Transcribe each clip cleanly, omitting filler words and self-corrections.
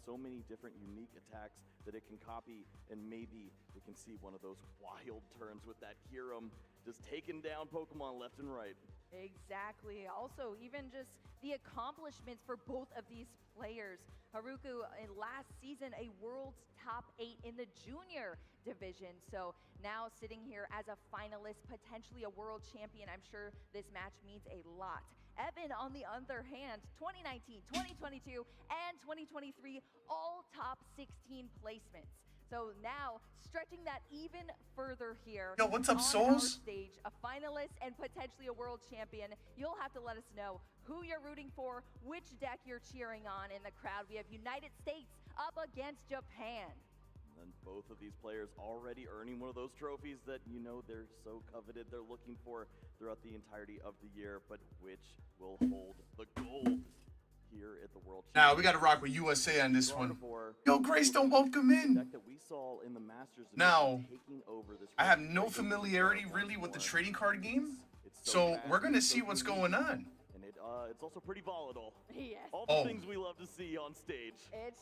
so many different unique attacks that it can copy, and maybe we can see one of those wild turns with that Kyurem just taking down Pokemon left and right. Exactly. Also, even just the accomplishments for both of these players. Haruka in last season, a world's top 8 in the junior division. So now sitting here as a finalist, potentially a world champion. I'm sure this match means a lot. Evan, on the other hand, 2019, 2022, and 2023, all top 16 placements. So now, stretching that even further here. Yo, what's up, on Souls? our stage, a finalist and potentially a world champion. You'll have to let us know who you're rooting for, which deck you're cheering on in the crowd. We have United States up against Japan. And both of these players already earning one of those trophies that they're so coveted, they're looking for throughout the entirety of the year, but which will hold the gold here at the World Championship. Now we got to rock with USA on this one. Yo, Greystone, welcome in. That we saw in the Masters now, taking over this I have no familiarity really with the trading card game, so we're gonna see what's going on. And it's also pretty volatile. Yes. All the things we love to see on stage.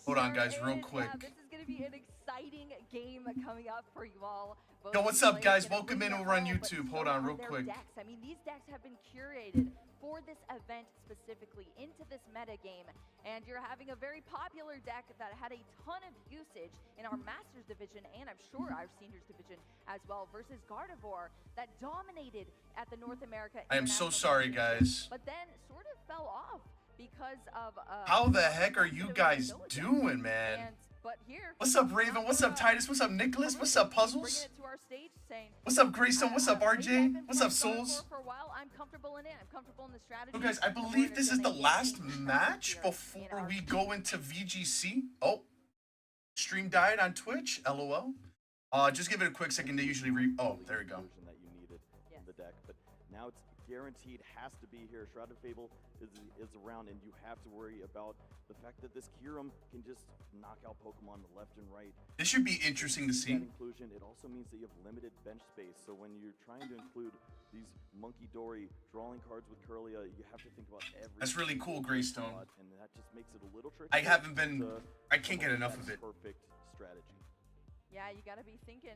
Hold on, guys, real quick. This is going to be an exciting game coming up for you all. Yo, what's up, guys? Welcome in over on YouTube. Hold on, real quick. Decks. I mean, these decks have been curated for this event specifically into this meta game, and you're having a very popular deck that had a ton of usage in our Masters division and I'm sure our Seniors division as well versus Gardevoir that dominated at the North America. I am so sorry, guys. But then sort of fell off because of how the heck are you guys doing, man? But here, what's up, Raven? What's up, Titus? What's up, Nicholas? What's up, Puzzles? What's up, Greystone? What's up, RJ? What's up, Souls? So, guys, I believe this is the last match before we go into VGC. Oh, stream died on Twitch. LOL. Just give it a quick second. They usually oh, there we go. That you needed in the deck, but now it's guaranteed has to be here. Shrouded Fable is around, and you have to worry about the fact that this Kyurem can just knock out Pokemon left and right. This should be interesting to see. That inclusion, it also means that you have limited bench space. So when you're trying to include these Monkey Dory drawing cards with Curlia, you have to think about every. That's really cool, Greystone. And that just makes it a little tricky. I can't get enough of it. Perfect strategy. Yeah, you got to be thinking.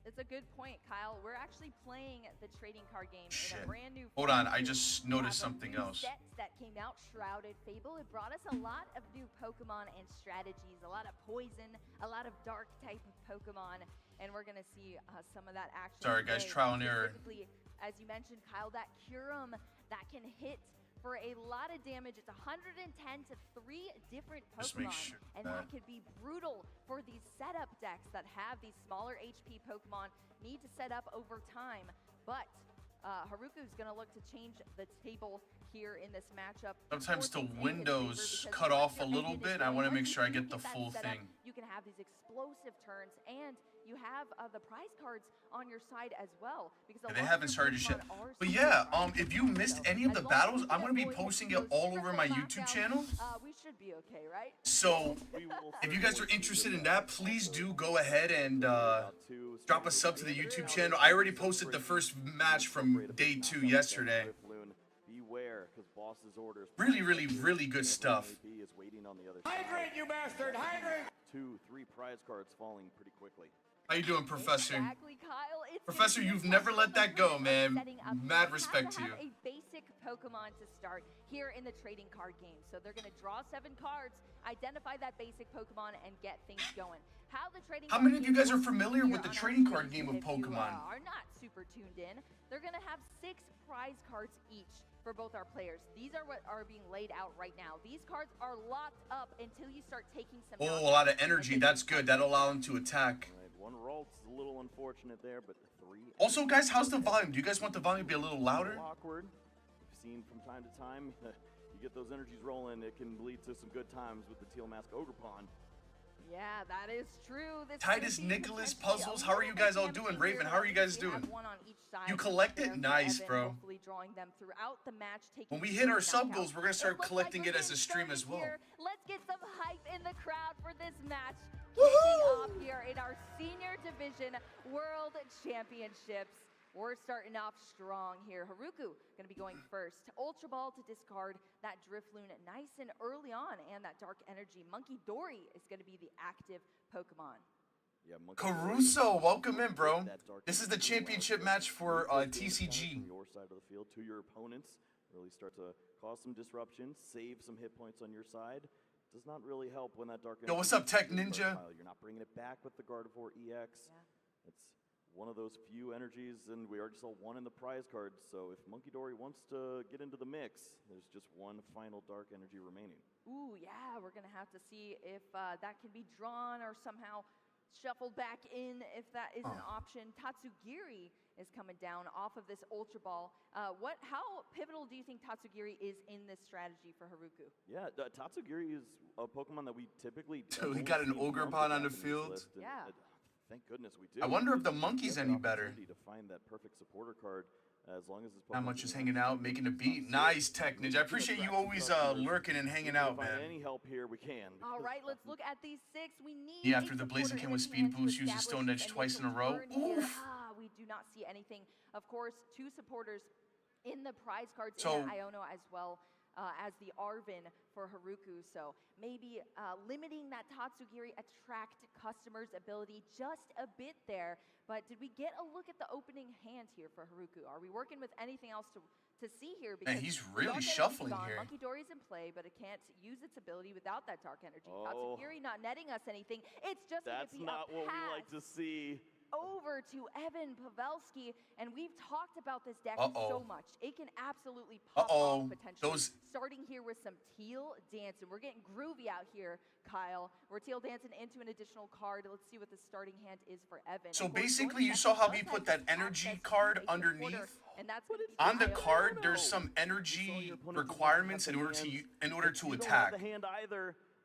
It's a good point, Kyle. We're actually playing the trading card game in a brand new. Hold on, I just noticed something else. Sets that came out, Shrouded Fable. It brought us a lot of new Pokemon and strategies, a lot of poison, a lot of dark type of Pokemon, and we're gonna see some of that action. Sorry, guys, trial and error. As you mentioned, Kyle, that Kyurem that can hit for a lot of damage. It's 110 to 3 different Pokemon, and that could be brutal for these setup decks that have these smaller HP Pokemon need to set up over time. But Haruka's going to look to change the table here in this matchup. Sometimes the windows cut off a little bit. I want to make sure I get the full thing. You can have these explosive turns, and you have the prize cards on your side as well. Because they haven't started yet. But yeah, if you missed any of the battles, I'm going to be posting it all over my YouTube channel. We should be okay, right? So if you guys are interested in that, please do go ahead and drop a sub to the YouTube channel. I already posted the first match from day 2 yesterday. Beware, because boss's orders. Really good stuff. Hydrate, you bastard! Hydrate! 2, 3 prize cards falling pretty quickly. How you doing, Professor? Exactly, Kyle. Professor, you've never let that go, man. Mad respect to you. A basic Pokemon to start here in the trading card game. So they're going to draw 7 cards, identify that basic Pokemon, and get things going. How many of you guys are familiar with the trading card game of Pokemon? Are not super tuned in. They're going to have 6 prize cards each for both our players. These are what are being laid out right now. These cards are locked up until you start taking some. Oh, a lot of energy. That's good. That'll allow them to attack. One roll's a little unfortunate there, but 3. Also, guys, how's the volume? Do you guys want the volume to be a little louder? Awkward. We've seen from time to time, you get those energies rolling, it can lead to some good times with the Teal Mask Ogerpon. Yeah, that is true. Titus, Nicholas, Puzzles, how are you guys all doing? Raven, how are you guys doing? You collect it? Nice, bro. When we hit our sub goals, we're going to start collecting it as a stream as well. Let's get some hype in the crowd for this match. Kicking off here in our Senior Division World Championships. We're starting off strong here. Haruku going to be going first. Ultra Ball to discard that Drifloon nice and early on, and that Dark Energy. Monkey Dory is going to be the active Pokemon. Yeah, Caruso, welcome in, bro. This is the championship match for TCG. From your side of the field to your opponents, really start to cause some disruption, save some hit points on your side. Does not really help when that Dark Energy. Yo, what's up, Tech Ninja? You're not bringing it back with the Gardevoir EX. Yeah. It's one of those few energies, and we already saw one in the prize card. So if Monkey Dory wants to get into the mix, there's just one final Dark Energy remaining. Ooh, yeah, we're going to have to see if that can be drawn or somehow shuffled back in, if that is an option. Tatsugiri is coming down off of this Ultra Ball. How pivotal do you think Tatsugiri is in this strategy for Haruku? Yeah, Tatsugiri is a Pokemon that we typically. Dude, he got an Ogerpon on the field. Yeah. Thank goodness we do. I wonder if the monkey's any better. To find that perfect supporter card, as long as Not much is hanging out, making a beat. Nice, Tech Ninja. I appreciate you always lurking and hanging out, man. Any help here, we can. All right, let's look at these 6. We need. Yeah, after the Blaziken with speed boost, uses Stone Edge twice in a row. Oof. We do not see anything. Of course, 2 supporters in the prize cards, So, in Iono as well as the Arvin for Haruku. So maybe limiting that Tatsugiri attract customers' ability just a bit there. But did we get a look at the opening hand here for Haruku? Are we working with anything else to see here? Because man, he's really shuffling here. Monkey Dory's in play, but it can't use its ability without that Dark Energy. Tatsugiri not netting us anything. It's just going to be not what we like to see. Over to Evan Pavelski, and we've talked about this deck so much. It can absolutely pop off potentially. Starting here with some Teal Dancing. We're getting groovy out here, Kyle. We're Teal Dancing into an additional card. Let's see what the starting hand is for Evan. So basically, you saw how he put that energy card underneath. And that's on the card, there's some energy requirements in order to attack.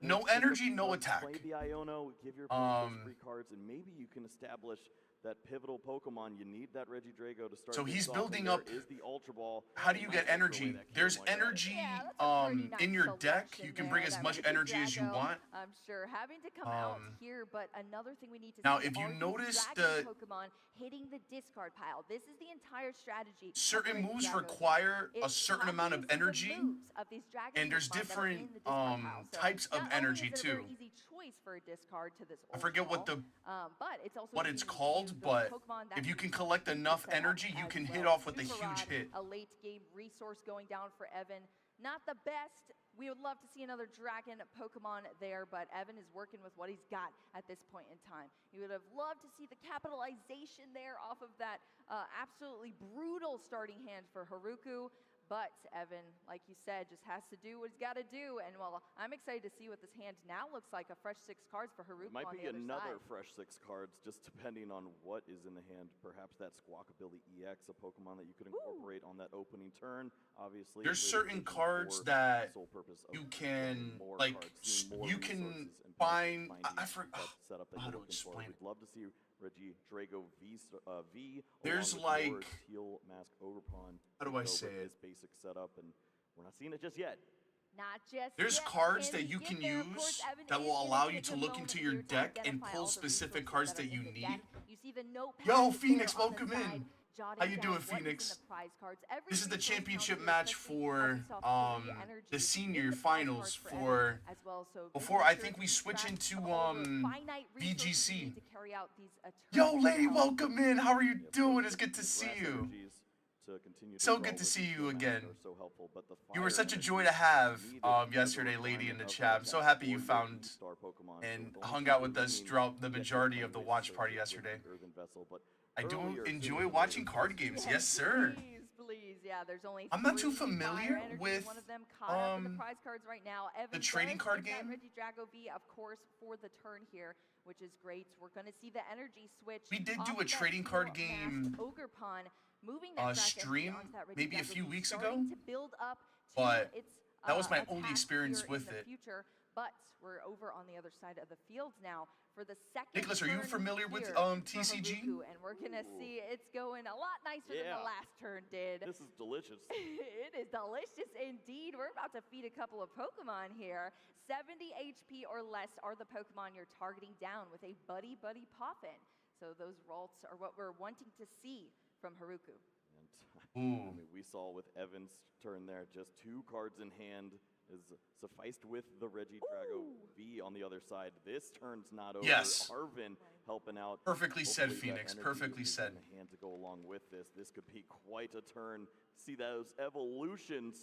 No energy, no attack. Play the Iono, give your opponent those free cards, and maybe you can establish that pivotal Pokemon. You need that Regidrago to start. So he's building up. Is the Ultra Ball. How do you get energy? There's energy in your deck. You can bring as much energy as you want. I'm sure having to come out here, but another thing we need to now, see if you are notice the Pokemon hitting the discard pile. This is the entire strategy. Certain moves require a certain amount of energy, and there's different types of energy too. Easy choice for a discard to this. I forget what the but it's also what it's called, but if you can collect enough energy, you can hit off with a huge hit. A late game resource going down for Evan. Not the best. We would love to see another Dragon Pokemon there, but Evan is working with what he's got at this point in time. You would have loved to see the capitalization there off of that absolutely brutal starting hand for Haruku. But Evan, like you said, just has to do what he's got to do. And well, I'm excited to see what this hand now looks like. A fresh 6 cards for Haruku. Might on be the other another side. fresh 6 cards, just depending on what is in the hand. Perhaps that Squawkabilly EX, a Pokemon that you could incorporate on that opening turn. Obviously, there's certain cards that you can you can find. I forgot how to explain it. We'd love to see Regidrago V. There's like Teal Mask Ogerpon. How do I say it? His basic setup, and we're not seeing it just yet. Not just There's yet. cards Can that you get can there? Of use course, Evan that is will gonna allow take you to a look moment into here your to deck and identify pull all the specific resources cards are that in you the need. deck. You see the notepad Yo, there Phoenix, on the welcome side, in. jotting How you down doing, what is in Phoenix? the prize cards. Every This is the resource championship counts, match especially for as we saw three energy the in senior the prize finals cards Evan for as well. So before making I sure think we to switch track into all the finite resources VGC. you need to carry out these Yo, tournaments lady, out. welcome in. How are you doing? It's good to see you. So good to see you again. You were such a joy to have yesterday, lady, in the chat. I'm so happy you found and hung out with us throughout the majority of the watch party yesterday. I do enjoy watching card games. Yes, sir. Please, yeah. There's only. I'm not too 3 familiar fire energies, with, one of them caught up in the prize cards right now. Evan the trading does card get that game. Regidrago V, of course, for the turn here, which is great. We're going to see the energy switch. We did off do a that trading Teal card Mask game Ogerpon, moving that track stream onto that maybe a Regidrago few V, weeks ago, starting to build up to but its, that was my only attack experience here with in the it. Future, but we're over on the other side of the field now for the second. Nicholas, are you turn familiar with here TCG? for Haruku, and we're gonna see it's going a lot nicer than the last turn did. This is delicious. It is delicious indeed. We're about to feed a couple of Pokemon here. 70 HP or less are the Pokemon you're targeting down with a Buddy Poffin. So those Ralts are what we're wanting to see from Haruku. And, I mean, we saw with Evan's turn there, just 2 cards in hand is sufficed with the Regidrago V on the other side. This turn's not over. Yes. Arvin helping out. Perfectly said, Hopefully that Phoenix. energy Perfectly is said. in the hand to go along with this. This could be quite a turn. See those evolutions.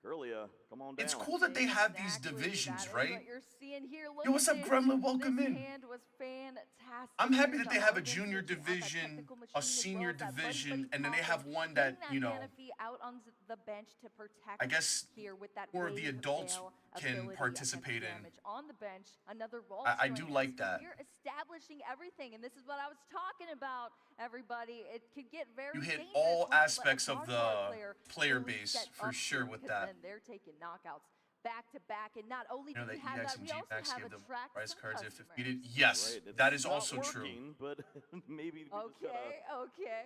Curlia, come on down. It's cool that they have these Exactly, divisions, that is right? what you're seeing here. Look Yo, what's at up, this. Gremlin? Welcome This in. hand was fantastic. I'm happy here. that they The have a Arvin junior switching out that division, technical machine a as well senior as that buddy division, buddy and then they combo. have one that, Getting you know, Manaphy out on the bench to protect I guess here with that more of the wave adults veil can ability participate against in. damage. On the bench, another role I do like that. You're establishing everything, and this is what I was talking about, everybody. It could get very You hit dangerous all once you let a aspects of Marshall the player really base set for up sure here, with because that. then they're taking knockouts back to back, and not only You know do that we have EX that, and we also G-Max have gave them attract prize some cards if customers. defeated. Yes, Right, it's that is not also true. working, but maybe we just Okay, gotta okay.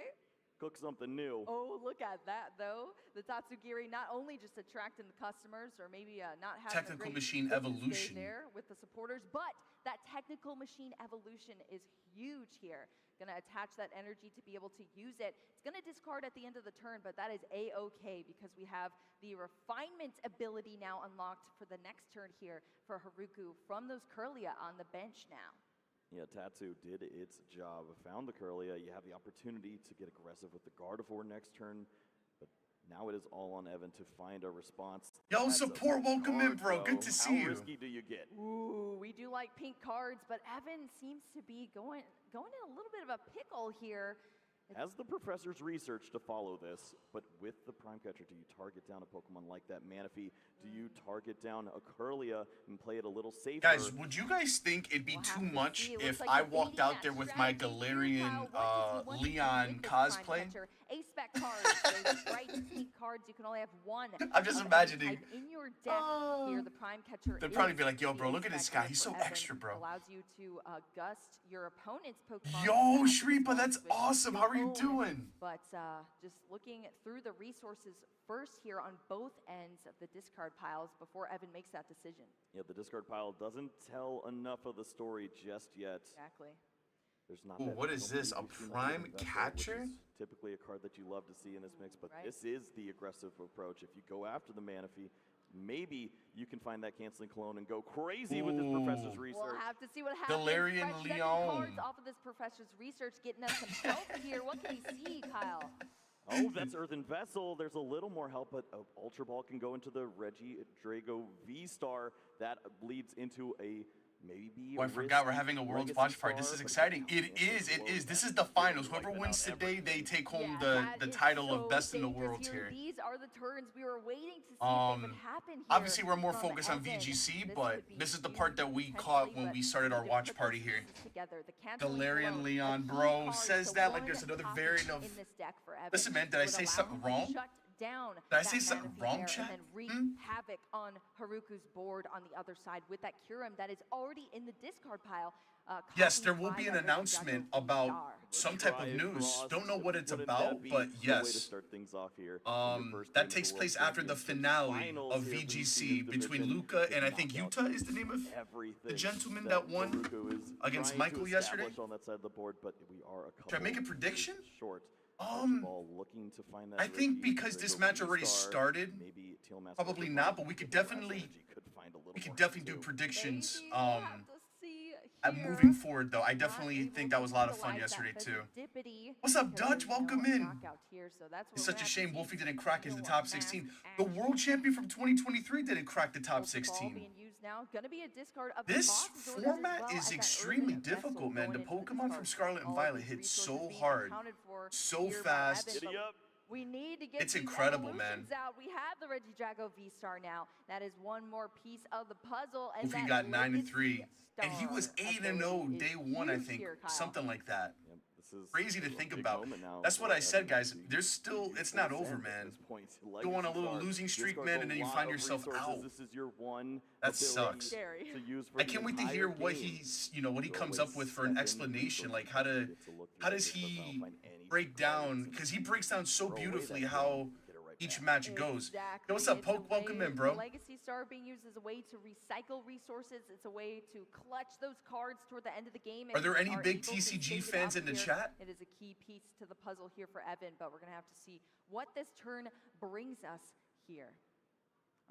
cook something new. Oh, look at that, though. The Tatsugiri not only just attracting the customers, or maybe not having Technical a great machine business day evolution. there with the supporters, but that technical machine evolution is huge here. Gonna attach that energy to be able to use it. It's gonna discard at the end of the turn, but that is a-okay because we have the refinement ability now unlocked for the next turn here for Haruku from those Curlia on the bench now. Yeah, Tatsu did its job. Found the Curlia. You have the opportunity to get aggressive with the Gardevoir next turn, but now it is all on Evan to find a response. Yo, That's a support, big welcome in, card, bro. Good though. to see you. How risky do you get? Ooh, we do like pink cards, but Evan seems to be going in a little bit of a pickle here. Has the professor's research to follow this, but with the Prime Catcher, do you target down a Pokemon like that Manaphy? Do you target down a Curlia and play it a little safer? Guys, would you guys think it'd be We'll too have to much see. It if looks like I you're walked beating out that there with my strategy here, Galarian Kyle. What does he want to do Leon with this cosplay? Prime Catcher? Ace-spec cards, those bright pink cards, you can only have one. I'm just of any imagining. type in your deck here, the Prime Catcher They'd probably is be like, yo, the bro, look at this ace-spec guy. He's for so Evan. extra, bro. Allows you to gust your opponent's Pokemon. Yo, back as Shreepa, well that's as switch awesome. How are you your own. doing? But just looking through the resources first here on both ends of the discard piles before Evan makes that decision. Yeah, the discard pile doesn't tell enough of the story just yet. Exactly. There's not Ooh, that what is penalty. this, a We've seen the Prime Golden Vessel, Catcher? which is typically a card that you love to see in this mix, but Right. this is the aggressive approach. If you go after the Manaphy, maybe you can find that canceling clone and go crazy with this professor's Ooh. research. We'll have to see what happens. Galarian Fresh 7 Leon. cards off of this professor's research, getting us some help here. What can we see, Kyle? Oh, that's Earthen Vessel. There's a little more help, but Ultra Ball can go into the Regidrago V-Star. That leads into a maybe. Oh, I forgot we're having a World's Legacy Watch Party. This Star, is but exciting. you It can't is, it blow is. that. This is the finals. Like Whoever that wins out today, ever. they take home Yeah, the that is title of so best in the dangerous world here. These are the turns we were waiting to see if they would happen here. Obviously, we're more from focused on Evan. VGC, This but would be this is the huge part that we potentially, caught when but we started we our need to watch put party those here. pieces together. The canceling Galarian clone, Leon, a key bro, card, says the that like one there's another copy variant of. in this deck for Evan Listen, man, did I would say allow something him to wrong? shut down Did I that say something Manaphy wrong, there chat? and then wreak havoc on Haruku's board on the other side with that Kyurem that is already in the discard pile. Yes, copied there will by be an that Regidrago announcement V-Star. about some type of Try news. Frost. Don't know what it's Wouldn't about, that be but the way to yes. start things off here. Your first game That of takes the place World after the Championship finale Finals of here for the VGC senior between division. Luca and I To think knock Yuta out is the name of everything gentleman that won Haruku is against trying to Michael yesterday. establish on that side of the board, but we are a couple Should I make a games prediction? short. Ball looking to find that I think because this match already V-Star, started, maybe Teal Master probably Ultra not, Ball but we could with the rest definitely energy could find a little we could more definitely do help, too. predictions. Maybe we'll have to see here. Moving forward though, I Not definitely able think to that was a lot of fun utilize that yesterday too. serendipity What's up, because Dutch? there's no Welcome in. knockout here, so that's what It's we're such a gonna shame have to Wolfie see. didn't crack as the No top mass 16. The action. world champion from 2023 didn't crack the top Ultra Ball 16. being used now. Gonna be a discard of the This boss's orders as format well is as that extremely Earthen Vessel difficult, man. The going into Pokemon from discard. Scarlet and All of Violet these hit resources so being hard, accounted for so here by fast. Evan, Giddy but up. we need to get It's these incredible, man. evolutions out. We have the Regidrago V-Star now. That is one more piece of the puzzle. And Wolfie that got 9 and Legacy 3, and he was Star 8 and 0 ability day is one, I huge think, here, Kyle. something like that. Yep, this is Crazy to a think big about. moment now That's for what I said, Evan guys. to be There's still, it's not over, at man. this point. Go on a Legacy little Star losing streak, discards man, a and then you lot find of yourself resources. out. This is your one That ability sucks. Scary. to use for I the can't wait to entire hear what game. he's, what he So comes always up with for an step in, explanation, so like you how get to look through how that does discard file, he find any break similarities down, and because he breaks down so throw away beautifully that how clone, get it right each match goes. Exactly. Yo, what's up, It's a Poke? Welcome way- in, bro. Legacy Star being used as a way to recycle resources. It's a way to clutch those cards toward the end of the game. Are there any are big able to TCG save it fans up in the here. chat? It is a key piece to the puzzle here for Evan, but we're going to have to see what this turn brings us here.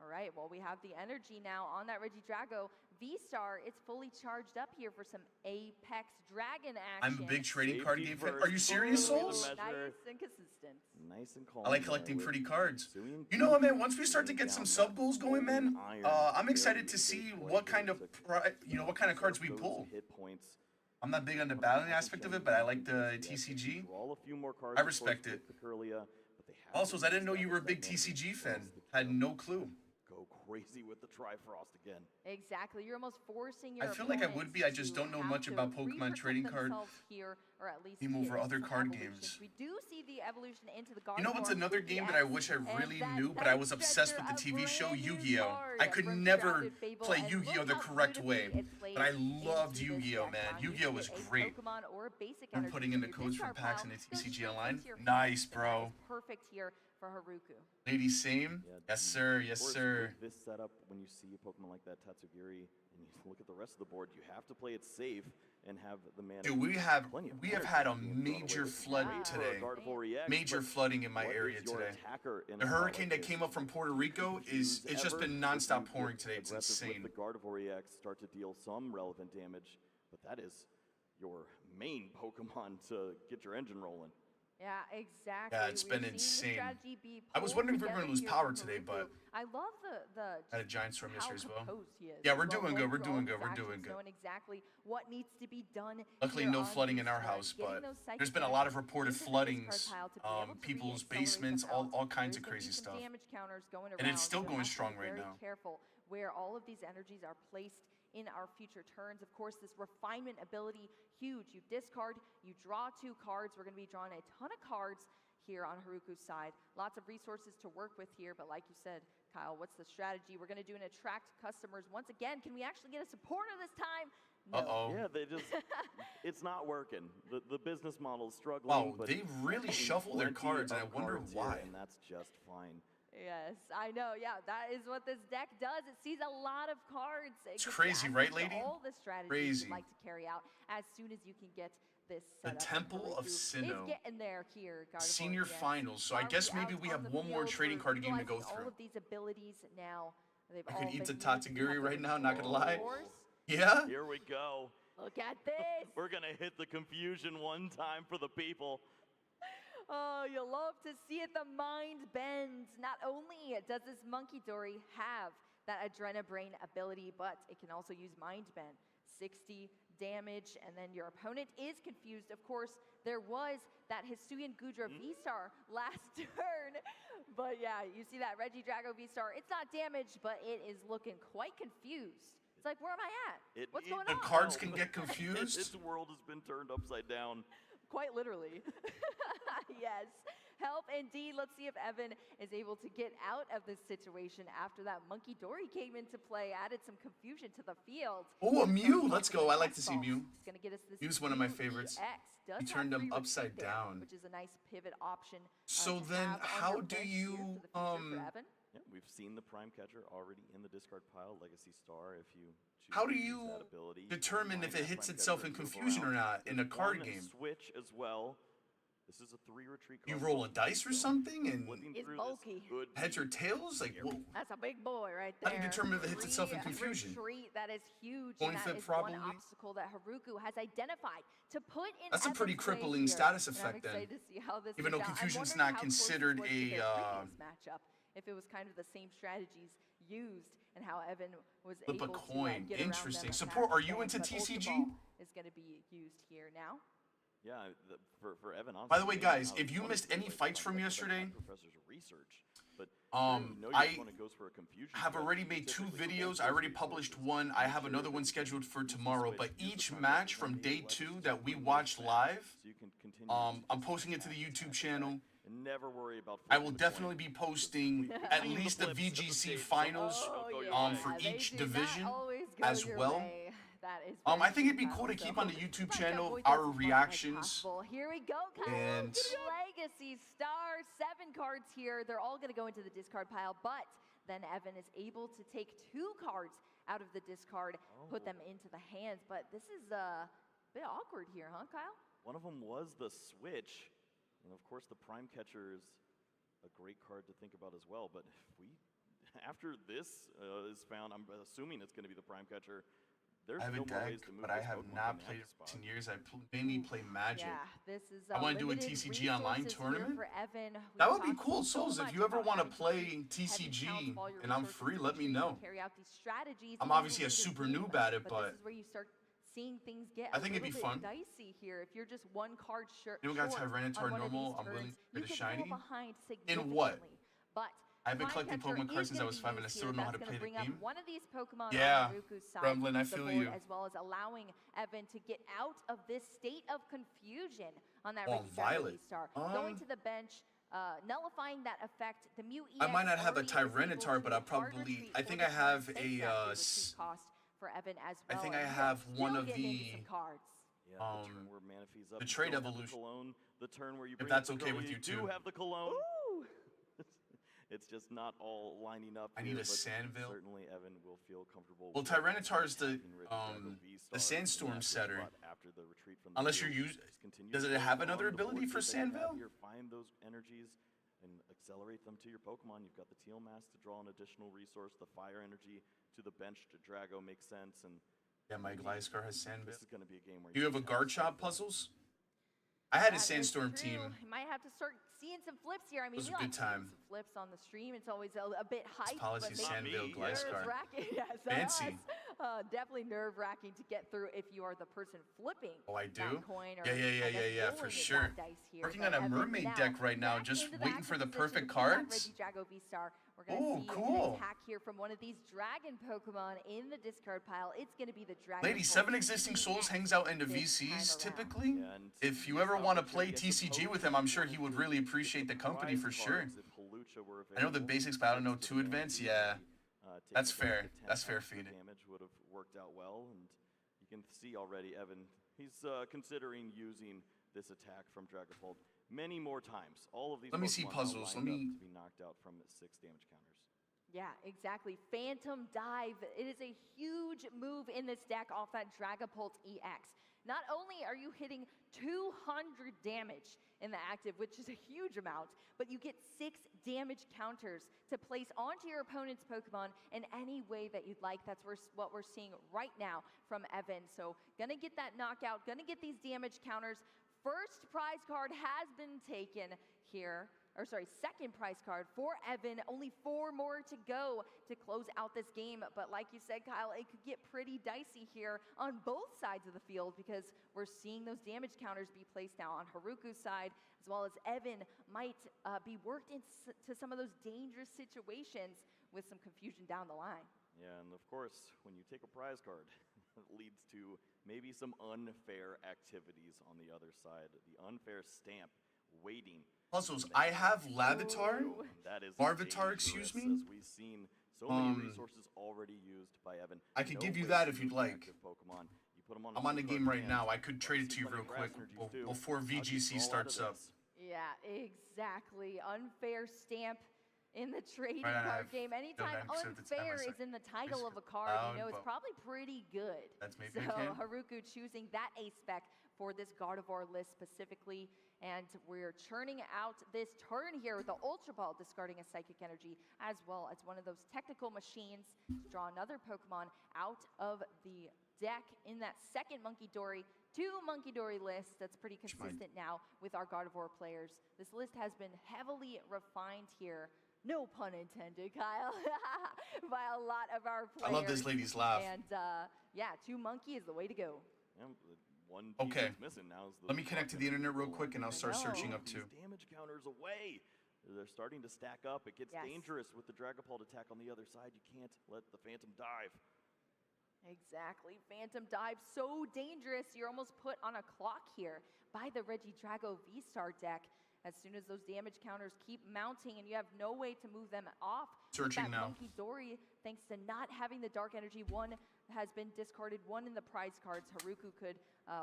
All right, well, we have the energy now on that Regidrago. V-Star, it's fully charged up here for some Apex Dragon action. I'm a big trading card game fan. first. Are you serious, Fully Souls? measure. Nice and consistent. Nice and calm. I like there collecting with pretty cards. Suyin You know what, man? Gucci Once we start to laying get some down sub that goals going, man, iron, I'm excited to very see big what play kind here of, to what kind of cards we those pull. hit points. I'm not big on the battling aspect of it, but I like the TCG. Draw a few more cards, I of course, respect with it. the Curlia, but they have Also, to I didn't know you were a establish big that man TCG across fan. the Had field. no clue. Go crazy with the Trifrost again. Exactly. You're almost forcing your I feel like I would be, I just opponents don't know to much have about to Pokemon re-protect trading card themselves here, or at least game over get other some card evolutions. games. We do see the evolution into the You know what's Gardevoir another game that I wish I really knew, but I was obsessed with the TV show Yu-Gi-Oh! I could never play Yu-Gi-Oh! The correct way, but I loved Yu-Gi-Oh! Man. Yu-Gi-Oh! Was great. I'm putting in the codes for packs in the TCG Online. Nice, bro. Perfect here for Haruku. Lady Same? Yeah, Yes, sir. of Yes, course, sir. with this setup, when you see a Pokemon like that Tatsugiri, and you look at the rest of the board, you have to play it safe and have the mana. Dude, we have plenty of had a energy being thrown away, major which is flood great for a today. Gardevoir EX, Major but flooding in my what area is your today. attacker in The a spot hurricane like that this? came up from Puerto Rico Choose it's just ever, been if nonstop you pouring get today. It's aggressive insane. With the Gardevoir EX, start to deal some relevant damage, but that is your main Pokemon to get your engine rolling. Yeah, exactly. Yeah, it's been We've seen the insane. strategy be I was pulled wondering if we were together gonna lose here power from today, Haruku. but I love the I had a giant storm how yesterday as well. composed he is. Yeah, I we're love doing going good, we're through all doing the good, we're factions, doing good. knowing exactly what needs to be done. Luckily, here no on flooding in our V-Star, house, getting but those psychic there's been a lot of damage reported into the floodings, discard pile to be able to people's re-accelerate basements, them all out. kinds of There's gonna crazy be some stuff. damage counters going And it's around, still so going have to be strong right very now. Careful where all of these energies are placed in our future turns. Of course, this refinement ability, huge. You discard, you draw 2 cards. We're going to be drawing a ton of cards here on Haruku's side. Lots of resources to work with here, but like you said, Kyle, what's the strategy? We're going to do an attract customers. Once again, can we actually get a supporter this time? No. Uh-oh. Yeah, they just, it's not working. The business model is struggling. Wow, but they really there's shuffle their plenty cards, and I of wonder cards here, why. and that's just fine. Yes, I know. Yeah, that is what this deck does. It sees a lot of cards. It's crazy, right, lady? All the strategies Crazy. you'd like to carry out as soon as you can get this The set up. Temple of Is Sinnoh. getting there here, Gardevoir. Senior Yes. finals, so I Already guess maybe out we on have the one more field. trading We're card game to go utilizing all through. of these abilities now. They've I all could eat been the used. We Tatsugiri have right the now, not gonna lie. Force. Yeah? Here we go. Look at this. We're going to hit the confusion one time for the people. Oh, you love to see it. The mind bends. Not only does this Monkey Dory have that Adrenabrain ability, but it can also use Mind Bend. 60 damage, and then your opponent is confused. Of course, there was that Hisuian Gudra V-Star last turn. But yeah, you see that Regidrago V-Star. It's not damaged, but it is looking quite confused. It's like, where am I at? What's going The on? cards can get confused. Its world has been turned upside down. Quite literally. Yes. Help indeed. Let's see if Evan is able to get out of this situation after that Monkey Dory came into play, added some confusion to the field. Oh, a Mew. Let's go. I like to see Mew. Mew. It's going to get us this Mew's one of my Mew favorites. EX. Does He have turned them free retreat upside there, down. which is a nice pivot option. So to then have on how your do bench you, here for the future for Evan. Yeah, we've seen the Prime Catcher already in the discard pile, Legacy Star, if you choose How do to use you that ability. determine Combine if it that hits Prime itself Catcher in and move confusion or around. not in a There's card one game? Switch as well. This is a 3 retreat You card. roll a dice or something and Flipping It's through bulky. this could heads be or tails? Like, whoa. That's a big boy right How there. do you determine if it hits itself in Free confusion? Retreat, that is huge. Coin and that flip, is probably? one obstacle that Haruku has identified to put in. That's a pretty Evan's way crippling here. status And effect I'm then. excited to see how this Even plays though out. I'm confusion's wondering not how close this considered was to a, their previous matchup. If it was kind of the same strategies used and how Evan was Flip a able coin. to get around them Interesting. and Support, have are you them, into but Ultra TCG? Ball is going to be used here now. Yeah, for Evan. By the way, honestly, guys, I if you wanted missed to any like fights find from out yesterday, about Professor's research, but I your opponent goes for a confusion have strategy, already made 2 typically videos. goes I already for published resources. one. I Make have sure another that one you scheduled for use the tomorrow. switch, But use the each Prime match Catcher, from and day Legacy 2 Star that we really watched fast, live, so you can continue I'm posting it to the YouTube channel. and never worry about I flipping will the coin. definitely be posting We've at seen the least the flips at the VGC stage, so finals don't go your yeah, way. for they each do not division always go as your well way. That is I very think it'd be true, cool to Kyle. keep on the So YouTube try to channel avoid our this as much as reactions. possible. Here we go, Kyle. And Legacy Star, 7 cards here. They're all going to go into the discard pile, but then Evan is able to take 2 cards out of the discard, put them into the hands. But this is a bit awkward here, huh, Kyle? One of them was the switch. And of course, the Prime Catcher is a great card to think about as well. But if we, after this is found, I'm assuming it's going to be the Prime Catcher. There's I have no a more deck, ways to move but I this have Pokemon not from played that it spot. in years. I mainly play Magic. Yeah, this is I want to do a limited TCG online resources here tournament. for Evan. That We've would be talked cool, so Souls. If much you ever about want to having play heavy TCG counts of all your and I'm resources free, to let me make sure you know. can carry out these strategies. I'm even obviously a within the super game, noob at it, but but this is where you start seeing things get I a think it'd be little bit fun. dicey here. If you're just one card short You got on Tyranitar one of normal, these I'm willing turns, for you the could shiny. fall behind In what? significantly. But I've been Prime collecting Catcher Pokemon cards is since I gonna was be 5 and I used still here. don't know how to That's play gonna the bring up game. one of these Pokemon Yeah, on Haruku's side Gremlin, I of the feel board, you. as well as allowing Evan to get out of this state of confusion on that Oh, Regidrago Violet. V-Star. Going to the bench, nullifying that effect. The Mew EX I might not have a already is able Tyranitar, to but I'll hard probably. retreat I for think the I have turn, a. since that retreat cost for Evan as I well. think And I we are have one still of getting into the. some cards. Yeah, the turn where mana fees up. the you trade don't have the evolution. Cologne, the turn where you If bring that's up the okay Cologne, with you do too. have the Cologne. Ooh! It's just not all lining up. I here, need a but Sandville. Certainly, Evan will feel comfortable. Well, with Tyranitar is the having Regidrago V-Star the in Sandstorm that setter. spot after the retreat from the Unless you're field. using. Just continue Does to it build have on another the board ability for that you have Sandville? here. Find those energies and accelerate them to your Pokemon. You've got the Teal Mask to draw an additional resource. The Fire Energy to the bench to Drago makes sense. And Yeah, my Gliscor has Sandville. this is going to be a game where Do you have a just guard to shop puzzles? I had a That is Sandstorm true. team. You might have to start seeing some flips here. I mean, was we a like good seeing time. some flips on the stream. It's always a bit hype, policy but Sandville me, Gliscor. nerve-wracking. Yes, Fancy. definitely nerve-wracking to get through if you are the person flipping. Oh, I do? That coin or, Yeah, for sure. Working on a mermaid deck right now, just waiting for the perfect cards. Regidrago V-Star. We're going Oh, to see cool. an attack here from one of these dragon Pokemon in the discard pile. It's going to be the dragon. Lady, 7 Existing Souls hangs out into VCs typically. Yeah, and If you ever want to play opportunity, I TCG suppose, with him, I'm sure he to would really appreciate the company for prize sure. cards if Hawlucha were I know the available. basics, but I don't know Thanks to too the advanced. damage, Yeah, taking that's back fair. the 10 That's fair extra feeding. damage would have worked out well, and you can see already Evan, he's considering using this attack from Dragapult many more times. All of these Let me see Pokemon now puzzles. Let lined me- up to be knocked out from 6 damage counters. Yeah, exactly. Phantom Dive. It is a huge move in this deck off that Dragapult EX. Not only are you hitting 200 damage in the active, which is a huge amount, but you get 6 damage counters to place onto your opponent's Pokemon in any way that you'd like. That's what we're seeing right now from Evan. So gonna get that knockout, gonna get these damage counters. First prize card has been taken here. Or sorry, second prize card for Evan. Only 4 more to go to close out this game. But like you said, Kyle, it could get pretty dicey here on both sides of the field because we're seeing those damage counters be placed now on Haruku's side, as well as Evan might be worked into some of those dangerous situations with some confusion down the line. Yeah, and of course, when you take a prize card, it leads to maybe some unfair activities on the other side. The unfair stamp waiting. Puzzles. I have Larvitar. Ooh. That is Larvitar, dangerous, excuse me? As we've seen so many resources already used by Evan. I could No give you way that to if you'd use like. active Pokemon. You put 'em on I'm on the game right now. I could Let's trade it see to you plenty real of quick grass energies too. before How'd you VGC crawl out starts of up. this? Yeah, exactly. Unfair stamp in the trading Right, I card have game. Anytime 99% of the time I unfair say is in the title of a card, loud, you know it's but probably pretty good. that's maybe so I can. Haruku choosing that ace spec for this Gardevoir list specifically. And we're churning out this turn here with the Ultra Ball discarding a Psychic Energy, as well as one of those technical machines to draw another Pokemon out of the deck in that second Monkey Dory. 2 Monkey Dory lists. That's pretty consistent now with our Gardevoir players. This list has been heavily refined here. No pun intended, Kyle, by a lot of our players. I love this lady's laugh. And yeah, 2 Monkey is the way to go. Yeah, the one Okay. piece that's missing now is the Let me connect to the internet real quick and I'll start know. searching up These too. damage counters away. They're starting to stack up. It gets Yes. dangerous with the Dragapult attack on the other side. You can't let the Phantom dive. Exactly. Phantom Dive, so dangerous. You're almost put on a clock here by the Regidrago V-Star deck. As soon as those damage counters keep mounting and you have no way to move them off. Searching that now. Monkey Dory, thanks to not having the Dark Energy, one has been discarded, one in the prize cards. Haruku could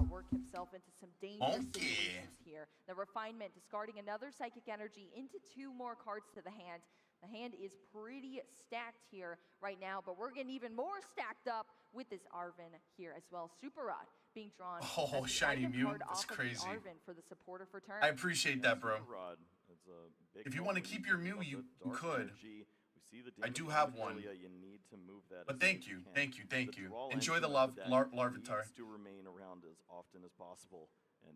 work himself into some dangerous situations here. The refinement, discarding another psychic energy into 2 more cards to the hand. The hand is pretty stacked here right now, but we're getting even more stacked up with this Arven here as well. Super Rod being drawn. Oh, shiny Mew. That's crazy. Arven for the supporter for turn. I appreciate that, bro. Rod, if you want to keep your Mew, you could. I do have one. You need to move that. But thank you. Enjoy the Larvitar. To remain around as often as possible, and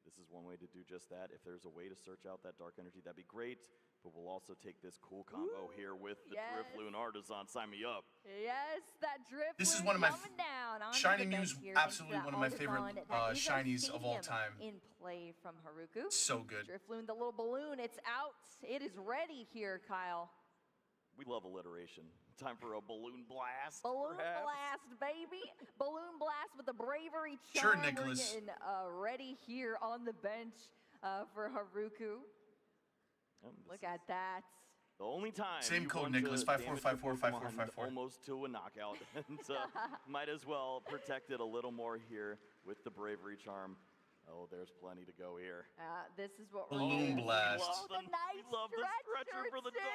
this is one way to do just that. If there's a way to search out that dark energy, that'd be great. But we'll also take this cool combo here with the Drifloon Artisan. Sign me up. Yes, that Drifloon. This is one of my shiny Mew's, here, absolutely one of my favorite shinies of all time. In play from Haruku. So good. Drifloon, the little balloon, it's out. It is ready here, Kyle. We love alliteration. Time for a balloon blast. Balloon blast, baby. Balloon blast with the bravery charm. Sure, Nicholas. We're getting ready here on the bench for Haruku. Look at that. The only time. Same code, Nicholas. 54545454. Almost to a knockout. And might as well protect it a little more here with the bravery charm. Oh, there's plenty to go here. This is what we're Balloon blast. Oh, the nice stretcher for the dark.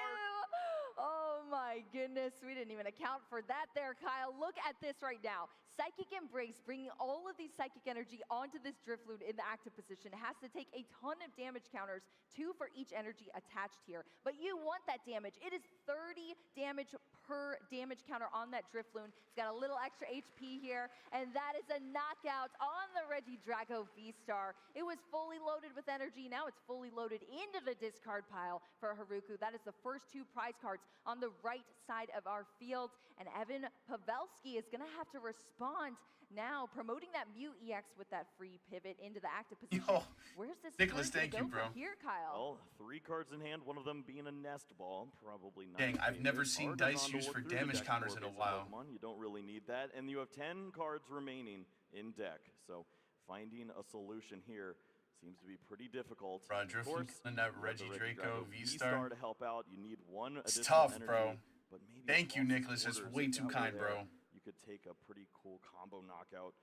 Oh my goodness, we didn't even account for that there, Kyle. Look at this right now. Psychic Embrace, bringing all of these psychic energy onto this Drifloon in the active position. It has to take a ton of damage counters, 2 for each energy attached here. But you want that damage. It is 30 damage per damage counter on that Drifloon. It's got a little extra HP here, and that is a knockout on the Regidrago V-Star. It was fully loaded with energy. Now it's fully loaded into the discard pile for Haruku. That is the first 2 prize cards on the right side of our field, and Evan Pavelski is going to have to respond now, promoting that Mew EX with that free pivot into the active position. Yo, where's this Nicholas, turn thank you, bro. Here, Kyle? Well, 3 cards in hand, one of them being a nest ball. Probably not. Dang, I've never seen dice used for damage counters in a while. You don't really need that, and you have 10 cards remaining in deck, so finding a solution here seems to be pretty difficult. Roger, and that Regidrago V-Star to help out. You need one additional It's tough, energy, bro. But maybe Thank you, Nicholas. That's way too kind, bro. You could take a pretty cool combo knockout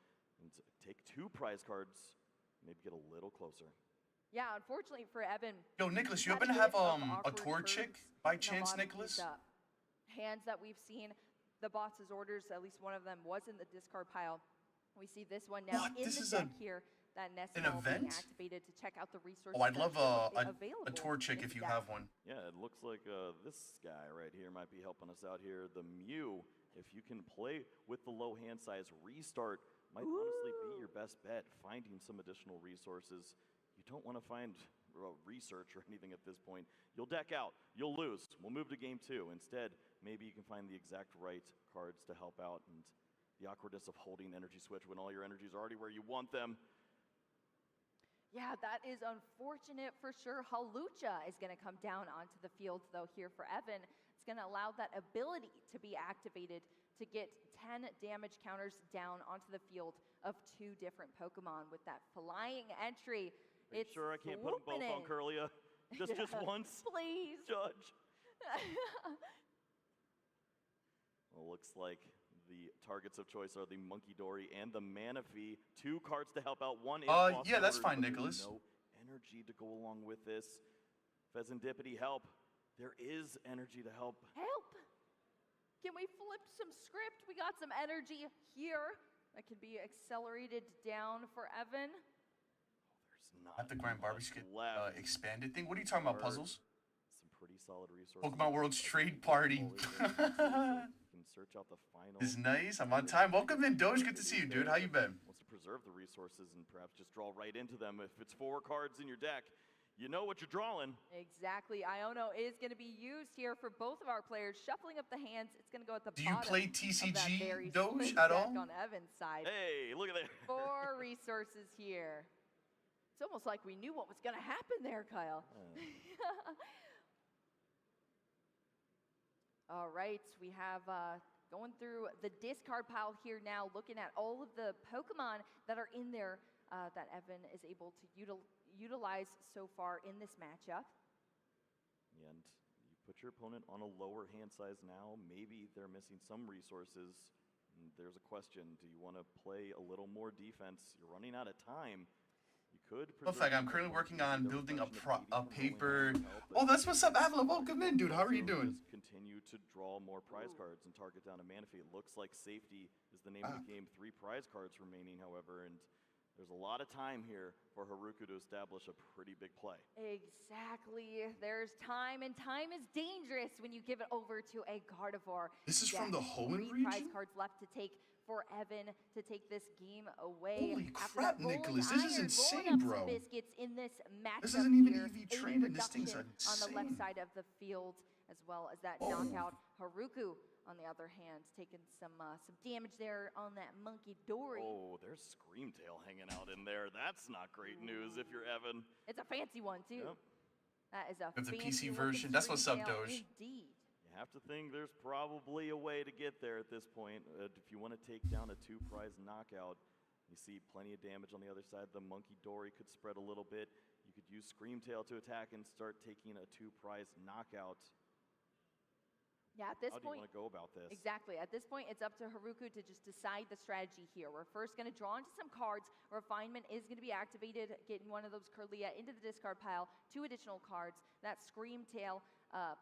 and take 2 prize cards, maybe get a little closer. Yeah, unfortunately for Evan. Yo, Nicholas, you happen to have a tour chick by chance, Nicholas? Hands that we've seen, the boss's orders, at least one of them was in the discard pile. We see this one now in the deck here. That nest ball being activated to check out the resources. Oh, I'd love a tour chick if you have one. Yeah, it looks like this guy right here might be helping us out here. The Mew, if you can play with the low hand size, restart might honestly be your best bet. Finding some additional resources. You don't want to find research or anything at this point. You'll deck out. You'll lose. We'll move to game 2. Instead, maybe you can find the exact right cards to help out, and the awkwardness of holding energy switch when all your energies are already where you want them. Yeah, that is unfortunate for sure. Halucha is going to come down onto the field, though, here for Evan. It's going to allow that ability to be activated to get 10 damage counters down onto the field of 2 different Pokemon with that flying entry. It's sure I can't put them both on Curlia? Just once? Please. Judge. Well, looks like the targets of choice are the Monkey Dory and the Manaphy. 2 cards to help out. One is yeah, that's fine, Nicholas. No energy to go along with this. Pheasantipity, help. There is energy to help. Help! Can we flip some script? We got some energy here that can be accelerated down for Evan. There's not At the Grand Barbecue expanded thing? What are you talking about, Puzzles? Some pretty solid resources. Pokemon World's Trade Party. Search out the final. This is nice. I'm on time. Welcome in, Doge. Good to see you, dude. How you been? Wants to preserve the resources and perhaps just draw right into them. If it's 4 cards in your deck, you know what you're drawing. Exactly. Iono is going to be used here for both of our players. Shuffling up the hands. It's going to go at the bottom. Do you play TCG, Doge, at all? On Evan's side. Hey, look at that. 4 resources here. It's almost like we knew what was going to happen there, Kyle. All right, we have going through the discard pile here now, looking at all of the Pokemon that are in there that Evan is able to utilize so far in this matchup. And you put your opponent on a lower hand size now. Maybe they're missing some resources. And there's a question. Do you want to play a little more defense? You're running out of time. You could. In fact, I'm currently working on building a paper. Oh, that's what's up, Avila. Welcome in, dude. How are you doing? Just continue to draw more prize cards and target down a mana fee. It looks like safety is the name of the game. 3 prize cards remaining, however, and there's a lot of time here for Haruku to establish a pretty big play. Exactly. There's time, and time is dangerous when you give it over to a Gardevoir. This is from the Hoenn 3 prize region? cards left to take for Evan to take this game away. Holy After crap, that, rolling Nicholas, this is iron, insane, rolling up bro. some biscuits in this matchup. This isn't even here. EV 80 trained, and this thing's reduction on the left insane. side of the field, as well as that Oh. knockout. Haruku, on the other hand, taking some damage there on that Monkey Dory. Oh, there's Screamtail hanging out in there. That's not great news if you're Evan. It's a fancy one too. Yep. That is a With the fancy PC looking version. That's what's up, Screamtail Doge. Indeed. You have to think there's probably a way to get there at this point. If you want to take down a 2 prize knockout, you see plenty of damage on the other side. The Monkey Dory could spread a little bit. You could use Screamtail to attack and start taking a 2 prize knockout. Yeah, at this How do point, you want to go about this? exactly. At this point, it's up to Haruku to just decide the strategy here. We're first going to draw into some cards. Refinement is going to be activated, getting one of those Kirlia into the discard pile. 2 additional cards. That Screamtail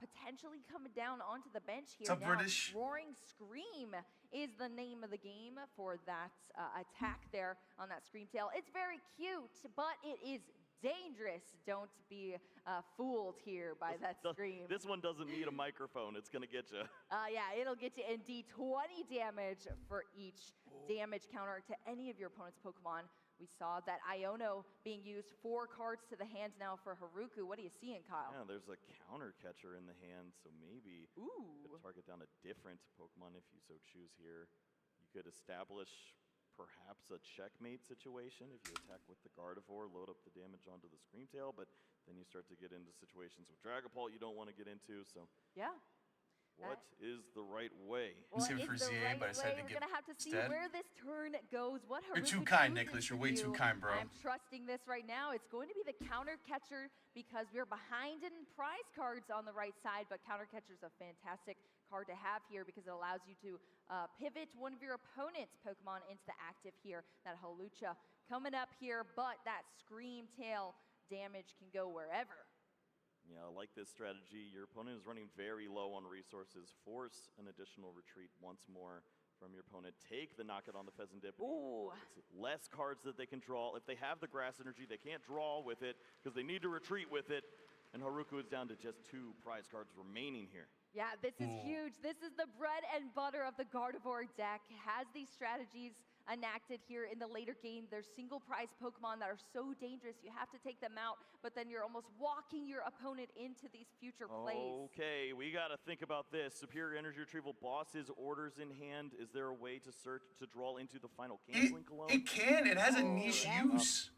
potentially coming down onto the bench here. What's up, Now, British? Roaring Scream is the name of the game for that attack there on that Screamtail. It's very cute, but it is dangerous. Don't be fooled here by that scream. This one doesn't need a microphone. It's going to get you. Yeah, it'll get you indeed 20 damage for each damage counter to any of your opponent's Pokemon. We saw that Iono being used 4 cards to the hands now for Haruku. What are you seeing, Kyle? Yeah, there's a counter catcher in the hand, so maybe you could target down a different Pokemon if you so choose here. You could establish perhaps a checkmate situation if you attack with the Gardevoir, load up the damage onto the Screamtail, but then you start to get into situations with Dragapult you don't want to get into, so Yeah. what is the right way? Save it for it's the ZA, right but I decided way. to We're give gonna have to see instead. where this turn goes. What You're Haruku too kind, chooses Nicholas. You're to way too do. kind, bro. I'm trusting this right now. It's going to be the counter catcher because we're behind in prize cards on the right side, but counter catcher is a fantastic card to have here because it allows you to pivot one of your opponent's Pokemon into the active here. That Hawlucha coming up here, but that Screamtail damage can go wherever. Yeah, I like this strategy. Your opponent is running very low on resources. Force an additional retreat once more from your opponent. Take the knockout on the Pheasantdip. Ooh. It's less cards that they can draw. If they have the grass energy, they can't draw with it because they need to retreat with it. And Haruku is down to just 2 prize cards remaining here. Yeah, this is huge. This is the bread and butter of the Gardevoir deck. Has these strategies enacted here in the later game. There's single prize Pokemon that are so dangerous. You have to take them out, but then you're almost walking your opponent into these future plays. Okay, we got to think about this. Superior Energy Retrieval, boss's orders in hand. Is there a way to search to draw into the final canceling cologne? It can. It has a niche use.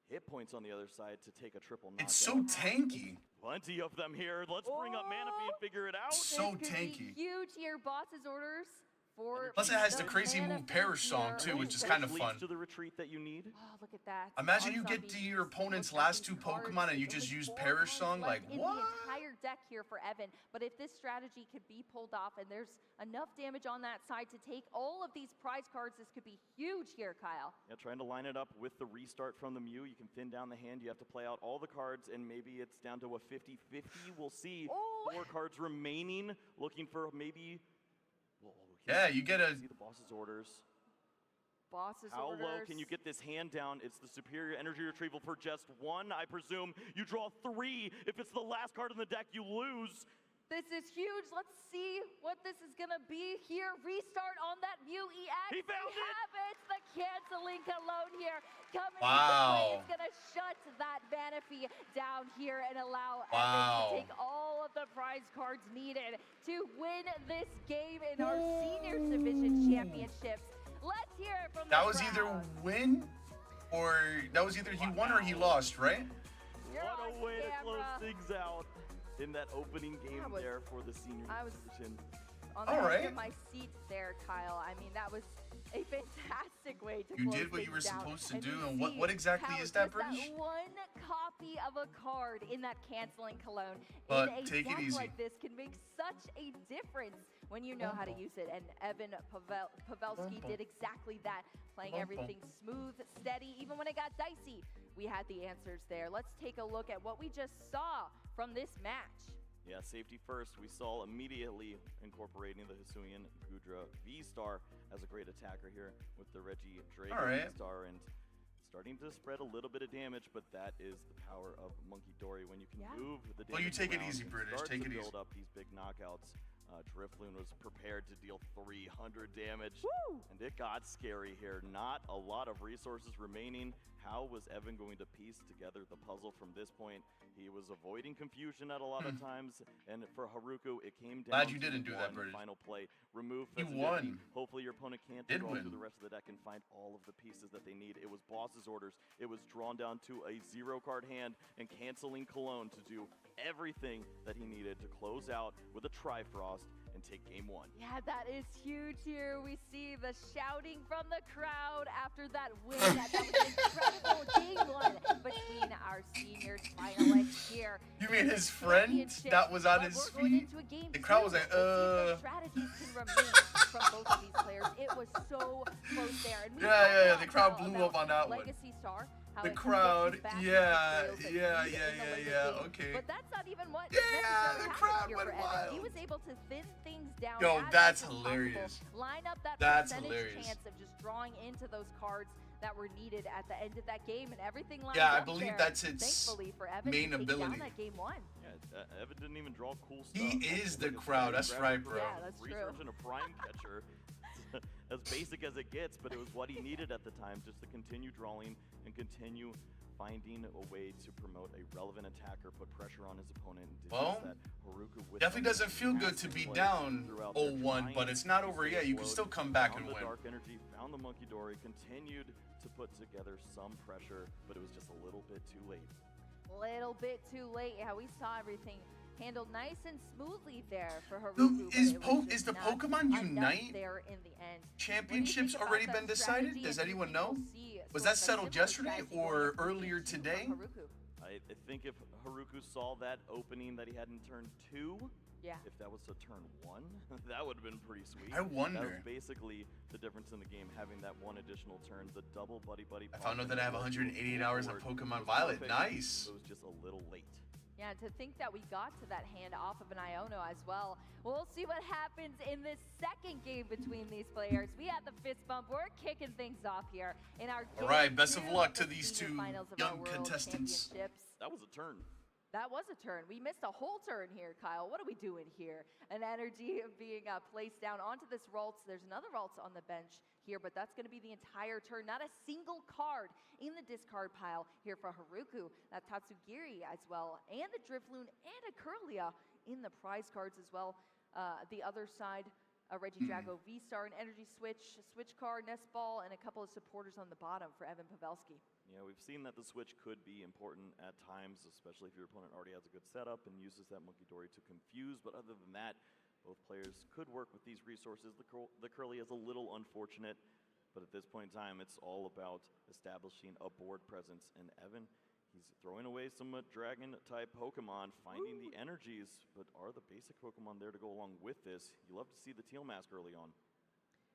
Hit points on the other side to take a triple knockout. It's so tanky. Plenty of them here. Let's bring up Manaphy and figure it out. So This could be tanky. huge here. Boss's orders for Plus, it has the the crazy move Manaphy Perish Song here. too, which is kind of Leads fun. to the retreat that you need. Oh, look at that. Imagine you Our get to zombie your opponent's looks at last these 2 cards. Pokemon and you There's just only use 4 Perish cards Song. left Like, in what? the entire deck here for Evan. But if this strategy could be pulled off and there's enough damage on that side to take all of these prize cards, this could be huge here, Kyle. Yeah, trying to line it up with the restart from the Mew. You can thin down the hand. You have to play out all the cards, and maybe it's down to a 50-50. We'll see. Oh. 4 cards remaining. Looking for maybe... Well, Yeah, you get a. see the boss's orders. Boss's How orders. low can you get this hand down? It's the superior energy retrieval for just 1, I presume. You draw 3. If it's the last card in the deck, you lose. This is huge. Let's see what this is going to be here. Restart on that Mew EX. He found we it. have it. The canceling cologne here coming Wow. into play. It's going to shut that Manaphy down here and allow Evan Wow. to take all of the prize cards needed to win this game in our Seniors Division Championships. Let's hear it from That the was either crowd. win or that was either he won or he lost, right? You're What on a way to close camera. things out in that opening game That was- there for the senior I was- division. On the All edge right. of my seat there, Kyle. I mean, that was a fantastic way to You close did what you things were down. supposed to And do, you and what see exactly how is that, just British? That one copy of a card in that canceling cologne But in a take it deck easy. like this can make such a difference when you know how to use it. And Evan Pavelski did exactly that, playing everything smooth, steady. Even when it got dicey, we had the answers there. Let's take a look at what we just saw from this match. Yeah, safety first. We saw immediately incorporating the Hisuian Gudra V-Star as a great attacker here with the Reggie Drake V-Star, and starting to spread a little bit of damage, but that is the power of Monkey Dory when you can move the damage. Well, you take it around easy, and British. start Take to it build easy. up these big knockouts. Drifloon was prepared to deal 300 damage, and it got scary here. Not a lot of resources remaining. How was Evan going to piece together the puzzle from this point? He was avoiding confusion at a lot of times, and for Haruku, it came down Glad you didn't do that, British. final play. Remove You Fezzigetti. won. Hopefully your opponent can't Did scroll win. through the rest of the deck and find all of the pieces that they need. It was boss's orders. It was drawn down to a 0-card hand and canceling Cologne to do everything that he needed to close out with a Trifrost and take game 1. Yeah, that is huge here. We see the shouting from the crowd after that win. That was an incredible game 1 between our senior finalists here. You mean his friend that was on his feet? The crowd was like, Strategies can remain from both of these players. It was so close there. And we Yeah. The crowd blew up on that one. Legacy Star. How The it crowd, gets back yeah, into the trails that he needed in the late game. okay. But that's not even what Yeah, necessarily the happened crowd here went for Evan. wild. He was able to thin things down. Yo, as that's much as hilarious. possible, line up that That's percentage hilarious. chance of just drawing into those cards that were needed at the end of that game, and everything lined Yeah, I up believe there, that's its thankfully for Evan, main to take ability. down that game 1. Yeah, Evan didn't even draw cool stuff. He is the Like a crowd. That's grab right, for bro. Yeah, that's true. research and a prime catcher. As basic as it gets, but it was what he needed at the time, just to continue drawing and continue finding a way to promote a relevant attacker, put pressure on his opponent, and did Well, just that. Haruku with Definitely doesn't feel good to be down 0-1, but it's not over yet. You can still come back and the win. dark energy, found the Monkey Dory, continued to put together some pressure, but it was just a little bit too late. Little bit too late. Yeah, we saw everything handled nice and smoothly there for So Haruku. is the Pokemon Unite there in the end? championships already been decided? Does anyone know? Was that settled yesterday or earlier today? I think if Haruku saw that opening that he had in turn 2, Yeah. if that was to turn 1, that would have been pretty sweet. I wonder. That was basically the difference in the game, having that one additional turn, the double buddy. I found out that I have 188 hours on Pokemon Violet. Nice. It was just a little late. Yeah, to think that we got to that hand off of an Iono as well. We'll see what happens in this second game between these players. We have the fist bump. We're kicking things off here in our All right, game best of 2 luck to the these senior two finals of our young World contestants. Championships. That was a turn. That was a turn. We missed a whole turn here, Kyle. What are we doing here? An energy being placed down onto this Ralts. There's another Ralts on the bench here, but that's going to be the entire turn. Not a single card in the discard pile here for Haruku. That Tatsugiri as well, and the Drifloon and a Curlia in the prize cards as well. The other side, a Reggie Drago V-Star, an Energy Switch, a Switch card, Nest Ball, and a couple of supporters on the bottom for Evan Pavelski. Yeah, we've seen that the switch could be important at times, especially if your opponent already has a good setup and uses that Monkey Dory to confuse. But other than that, both players could work with these resources. The Curly is a little unfortunate, but at this point in time, it's all about establishing a board presence. And Evan, he's throwing away some Dragon-type Pokemon, finding the energies, but are the basic Pokemon there to go along with this? You love to see the Teal Mask early on.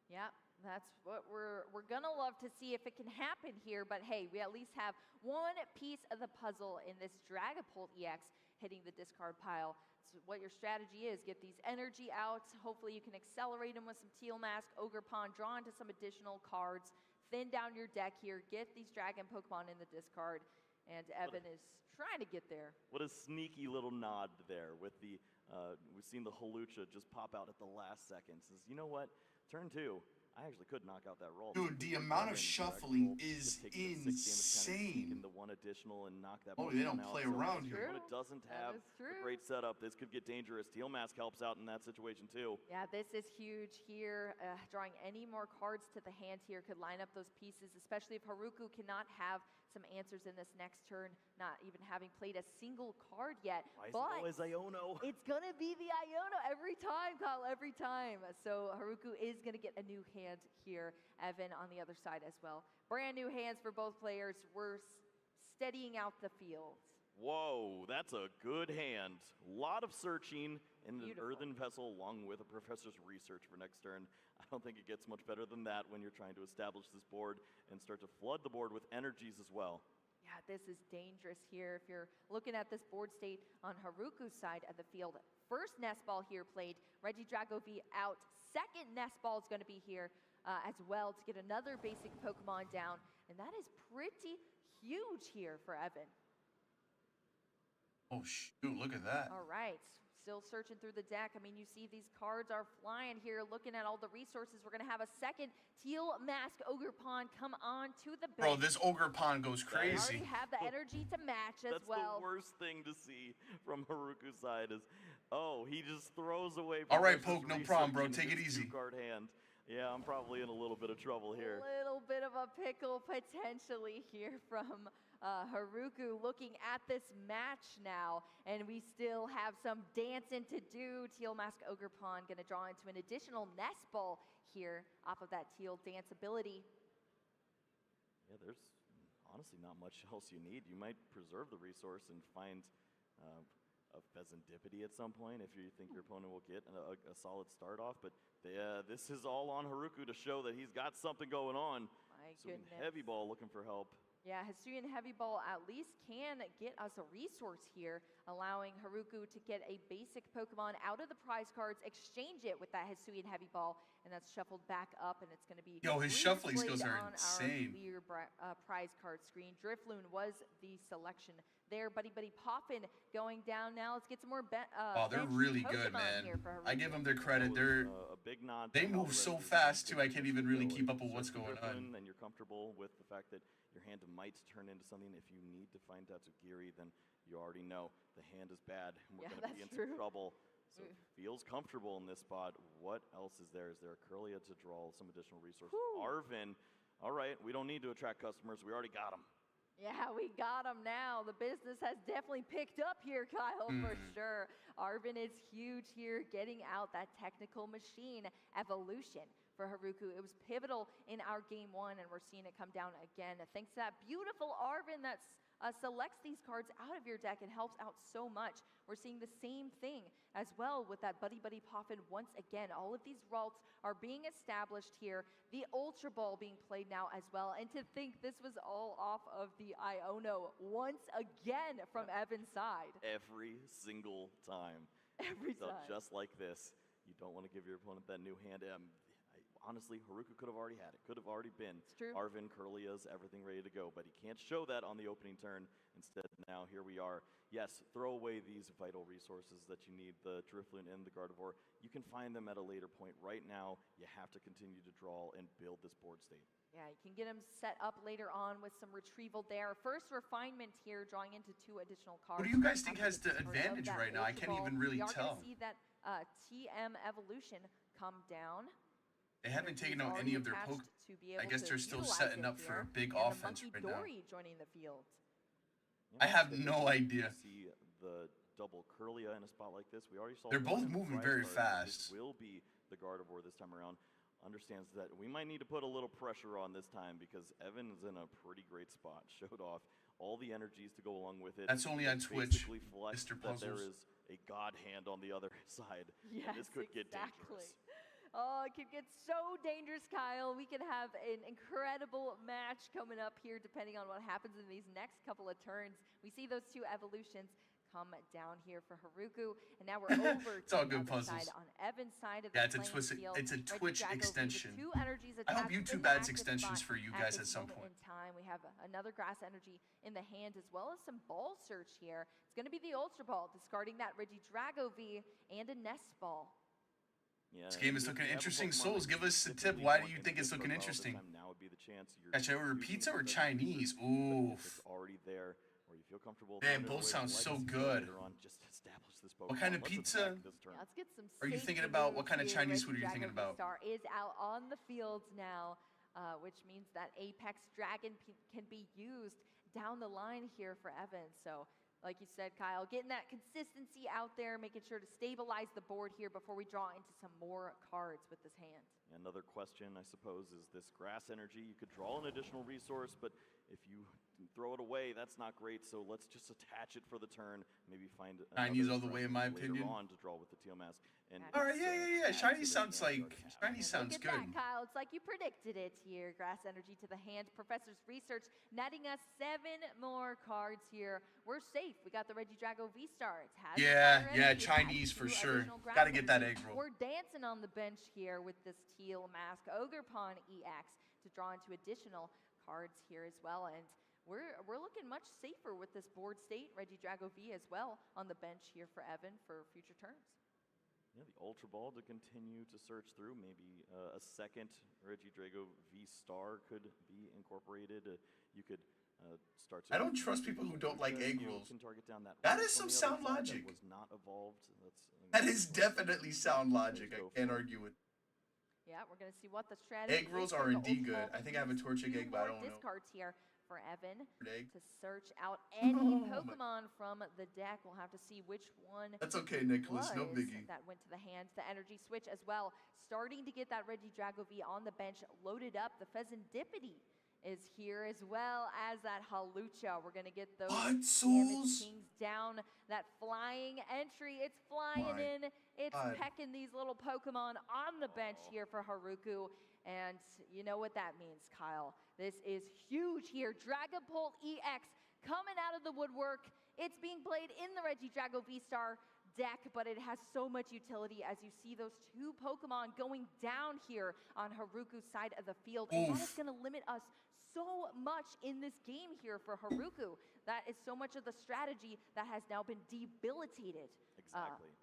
Yeah, that's what we're gonna love to see if it can happen here, but hey, we at least have one piece of the puzzle in this Dragapult EX hitting the discard pile. So what your strategy is, get these energy out, hopefully you can accelerate them with some Teal Mask, Ogre Pond, draw into some additional cards, thin down your deck here, get these Dragon Pokemon in the discard, and Evan is trying to get there. What a sneaky little nod there with the, we've seen the Hawlucha just pop out at the last second. Says, you know what, turn 2, I actually could knock out that roll. Dude, the amount of shuffling is insane. The one additional and knock that. Oh, they don't out. play So around if here. your opponent doesn't have is a true. great setup, this could get dangerous. Teal Mask helps out in that situation too. Yeah, this is huge here. Drawing any more cards to the hand here could line up those pieces, especially if Haruku cannot have some answers in this next turn, not even having played a single card yet. Why is but it always Iono? it's gonna be the Iono every time, Kyle, every time. So Haruku is gonna get a new hand here. Evan on the other side as well. Brand new hands for both players. We're steadying out the field. Whoa, that's a good hand. A lot of searching in an Beautiful. earthen vessel along with a professor's research for next turn. I don't think it gets much better than that when you're trying to establish this board and start to flood the board with energies as well. Yeah, this is dangerous here. If you're looking at this board state on Haruku's side of the field, first nest ball here played, Regidrago V out. Second nest ball is going to be here as well to get another basic Pokemon down. And that is pretty huge here for Evan. Oh, shoot, look at that. All right, still searching through the deck. I mean, you see these cards are flying here, looking at all the resources. We're going to have a second Teal Mask Ogre Pond come on to the bench. Bro, this Ogre Pond goes They crazy. already have the energy to match as well. That's the worst thing to see from Haruku's side is, oh, he just throws away. All right, Professor's Poke, no problem, bro. research Take in it his easy. two-card hand. Yeah, I'm probably in a little bit of trouble here. A little bit of a pickle potentially here from Haruku looking at this match now, and we still have some dancing to do. Teal Mask Ogre Pond going to draw into an additional nest ball here off of that Teal dance ability. Yeah, there's honestly not much else you need. You might preserve the resource and find a Pheasantipity at some point if you think your opponent will get a solid start off, but this is all on Haruku to show that he's got something going on. My So goodness. Heavy Ball looking for help. Yeah, Hisuian Heavy Ball at least can get us a resource here, allowing Haruku to get a basic Pokemon out of the prize cards, exchange it with that Hisuian Heavy Ball, and that's shuffled back up, and it's going to be Yo, his shuffling skills redisplayed are on insane. Our clear prize card screen. Drifloon was the selection there. Buddy Poffin going down now. Let's get some more Oh, they're bench really good, Pokemon man. here for I Haruku. give them their That credit. was, They're a big nod. they to move how so Resident fast, Evil too, I can't even really keep up with what's Circle going on. Drifloon, and you're comfortable with the fact that your hand might turn into something. If you need to find Tatsugiri, then you already know the hand is bad, and we're Yeah, going to be in that's true. some trouble. So feels comfortable in this spot. What else is there? Is there a Curlia to draw some additional resources? Whew. Arvin, all right, we don't need to attract customers. We already got them. Yeah, we got him now. The business has definitely picked up here, Kyle, for sure. Arvin is huge here, getting out that technical machine evolution for Haruku. It was pivotal in our game one, and we're seeing it come down again. Thanks to that beautiful Arvin that selects these cards out of your deck and helps out so much. We're seeing the same thing as well with that Buddy Poffin once again. All of these routes are being established here. The Ultra Ball being played now as well. And to think this was all off of the Iono once again from Evan's side. Every single time. Every So time. just like this, you don't want to give your opponent that new hand. Honestly, Haruku could have already had it. Could have already been. It's true. Arvin, Curlia's, everything ready to go. But he can't show that on the opening turn. Instead, now here we are. Yes, throw away these vital resources that you need, the Drifloon and the Gardevoir. You can find them at a later point. Right now, you have to continue to draw and build this board state. Yeah, you can get him set up later on with some retrieval there. First refinement here, drawing into 2 additional cards. What do you guys think has After the part of advantage that right now? I Ultra can't Ball, even really we are tell. gonna see that TM evolution come down. They haven't taken He's out any already of their attached Poke. to be I able guess to they're still utilize setting it up for a here. big And offense the right Monkey now. Dory joining the field. I have no idea. See the double Curlia in a spot like this. We already saw They're one both in the moving prize very card. This fast. will be the Gardevoir this time around. Understands that we might need to put a little pressure on this time because Evan is in a pretty great spot. Showed off all the energies to go along with it. That's only on It Twitch, basically flexed Mr. that there Puzzles. is a god hand on the other side. Yes, and this could get exactly. dangerous. Oh, it could get so dangerous, Kyle. We could have an incredible match coming up here depending on what happens in these next couple of turns. We see those 2 evolutions come down here for Haruku, and now we're over It's to all the good other puzzles. side on Evan's side of Yeah, the it's a playing field. it's a Reggie Twitch Drago with extension. 2 energies I hope attached in YouTube the adds active extensions spot for you guys at this some moment point. in time. We have another grass energy in the hand as well as some ball search here. It's going to be the Ultra Ball, discarding that Regidrago V and a Nest Ball. Yeah, This game is if looking you have a interesting. Pokemon Souls, that give us a tip. specifically Why do want you into think it's this looking profile this interesting? time, now would be the chance. You're Gosh, I using repeats the or professor's Chinese? research, but if Oof. it's already there, or you feel comfortable. Man, throwing it both away, sound the so legacy good. later on, just establish this What kind of Pokemon. Let's pizza attack this turn. Yeah, let's get some Are you safety thinking about what moves kind of here. Chinese food are you Reggie thinking Drago about? Star is out on the fields now, which means that Apex Dragon can be used down the line here for Evan. So, like you said, Kyle, getting that consistency out there, making sure to stabilize the board here before we draw into some more cards with this hand. Another question, I suppose, is this grass energy. You could draw an additional resource, but if you throw it away, that's not great. So let's just attach it for the turn. Maybe find Shinies all the way, in my later opinion. on to draw with the TTVMask. And All right, yeah. Shiny sounds like shiny sounds Look at good. that, Kyle. It's like you predicted it here. Grass Energy to the hand. Professor's research netting us 7 more cards here. We're safe. We got the Regidrago V-Star. It has Yeah, fire energy. It has Chinese for 2 sure. additional grass Gotta get that energy. egg roll. We're dancing on the bench here with this teal mask. Ogre Pawn EX to draw into additional cards here as well. And we're looking much safer with this board state. Regidrago V as well on the bench here for Evan for future turns. Yeah, the Ultra Ball to continue to search through. Maybe a second Regidrago V-Star could be incorporated. You could start to... I don't trust people who don't like egg rolls. Can target down That rock is on some the sound other side logic. That was not evolved. That is definitely sound logic. I can't argue with. Yeah, we're going to see what the strategy Egg rolls is are for the indeed Ultra good. Ball. I think I have a Torchic egg, but I don't know. Discards here for Evan Egg. to search out any Oh my- Pokemon from the deck. We'll have to see which one That's okay, Nicholas. No was biggie. that went to the hand. The energy switch as well. Starting to get that Regidrago V on the bench loaded up. The Pheasantipity is here as well as that Halucha. We're going to get those What, damage Souls? kings down. That flying entry. It's flying My in. It's God. pecking these little Pokemon on the bench here for Haruku. And you know what that means, Kyle. This is huge here. Dragapult EX coming out of the woodwork. It's being played in the Regidrago V-Star deck, but it has so much utility as you see those 2 Pokemon going down here on Haruku's side of the field. And that is going to limit us so much in this game here for Haruku. That is so much of the strategy that has now been debilitated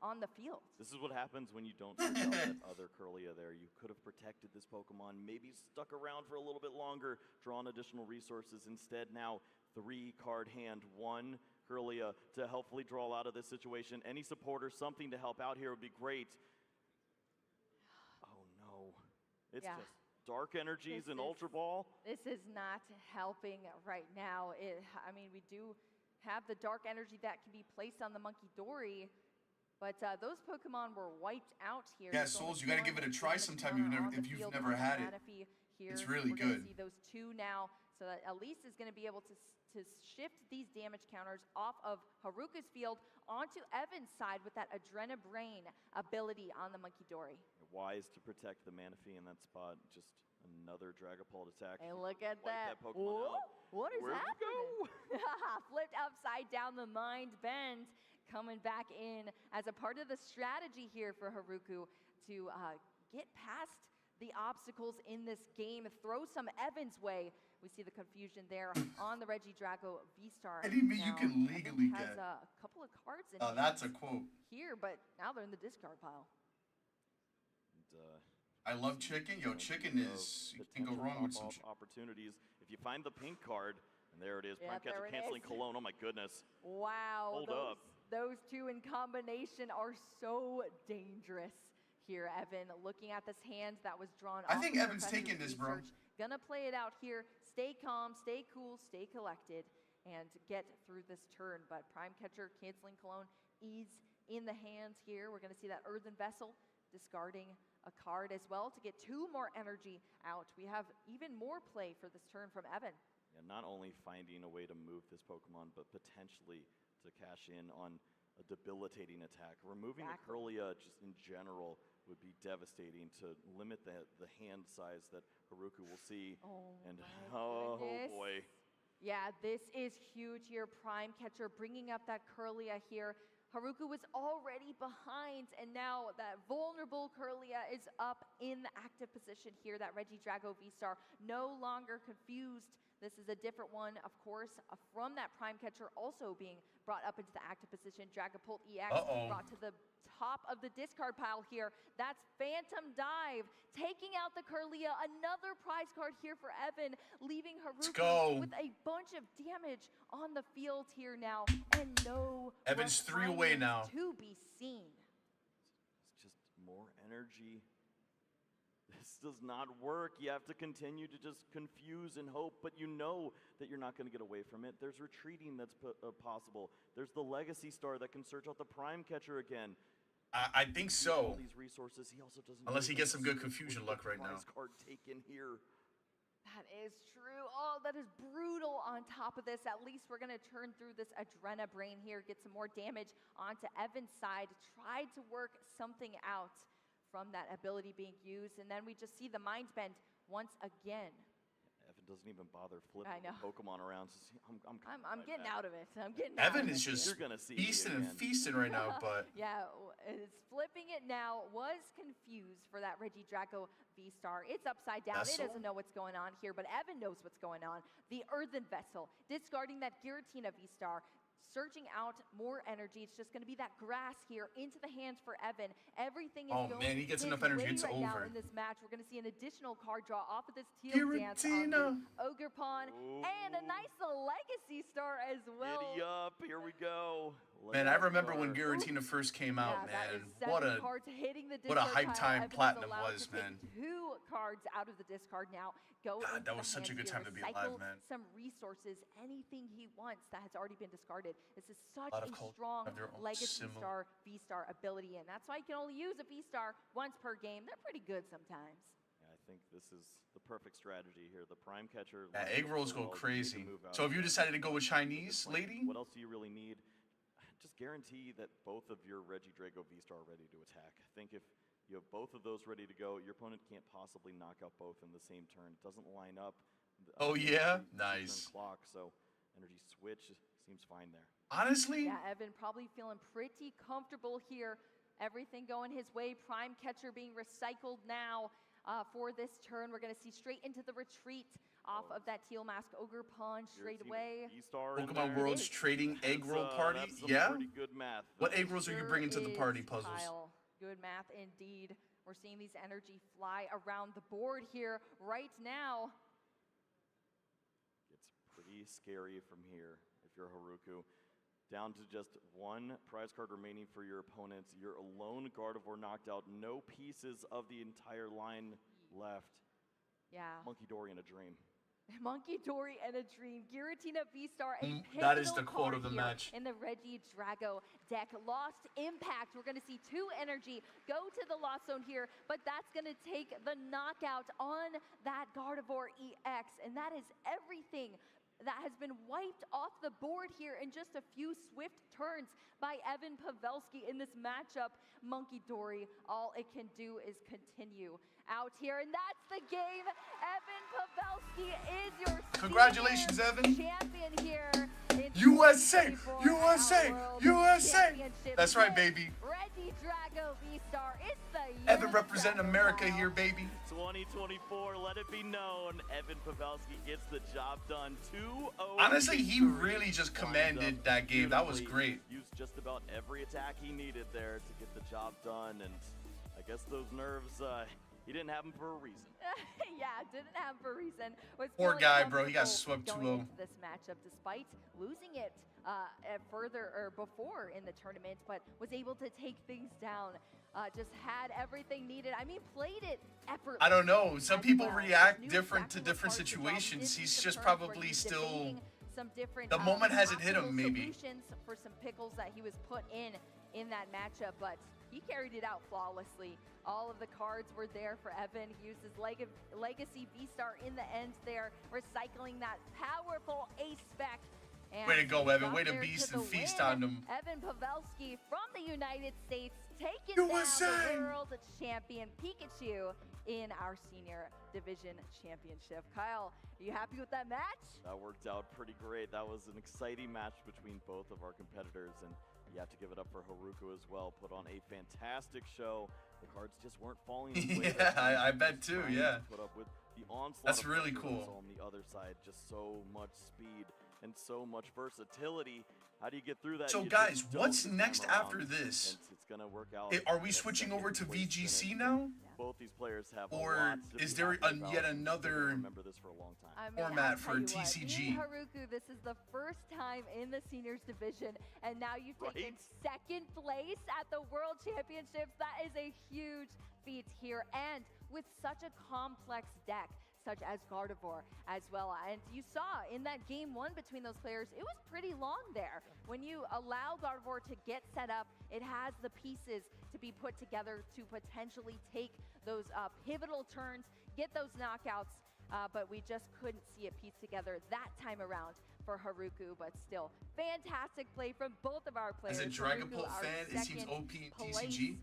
on the field. This is what happens when you don't search out that other Curlia there. You could have protected this Pokemon, maybe stuck around for a little bit longer, drawn additional resources. Instead, now 3-card hand, 1 Curlia to helpfully draw out of this situation. Any supporter, something to help out here would be great. Oh no. It's just dark energies and Ultra Ball. This is not helping right now. I mean, we do have the dark energy that can be placed on the Monkey Dory, but those Pokemon were wiped out here. Yeah, Souls, you got to give it a try sometime if you've never had it. It's really We're good. Gonna see those 2 now, so that Elise is going to be able to shift these damage counters off of Haruka's field onto Evan's side with that Adrenabrain ability on the Monkey Dory. Wise to protect the Manaphy in that spot. Just another Dragapult attack. And look at Wipe that. Pokemon out. What is Where'd it happening? Flipped upside down the Mind Bend, coming back in as a part of the strategy here for Haruku to get past the obstacles in this game, throw some Evans way. We see the confusion there on the Regidrago V-Star. Anything you can legally has get. a couple of cards in Oh, that's a quote. here, but now they're in the discard pile. And, I love chicken. Yo, chicken is, you can't go wrong with some shit. opportunities. If you find the pink card, and there it is, Yeah, Prime Catcher there it canceling is. Cologne. Oh my goodness. Wow, Hold up. those 2 in combination are so dangerous here, Evan. Looking at this hand that was drawn I off think of Evan's Professor's taking this, bro. research. Gonna play it out here. Stay calm, stay cool, stay collected, and get through this turn. But Prime Catcher canceling Cologne is in the hands here. We're gonna see that Earthen Vessel discarding a card as well to get 2 more energy out. We have even more play for this turn from Evan. Yeah, not only finding a way to move this Pokemon, but potentially to cash in on a debilitating attack. Removing the Curlia just in general would be devastating to limit the hand size that Haruku will see. Oh, and my oh goodness. boy. Yeah, this is huge here. Prime Catcher bringing up that Curlia here. Haruku was already behind, and now that vulnerable Curlia is up in the active position here. That Regidrago V-Star no longer confused. This is a different one, of course, from that Prime Catcher also being brought up into the active position. Dragapult EX brought to the top of the discard pile here. That's Phantom Dive, taking out the Curlia. Another prize card here for Evan, leaving Haruku with a bunch of damage on the field here now, and no Evan's 3 away now. To be seen. It's just more energy. This does not work. You have to continue to just confuse and hope, but you know that you're not going to get away from it. There's retreating that's possible. There's the Legacy Star that can search out the Prime Catcher again. I think so. All these resources, he also doesn't. Unless he gets some good confusion luck right now. Card taken here. That is true. Oh, that is brutal on top of this. At least we're going to turn through this Adrena Brain here, get some more damage onto Evan's side, try to work something out from that ability being used, and then we just see the Mind Bend once again. Evan doesn't even bother flipping the Pokemon around. So I'm getting out of it. I'm getting Evan out of is it. just You're gonna see feasting and feasting right now, but yeah, it's flipping it now. Was confused for that Regidrago V-Star. It's upside down. Vessel? It doesn't know what's going on here, but Evan knows what's going on. The Earthen Vessel, discarding that Giratina V-Star, searching out more energy. It's just going to be that grass here into the hands for Evan. Everything is going man, he gets his enough energy, way it's right now over. in this match. We're going to see an additional card draw off of this teal dance on the Ogre Pawn, and a nice Legacy Star as well. Giddy up, here we go. Man, I remember when Giratina first came out, man. What a hype time Platinum was, man. 2 cards out of the discard now. God, that was such a good time to be alive, man. Some resources, anything he wants that has already been discarded. This is such A lot a of strong have their own Legacy Star, V-Star ability, and that's why you can only use a V-Star once per game. They're pretty good sometimes. Yeah, I think this is the perfect strategy here. The Prime Catcher. Yeah, egg rolls go crazy. So have you decided to go with Chinese, lady? What else do you really need? Just guarantee that both of your Regidrago V-Star are ready to attack. I think if you have both of those ready to go, your opponent can't possibly knock out both in the same turn. It doesn't line up. Oh yeah? Nice. Clock, so energy switch seems fine there. Honestly? Yeah, Evan probably feeling pretty comfortable here. Everything going his way. Prime Catcher being recycled now for this turn. We're going to see straight into the retreat off of that Teal Mask Ogre Pawn straight away. Pokemon World's trading egg roll party? Yeah? Good math. What egg rolls are you bringing to the party, Puzzles? Kyle. Good math indeed. We're seeing these energy fly around the board here right now. It's pretty scary from here if you're Haruku. Down to just 1 prize card remaining for your opponents. You're alone, Gardevoir knocked out. No pieces of the entire line left. Yeah. Monkey Dory in a dream. Monkey Dory and a dream. Giratina V-Star, a that is the pivotal quote of the card match. here in the Regidrago deck. Lost Impact. We're going to see 2 energy go to the Lost Zone here, but that's going to take the knockout on that Gardevoir EX, and that is everything that has been wiped off the board here in just a few swift turns by Evan Pavelski in this matchup. Monkey Dory, all it can do is continue out here, and that's the game. Evan Pavelski is your Congratulations, Evan. champion here. USA! USA! USA! That's right, baby. Regidrago V-Star, it's the Evan representing America here, baby. 2024, let it be known. Evan Pavelski gets the job done. 2-0. Honestly, he really just commanded that game. That was great. Used just about every attack he needed there to get the job done, and I guess those nerves, he didn't have them for a reason. Yeah, didn't have for a reason. Was Poor feeling guy, bro. He got comfortable swept going 2-0. into this matchup, despite losing it before in the tournament, but was able to take things down. Just had everything needed. I mean, played it effortlessly. I don't know. Some people well. react Knew different to exactly what different parts of the problem situations. did He's some just turns where probably he's still... debating some different, The moment hasn't hit him, optimal maybe. solutions for some pickles that he was put in that matchup, but he carried it out flawlessly. All of the cards were there for Evan. He used his Legacy V-Star in the end there, recycling that powerful ace spec. And Way to go, Evan. got Way to there beast the and feast win. on them. Evan Pavelski from the United States taking USA! down the world champion Pikachu in our senior division championship. Kyle, are you happy with that match? That worked out pretty great. That was an exciting match between both of our competitors, and you have to give it up for Haruku as well. Put on a fantastic show. The cards just weren't falling his way. Yeah, I bet too, yeah. Put up with the onslaught. That's of really players cool. On the other side, just so much speed and so much versatility. How do you get through that? So You guys, just don't what's this time next around. after this? It's gonna work out. Are we in a switching second over to place VGC finish. now? Both these players have a Or lot to is be there happy yet about. another They're gonna remember this for a long time. I mean, format I'll for tell you what, TCG? being Haruku, this is the first time in the seniors division, and now you've taken second place at the World Championships. That is a huge feat here, and with such a complex deck, such as Gardevoir as well. And you saw in that game 1 between those players, it was pretty long there. When you allow Gardevoir to get set up, it has the pieces to be put together to potentially take those pivotal turns, get those knockouts. but we just couldn't see it piece together that time around for Haruku. But still, fantastic play from both of our players. As a Dragon Haruku, Bolt our fan, it seems second OP in place, TCG.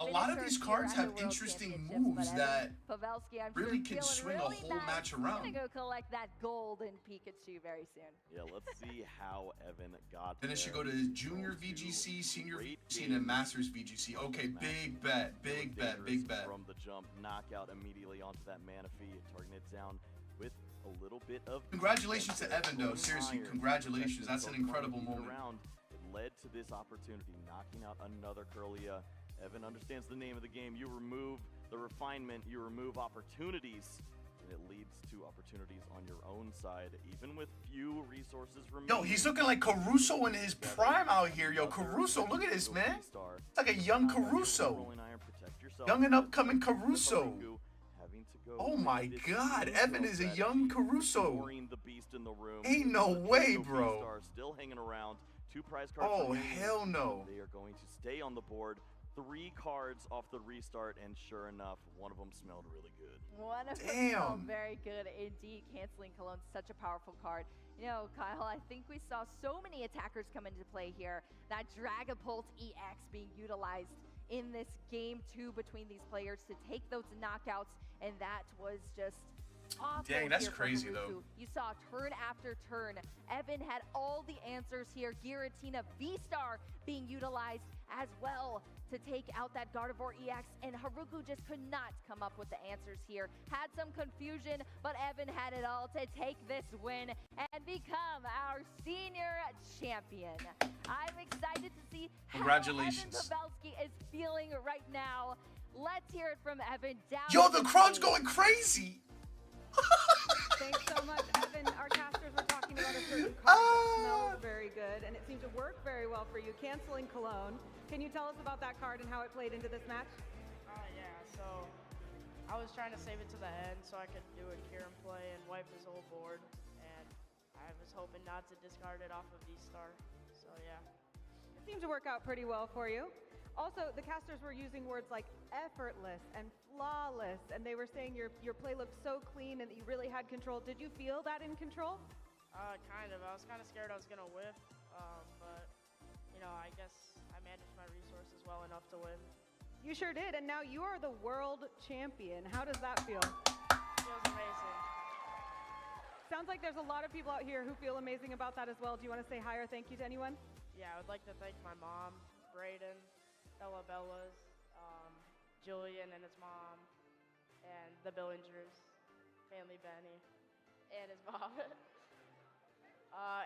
A lot of these cards have interesting moves that Pavelski, I'm really sure can swing really a whole nice. match He's around. gonna go collect that golden Pikachu very soon. Yeah, let's see how Evan got Then it should go there. to Junior VGC, Senior VGC, and then Masters VGC. Okay, big bet, big bet, big bet. From the jump, knockout immediately onto that Manaphy, targeting it down with a little bit of... Congratulations to Evan, though. Seriously, congratulations. That's an incredible moment. It led to this opportunity, knocking out another Curlia. Evan understands the name of the game. You remove the refinement, you remove opportunities, and it leads to opportunities on your own side, even with few resources remaining. Yo, he's looking like Caruso in his prime out here. Yo, Caruso, look at this, man. It's like a young Caruso. Young and upcoming Caruso. Oh my God, Evan is a young Caruso. Ain't no way, bro. Still hanging around. 2 prize cards. Oh, hell no. They are going to stay on the board. 3 cards off the restart, and sure enough, one of them smelled really good. One of them smelled very good indeed. Canceling Cologne, such a powerful card. You know, Kyle, I think we saw so many attackers come into play here. That Dragapult EX being utilized in this game 2 between these players to take those knockouts, and that was just awful. Dang, that's crazy though. You saw turn after turn. Evan had all the answers here. Giratina V-Star being utilized as well to take out that Gardevoir EX, and Haruku just could not come up with the answers here. Had some confusion, but Evan had it all to take this win and become our senior champion. I'm excited to see how Evan Pavelski is feeling right now. Let's hear it from Evan. Yo, the crowd's going crazy. Thanks so much, Evan. Our casters were talking about a certain card that smells very good, and it seemed to work very well for you, canceling Cologne. Can you tell us about that card and how it played into this match? Yeah, so I was trying to save it to the end so I could do a Kieran play and wipe his whole board, and I was hoping not to discard it off of V-Star, so yeah. It seemed to work out pretty well for you. Also, the casters were using words like effortless and flawless, and they were saying your play looked so clean and that you really had control. Did you feel that in control? Kind of. I was kind of scared I was going to whiff, but, you know, I guess I managed my resources well enough to win. You sure did, and now you are the world champion. How does that feel? Feels amazing. Sounds like there's a lot of people out here who feel amazing about that as well. Do you want to say hi or thank you to anyone? Yeah, I would like to thank my mom, Brayden, Ella Bellas, Julian and his mom, and the Billingers, Family Benny, and his mom.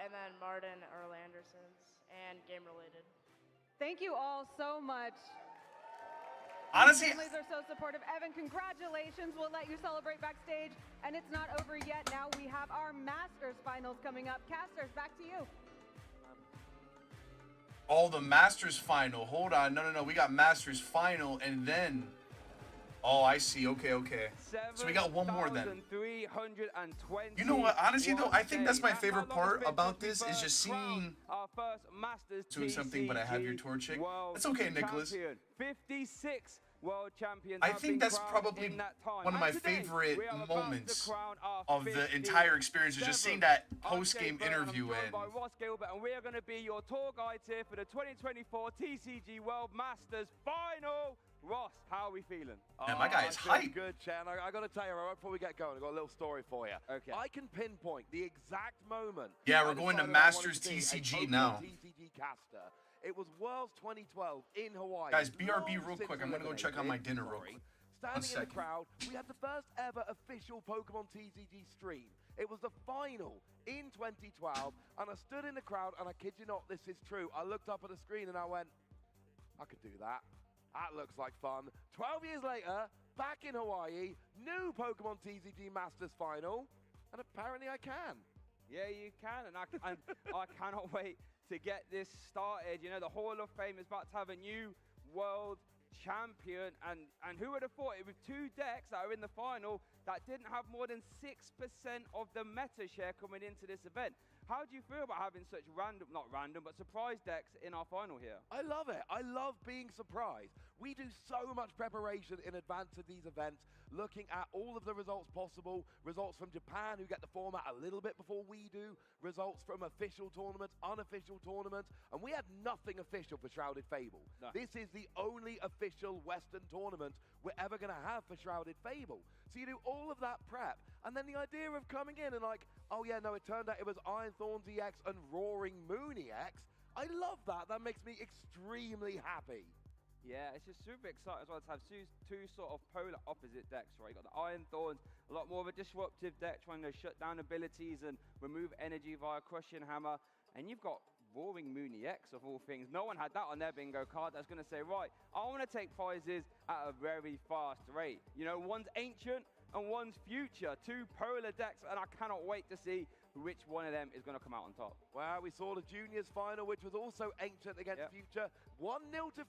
And then Martin, Earl Andersons, and Game Related. Thank you all so much. Honestly, families are so supportive. Evan, congratulations. We'll let you celebrate backstage. And it's not over yet. Now we have our Masters finals coming up. Casters, back to you. Oh, the Masters final. Hold on. No. We got Masters final and then... Oh, I see. Okay. So we got one more then. You know what? Honestly, though, I think that's my favorite part about this is just seeing... Doing something, but I have your torch chick. That's okay, Nicholas. 56 world champions. I think that's probably one of my favorite moments of the entire experience is just seeing that post-game interview and Ross Gilbert, and we are going to be your tour guides here for the 2024 TCG World Masters Final. Ross, how are we feeling? Man, my guy is hyped. Good, Chan. I got to tell you, right before we get going, I've got a little story for you. Okay. I can pinpoint the exact moment. Yeah, we're going to Masters TCG now. TCG caster. It was Worlds 2012 in Hawaii. Guys, BRB real quick. I'm going to go check on my dinner real quick. Standing in the crowd, we had the first ever official Pokemon TCG stream. It was the final in 2012, and I stood in the crowd, and I kid you not, this is true. I looked up at the screen, and I went, I could do that. That looks like fun. 12 years later, back in Hawaii, new Pokemon TCG Masters Final, and apparently I can. Yeah, you can, and I cannot wait to get this started. You know, the Hall of Fame is about to have a new world champion, and who would have thought it with 2 decks that are in the final that didn't have more than 6% of the meta share coming into this event. How do you feel about having such random, not random, but surprise decks in our final here? I love it. I love being surprised. We do so much preparation in advance of these events, looking at all of the results possible, results from Japan who get the format a little bit before we do, results from official tournaments, unofficial tournaments, and we had nothing official for Shrouded Fable. No. This is the only official Western tournament we're ever going to have for Shrouded Fable. So you do all of that prep, and then the idea of coming in and like, oh yeah, no, it turned out it was Iron Thorns EX and Roaring Moon EX. I love that. That makes me extremely happy. Yeah, it's just super exciting as well to have two sort of polar opposite decks, right? You got the Iron Thorns, a lot more of a disruptive deck, trying to shut down abilities and remove energy via Crushing Hammer. And you've got Roaring Moon EX, of all things. No one had that on their bingo card that's going to say, right, I want to take prizes at a very fast rate. You know, one's ancient and one's future, two polar decks, and I cannot wait to see which one of them is going to come out on top. Wow, we saw the juniors final, which was also ancient against future. 1-0 to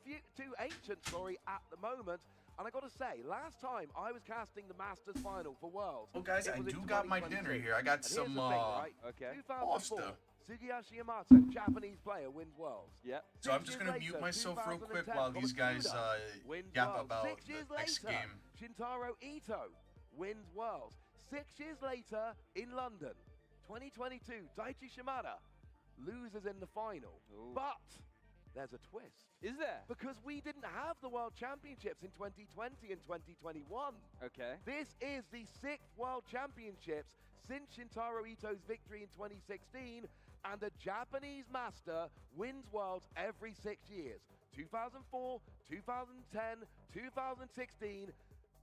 ancient, at the moment. And I got to say, last time I was casting the Masters final for Worlds. Oh, guys, I do got my dinner here. I got some okay. 2004, Sugiyashi Yamato, Japanese player, wins Worlds. Yep. So I'm just going to mute myself real quick while these guys yap about the next game. Shintaro Ito wins Worlds. 6 years later, in London, 2022, Daichi Shimada loses in the final. Ooh. But there's a twist. Is there? Because we didn't have the World Championships in 2020 and 2021. Okay. This is the 6th World Championships since Shintaro Ito's victory in 2016, and the Japanese master wins Worlds every 6 years. 2004, 2010, 2016.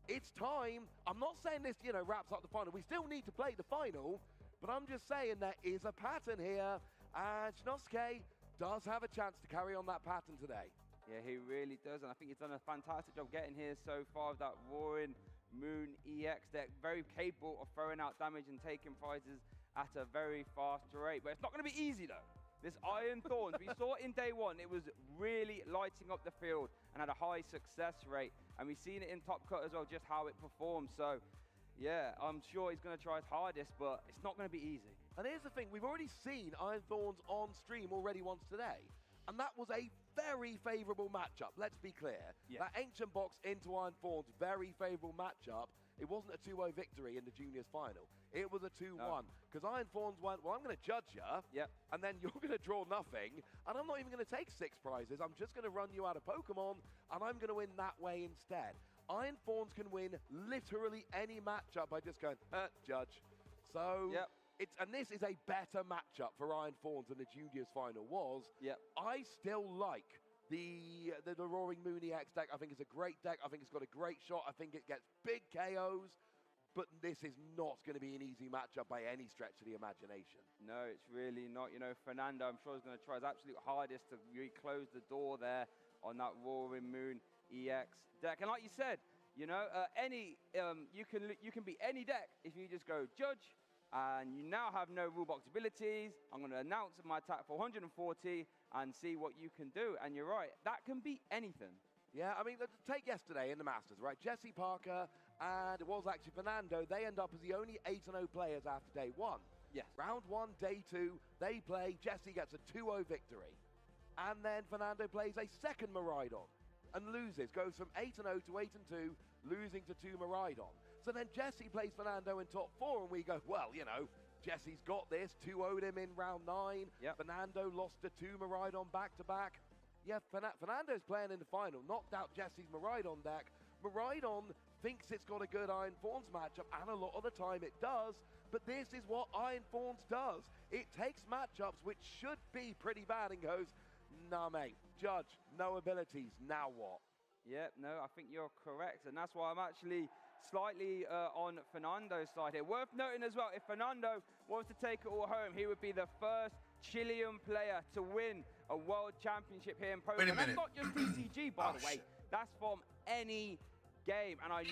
It's time. I'm not saying this, wraps up the final. We still need to play the final, but I'm just saying there is a pattern here, and Shinosuke does have a chance to carry on that pattern today. Yeah, he really does, and I think he's done a fantastic job getting here so far with that Roaring Moon EX deck. Very capable of throwing out damage and taking prizes at a very fast rate, but it's not going to be easy though. This Iron Thorns, we saw it in day one, it was really lighting up the field and had a high success rate, and we've seen it in Top Cut as well, just how it performs. So yeah, I'm sure he's going to try his hardest, but it's not going to be easy. And here's the thing, we've already seen Iron Thorns on stream already once today, and that was a very favourable matchup, let's be clear. Yeah. That Ancient Box into Iron Thorns, very favourable matchup. It wasn't a 2-0 victory in the juniors final. It was a 2-1, because Iron Thorns went, well, I'm going to judge you, and then you're going to draw nothing, and I'm not even going to take 6 prizes. I'm just going to run you out of Pokemon, and I'm going to win that way instead. Iron Thorns can win literally any matchup by just going, judge. So, and this is a better matchup for Iron Thorns than the juniors final was. I still like the Roaring Moon EX deck. I think it's a great deck. I think it's got a great shot. I think it gets big KOs. But this is not going to be an easy matchup by any stretch of the imagination. No, it's really not. Fernando, I'm sure, is going to try his absolute hardest to reclose the door there on that Roaring Moon EX deck. And like you said, you can beat any deck if you just go judge, and you now have no rulebox abilities. I'm going to announce my attack for 140 and see what you can do. And you're right, that can beat anything. Yeah, I mean, take yesterday in the Masters, right? Jesse Parker and it was actually Fernando. They end up as the only 8-0 players after day one. Yes. Round one, day two, they play. Jesse gets a 2-0 victory. And then Fernando plays a second Miraidon and loses. Goes from 8-0 to 8-2, losing to 2 Miraidon. So then Jesse plays Fernando in top 4, and we go, well, Jesse's got this. 2-0'd him in round 9. Fernando lost to 2 Miraidon back-to-back. Yeah, Fernando's playing in the final. Knocked out Jesse's Miraidon deck. Miraidon thinks it's got a good Iron Thorns matchup, and a lot of the time it does. But this is what Iron Thorns does. It takes matchups which should be pretty bad and goes, nah, mate, judge, no abilities, now what? Yeah, no, I think you're correct. And that's why I'm actually slightly on Fernando's side here. Worth noting as well, if Fernando wants to take it all home, he would be the first Chilean player to win a world championship here in Pokemon. Wait a minute. That's not just TCG, by the way. That's from any game, and I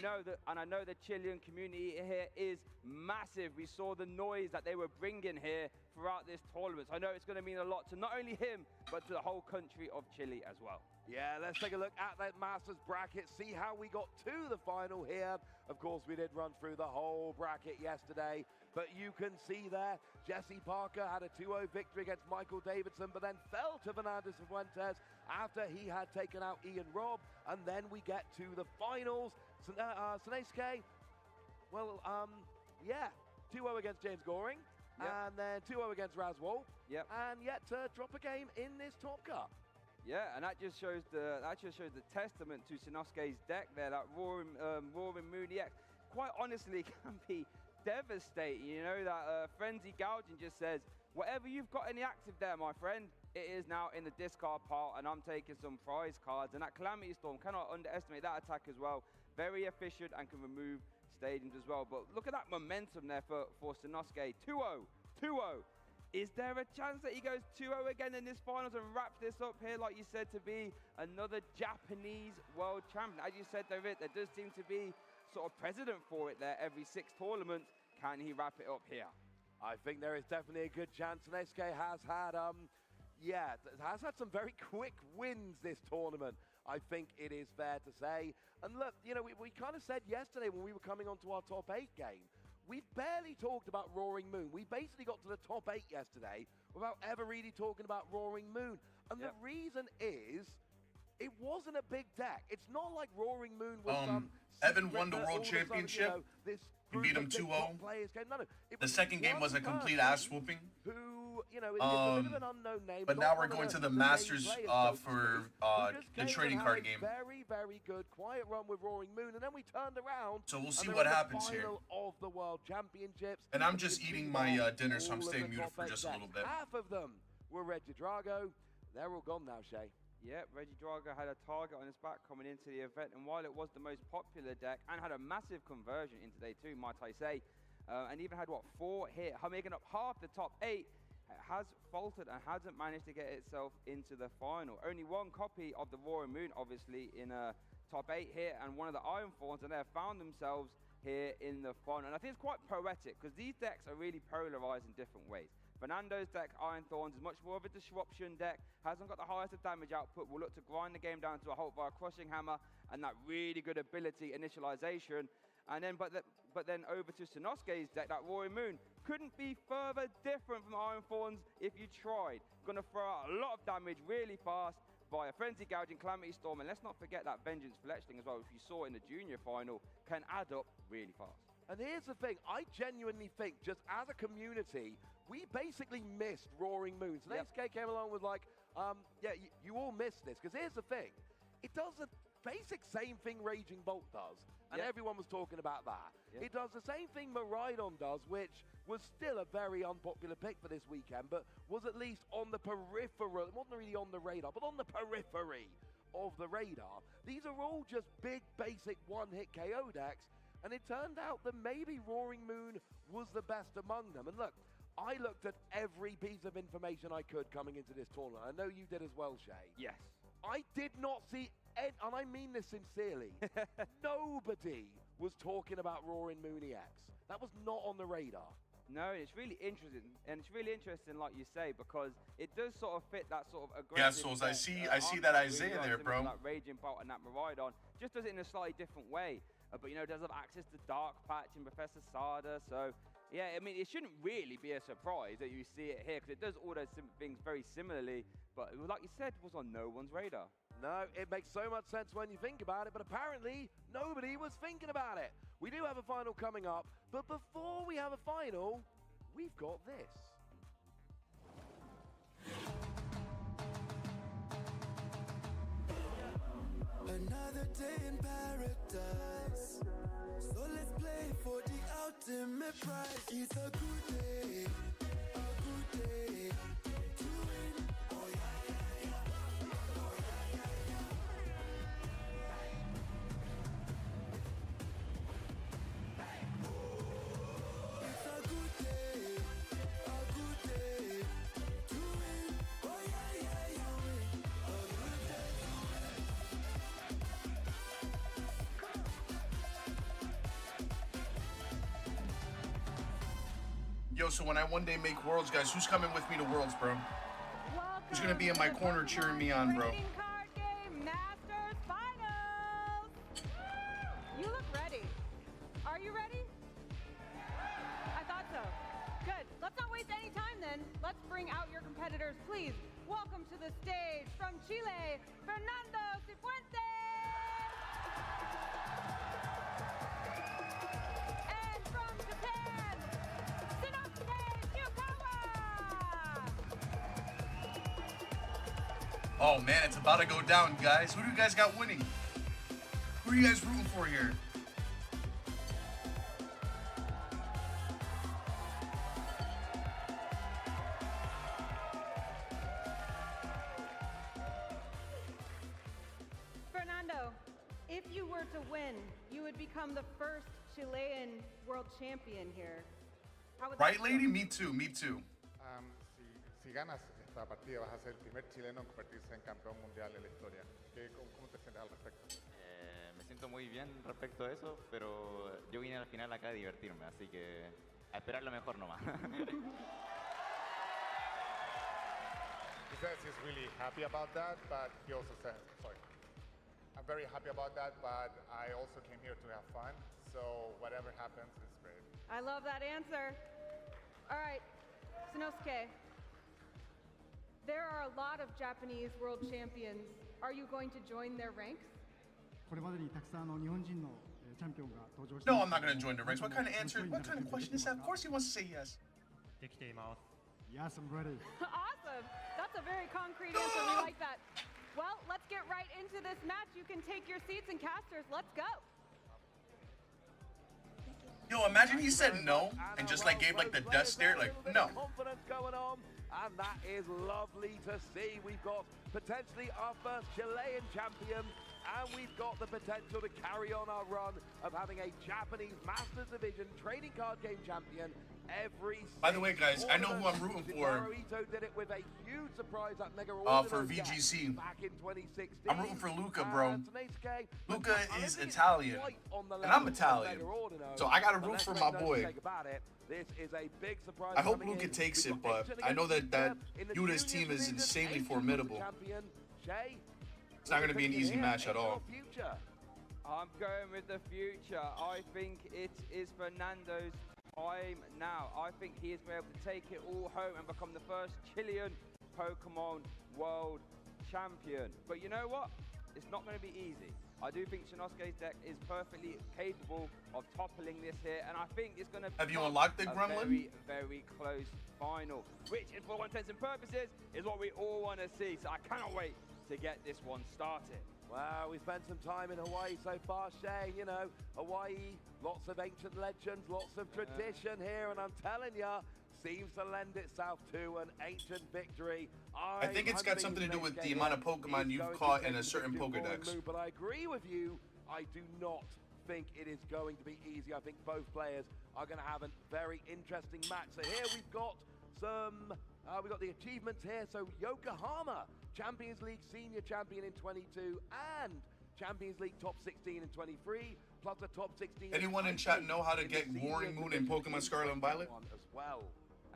know the Chilean community here is massive. We saw the noise that they were bringing here throughout this tournament. So I know it's going to mean a lot to not only him, but to the whole country of Chile as well. Yeah, let's take a look at that Masters bracket, see how we got to the final here. Of course, we did run through the whole bracket yesterday. But you can see there, Jesse Parker had a 2-0 victory against Michael Davidson, but then fell to Fernandez Fuentes after he had taken out Ian Robb. And then we get to the finals. Sunesuke, well, yeah, 2-0 against James Goring, and then 2-0 against Razwol, and yet to drop a game in this Top Cup. Yeah, and that just shows the testament to Sunosuke's deck there. That Roaring Moon EX, quite honestly, can be devastating. You know, that Frenzy Gouging just says, whatever you've got in the active there, my friend, it is now in the discard pile, and I'm taking some prize cards. And that Calamity Storm, cannot underestimate that attack as well. Very efficient and can remove stadiums as well. But look at that momentum there for Sunosuke. 2-0, 2-0. Is there a chance that he goes 2-0 again in this finals and wraps this up here, like you said, to be another Japanese world champion? As you said, there does seem to be sort of precedent for it there every 6 tournaments. Can he wrap it up here? I think there is definitely a good chance. Sunosuke has had, has had some very quick wins this tournament. I think it is fair to say. And look, you know, we kind of said yesterday when we were coming onto our top 8 game, we've barely talked about Roaring Moon. We basically got to the top 8 yesterday without ever really talking about Roaring Moon. And the reason is, it wasn't a big deck. It's not like Roaring Moon was Evan won the World Championship. He beat him 2-0. The second game was a complete ass whooping. Who, you know, is a bit of an unknown name. But now we're going to the Masters for the trading card game. Very, very good quiet run with Roaring Moon, and then we turned around. So we'll see what happens here. Of the World Championships. And I'm just eating my dinner, so I'm staying muted for just a little bit. Half of them were Regidrago. They're all gone now, Shay. Yeah, Regidrago had a target on his back coming into the event, and while it was the most popular deck and had a massive conversion into day 2, might I say, and even had, 4 hit, making up half the top 8, has faltered and hasn't managed to get itself into the final. Only 1 copy of the Roaring Moon, obviously, in a top 8 here, and one of the Iron Thorns, and they have found themselves here in the final. And I think it's quite poetic, because these decks are really polarized in different ways. Fernando's deck, Iron Thorns, is much more of a disruption deck, hasn't got the highest of damage output, will look to grind the game down to a halt via Crushing Hammer and that really good ability initialization. And then, but then over to Sunosuke's deck, that Roaring Moon, couldn't be further different from Iron Thorns if you tried. Gonna throw out a lot of damage really fast via Frenzy Gouging, Calamity Storm, and let's not forget that Vengeance Fletchling as well, if you saw in the junior final, can add up really fast. And here's the thing, I genuinely think, just as a community, we basically missed Roaring Moon. So Sunosuke came along with like, you all missed this. Because here's the thing, it does the basic same thing Raging Bolt does. And everyone was talking about that. It does the same thing Miraidon does, which was still a very unpopular pick for this weekend, but was at least on the peripheral. It wasn't really on the radar, but on the periphery of the radar. These are all just big, basic one-hit KO decks. And it turned out that maybe Roaring Moon was the best among them. And look, I looked at every piece of information I could coming into this tournament. I know you did as well, Shay. Yes. I did not see, and I mean this sincerely, nobody was talking about Roaring Moon EX. That was not on the radar. No, it's really interesting, and it's really interesting, like you say, because it does sort of fit that sort of aggressive. Yeah, Souls, I see that Isaiah there, bro. That Raging Bolt and that Miraidon, just does it in a slightly different way. But you know, does have access to Dark Patch and Professor Sada, so yeah, I mean, it shouldn't really be a surprise that you see it here, because it does all those things very similarly, but like you said, it was on no one's radar. No, it makes so much sense when you think about it, but apparently nobody was thinking about it. We do have a final coming up, but before we have a final, we've got this. Another day in paradise, so let's play for the ultimate prize. It's a good day, a good day to win. Oh yeah, yeah, yeah. Oh yeah, yeah, yeah. It's a good day to win. Oh yeah, yeah, yeah, win. A good day to win. Yo, so when I one day make Worlds, guys, who's coming with me to Worlds, bro? Who's gonna be in my corner cheering me on, bro? Trading card game Masters Finals. You look ready. Are you ready? I thought so. then, let's bring out your competitors. Please welcome to the stage from Chile, Fernando Cifuentes! And from Japan, Shinosuke Yukawa! Oh man, it's about to go down, guys. Who do you guys got winning? Who are you guys rooting for here? Fernando, if you were to win, you would become the first Chilean world champion here. How would Right, that lady? feel? Me too, me too. Si ganas esta partida vas a ser el primer chileno en convertirse en campeón mundial en la historia. ¿Cómo te sientes al respecto? Me siento muy bien respecto a eso, pero yo vine al final acá a divertirme, así que a esperar lo mejor nomás. He says he's really happy about that, but he also says, sorry, I'm very happy about that, but I also came here to have fun, so whatever happens is great. I love that answer. All right, Shinosuke, there are a lot of Japanese world champions. Are you going to join their ranks? これまでにたくさん日本人のチャンピオンが登場して No, I'm not gonna join the ranks. What kind of answer? What kind of question is that? Of course he wants to say yes. できています。Yes, I'm ready. Awesome. That's a very concrete answer. We like that. Well, let's get right into this match. You can take your seats, and casters, let's go. Yo, imagine he said no and just like gave like the death stare, like no. Confidence going on, and that is lovely to see. We've got potentially our first Chilean champion, and we've got the potential to carry on our run of having a Japanese Masters Division trading card game champion every. By the way, guys, I know who I'm rooting for. Did it with a huge surprise at Mega For VGC. Back in 2016. I'm rooting for Luca, bro. Luca is Italian, and I'm Italian, so I gotta root for my boy. This is a big surprise. I hope Luca takes it, but I know that Yuda's team is insanely formidable. It's not gonna be an easy match at all. I'm going with the future. I think it is Fernando's time now. I think he is going to be able to take it all home and become the first Chilean Pokemon World Champion. But you know what? It's not going to be easy. I do think Shinosuke's deck is perfectly capable of toppling this here, and I think it's going to Have you unlocked it, Gremlin? very, very close final, which, for all intents and purposes, is what we all want to see. So I cannot wait to get this one started. Wow, we spent some time in Hawaii so far, Shay. You know, Hawaii, lots of ancient legends, lots of tradition here, and I'm telling ya, seems to lend itself to an ancient victory. I think it's got something to do with the amount of Pokemon you've caught in a certain Pokedex. But I agree with you. I do not think it is going to be easy. I think both players are going to have a very interesting match. So here we've got some, we've got the achievements here. So Yokohama, Champions League Senior Champion in 22 and Champions League Top 16 in 23, plus a Top 16. Anyone in chat know how to get Warring Moon in Pokemon Scarlet and Violet? As well.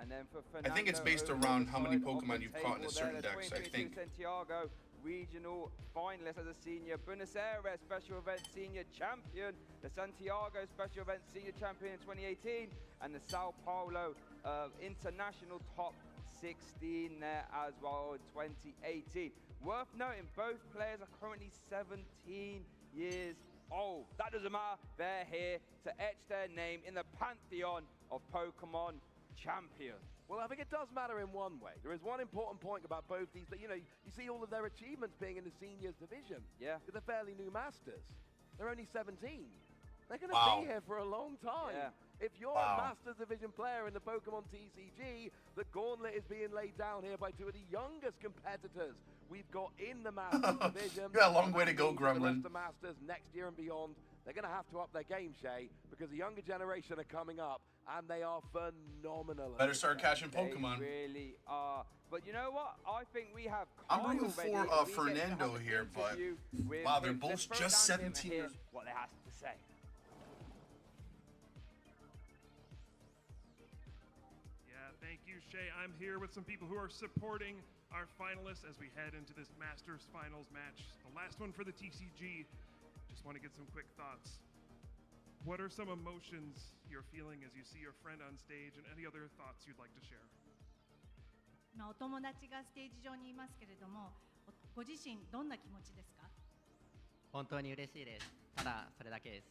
And then for I think it's based around how many Pokemon you've caught in a certain dex, I think. Santiago regional finalist as a senior, Buenos Aires Special Event Senior Champion, the Santiago Special Event Senior Champion in 2018, and the Sao Paulo International Top 16 there as well in 2018. Worth noting, both players are currently 17 years old. That doesn't matter, they're here to etch their name in the pantheon of Pokemon champions. Well, I think it does matter in one way. There is one important point about both these, that, you know, you see all of their achievements being in the seniors division. Yeah. They're fairly new masters. They're only 17. They're going to Wow. be here for a long time. Yeah. If you're a Masters Division player in the Pokemon TCG, the gauntlet is being laid down here by two of the youngest competitors we've got in the Masters Division. You got a long way to go, The rest Gremlin. of Masters next year and beyond, they're going to have to up their game, Shay, because the younger generation are coming up, and they are phenomenal. Better start catching Pokemon. They really are. But you know what? I think we have I'm rooting Kyle for ready. We get to Fernando have an here, but interview with wow, they're him. both Let's throw just down to him 17 and hear years. what they have to say. Thank you, Shay. I'm here with some people who are supporting our finalists as we head into this Masters Finals match. The last one for the TCG. Just want to get some quick thoughts. What are some emotions you're feeling as you see your friend on stage, and any other thoughts you'd like to share? 今お友達がステージ上にいますけれども、ご自身どんな気持ちですか？本当に嬉しいです。ただそれだけです。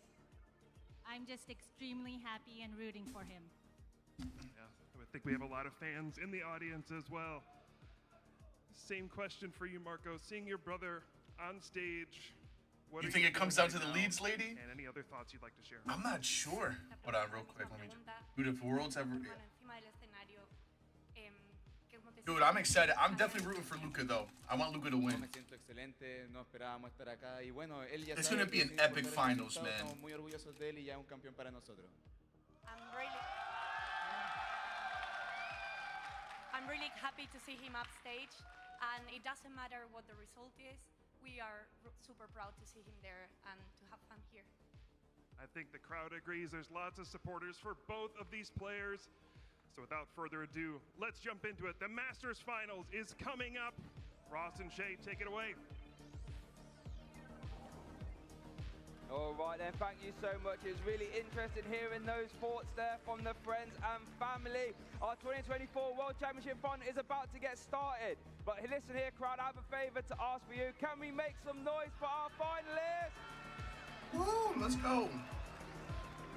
I'm just extremely happy and rooting for him. Yeah, I think we have a lot of fans in the audience as well. Same question for you, Marco. Seeing your brother on stage, what You are think it comes doing down to the right leads, now? lady? And any other thoughts you'd like to share? I'm not sure. Hold on, real quick. Let me just. Dude, if worlds ever. Dude, I'm excited. I'm definitely rooting for Luka, though. I want Luka to win. Me siento excelente, no esperábamos estar acá y bueno, él ya It's sabe gonna be que an sin epic importar el finals, resultado, man. Estamos muy orgullosos de él y ya es un campeón para nosotros. I'm really happy to see him upstage, and it doesn't matter what the result is. We are super proud to see him there and to have fun here. I think the crowd agrees. There's lots of supporters for both of these players. So without further ado, let's jump into it. The Masters Finals is coming up. Ross and Shay, take it away. All right then, thank you so much. It's really interesting hearing those thoughts there from the friends and family. Our 2024 World Championship Fund is about to get started. But listen here, crowd, I have a favor to ask for you. Can we make some noise for our finalists? Woo, let's go.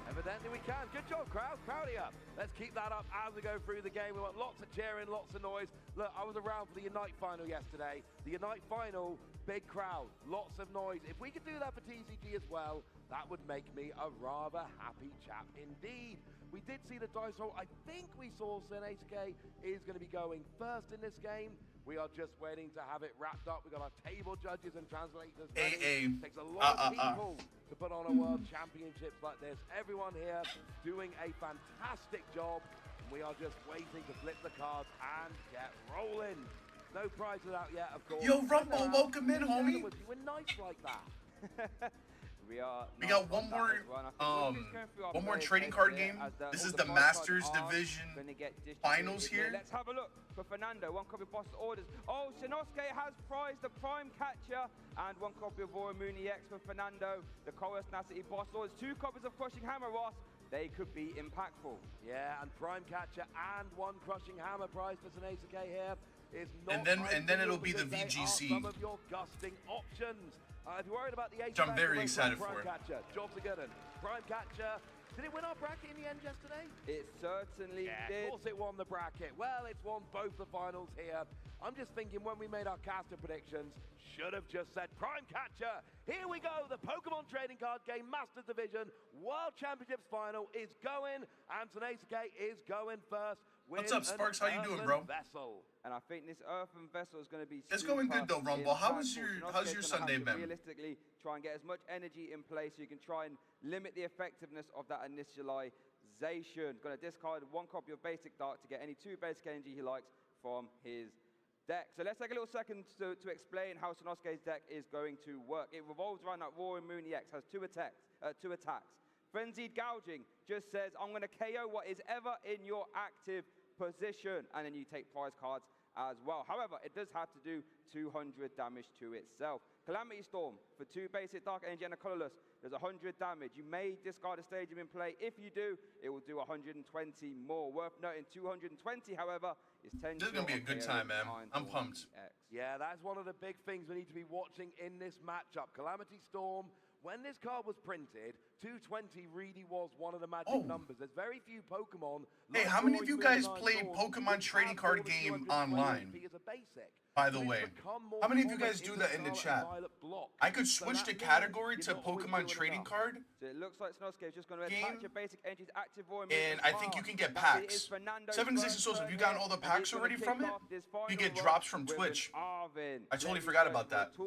Evidently we can. Good job, crowd. Crowdy up. Let's keep that up as we go through the game. We want lots of cheering, lots of noise. Look, I was around for the Unite final yesterday. The Unite final, big crowd, lots of noise. If we could do that for TCG as well, that would make me a rather happy chap indeed. We did see the dice roll. I think we saw Senesuke is going to be going first in this game. We are just waiting to have it wrapped up. We've got our table judges and translators ready. Takes a lot of people to put on a world championships like this. Everyone here doing a fantastic job. And we are just waiting to flip the cards and get rolling. No prizes out yet, of course. Yo, Rumble, welcome in, homie. You were nice like that. We got one more trading card game. This is the Masters Division Finals here. Let's have a look for Fernando. One copy of Boss Orders. Oh, Shinosuke has prized the Prime Catcher and one copy of Royal Mooney X for Fernando. The Chorus Tenacity Boss Orders. 2 copies of Crushing Hammer, Ross. They could be impactful. Yeah, and Prime Catcher and one Crushing Hammer prize for Senesuke here is not. And then it'll be the VGC. Some of your gusting options. If you're worried about the Which I'm very excited for. Prime Catcher, jobs are good. Prime Catcher, did it win our bracket in the end yesterday? It certainly did. Of course it won the bracket. Well, it's won both the finals here. I'm just thinking when we made our caster predictions, should have just said Prime Catcher. Here we go, the Pokemon Trading Card Game Masters Division World Championships Final is going, and Senesuke is going first. What's up, Sparks? How you doing, bro? Vessel. And I think this Earthen Vessel is going to be It's going good though, Rumble. How's your Sunday been? Realistically, try and get as much energy in place so you can try and limit the effectiveness of that initialization. Going to discard 1 copy of Basic Dark to get any 2 basic energy he likes from his deck. So let's take a little second to explain how Sanosuke's deck is going to work. It revolves around that Roaring Mooney X, has 2 attacks. Frenzied Gouging just says, I'm going to KO what is ever in your active position. And then you take prize cards as well. However, it does have to do 200 damage to itself. Calamity Storm for 2 basic Dark Energy and a Colorless. There's 100 damage. You may discard a stadium in play. If you do, it will do 120 more. Worth noting, 220, however, is 10. This is going to be a good time, man. I'm pumped. Yeah, that's one of the big things we need to be watching in this matchup. Calamity Storm. When this card was printed, 220 really was one of the magic numbers. There's very few Pokemon. Hey, how many of you guys played Pokemon Trading Card Game online? By the way, how many of you guys do that in the chat? I could switch the category to Pokemon Trading Card. So it looks like Sanosuke is just going to attach your basic entries active Royal And I think you can get packs. 76 souls. Have you gotten all the packs already from it? You get drops from Twitch. I totally forgot about that.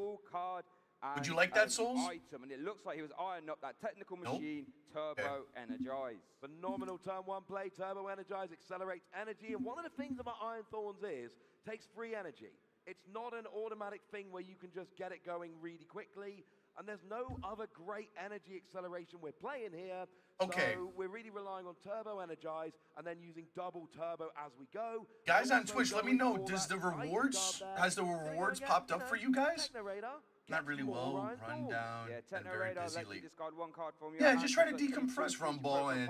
Would you like that, Souls? Item, and it looks like he was eyeing up that technical machine, Turbo Energize. Phenomenal turn 1 play, Turbo Energize, accelerates energy. And one of the things about Iron Thorns is, takes free energy. It's not an automatic thing where you can just get it going really quickly. And there's no other great energy acceleration we're playing here. Okay. So we're really relying on Turbo Energize and then using double Turbo as we go. Guys on Twitch, let me know, has the rewards popped up for you guys? Not really well run down and very busy late. Discard 1 card from Yeah, just try to decompress, Rumble, and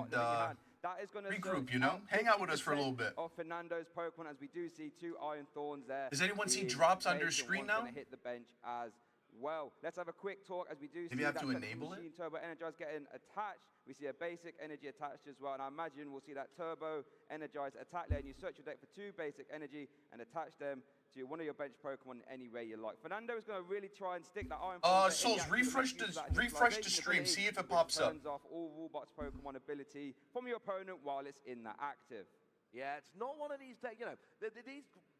that is going to regroup, you know? Hang out with us for a little bit. Of Fernando's Pokemon, as we do see 2 Iron Thorns there. Does anyone see drops under screen now? Going to hit the bench as well. Let's have a quick talk as we do see Maybe I have that to enable it? Machine Turbo Energize getting attached. We see a basic energy attached as well, and I imagine we'll see that Turbo Energize attack there, and you search your deck for 2 basic energy and attach them to one of your bench Pokemon any way you like. Fernando is going to really try and stick that Iron Thorn. Souls, refresh the stream, see if it pops up. Turns off all Wallbox Pokemon ability from your opponent while it's in that active. Yeah, it's not one of these decks, you know,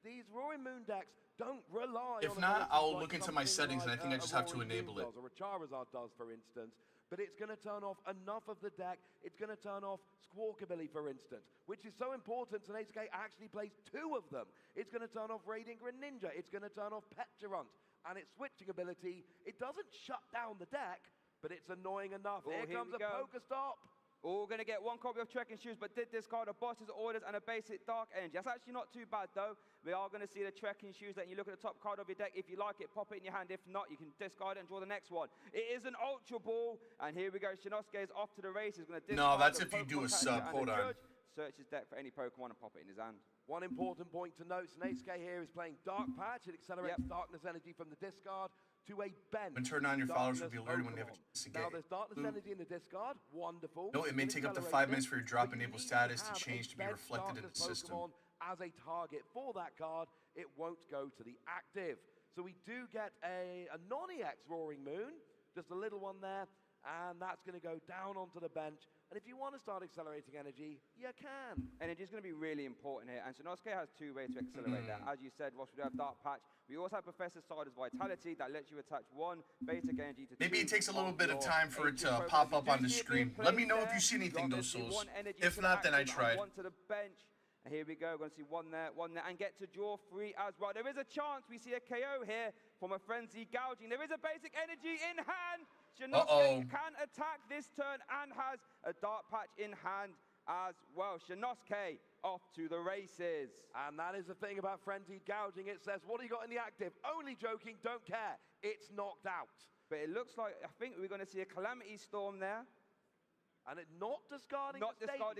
these Roaring Moon decks don't rely on... If not, I'll look into my settings, and I think I just have to enable it. Or a Charizard does, for instance. But it's going to turn off enough of the deck. It's going to turn off Squawkabilly, for instance, which is so important. So HK actually plays 2 of them. It's going to turn off Radiant Greninja. It's going to turn off Petulant. And its switching ability, it doesn't shut down the deck, but it's annoying enough. Here comes a Pokestop. All going to get 1 copy of Trekking Shoes, but did discard a Boss's Orders and a basic Dark Energy. That's actually not too bad, though. We are going to see the Trekking Shoes that you look at the top card of your deck. If you like it, pop it in your hand. If not, you can discard it and draw the next one. It is an Ultra Ball, and here we go. Shinosuke is off to the race. He's going to discard. No, that's if you Pokemon do a sub. Hold on. Search his deck for any Pokemon and pop it in his hand. One important point to note, Snake here is playing Dark Patch. It accelerates Darkness Energy from the discard to a bench. When turn on, your followers will be alerted when they have a chance to get. Now there's Darkness Energy in the discard. Wonderful. No, it may take up to 5 minutes for your drop enable status to change to be reflected in the system. As a target for that card, it won't go to the active. So we do get a non-EX Roaring Moon, just a little one there, and that's going to go down onto the bench. And if you want to start accelerating energy, you can. Energy is going to be really important here, and Shinosuke has 2 ways to accelerate that. As you said, Ross, we do have Dark Patch. We also have Professor Cider's Vitality that lets you attach 1 basic energy to 2. Maybe it takes a little bit of time for it to pop up on the screen. Let me know if you see anything, those Souls. If not, then I tried. 1 to the bench. And here we go, we're going to see 1 there, and get to draw 3 as well. There is a chance we see a KO here from a Frenzy Gouging. There is a basic energy in hand. Shinosuke can attack this turn and has a Dark Patch in hand as well. Shinosuke off to the races. And that is the thing about Frenzied Gouging. It says, what do you got in the active? Only joking, don't care. It's knocked out. But it looks like, I think we're going to see a Calamity Storm there. And it not discarding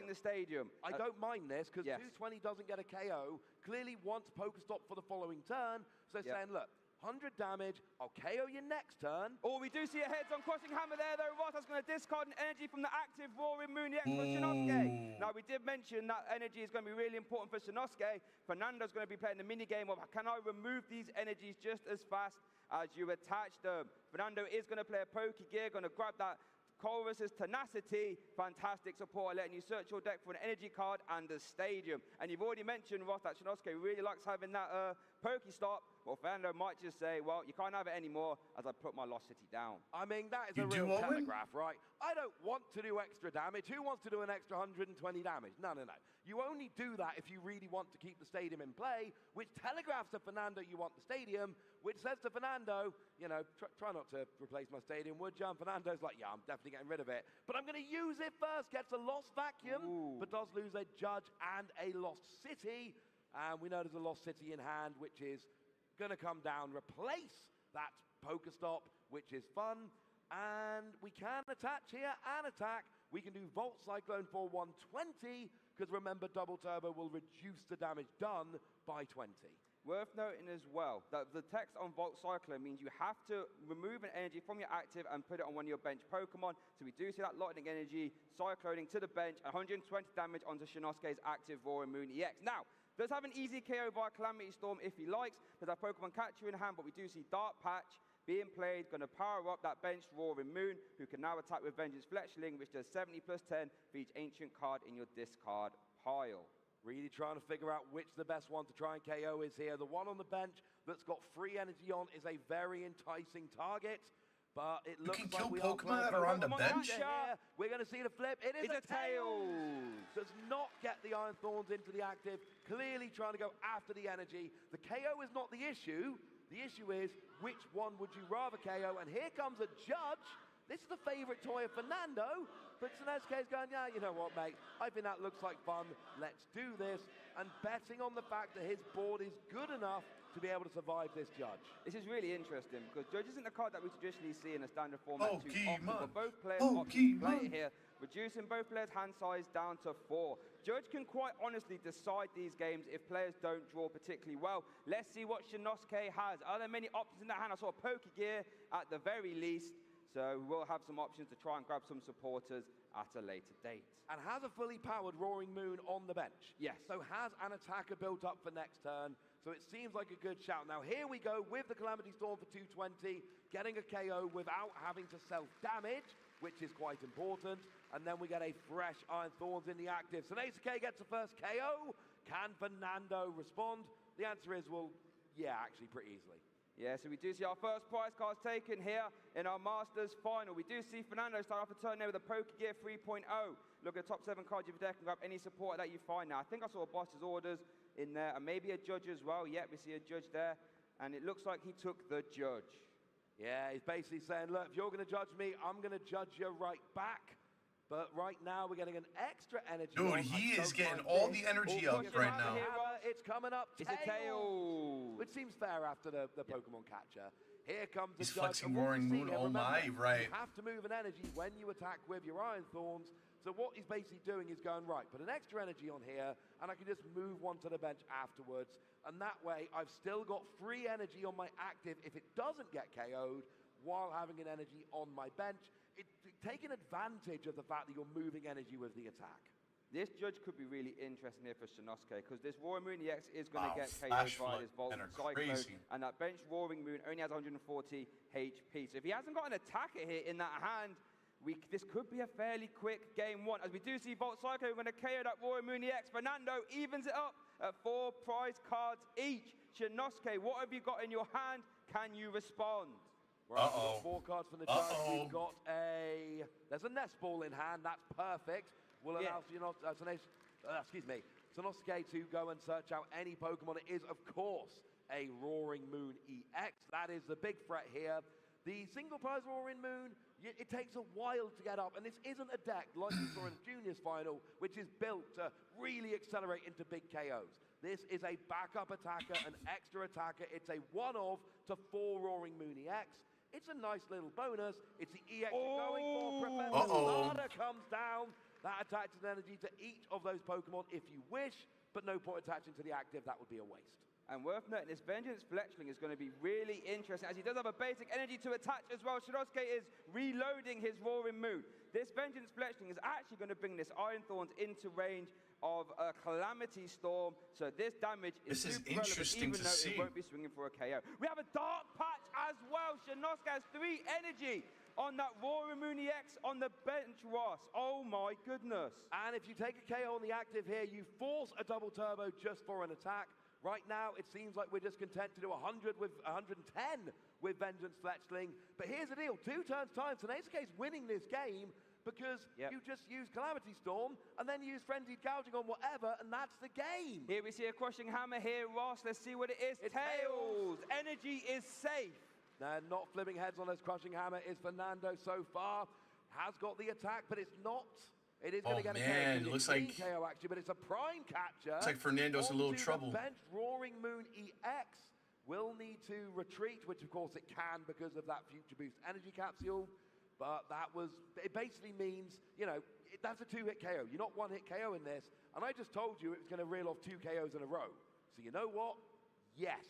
the stadium. I don't mind this, because 220 doesn't get a KO. Clearly wants Pokestop for the following turn. So saying, look, 100 damage, I'll KO you next turn. Oh, we do see a heads-on crossing hammer there, though. Ross, that's going to discard an energy from the active Roaring Moon EX for Shinosuke. Now, we did mention that energy is going to be really important for Shinosuke. Fernando's going to be playing the mini-game of, can I remove these energies just as fast as you attach them? Fernando is going to play a Pokegear, going to grab that Colress's Tenacity, fantastic support, letting you search your deck for an energy card and the stadium. And you've already mentioned, Ross, that Shinosuke really likes having that Pokestop. Well, Fernando might just say, well, you can't have it anymore as I put my Lost City down. I mean, that is a real telegraph, right? I don't want to do extra damage. Who wants to do an extra 120 damage? No, no, no. You only do that if you really want to keep the stadium in play, which telegraphs to Fernando you want the stadium, which says to Fernando, you know, try not to replace my stadium, would you? And Fernando's like, yeah, I'm definitely getting rid of it. But I'm going to use it first. Gets a Lost Vacuum, but does lose a Judge and a Lost City. And we know there's a Lost City in hand, which is going to come down, replace that Pokestop, which is fun. And we can attach here and attack. We can do Volt Cyclone for 120, because remember, Double Turbo will reduce the damage done by 20. Worth noting as well that the text on Volt Cyclone means you have to remove an energy from your active and put it on one of your bench Pokemon. So we do see that lightning energy cycloning to the bench, 120 damage onto Shinosuke's active Roaring Moon EX. Now, does have an easy KO via Calamity Storm if he likes. Does have Pokemon Catcher in hand, but we do see Dark Patch being played, going to power up that bench Roaring Moon, who can now attack with Vengeance Fletchling, which does 70 plus 10 for each ancient card in your discard pile. Really trying to figure out which the best one to try and KO is here. The one on the bench that's got free energy on is a very enticing target. But it looks like we Pokemon that are on the bench. We're going to see the flip. It is a Tails. Does not get the Iron Thorns into the active. Clearly trying to go after the energy. The KO is not the issue. The issue is, which one would you rather KO? And here comes a Judge. This is the favorite toy of Fernando. But Shinosuke's going, yeah, you know what, mate? I think that looks like fun. Let's do this. And betting on the fact that his board is good enough to be able to survive this judge. This is really interesting because Judge isn't a card that we traditionally see in a standard format too often, but both players opt to play it here, reducing both players' hand size down to 4. Judge can quite honestly decide these games if players don't draw particularly well. Let's see what Shinosuke has. Are there many options in that hand? I saw Pokegear at the very least, so we'll have some options to try and grab some supporters at a later date. And has a fully powered Roaring Moon on the bench. Yes. So has an attacker built up for next turn. So it seems like a good shout. Now here we go with the Calamity Storm for 220, getting a KO without having to self-damage, which is quite important. And then we get a fresh Iron Thorns in the active. So Nesuke gets the first KO. Can Fernando respond? The answer is, well, yeah, actually pretty easily. Yeah, so we do see our first prize cards taken here in our Masters final. We do see Fernando start off a turn there with a Pokegear 3.0. Look at the top 7 cards of your deck and grab any support that you find now. I think I saw a Boss's Orders in there, and maybe a Judge as well. Yeah, we see a Judge there, and it looks like he took the Judge. Yeah, he's basically saying, look, if you're going to judge me, I'm going to judge you right back. But right now, we're getting an extra energy. Dude, he is getting all the energy up right now. It's coming up. It's a tail. Which seems fair after the Pokemon catcher. Here comes the He's judge. flexing Roaring Moon. Oh my, right. You have to move an energy when you attack with your Iron Thorns. So what he's basically doing is going, right, put an extra energy on here, and I can just move one to the bench afterwards. And that way, I've still got free energy on my active if it doesn't get KO'd, while having an energy on my bench. Taking advantage of the fact that you're moving energy with the attack. This Judge could be really interesting here for Shinosuke because this Roaring Moon EX is going to get KO'd by his Volt Cyclone, and that bench Roaring Moon only has 140 HP. So if he hasn't got an attacker here in that hand, this could be a fairly quick game 1. As we do see Volt Cyclone going to KO that Roaring Moon EX. Fernando evens it up at 4 prize cards each. Shinosuke, what have you got in your hand? Can you respond? Right, we've got 4 cards from the judge. We've got there's a nest ball in hand. That's perfect. We'll allow Shinosuke to go and search out any Pokemon. It is, of course, a Roaring Moon EX. That is the big threat here. The single prize Roaring Moon, it takes a while to get up, and this isn't a deck like we saw in the Juniors final, which is built to really accelerate into big KOs. This is a backup attacker, an extra attacker. It's a 1 of to 4 Roaring Moon EX. It's a nice little bonus. It's the EX you're going for. Professor Sada comes down. That attaches energy to each of those Pokemon if you wish, but no point attaching to the active. That would be a waste. And worth noting, this Vengeance Fletchling is going to be really interesting, as he does have a basic energy to attach as well. Shinosuke is reloading his Roaring Moon. This Vengeance Fletchling is actually going to bring this Iron Thorns into range of a Calamity Storm, so this damage is super interesting relevant, even though it won't be swinging for a KO. We have a Dark Patch as well. Shinosuke has 3 energy on that Roaring Moon EX on the bench, Ross. Oh my goodness. And if you take a KO on the active here, you force a double turbo just for an attack. Right now, it seems like we're just content to do 100 with 110 with Vengeance Fletchling. But here's the deal, 2 turns time, so Nesuke's winning this game because you just use Calamity Storm and then use Frenzied Gouging on whatever, and that's the game. Here we see a Crushing Hammer here, Ross. Let's see what it is. It's Tails. Energy is safe. Now, not flipping heads on this Crushing Hammer is Fernando so far. Has got the attack, but it's not. It is going to get a KO. It looks like KO actually, but it's a prime catcher. Looks like Fernando's in a little trouble. The bench Roaring Moon EX will need to retreat, which of course it can because of that Future Boost energy capsule. But it basically means, that's a 2-hit KO. You're not 1-hit KO in this. And I just told you it was going to reel off 2 KOs in a row. So you know what? Yes.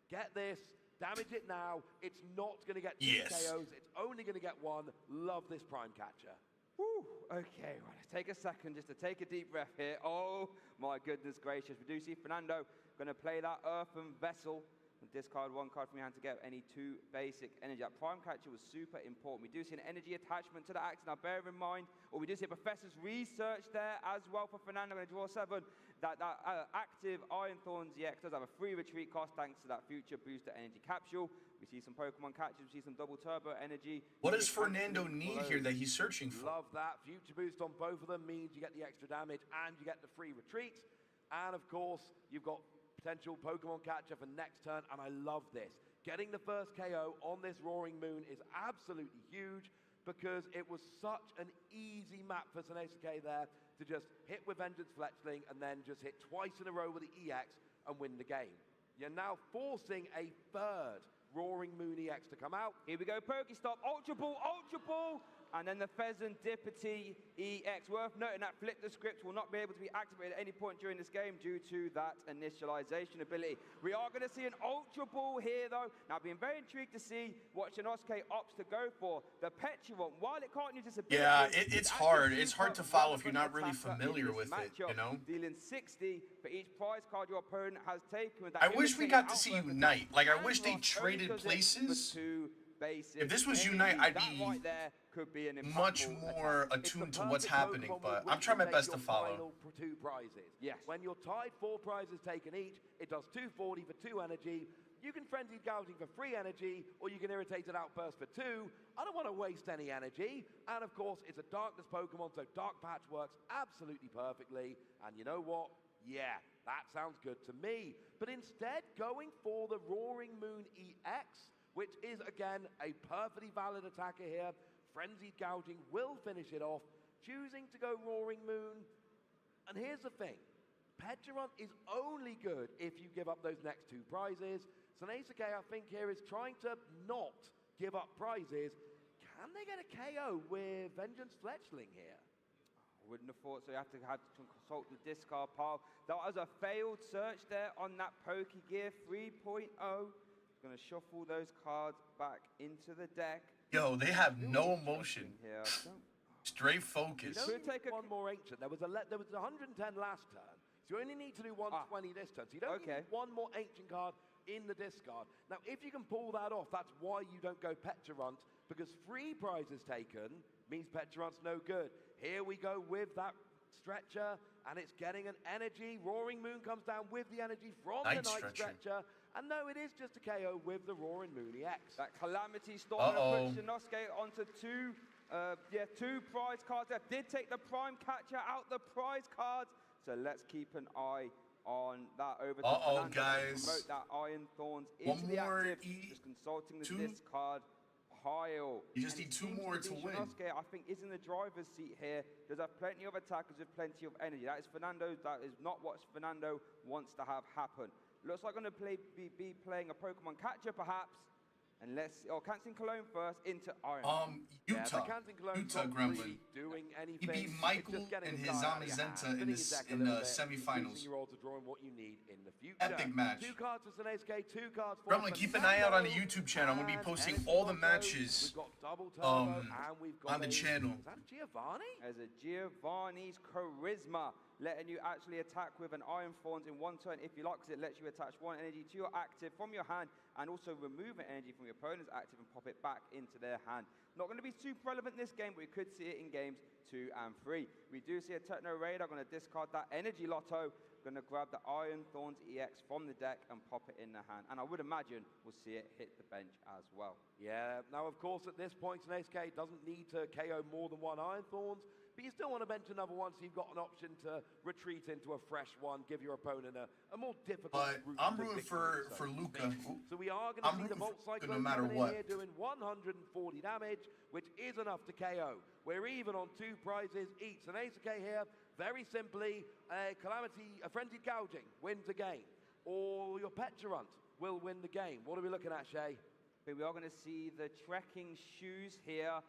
Get this. Damage it now. It's not going to get 2 KOs. It's only going to get 1. Love this prime catcher. Woo. Okay, right, let's take a second just to take a deep breath here. Oh, my goodness gracious. We do see Fernando going to play that Earthen Vessel. Discard 1 card from your hand to get any 2 basic energy. That prime catcher was super important. We do see an energy attachment to the axe. Now bear in mind, or we do see a Professor's Research there as well for Fernando. Going to draw 7. That active Iron Thorns EX does have a free retreat cost thanks to that Future Booster energy capsule. We see some Pokemon catches. We see some double turbo energy. What does Fernando need here that he's searching for? Love that. Future Boost on both of them means you get the extra damage and you get the free retreat. And of course, you've got potential Pokemon catcher for next turn, and I love this. Getting the first KO on this Roaring Moon is absolutely huge because it was such an easy map for Nesuke there to just hit with Vengeance Fletchling and then just hit twice in a row with the EX and win the game. you're now forcing a third Roaring Moon EX to come out. Here we go, Pokestop, Ultra Ball, and then the Pheasant Dippity EX. Worth noting that Flip the Script will not be able to be activated at any point during this game due to that initialization ability. We are going to see an Ultra Ball here, though. Now, being very intrigued to see what Shinosuke opts to go for. The Petron, while it can't use this ability... Yeah, it's hard. It's hard to follow if you're not really familiar with it, you know? Dealing 60 for each prize card your opponent has taken. I wish we got to see Unite. Like, I wish they traded places. If this was Unite, I'd be much more attuned to what's happening, but I'm trying my best to follow. Two prizes. Yes. When you're tied, 4 prizes taken each, it does 240 for 2 energy. You can Frenzied Gouging for 3 energy, or you can Irritated Outburst for 2. I don't want to waste any energy. And of course, it's a Darkness Pokemon, so Dark Patch works absolutely perfectly. And you know what? Yeah, that sounds good to me. But instead, going for the Roaring Moon EX, which is, again, a perfectly valid attacker here. Frenzied Gouging will finish it off, choosing to go Roaring Moon. And here's the thing. Petron is only good if you give up those next 2 prizes. Sneisuke, I think, here is trying to not give up prizes. Can they get a KO with Vengeance Fletchling here? I wouldn't have thought so. You have to consult the discard pile. That was a failed search there on that Pokegear 3.0. Going to shuffle those cards back into the deck. Yo, they have no emotion. Straight focus. You don't need one more ancient. There was 110 last turn, so you only need to do 120 this turn. So you don't need one more ancient card in the discard. Now, if you can pull that off, that's why you don't go Peturunt, because 3 prizes taken means Peturunt's no good. Here we go with that stretcher, and it's getting an energy. Roaring Moon comes down with the energy from the Night Stretcher. And no, it is just a KO with the Roaring Moon EX. That Calamity Storm puts Shinosuke onto 2 prize cards there. Did take the Prime Catcher out the prize cards. So let's keep an eye on that over to Fernando guys. Promote that Iron Thorns into the active. Just consulting the discard pile. You just need 2 more to win. Shinosuke, I think, is in the driver's seat here. Does have plenty of attackers with plenty of energy. That is Fernando. That is not what Fernando wants to have happen. Looks like I'm going to be playing a Pokemon catcher, perhaps. And canceling Cologne first into Iron. Utah Gremlin. Really doing anything. He beat Michael and his Zamazenta in the semifinals. What you need in the future. Epic match. 2 cards for Sneisuke, 2 cards for Gremlin, keep an eye out on the YouTube channel. I'm going to be posting all the matches on the channel. Is that Giovanni? As a Giovanni's Charisma, letting you actually attack with an Iron Thorns in 1 turn if you like, because it lets you attach 1 energy to your active from your hand and also remove an energy from your opponent's active and pop it back into their hand. Not going to be super relevant in this game, but we could see it in games 2 and 3. We do see a Techno Raider. Going to discard that Energy Lotto. Going to grab the Iron Thorns EX from the deck and pop it in the hand. And I would imagine we'll see it hit the bench as well. Yeah, now of course at this point, Sneisuke doesn't need to KO more than 1 Iron Thorns. But you still want to bench another one, so you've got an option to retreat into a fresh one, give your opponent a more difficult route. I'm rooting for Luca. So we are going to see the Volt Cyclone no matter what. Here doing 140 damage, which is enough to KO. We're even on 2 prizes each. And Sneisuke here, very simply, a Frenzied Gouging wins the game. Or your Peturunt will win the game. What are we looking at, Shay? We are going to see the Trekking Shoes here.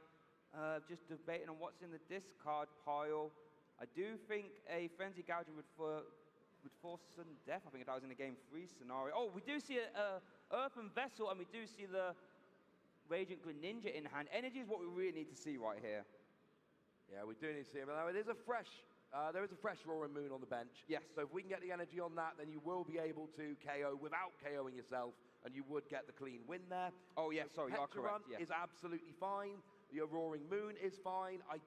Just debating on what's in the discard pile. I do think a Frenzied Gouging would force sudden death. I think if that was in a game 3 scenario. Oh, we do see a Earthen Vessel, and we do see the Radiant Greninja in hand. Energy is what we really need to see right here. Yeah, we do need to see him. Now, it is a fresh, there is a fresh Roaring Moon on the bench. Yes. So if we can get the energy on that, then you will be able to KO without KOing yourself, and you would get the clean win there. Oh, yes, sorry, you are correct. Is absolutely fine. Your Roaring Moon is fine. I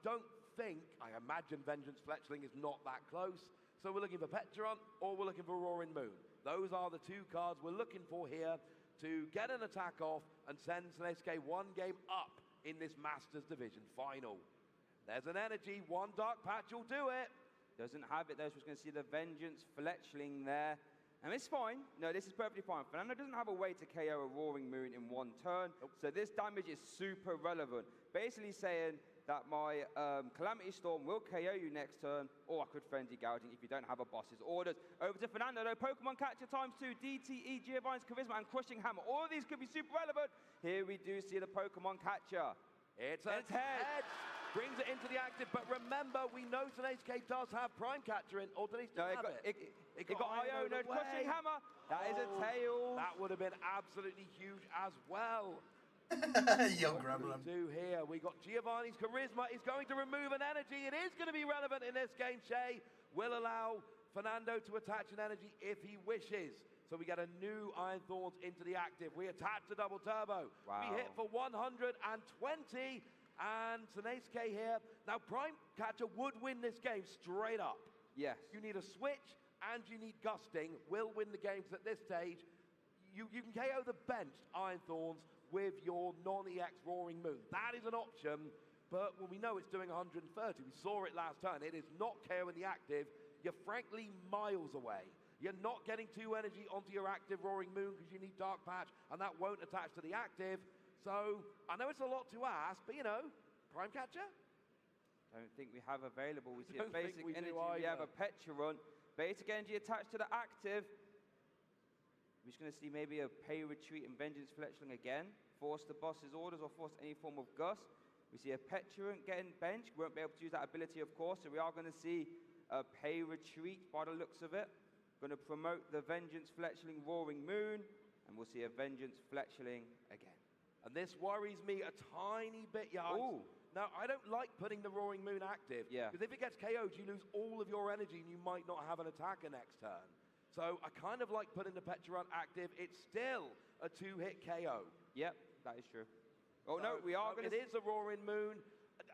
imagine Vengeance Fletchling is not that close. So we're looking for Peturunt or we're looking for Roaring Moon. Those are the 2 cards we're looking for here to get an attack off and send Sneisuke 1 game up in this Masters Division final. There's an energy. 1 Dark Patch will do it. Doesn't have it though, so we're going to see the Vengeance Fletchling there. And it's fine. No, this is perfectly fine. Fernando doesn't have a way to KO a Roaring Moon in 1 turn, so this damage is super relevant. Basically saying, that my Calamity Storm will KO you next turn, or I could Frenzy Gouging if you don't have a boss's orders. Over to Fernando, though. Pokemon Catcher ×2, DTE, Giovanni's Charisma, and Crushing Hammer. All of these could be super relevant. Here we do see the Pokemon Catcher. It's a head. Brings it into the active, but remember, we know K does have Prime Catcher in, or did he still have it? It got Iono, Crushing Hammer. That is a tail. That would have been absolutely huge as well. Yo, grab him. Do here. We got Giovanni's Charisma is going to remove an energy. It is going to be relevant in this game. Shay will allow Fernando to attach an energy if he wishes. So we get a new Iron Thorns into the active. We attach the double turbo. Wow. We hit for 120. And K here. Now, Prime Catcher would win this game straight up. Yes. You need a switch and you need Gusting. Will win the games at this stage. You can KO the benched Iron Thorns with your non-EX Roaring Moon. That is an option, but when we know it's doing 130, we saw it last turn, it is not KOing the active. You're frankly miles away. You're not getting 2 energy onto your active Roaring Moon because you need Dark Patch, and that won't attach to the active. So, I know it's a lot to ask, but you know, Prime Catcher? Don't think we have available. We see a Don't think basic we do energy, we have either. a Petulant. Basic energy attached to the active. We're just going to see maybe a Pay Retreat and Vengeance Fletchling again. Force the boss's orders or force any form of gust. We see a Petulant getting benched. Won't be able to use that ability, of course. So we are going to see a Pay Retreat by the looks of it. Going to promote the Vengeance Fletchling Roaring Moon. And we'll see a Vengeance Fletchling again. And this worries me a tiny bit, Ooh. Now, I don't like putting the Roaring Moon active. Yeah. Because if it gets KO'd, you lose all of your energy and you might not have an attacker next turn. So I kind of like putting the Petulant active. It's still a 2-hit KO. Yep, that is true. Oh, no, we are going to... It is a Roaring Moon.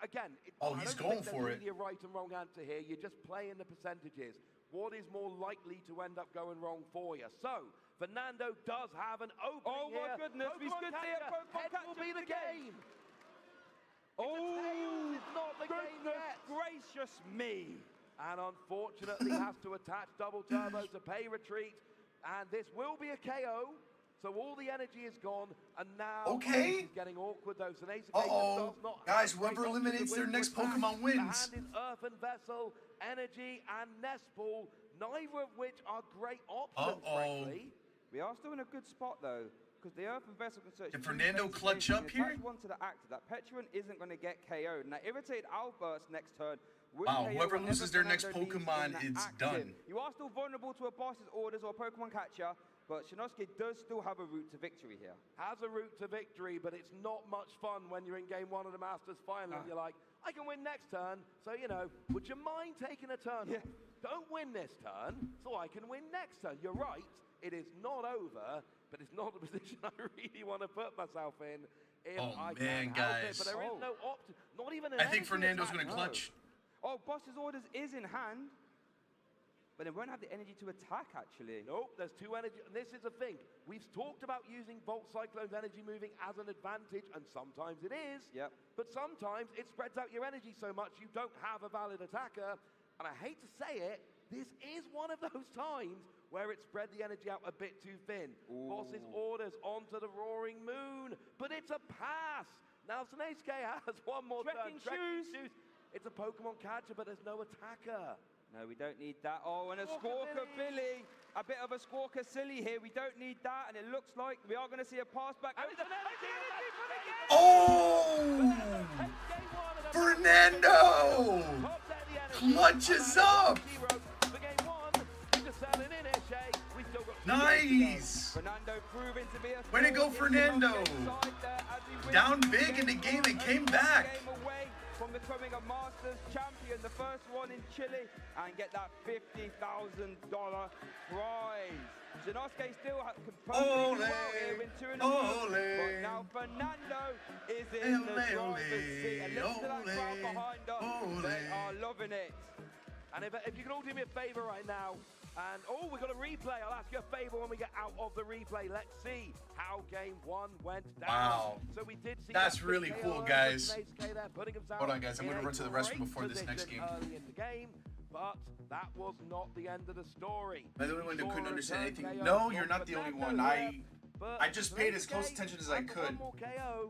Again, he's going for it. There's really a right and wrong answer here. You're just playing the percentages. What is more likely to end up going wrong for you? So, Fernando does have an opening here. Oh, my goodness. We could see a Pokemon Catcher will be the game. Oh, it's not the game yet. Gracious me. And unfortunately has to attach double turbo to Pay Retreat. And this will be a KO. So all the energy is gone. And now okay. It's getting awkward though. So guys, whoever eliminates their next Pokemon wins. And in Earthen Vessel, Energy, and Nestball, neither of which are great options, frankly. We are still in a good spot though. Because the Earthen Vessel can search. Can Fernando clutch up here? One to the active. That Petulant isn't going to get KO'd. Now, Irritated Outburst next turn. Wow, whoever loses their next Pokemon, it's done. You are still vulnerable to a boss's orders or a Pokemon Catcher, but Shinosuke does still have a route to victory here. Has a route to victory, but it's not much fun when you're in game 1 of the Masters final. You're like, I can win next turn, so, you know, would you mind taking a turn? Yeah. Don't win this turn, so I can win next turn. You're right, it is not over, but it's not the position I really want to put myself in. If I can help it, but there is no option. Not even an I think Fernando's going to clutch. Oh, boss's orders is in hand, but they won't have the energy to attack, actually. Nope, there's 2 energy. And this is the thing. We've talked about using Volt Cyclone's energy moving as an advantage, and sometimes it is. Yep. But sometimes it spreads out your energy so much you don't have a valid attacker. And I hate to say it, this is one of those times where it spread the energy out a bit too thin. Ooh. Boss's orders onto the Roaring Moon, but it's a pass. Now Snake has one more turn. Trekking shoes. It's a Pokemon Catcher, but there's no attacker. No, we don't need that. Oh, and a Squawker Billy. A bit of a Squawker Silly here. We don't need that, and it looks like we are going to see a pass back. And it's an energy for the game! Oh! Fernando! Clutches up! Nice! Fernando proving to be a way to go, Fernando! Down big in the game and came back. From becoming a Masters champion, the first one in Chile, and get that $50,000 prize. Shinosuke still can win 2 in a row, but now Fernando is in the driver's seat. And listen to that crowd behind us. They are loving it. And if you can all do me a favor right now, and we've got a replay. I'll ask you a favor when we get out of the replay. Let's see how game 1 went down. Wow. So we did see that's really cool, guys. Hold on, guys. I'm going to run to the restroom before this next game. Early in the game, but that was not the end of the story. Am I the only one that couldn't understand anything? No, you're not the only one. But I just paid as close attention as I could.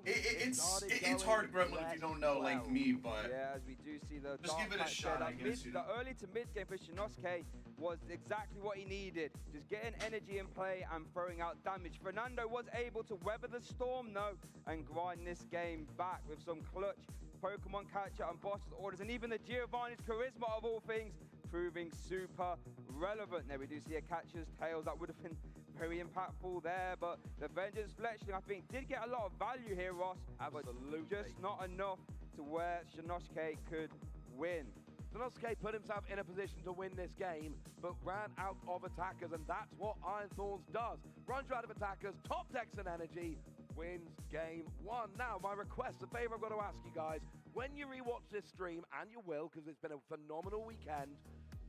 It's hard, Gremlin, if you don't know, like me, but yeah, as we do see the just give it a patch shot, there, I guess. the early to mid game for Shinosuke was exactly what he needed. Just getting energy in play and throwing out damage. Fernando was able to weather the storm, though, and grind this game back with some clutch Pokemon catcher and boss's orders, and even the Giovanni's charisma of all things proving super relevant. Now we do see a catcher's tails that would have been very impactful there, but the Vengeance Fletchling, I think, did get a lot of value here, Ross. Absolutely. But just not enough to where Shinosuke could win. Shinosuke put himself in a position to win this game, but ran out of attackers, and that's what Iron Thorns does. Runs you out of attackers, top decks and energy, wins game one. Now, my request, the favor I've got to ask you guys, when you rewatch this stream, and you will, because it's been a phenomenal weekend,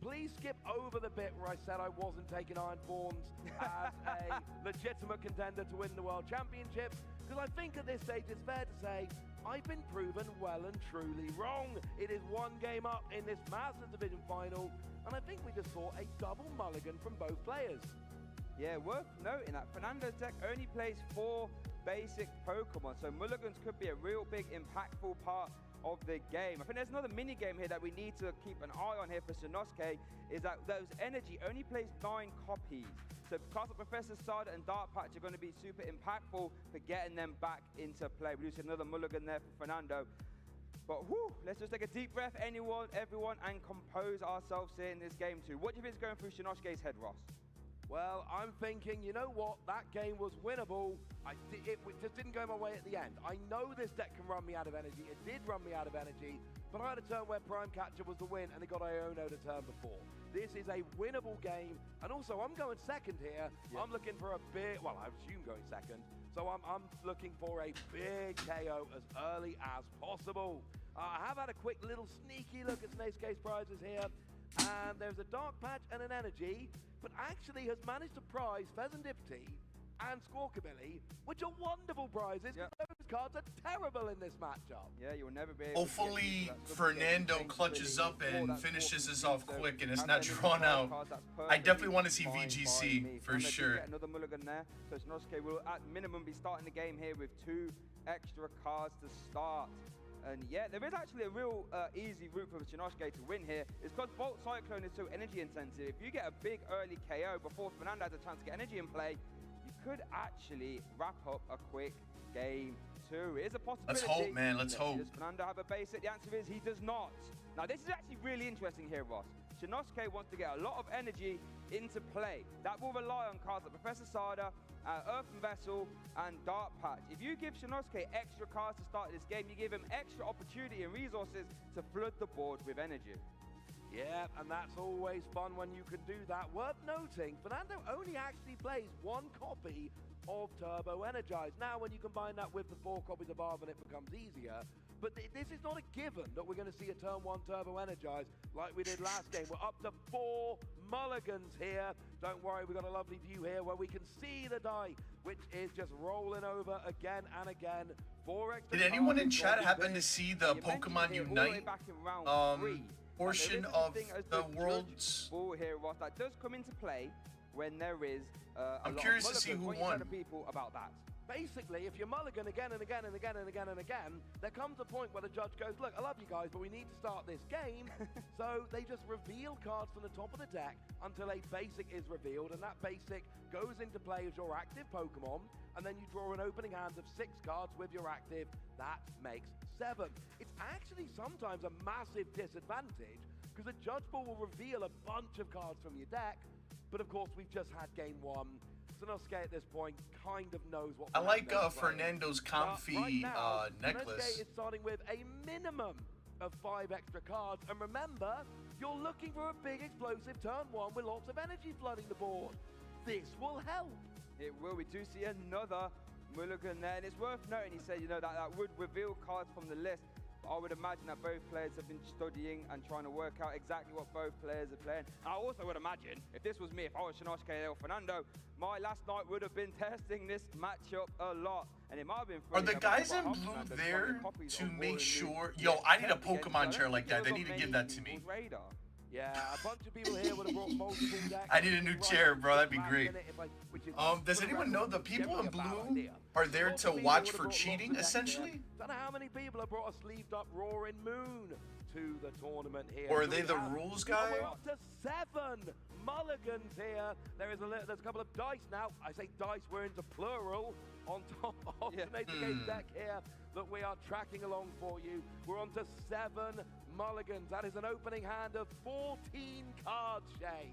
please skip over the bit where I said I wasn't taking Iron Thorns as a legitimate contender to win the World Championship, because I think at this stage it's fair to say I've been proven well and truly wrong. It is one game up in this Masters Division final, and I think we just saw a double mulligan from both players. Yeah, worth noting that Fernando's deck only plays 4 basic Pokemon, so mulligans could be a real big impactful part of the game. I think there's another mini game here that we need to keep an eye on here for Shinosuke, is that those energy only plays 9 copies. So Castle Professor Sada and Dark Patch are going to be super impactful for getting them back into play. We do see another mulligan there for Fernando. But whew, let's just take a deep breath, everyone, and compose ourselves here in this game too. What do you think is going through Shinosuke's head, Ross? Well, I'm thinking, you know what? That game was winnable. It just didn't go my way at the end. I know this deck can run me out of energy. It did run me out of energy, but I had a turn where Prime Catcher was the win, and it got Iono the turn before. This is a winnable game, and also I'm going second here. Yeah. I'm looking for a big, well, I assume going second, so I'm looking for a big KO as early as possible. I have had a quick little sneaky look at Snake's prizes here, and there's a Dark Patch and an Energy, but actually has managed to prize Pheasantipity and Squawkabilly, which are wonderful prizes. Yep. Those cards are terrible in this matchup. Yeah, you'll never be able hopefully Fernando clutches up and finishes this off quick and it's not drawn out. I definitely want to see VGC for sure. Get another mulligan there, so Shinosuke will at minimum be starting the game here with 2 extra cards to start. And yeah, there is actually a real easy route for Shinosuke to win here. It's because Volt Cyclone is so energy intensive. If you get a big early KO before Fernando has a chance to get energy in play, you could actually wrap up a quick game 2. It is a possibility. Let's hope, man. Let's hope. Does Fernando have a basic? The answer is he does not. Now, this is actually really interesting here, Ross. Shinosuke wants to get a lot of energy into play. That will rely on cards like Professor Sada, Earthen Vessel, and Dark Patch. If you give Shinosuke extra cards to start this game, you give him extra opportunity and resources to flood the board with energy. Yeah, and that's always fun when you can do that. Worth noting, Fernando only actually plays 1 copy of Turbo Energize. Now, when you combine that with the 4 copies of Arven, it becomes easier. But this is not a given that we're going to see a turn 1 Turbo Energize like we did last game. We're up to 4 mulligans here. Don't worry, we've got a lovely view here where we can see the die, which is just rolling over again and again. 4 extra. Did anyone in chat happen to see the Pokemon Unite portion of the World's? Here, Ross, that does come into play when there is I'm curious to see who won. People about that. Basically, if you mulligan again and again and again and again and again, there comes a point where the judge goes, look, I love you guys, but we need to start this game. So they just reveal cards from the top of the deck until a basic is revealed, and that basic goes into play as your active Pokemon, and then you draw an opening hand of 6 cards with your active. That makes 7. It's actually sometimes a massive disadvantage, because the judge pool will reveal a bunch of cards from your deck, but of course we've just had game 1. Shinosuke at this point kind of knows what. I like Fernando's comfy necklace. Shinosuke is starting with a minimum of 5 extra cards, and remember, you're looking for a big explosive turn 1 with lots of energy flooding the board. This will help. It will. We do see another mulligan there, and it's worth noting, he said, you know, that would reveal cards from the list. I would imagine that both players have been studying and trying to work out exactly what both players are playing. I also would imagine, if this was me, if I was Shinosuke or Fernando, my last night would have been testing this matchup a lot. And it might have been. Are the guys in blue there to make sure? Yo, I need a Pokemon chair like that. They need to give that to me. Yeah, a bunch of people here would have brought multiple decks. I need a new chair, bro. That'd be great. Which Does anyone know the people in blue are there to watch for cheating, essentially? Don't know how many people have brought a sleeved up Roaring Moon to the tournament here. Or are they the rules guy? We're up to 7 mulligans here. There's a couple of dice now. I say dice, we're into plural on top of the game deck here that we are tracking along for you. We're on to 7 mulligans. That is an opening hand of 14 cards, Shay.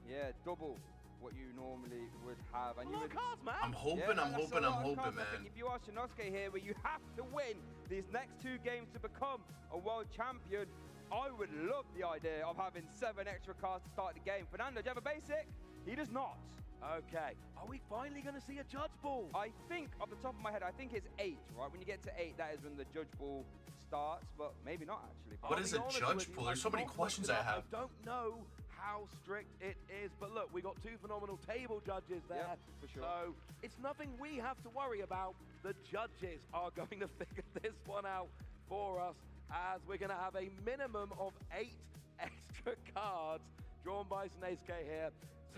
Yeah, double what you normally would have. And you would, cards, man. I'm hoping, man. I think if you are Shinosuke here, where you have to win these next 2 games to become a world champion, I would love the idea of having 7 extra cards to start the game. Fernando, do you have a basic? He does not. Okay. Are we finally going to see a judge ball? I think, off the top of my head, I think it's 8, right? When you get to 8, that is when the judge ball starts, but maybe not, actually. What is a judge ball? There's so many questions I have. I don't know how strict it is, but look, we got 2 phenomenal table judges there, for sure. So it's nothing we have to worry about. The judges are going to figure this one out for us, as we're going to have a minimum of 8 extra cards drawn by Snesuke here,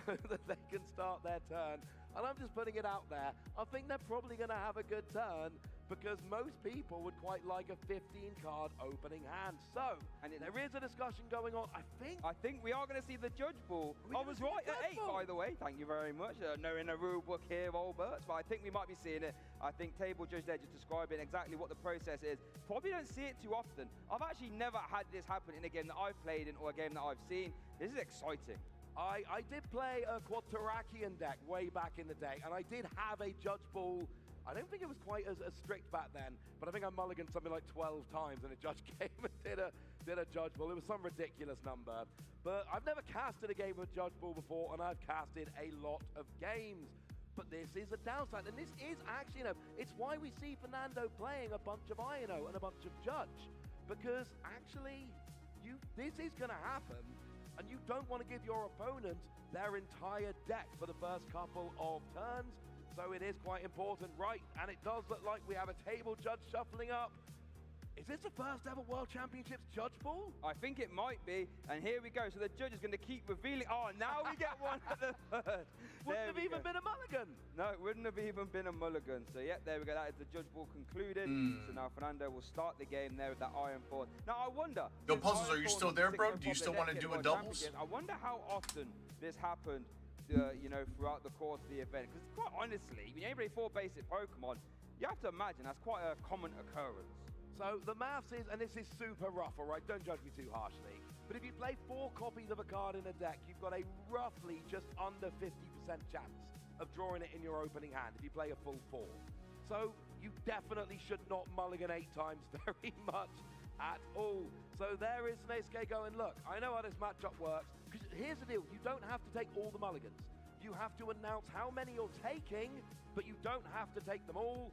so that they can start their turn. And I'm just putting it out there. I think they're probably going to have a good turn, because most people would quite like a 15-card opening hand. So, there is a discussion going on. I think we are going to see the judge ball. I was right at 8, by the way. Thank you very much. No in a rule book here, Albert, but I think we might be seeing it. I think Table Judge there just describing exactly what the process is. Probably don't see it too often. I've actually never had this happen in a game that I've played in or a game that I've seen. This is exciting. I did play a Quadrakian deck way back in the day, and I did have a judge ball. I don't think it was quite as strict back then, but I think I mulliganed something like 12 times, and a judge came and did a judge ball. It was some ridiculous number. But I've never casted a game of judge ball before, and I've casted a lot of games. But this is a downside, and this is actually, it's why we see Fernando playing a bunch of Ino and a bunch of judge, because actually, this is going to happen, and you don't want to give your opponent their entire deck for the first couple of turns. So it is quite important, right? And it does look like we have a table judge shuffling up. Is this the first ever World Championships judge ball? I think it might be. And here we go. So the judge is going to keep revealing. Oh, now we get one at the third. Wouldn't have even been a mulligan. No, it wouldn't have even been a mulligan. So, yeah, there we go. That is the judge ball concluded. So now Fernando will start the game there with that Iron Force. Now, I wonder. Yo, Puzzles, are you still there, bro? Do you still want to do a doubles? I wonder how often this happened. Throughout the course of the event, because quite honestly, when you play 4 basic Pokemon, you have to imagine that's quite a common occurrence. So the maths is, and this is super rough, all right, don't judge me too harshly, but if you play 4 copies of a card in a deck, you've got a roughly just under 50% chance of drawing it in your opening hand if you play a full 4. So you definitely should not mulligan 8 times very much at all. So there is Snesuke going, look, I know how this matchup works. Because here's the deal, you don't have to take all the mulligans. You have to announce how many you're taking, but you don't have to take them all.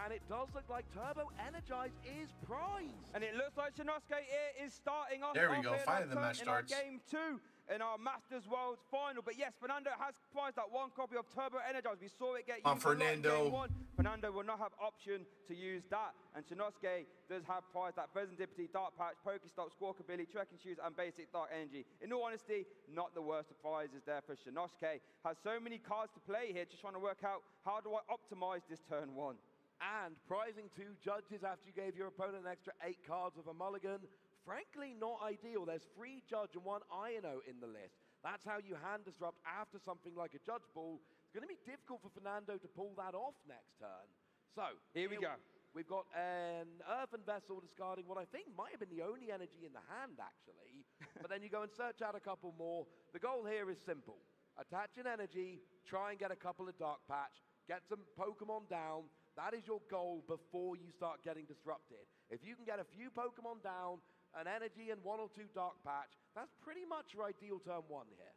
And it does look like Turbo Energize is prized. And it looks like Shinosuke is starting off. There we go, finally the match starts. Game 2 in our Masters World final. But yes, Fernando has prized that 1 copy of Turbo Energize. We saw it get used Fernando. Game 1. Fernando will not have option to use that. And Shinosuke does have prized that Serendipity, Dark Patch, Pokestop, Squawkabilly, Trekking Shoes, and Basic Dark Energy. In all honesty, not the worst of prizes there for Shinosuke. Has so many cards to play here, just trying to work out how do I optimize this turn 1. And prizing 2 judges after you gave your opponent an extra 8 cards of a mulligan, frankly not ideal. There's 3 judge and 1 Ino in the list. That's how you hand disrupt after something like a judge ball. It's going to be difficult for Fernando to pull that off next turn. So, here we go. We've got an Earthen Vessel discarding what I think might have been the only energy in the hand, actually. But then you go and search out a couple more. The goal here is simple. Attach an energy, try and get a couple of Dark Patch, get some Pokemon down. That is your goal before you start getting disrupted. If you can get a few Pokemon down, an energy and 1 or 2 Dark Patch, that's pretty much your ideal turn 1 here.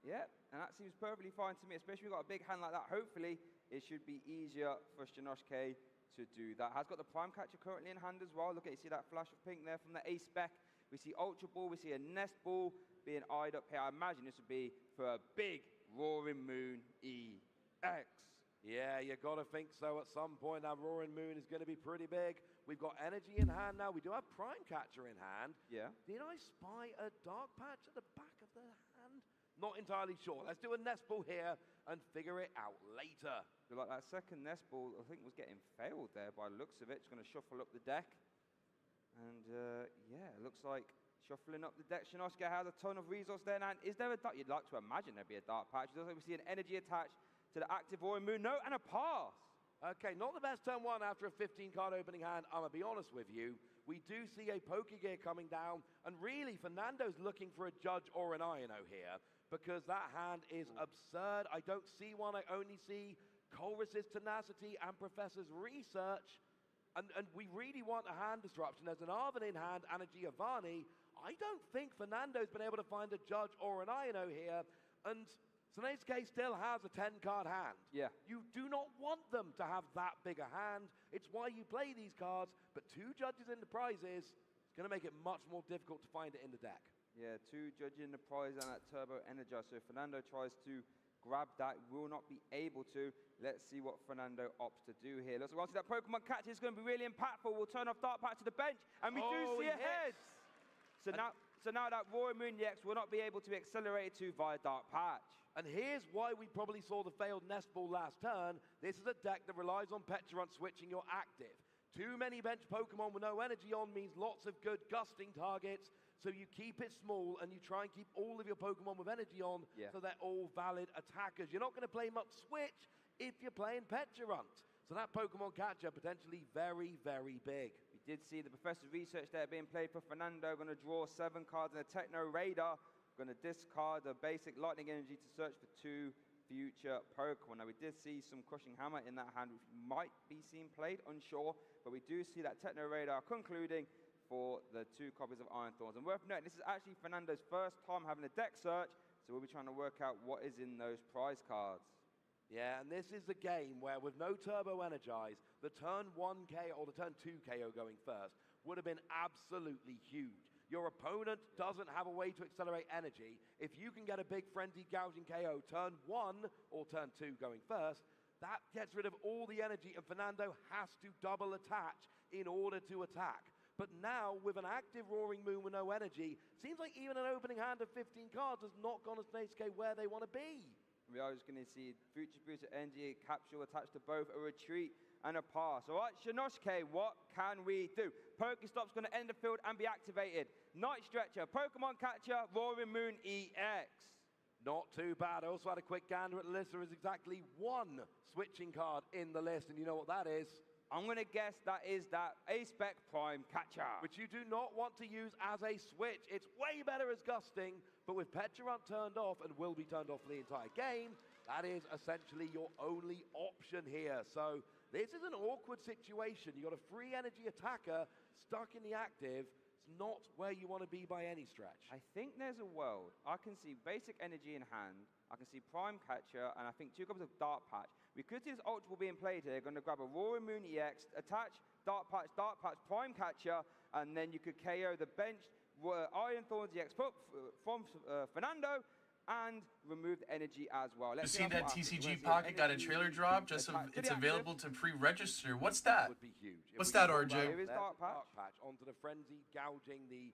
Yeah, and that seems perfectly fine to me, especially we've got a big hand like that. Hopefully, it should be easier for Shinosuke to do that. Has got the Prime Catcher currently in hand as well. Look at, you see that flash of pink there from the Ace Spec. We see Ultra Ball, we see a Nest Ball being eyed up here. I imagine this would be for a big Roaring Moon EX. Yeah, you got to think so at some point. That Roaring Moon is going to be pretty big. We've got energy in hand now. We do have Prime Catcher in hand. Yeah. Did I spy a Dark Patch at the back of the hand? Not entirely sure. Let's do a nest ball here and figure it out later. Like that second nest ball, I think was getting failed there by the looks of it. It's going to shuffle up the deck. And yeah, it looks like shuffling up the deck. Shinosuke has a ton of resource there. And is there a dark? You'd like to imagine there'd be a dark patch. It doesn't we see an energy attached to the active Roaring Moon. No, and a pass. Okay, not the best turn one after a 15-card opening hand. I'm going to be honest with you. We do see a Pokegear coming down. And really, Fernando's looking for a Judge or an Ino here, because that hand is absurd. I don't see one. I only see Colress's Tenacity and Professor's Research. And we really want a hand disruption. There's an Arven in hand and a Giovanni. I don't think Fernando's been able to find a Judge or an Ino here. And Tsunade still has a 10-card hand. Yeah. You do not want them to have that big a hand. It's why you play these cards. But 2 Judges in the prizes, it's going to make it much more difficult to find it in the deck. Yeah, 2 Judges in the prize and that Turbo Energizer. So if Fernando tries to grab that, will not be able to. Let's see what Fernando opts to do here. Let's go on to that Pokemon catch. It's going to be really impactful. We'll turn off Dark Patch to the bench, and we do see a head. So now that Roaring Moon EX will not be able to be accelerated to via Dark Patch. And here's why we probably saw the failed nest ball last turn. This is a deck that relies on Pecharunt switching your active. Too many bench Pokemon with no energy on means lots of good gusting targets. So you keep it small and you try and keep all of your Pokemon with energy on, so they're all valid attackers. You're not going to play much Switch if you're playing Pecharunt. So that Pokemon catcher potentially very, very big. We did see the Professor's Research there being played for Fernando. Going to draw 7 cards and a Techno Radar. Going to discard a basic Lightning Energy to search for 2 future Pokemon. Now, we did see some Crushing Hammer in that hand, which might be seen played, unsure. But we do see that Techno Radar concluding for the 2 copies of Iron Thorns. And worth noting, this is actually Fernando's first time having a deck search, so we'll be trying to work out what is in those prize cards. Yeah, and this is the game where with no Turbo Energize, the turn 1 KO or the turn 2 KO going first would have been absolutely huge. Your opponent doesn't have a way to accelerate energy. If you can get a big Frenzied Gouging KO turn 1 or turn 2 going first, that gets rid of all the energy, and Fernando has to double attach in order to attack. But now, with an active Roaring Moon with no energy, seems like even an opening hand of 15 cards has not gone to Snake where they want to be. We are just going to see Future Booster Energy Capsule attached to both, a retreat and a pass. All right, Shinosuke, what can we do? Pokestop's going to end the field and be activated. Night Stretcher, Pokemon Catcher, Roaring Moon EX. Not too bad. I also had a quick gander at the list. There is exactly 1 switching card in the list, and you know what that is? I'm going to guess that is that A-Spec Prime Catcher. Which you do not want to use as a switch. It's way better as gusting, but with Pecharunt turned off and will be turned off for the entire game, that is essentially your only option here. So this is an awkward situation. You've got a free energy attacker stuck in the active. It's not where you want to be by any stretch. I think there's a world. I can see basic energy in hand. I can see Prime Catcher, and I think 2 copies of Dark Patch. We could see this Ultra Ball being played here. Going to grab a Roaring Moon EX, attach Dark Patch, Prime Catcher, and then you could KO the bench Iron Thorns EX from Fernando, and remove the energy as well. You see that TCG Pocket got a trailer drop? It's available to pre-register. What's that? Would be huge. What's that, RJ? Here is Dark Patch. Onto the Frenzy Gouging, the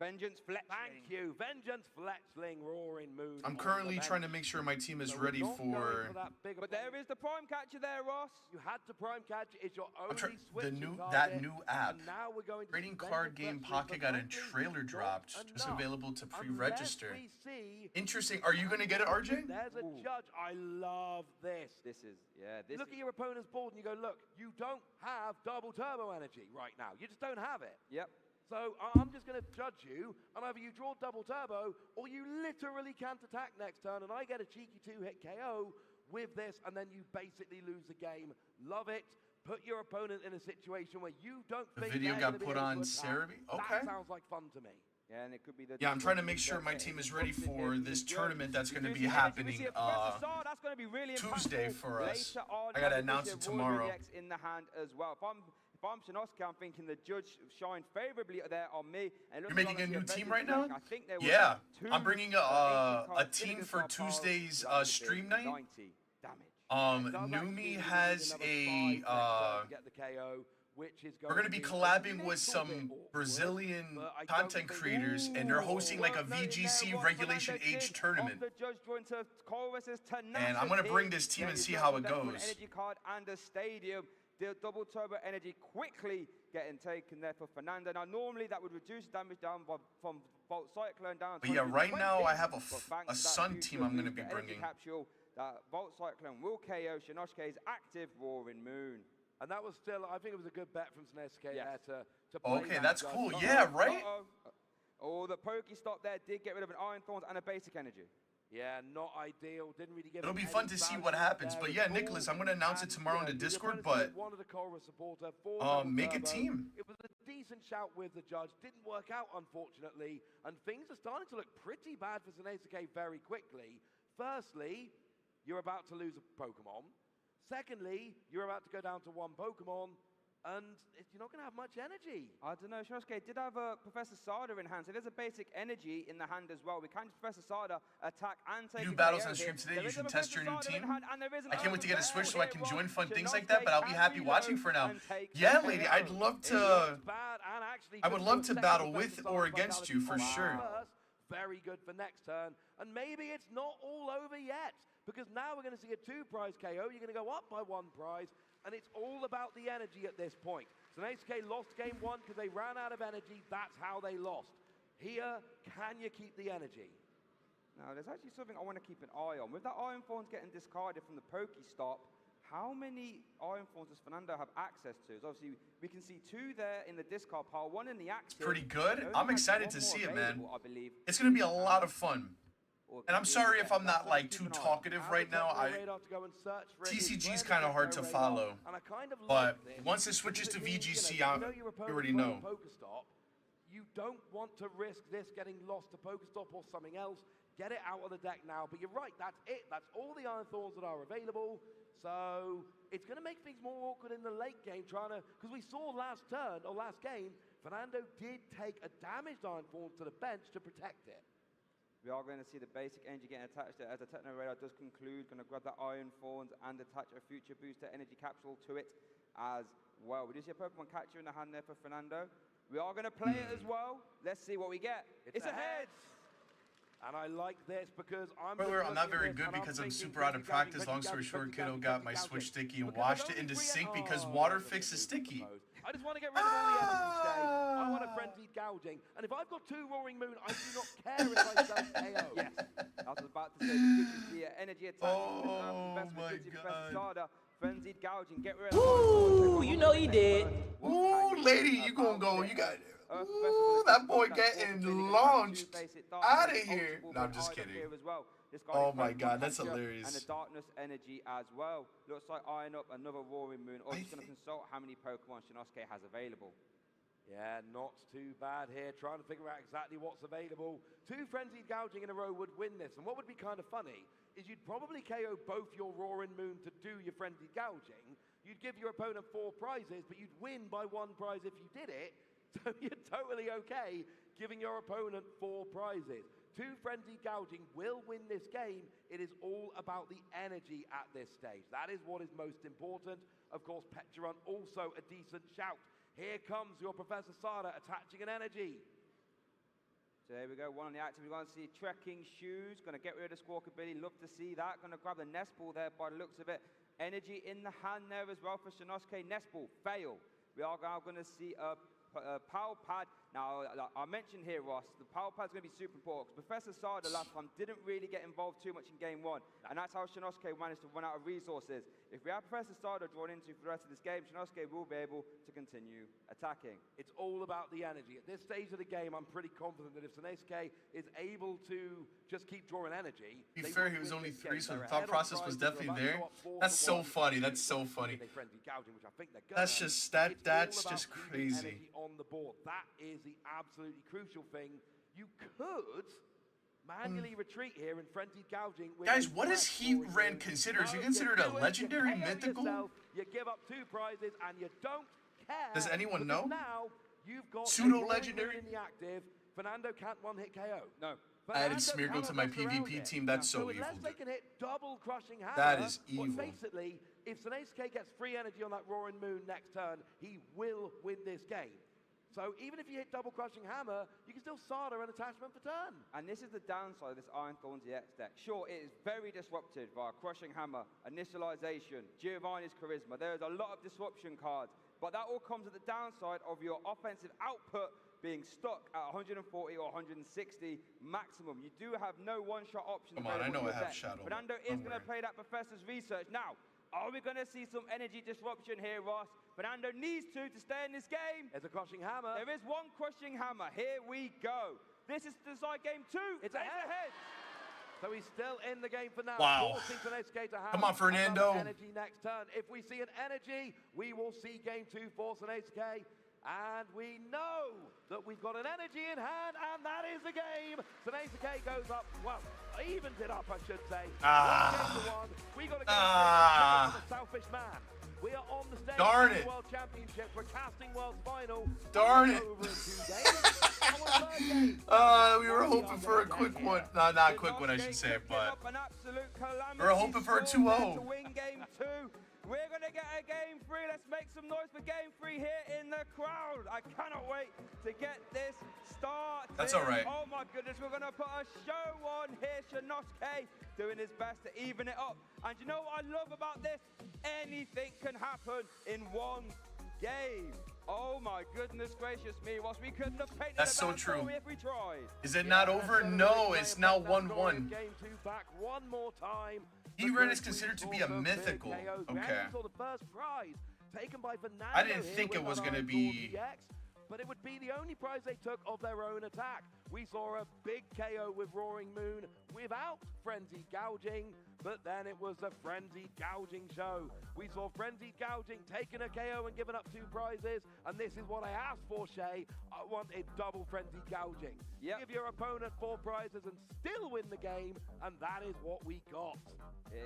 Vengeance Fletchling. Thank you, Vengeance Fletchling, Roaring Moon. I'm currently trying to make sure my team is ready for. But there is the Prime Catcher there, Ross. You had to Prime Catcher. It's your only switch. That new app. And now we're going to Trading Card Game Pocket got a trailer dropped. Just available to pre-register. Interesting. Are you going to get it, RJ? There's a Judge. I love this. This is look at your opponent's board and you go, look, you don't have double turbo energy right now. You just don't have it. Yep. So I'm just going to judge you, and either you draw double turbo, or you literally can't attack next turn, and I get a cheeky 2-hit KO with this, and then you basically lose the game. Love it. Put your opponent in a situation where you don't think the video got put on Cerebi? Okay. That sounds like fun to me. Yeah, and it could be the I'm trying to make sure my team is ready for this tournament that's going to be happening Tuesday for us. I got to announce it tomorrow. In the hand as well. If I'm Shinosuke, I'm thinking the Judge shined favorably there on me. And you're making a new team right now? I think there yeah, I'm bringing a team for Tuesday's stream night. 90 damage. Numi has a get the KO which is We're gonna be collabing with some Brazilian content creators, and they're hosting like a VGC Regulation H tournament. And I'm gonna bring this team and see how it goes. Energy card and a stadium. The double turbo energy quickly getting taken there for Fernando. Now normally that would reduce damage down from Volt Cyclone down. But yeah, right now I have a Sun team I'm gonna be bringing. Capsule, that Volt Cyclone will KO Shinoshi's active Roaring Moon. And that was still, I think it was a good bet from Shinoshi's Yes. there to play Okay, that that's judge. cool. Yeah, right? Oh, the Pokestop there did get rid of an Iron Thorns and a basic energy. Yeah, not ideal. Didn't really give It'll him be fun any to see value what happens. there But at yeah, all. Nicholas, I'm gonna announce it tomorrow on the the Discord. opponent But wanted a Cobra supporter for make a Turbo. team. It was a decent shout with the judge. Didn't work out, unfortunately. And things are starting to look pretty bad for Shinosaki very quickly. Firstly, you're about to lose a Pokemon. Secondly, you're about to go down to one Pokemon. And you're not going to have much energy. I don't know. Shinosuke did have Professor Sada in hand, so there's a basic energy in the hand as well. We can Professor Sada attack and take you do battles on stream today. You should test your new team. I can't wait to get a Switch so I can join fun things like that. But I'll be happy watching for now. Yeah, lady, I'd love to. I would love to battle with or against you for sure. Very good for next turn. And maybe it's not all over yet, because now we're going to see a 2-prize KO. You're going to go up by 1 prize. And it's all about the energy at this point. Shinosaki lost game 1 because they ran out of energy. That's how they lost. Here, can you keep the energy? Now, there's actually something I want to keep an eye on. With that Iron Thorns getting discarded from the Pokestop, how many Iron Thorns does Fernando have access to? So obviously, we can see 2 there in the discard pile, 1 in the active. Pretty good. I'm excited to see it, man. I believe. It's going to be a lot of fun. And I'm sorry if I'm not like too talkative right now. TCG's kind of hard to follow, but once it switches to VGC, you already know. You don't want to risk this getting lost to Pokestop or something else. Get it out of the deck now. But you're right, that's it. That's all the Iron Thorns that are available. So it's going to make things more awkward in the late game, because we saw last turn or last game, Fernando did take a damaged Iron Thorn to the bench to protect it. We are going to see the basic energy getting attached as the Techno Radar does conclude. Going to grab the Iron Thorns and attach a future booster energy capsule to it as well. We do see a Pokemon catcher in the hand there for Fernando. We are going to play it as well. Let's see what we get. It's a heads. And I like this because I'm not very good because I'm super out of practice. Long story short, kiddo got my Switch sticky and washed it into sink because water fixes sticky. I just want to get rid of all the energy today. I want a frenzied gouging. And if I've got 2 Roaring Moon, I do not care if I sell KO. Yes. I was about to say, the energy attack. Oh my God. Frenzied gouging. Get rid of Ooh, you know you did. Ooh, lady, you gonna go. You got it. Ooh, that boy getting launched out of here. No, I'm just kidding. Oh my God, that's hilarious. And the darkness energy as well. Looks like eyeing up another Roaring Moon. Or just going to consult how many Pokemon Shinosaki has available. Yeah, not too bad here. Trying to figure out exactly what's available. 2 Frenzied Gouging in a row would win this. And what would be kind of funny is you'd probably KO both your Roaring Moon to do your Frenzied Gouging. You'd give your opponent 4 prizes, but you'd win by 1 prize if you did it. So you're totally okay giving your opponent 4 prizes. 2 Frenzied Gouging will win this game. It is all about the energy at this stage. That is what is most important. Of course, Petron also a decent shout. Here comes your Professor Sada attaching an energy. So there we go, 1 on the active. We're going to see Trekking Shoes. Going to get rid of Squawkabilly. Love to see that. Going to grab the Nest Ball there by the looks of it. Energy in the hand there as well for Shinosaki. Nest Ball, fail. We are now going to see a Power Pad. Now, I mentioned here, Ross, the Power Pad's going to be super important because Professor Sada last time didn't really get involved too much in game 1, and that's how Shinosaki managed to run out of resources. If we have Professor Sada drawn into for the rest of this game, Shinosaki will be able to continue attacking. It's all about the energy. At this stage of the game, I'm pretty confident that if Shinosaki is able to just keep drawing energy... To be fair, he was only 3, so the thought process was definitely there. That's so funny. That's so funny. That's just crazy. On the board. That is the absolutely crucial thing. You could manually retreat here in Frenzied Gouging. Guys, what is Heat Ren considered? Is he considered a legendary mythical? You give up 2 prizes and you don't care. Does anyone know? Now you've got pseudo legendary in the active. Fernando can't 1-hit KO. No. added Smeargle to my PvP team. That's so evil, unless they dude. can hit double crushing hammer, That is well, evil. basically, if Sneijski gets free energy on that Roaring Moon next turn, he will win this game. So even if you hit double crushing hammer, you can still Sada an attachment for turn. And this is the downside of this Iron Thorns EX deck. Sure, it is very disruptive via crushing hammer, initialization, Giovanni's charisma. There's a lot of disruption cards, but that all comes at the downside of your offensive output being stuck at 140 or 160 maximum. You do have no one-shot options. Come on, I know I have deck. Shadow. Fernando is going to play that Professor's Research. Now, are we going to see some energy disruption here, Ross? Fernando needs to stay in this game. There's a crushing hammer. There is one crushing hammer. Here we go. This is to decide game 2. It's ahead. So he's still in the game for now. Wow. Come on, Fernando. Energy next turn. If we see an energy, we will see game 2 for Sneijski. And we know that we've got an energy in hand, and that is the game. Sneijski goes up, well, evens it up, I should say. One. We got to go the selfish man. We are on the stage Darn of it. the World Championship. We're casting World Final. Darn it. Over in 2 days. We were hoping for a quick one. No, not a quick one, I should say, but we were hoping for a 2-0. To win game 2. We're going to get a game 3. Let's make some noise for game 3 here in the crowd. I cannot wait to get this started. That's all right. Oh my goodness, we're going to put a show on here. Shinnosuke doing his best to even it up. And you know what I love about this? Anything can happen in one game. Oh my goodness gracious me, Ross, we couldn't have painted That's so true. if we tried. Is it not over? No, it's now 1-1. Game 2 back one more time. E-Ren is considered to be a mythical. Okay. The first prize taken by Fernando. I didn't think it was going to be... But it would be the only prize they took of their own attack. We saw a big KO with Roaring Moon without Frenzied Gouging, but then it was a Frenzied Gouging show. We saw Frenzied Gouging taking a KO and giving up 2 prizes, and this is what I asked for, Shay. I wanted double Frenzied Gouging. Give your opponent 4 prizes and still win the game, and that is what we got.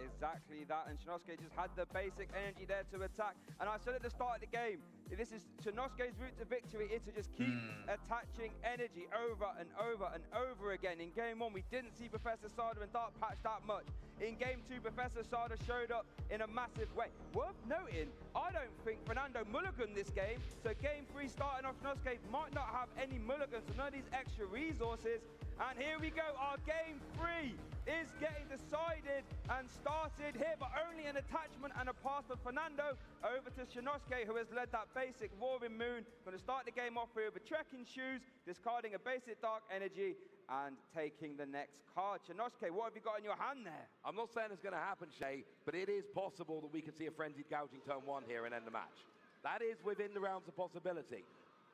Exactly that, and Shinnosuke just had the basic energy there to attack. And I said at the start of the game, this is Shinnosuke's route to victory is to just keep attaching energy over and over and over again. In game 1, we didn't see Professor Sada and Dark Patch that much. In game 2, Professor Sada showed up in a massive way. Worth noting, I don't think Fernando mulliganed this game, so game 3 starting off, Shinnosuke might not have any mulligans, so none of these extra resources. And here we go, our game 3 is getting decided and started here, but only an attachment and a pass for Fernando over to Shinnosuke, who has led that basic Roaring Moon. Going to start the game off here with trekking shoes, discarding a basic Dark Energy, and taking the next card. Shinnosuke, what have you got in your hand there? I'm not saying it's going to happen, Shay, but it is possible that we can see a Frenzied Gouging turn 1 here and end the match. That is within the realms of possibility.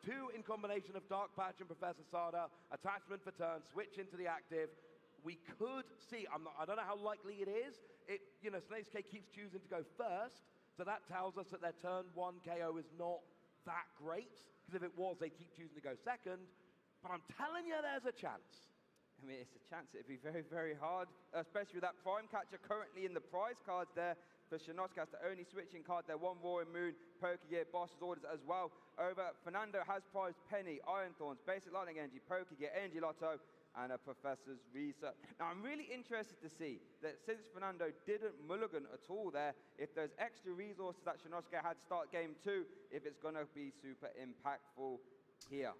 2 in combination of Dark Patch and Professor Sada, attachment for turn, switch into the active. We could see, I don't know how likely it is. Sneijski keeps choosing to go first, so that tells us that their turn 1 KO is not that great, because if it was, they'd keep choosing to go second. But I'm telling you, there's a chance. I mean, it's a chance. It'd be very, very hard, especially with that Prime Catcher currently in the prize cards there. For Shinnosuke, that's the only switching card there. 1 Roaring Moon, Pokegear, Boss's Orders as well. Over, Fernando has prized Penny, Iron Thorns, Basic Lightning Energy, Pokegear, Energy Lotto, and a Professor's Research. Now, I'm really interested to see that since Fernando didn't mulligan at all there, if there's extra resources that Shinnosuke had to start game 2, if it's going to be super impactful here.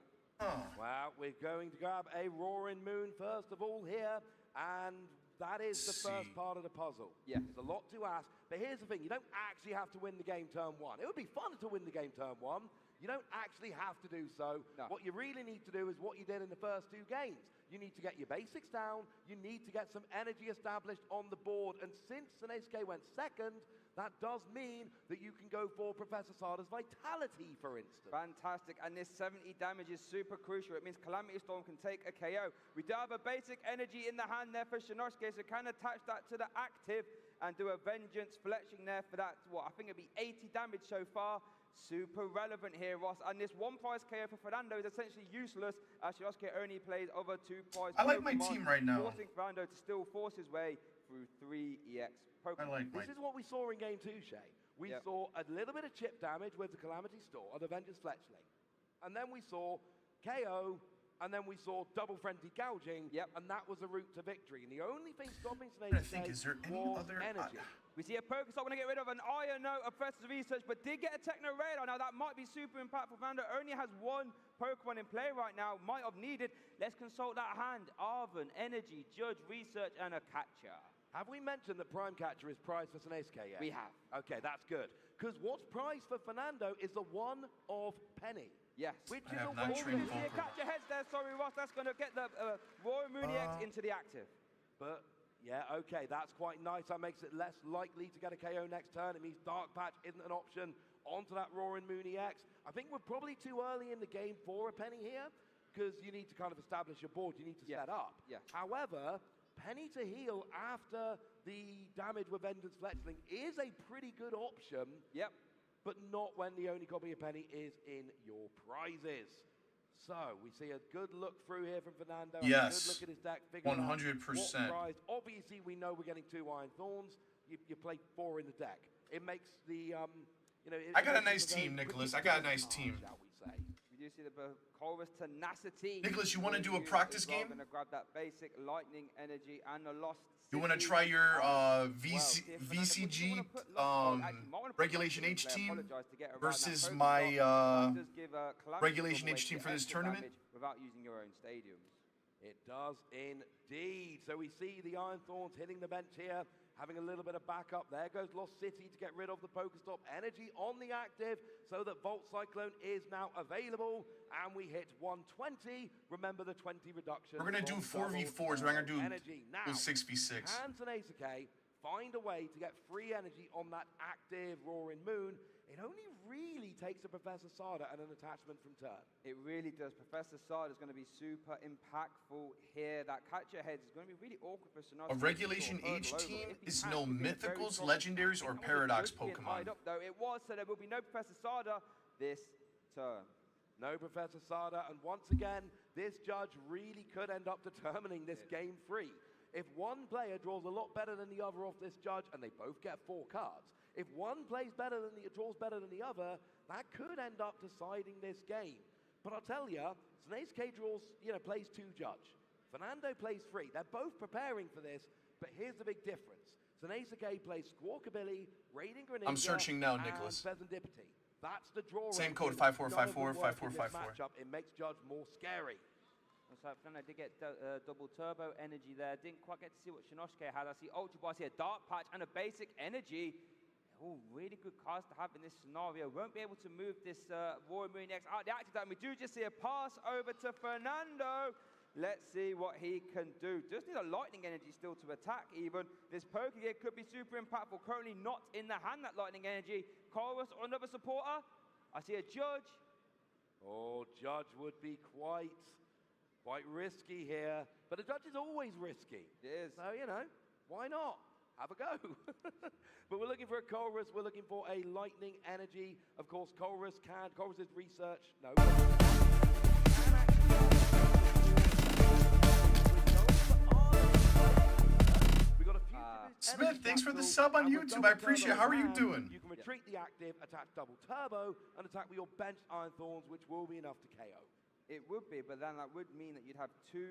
Well, we're going to grab a Roaring Moon first of all here, and that is the first part of the puzzle. Yeah. There's a lot to ask, but here's the thing. You don't actually have to win the game turn 1. It would be fun to win the game turn 1. You don't actually have to do so. No. What you really need to do is what you did in the first 2 games. You need to get your basics down. You need to get some energy established on the board. And since Sneijski went second, that does mean that you can go for Professor Sada's Vitality, for instance. Fantastic, and this 70 damage is super crucial. It means Calamity Storm can take a KO. We do have a basic energy in the hand there for Shinnosuke, so can attach that to the active and do a Vengeance Fletching there for that, I think it'd be 80 damage so far. Super relevant here, Ross. And this 1 prize KO for Fernando is essentially useless, as Shinnosuke only plays over 2 prize I like my team right now. forcing Fernando to still force his way through 3 EX Pokemon. This is what we saw in game 2, Shay. We saw a little bit of chip damage with the Calamity Store, or the Vengeance Fletchling. And then we saw KO and then we saw double frenzy gouging, and that was a route to victory. And the only thing stopping I Snake think, is there any was other energy. We see a Pokestop going to get rid of an Iron Note, a Professor's Research, but did get a Techno Radar. Now, that might be super impactful. Fernando only has one Pokemon in play right now, might have needed. Let's consult that hand. Arven, Energy, Judge, Research, and a Catcher. Have we mentioned that Prime Catcher is prized for Snesuke yet? We have. Okay, that's good. Because what's prized for Fernando is the one of Penny. Yes. Which I is have a not one. trained Yeah, Catcher heads there. Sorry, Ross. That's going to get the Royal Mooney X into the active. But, yeah, okay, that's quite nice. That makes it less likely to get a KO next turn. It means Dark Patch isn't an option onto that Roaring Mooney X. I think we're probably too early in the game for a Penny here, because you need to kind of establish your board. You need to set up. Yeah. However, Penny to heal after the damage with Vengeance Fletchling is a pretty good option. Yep. But not when the only copy of Penny is in your prizes. So, we see a good look through here from Fernando. Yes. A good look at his deck. Figuring out 100%. what prize. Obviously, we know we're getting 2 Iron Thorns. You play 4 in the deck. It makes the, you know... I got a nice team, Nicholas. I got a nice team. Shall we say. We do see the Colress Tenacity. Nicholas, you want to do a practice game? I'm going to grab that basic Lightning Energy and the Lost You want to try your VCG Regulation H team versus my Regulation H team for this tournament? Without using your own stadiums. It does indeed. So we see the Iron Thorns hitting the bench here, having a little bit of backup. There goes Lost City to get rid of the Pokestop. Energy on the active so that Volt Cyclone is now available. And we hit 120. Remember the 20 reduction. We're going to do 4v4s. We're going to do energy. Now, 6v6. Can Snesuke find a way to get free energy on that active Roaring Moon? It only really takes a Professor Sada and an attachment from turn. It really does. Professor Sada is going to be super impactful here. That Catcher Heads is going to be really awkward for Sinatra. A Regulation H team is no Mythicals, Legendaries, or Paradox Pokemon. Though it was, so there will be no Professor Sada this turn. No Professor Sada, and once again, this judge really could end up determining this game free. If one player draws a lot better than the other off this judge, and they both get 4 cards, if one plays better than draws better than the other, that could end up deciding this game. But I'll tell you, Snesuke draws, plays 2 judge. Fernando plays 3. They're both preparing for this, but here's the big difference. Snesuke plays Squawkabilly, Raiding Greninja, I'm searching now, and Nicholas. Pheasantipity. That's the draw. Same code, 5454, 5454. It makes judge more scary. So Fernando did get double turbo energy there. Didn't quite get to see what Shinosuke had. I see Ultra Ball, I see a Dark Patch and a basic energy. Oh, really good cards to have in this scenario. Won't be able to move this Royal Moon X out the active time. We do just see a pass over to Fernando. Let's see what he can do. Just need a Lightning Energy still to attack even. This Pokegear could be super impactful. Currently not in the hand, that Lightning Energy. Chorus or another supporter. I see a Judge. Oh, Judge would be quite risky here. But the Judge is always risky. It is. So, why not? Have a go. But we're looking for a Chorus. We're looking for a Lightning Energy. Of course, Chorus is research. No. Smith, thanks for the sub on YouTube. I appreciate it. How are you doing? You can retreat the active, attack double turbo, and attack with your bench Iron Thorns, which will be enough to KO. It would be, but then that would mean that you'd have 2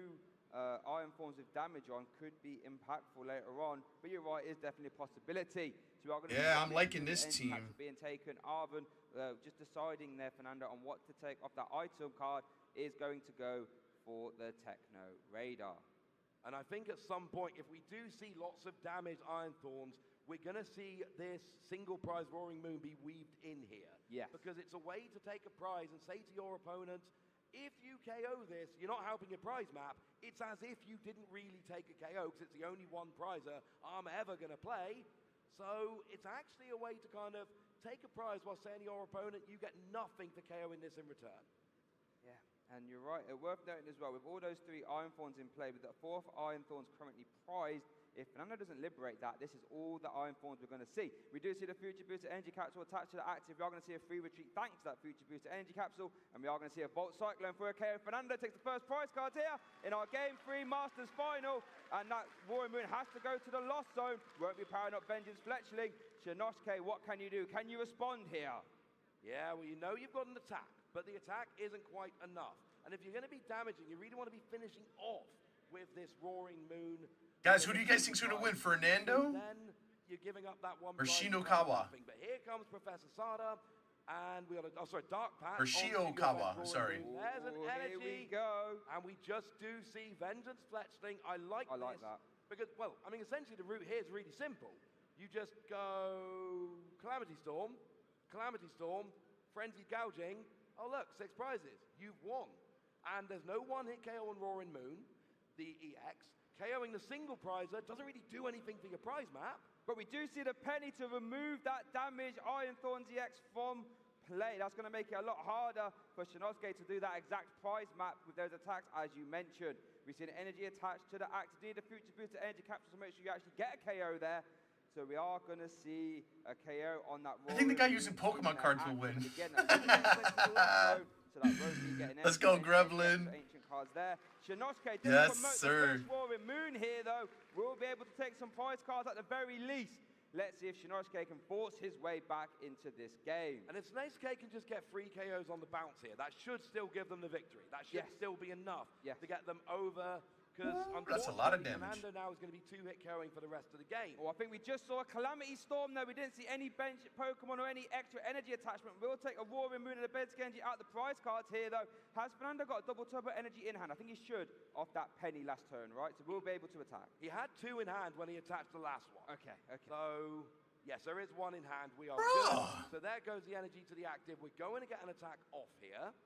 Iron Thorns with damage on. Could be impactful later on. But you're right, it's definitely a possibility. So we are going to I'm liking this team. Being taken. Arven just deciding there, Fernando, on what to take off that item card is going to go for the Techno Radar. And I think at some point, if we do see lots of damaged Iron Thorns, we're going to see this single prize Roaring Moon be weaved in here. Yeah. Because it's a way to take a prize and say to your opponent, if you KO this, you're not helping your prize map. It's as if you didn't really take a KO because it's the only one prizer I'm ever going to play. So it's actually a way to kind of take a prize while saying to your opponent, you get nothing for KOing this in return. Yeah. And you're right, worth noting as well, with all those 3 Iron Thorns in play, with the 4th Iron Thorns currently prized, if Fernando doesn't liberate that, this is all the Iron Thorns we're going to see. We do see the Future Booster Energy Capsule attached to the active. We are going to see a free retreat thanks to that Future Booster Energy Capsule, and we are going to see a Volt Cyclone for a KO. Fernando takes the first prize card here in our Game 3 Masters Final, and that Roaring Moon has to go to the Lost Zone. Won't be powering up Vengeance Fletchling. Shinosuke, what can you do? Can you respond here? Yeah, well, you've got an attack, but the attack isn't quite enough. And if you're going to be damaging, you really want to be finishing off with this Roaring Moon. Guys, who do you guys think's going to win? Fernando? Then you're giving up that one. Or Shinokawa? But here comes Professor Sada. And we got a, Dark Pat. Or Shiokawa, sorry. There's an energy. Here we go. And we just do see Vengeance Fletchling. I like that. Because, well, I mean, essentially the route here is really simple. You just go Calamity Storm, Frenzied Gouging. Oh, look, 6 prizes. You've won. And there's no one-hit KO on Roaring Moon, the EX. KOing the single prizer doesn't really do anything for your prize map. But we do see the penny to remove that damage Iron Thorns EX from play. That's going to make it a lot harder for Shinosuke to do that exact prize map with those attacks, as you mentioned. We see an energy attached to the axe. Indeed, the future booster energy capture, so make sure you actually get a KO there. So we are going to see a KO on that. I think the guy using Pokemon cards will win. Let's go, Gremlin. Ancient cards there. Shinosuke Yes, promote sir. the first Roaring Moon here, though. We'll be able to take some prize cards at the very least. Let's see if Shinosuke can force his way back into this game. And if Shinosuke can just get 3 KOs on the bounce here, that should still give them the victory. That should still be enough to get them over. Because that's a lot of damage. Fernando now is going to be 2-hit KOing for the rest of the game. Oh, I think we just saw a Calamity Storm there. We didn't see any bench Pokemon or any extra energy attachment. We'll take a Roaring Moon and a Bedskенji out the prize cards here, though. Has Fernando got a double turbo energy in hand? I think he should off that penny last turn, right? So we'll be able to attack. He had 2 in hand when he attached the last one. Okay. So, yes, there is 1 in hand. We are good. So there goes the energy to the active. We're going to get an attack off here.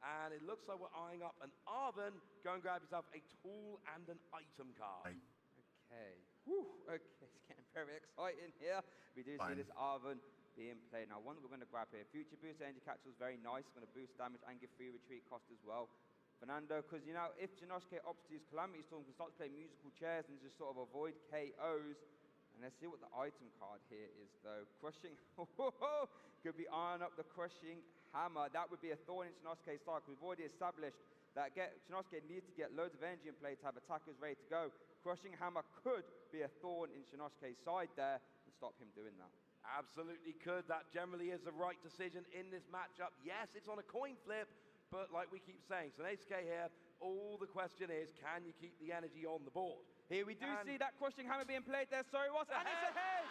And it looks like we're eyeing up an Arven. Go and grab yourself a tool and an item card. Okay. Whew. Okay, it's getting very exciting here. We do see this Arven being played. Now, one that we're going to grab here. Future Boost Energy Capsule is very nice. It's going to boost damage and give free retreat cost as well. Fernando, because, you know, if Shinosuke opts to use Calamity Storm, can start to play musical chairs and just sort of avoid KOs. And let's see what the item card here is, though. Crushing. Could be eyeing up the Crushing Hammer. That would be a thorn in Shinosuke's side. We've already established that Shinosuke needs to get loads of energy in play to have attackers ready to go. Crushing Hammer could be a thorn in Shinosuke's side there and stop him doing that. Absolutely could. That generally is the right decision in this matchup. Yes, it's on a coin flip, but like we keep saying, Shinosuke here, all the question is, can you keep the energy on the board? Here we do see that Crushing Hammer being played there. Sorry, and it's ahead!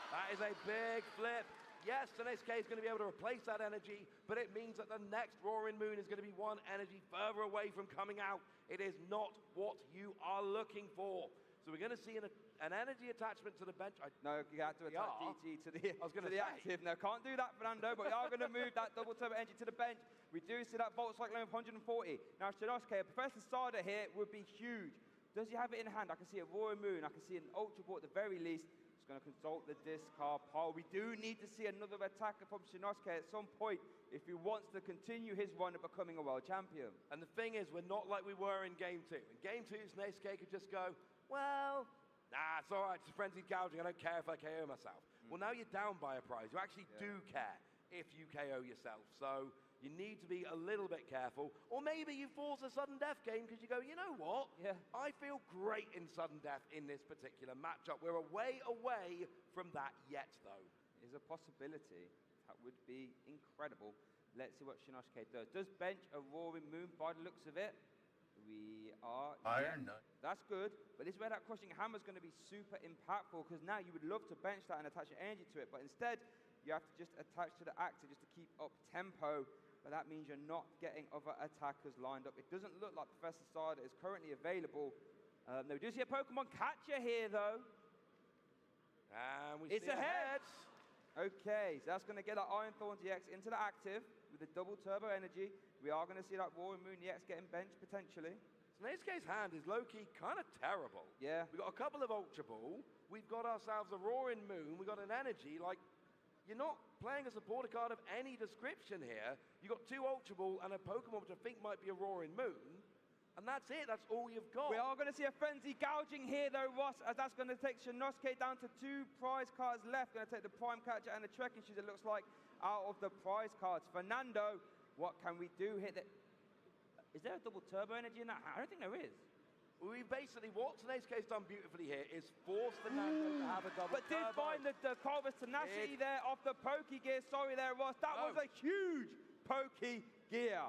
That is a big flip. Yes, Shinosuke is going to be able to replace that energy, but it means that the next Roaring Moon is going to be 1 energy further away from coming out. It is not what you are looking for. So we're going to see an energy attachment to the bench. No, you have to attach DT to the active. No, can't do that, Fernando, but we are going to move that double turbo energy to the bench. We do see that Volt Cyclone of 140. Now, Shinosuke, Professor Sada here would be huge. Does he have it in hand? I can see a Roaring Moon. I can see an Ultra Ball at the very least. Going to consult the discard pile. We do need to see another attacker from Shinosuke at some point if he wants to continue his run of becoming a world champion. And the thing is, we're not like we were in Game 2. In Game 2, Shinosuke could just go, well, nah, it's all right, it's a frenzied gouging, I don't care if I KO myself. Well, now you're down by a prize. You actually do care if you KO yourself. So you need to be a little bit careful. Or maybe you force a sudden death game because you go, you know what? I feel great in sudden death in this particular matchup. We're away from that yet, though. Is a possibility. That would be incredible. Let's see what Shinosuke does. Does bench a Roaring Moon by the looks of it? We are... Iron Knight. That's good. But this is where that Crushing Hammer is going to be super impactful because now you would love to bench that and attach your energy to it. But instead, you have to just attach to the active just to keep up tempo. But that means you're not getting other attackers lined up. It doesn't look like Professor Sada is currently available. We do see a Pokemon catcher here, though. And it's ahead. Okay, so that's going to get that Iron Thorns EX into the active with the double turbo energy. We are going to see that Roaring Moon EX getting benched, potentially. Shinosuke's hand is low-key kind of terrible. Yeah. We've got a couple of Ultra Ball. We've got ourselves a Roaring Moon. We've got an energy, like... You're not playing a supporter card of any description here. You've got 2 Ultra Ball and a Pokemon which I think might be a Roaring Moon. And that's it. That's all you've got. We are going to see a Frenzy Gouging here, though, Ross, as that's going to take Shinosuke down to 2 prize cards left. Going to take the Prime Catcher and the Trekking Shoes, it looks like, out of the prize cards. Fernando, what can we do here? Is there a double turbo energy in that? I don't think there is. We basically, what Shinosuke's done beautifully here is force Fernando to have a double But did find the Corvus Tenacity there off the Poke Gear. Sorry there, Ross. That was a huge Poke Gear.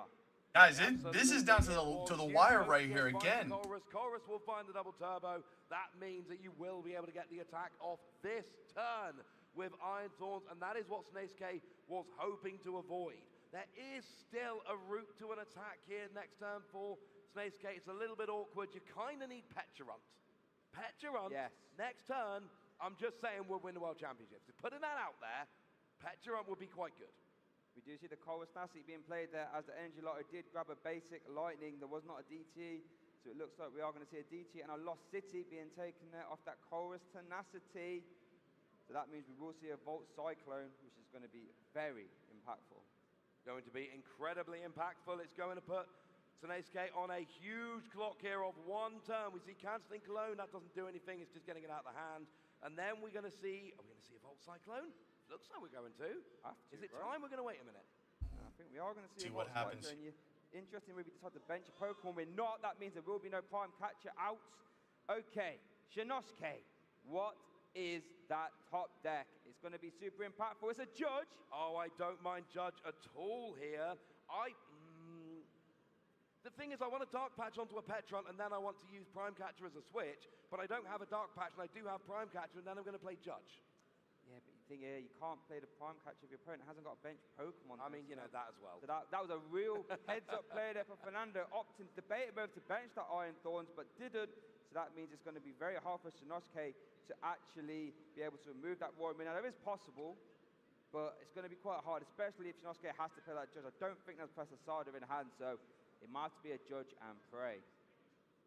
Guys, this is down to the wire right here again. Chorus will find the double turbo. That means that you will be able to get the attack off this turn with Iron Thorns, and that is what Snakeske was hoping to avoid. There is still a route to an attack here next turn for Snakeske. It's a little bit awkward. You kind of need Peturunt. Peturunt, next turn, I'm just saying, will win the World Championships. Putting that out there, Peturunt would be quite good. We do see the Chorus Classic being played there as the Energy Lotto did grab a basic Lightning. There was not a DT, so it looks like we are going to see a DT and a Lost City being taken there off that Chorus Tenacity. So that means we will see a Volt Cyclone, which is going to be very impactful. Going to be incredibly impactful. It's going to put Snakeske on a huge clock here of one turn. We see Canceling Cologne. That doesn't do anything. It's just getting it out of the hand. And then we're going to see, are we going to see a Volt Cyclone? Looks like we're going to. Is it time? We're going to wait a minute. I think we are going to see what happens. Interesting, we decide to bench a Pokemon. We're not. That means there will be no Prime Catcher out. Okay, Shiinosuke, what is that top deck? It's going to be super impactful. It's a Judge. Oh, I don't mind Judge at all here. The thing is, I want a Dark Patch onto a Peturunt, and then I want to use Prime Catcher as a switch, but I don't have a Dark Patch, and I do have Prime Catcher, and then I'm going to play Judge. Yeah, but you think, you can't play the Prime Catcher if your opponent hasn't got a bench Pokemon. I mean, you know, that as well. So that was a real heads-up play there for Fernando, opting, debated whether to bench that Iron Thorns, but didn't. So that means it's going to be very hard for Shiinosuke to actually be able to remove that Roaring Wind. Now, it is possible, but it's going to be quite hard, especially if Shiinosuke has to play that Judge. I don't think there's Pressasada in hand, so it might have to be a Judge and pray.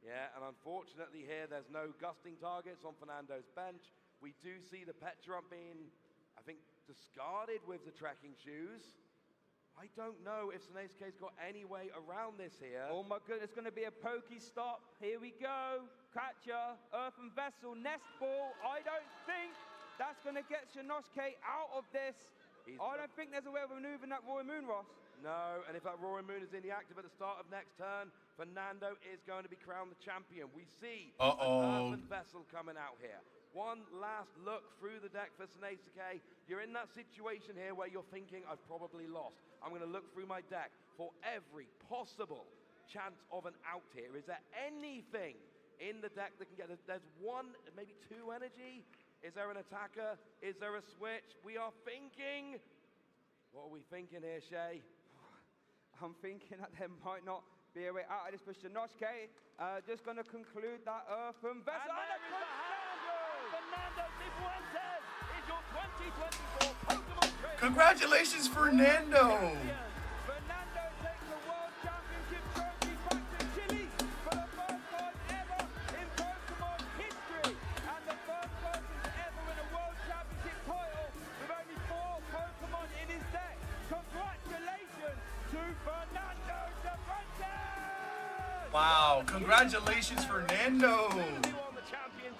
Yeah, and unfortunately here, there's no gusting targets on Fernando's bench. We do see the Peturunt being, I think, discarded with the trekking shoes. I don't know if Snake's got any way around this here. Oh my goodness, it's going to be a Pokestop. Here we go. Catcher, Earthen Vessel, Nest Ball. I don't think that's going to get Shiinosuke out of this. I don't think there's a way of maneuvering that Roaring Moon, Ross. No, and if that Roaring Moon is in the active at the start of next turn, Fernando is going to be crowned the champion. We see an Earthen Vessel coming out here. One last look through the deck for Snakesuke. You're in that situation here where you're thinking, I've probably lost. I'm going to look through my deck for every possible chance of an out here. Is there anything in the deck that can get it? There's one, maybe two energy. Is there an attacker? Is there a switch? We are thinking. What are we thinking here, Shay? I'm thinking that there might not be a way out of this for Shiinosuke. Just going to conclude that Earthen Vessel. Fernando Cifuentes is your 2024 Pokemon Trainer. Congratulations, Fernando! Fernando takes the World Championship trophy back to Chile for the first time ever in Pokemon history, and the first person ever in a World Championship title with only 4 Pokemon in his deck. Congratulations to Fernando Cifuentes! Wow, congratulations, Fernando!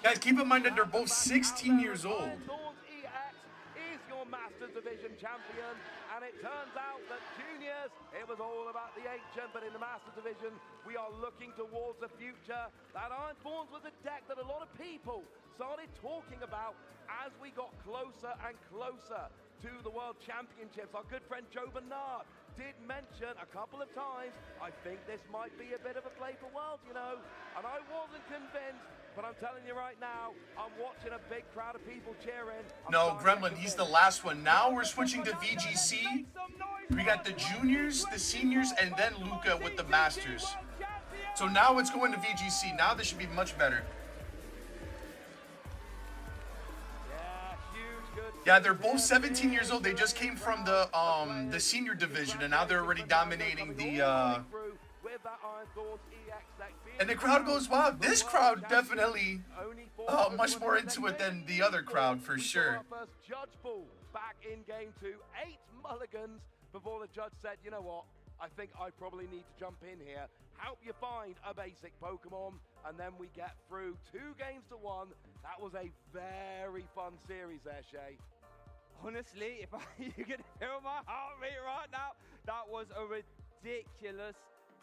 Guys, keep in mind that they're both 16 years old. EX is your Masters Division champion, and it turns out that juniors, it was all about the ancient, but in the Masters Division, we are looking towards the future. That Iron Thorns was a deck that a lot of people started talking about as we got closer and closer to the World Championships. Our good friend Joe Bernard did mention a couple of times, I think this might be a bit of a play for Worlds, you know, and I wasn't convinced. But I'm telling you right now, I'm watching a big crowd of people cheering. No, Gremlin, he's the last one. Now we're switching to VGC. We got the juniors, the seniors, and then Luca with the masters. So now it's going to VGC. Now this should be much better. Yeah, they're both 17 years old. They just came from the senior division, and now they're already dominating the and the crowd goes, wow, this crowd definitely much more into it than the other crowd, for sure. First Judge Ball back in game 2. 8 mulligans before the judge said, you know what, I think I probably need to jump in here, help you find a basic Pokemon, and then we get through 2 games to 1. That was a very fun series there, Shay. Honestly, you can feel my heartbeat right now. That was a ridiculous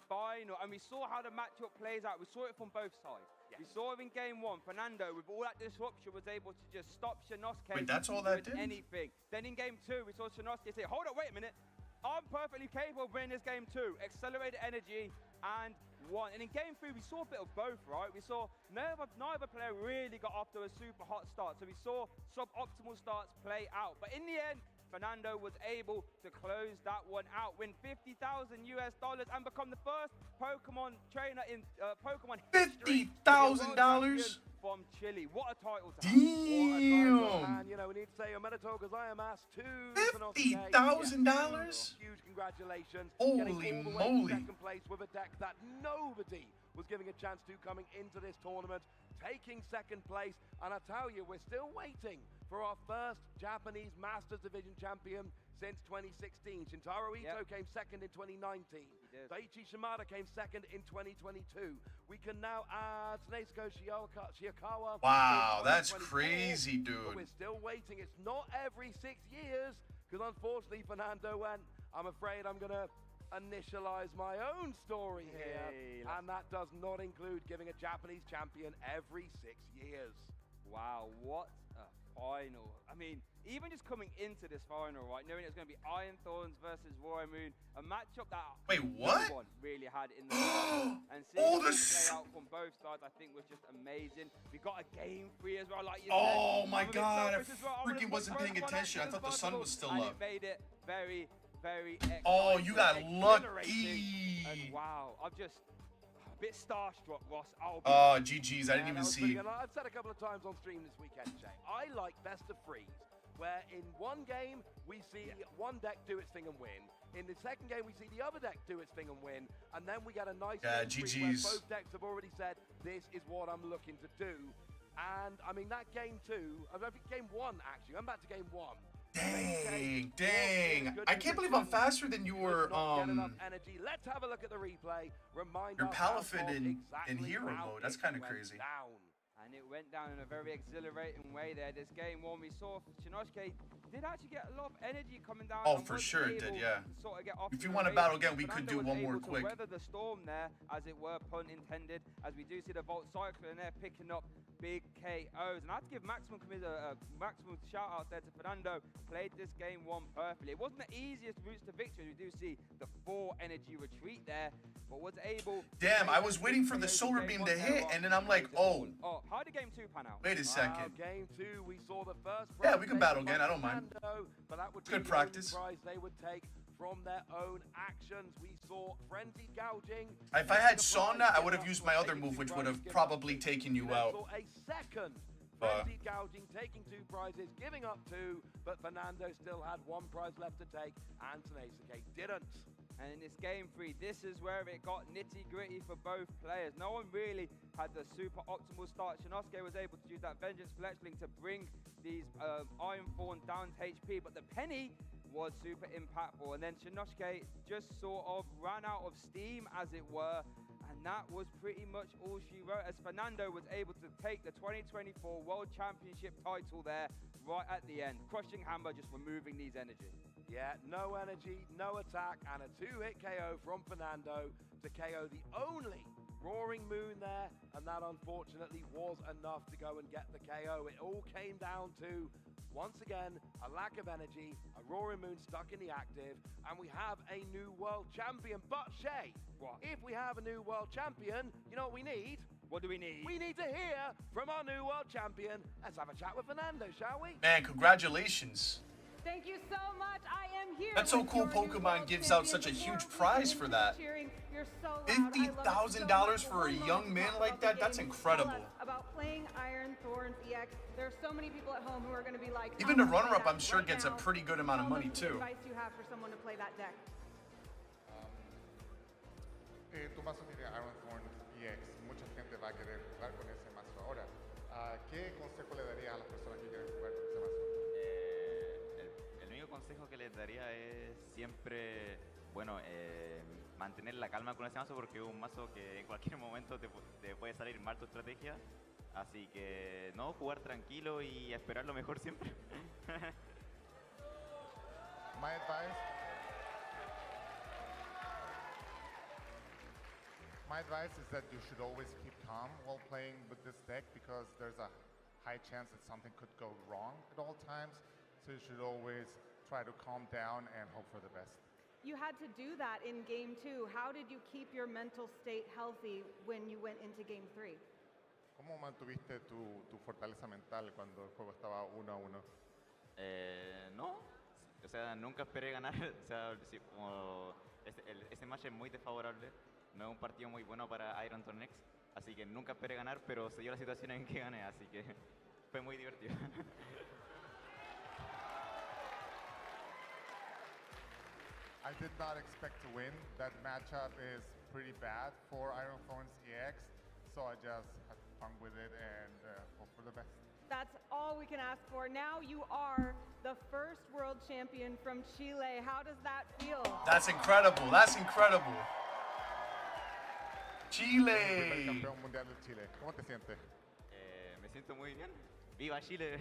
final, and we saw how the matchup plays out. We saw it from both sides. Yes. We saw it in game 1. Fernando, with all that disruption, was able to just stop Shiinosuke. Wait, that's all that did? Anything. Then in game 2, we saw Shiinosuke say, hold up, wait a minute. I'm perfectly capable of winning this game too. Accelerated energy and won. And in game 3, we saw a bit of both, right? We saw neither player really got off to a super hot start. So we saw suboptimal starts play out. But in the end, Fernando was able to close that one out, win $50,000 and become the first Pokemon trainer in Pokemon history $50,000 from Chile. What a title to Damn. And, you know, we need to say Omedetou Gozaimasu to $50,000? Huge congratulations. Holy Getting all the way to moly. second place with a deck that nobody was giving a chance to coming into this tournament, taking second place. And I tell you, we're still waiting for our first Japanese Masters Division champion since 2016. Shintaro Ito came second in 2019. Daichi Shimada came second in 2022. We can now add Tsunesuke Shiokawa. Wow, that's crazy, dude. But we're still waiting. It's not every 6 years, because unfortunately Fernando went, I'm afraid I'm going to initialize my own story here. And that does not include giving a Japanese champion every 6 years. Wow, what a final. I mean, even just coming into this final, right, knowing it's going to be Iron Thorns versus Roaring Moon, a matchup that no one really had in the past. And seeing it play out from both sides, I think was just amazing. We got a game 3 as well, like you said. Oh my I'm a bit God, I selfish as well. I freaking would've wasn't put paying first one attention. I as thought the sun possible, was still and up. it made it very, very exciting. Oh, you got exhilarating. lucky. And wow, I'm just a bit starstruck, Ross. Oh, GG's, I didn't even see. I've said a couple of times on stream this weekend, Shay, I like best of threes, where in one game we see one deck do its thing and win. In the second game we see the other deck do its thing and win, and then we get a nice game three where both decks have already said, this is what I'm looking to do. And I mean, that game 2, I think game 1 actually, I'm back to game 1. Dang. I can't believe I'm faster than your energy. Let's have a look at the replay. Remind your us Palafin in exactly hero how mode. That's it kind of went crazy. down. And it went down in a very exhilarating way there. This game 1, we saw Shinosuke did actually get a lot of energy coming down. Oh, for sure it did, yeah. Sort of get off If you want to battle again, we could do one more quick. Weather the storm there, as it were, pun intended, as we do see the Volt Cyclone there picking up big KOs. And I have to give maximum shout out there to Fernando. Played this game 1 perfectly. It wasn't the easiest routes to victory. We do see the 4 energy retreat there, but was able. Damn, I was waiting for the solar beam to hit, and then I'm like, oh. How did game 2 pan out? Wait a second. Game 2, we saw the first. Yeah, we can battle again. I don't mind. But that would Good practice. Prize they would take from their own actions. We saw frenzied gouging. If I had Sauna, I would have used my other move, which would have probably taken you out. Saw a second frenzied gouging, taking 2 prizes, giving up 2, but Fernando still had 1 prize left to take, and Tsunesuke didn't. And in this game 3, this is where it got nitty-gritty for both players. No one really had the super optimal start. Shinosuke was able to use that Vengeance Fletchling to bring these Iron Thorn down to HP, but the penny was super impactful. And then Shinosuke just sort of ran out of steam, as it were, and that was pretty much all she wrote, as Fernando was able to take the 2024 World Championship title there right at the end. Crushing Hammer, just removing these energy. Yeah, no energy, no attack, and a 2-hit KO from Fernando to KO the only Roaring Moon there, and that unfortunately was enough to go and get the KO. It all came down to, once again, a lack of energy, a Roaring Moon stuck in the active, and we have a new world champion. But Shay, if we have a new world champion, you know what we need? What do we need? We need to hear from our new world champion. Let's have a chat with Fernando, shall we? Man, congratulations. Thank you so much. I am here. That's so cool. Pokemon gives out such a huge prize for that. $50,000 for a young man like that? That's incredible. About playing Iron Thorns EX. There are so many people at home who are going to be like, even the runner-up, I'm sure, gets a pretty good amount of money too. What advice do you have for someone to play that deck? Tu mazo tiene Iron Thorn EX. Mucha gente va a querer jugar con ese mazo ahora. ¿Qué consejo le darías a las personas que quieren jugar con ese mazo? El único consejo que les daría es siempre, bueno, mantener la calma con ese mazo, porque es un mazo que en cualquier momento te puede salir mal tu estrategia. Así que no, jugar tranquilo y esperar lo mejor siempre. My advice is that you should always keep calm while playing with this deck, because there's a high chance that something could go wrong at all times. So you should always try to calm down and hope for the best. You had to do that in Game 2. How did you keep your mental state healthy when you went into Game 3? ¿Cómo mantuviste tu fortaleza mental cuando el juego estaba 1-1? No, o sea, nunca esperé ganar. O sea, sí, como ese match es muy desfavorable. No es un partido muy bueno para Iron Tornex, así que nunca esperé ganar, pero se dio la situación en que gané, así que fue muy divertido. I did not expect to win. That matchup is pretty bad for Iron Thorns EX, so I just had fun with it and hope for the best. That's all we can ask for. Now you are the first world champion from Chile. How does that feel? That's incredible. That's incredible. Chile. El primer campeón mundial de Chile. ¿Cómo te sientes? Me siento muy bien. ¡Viva Chile!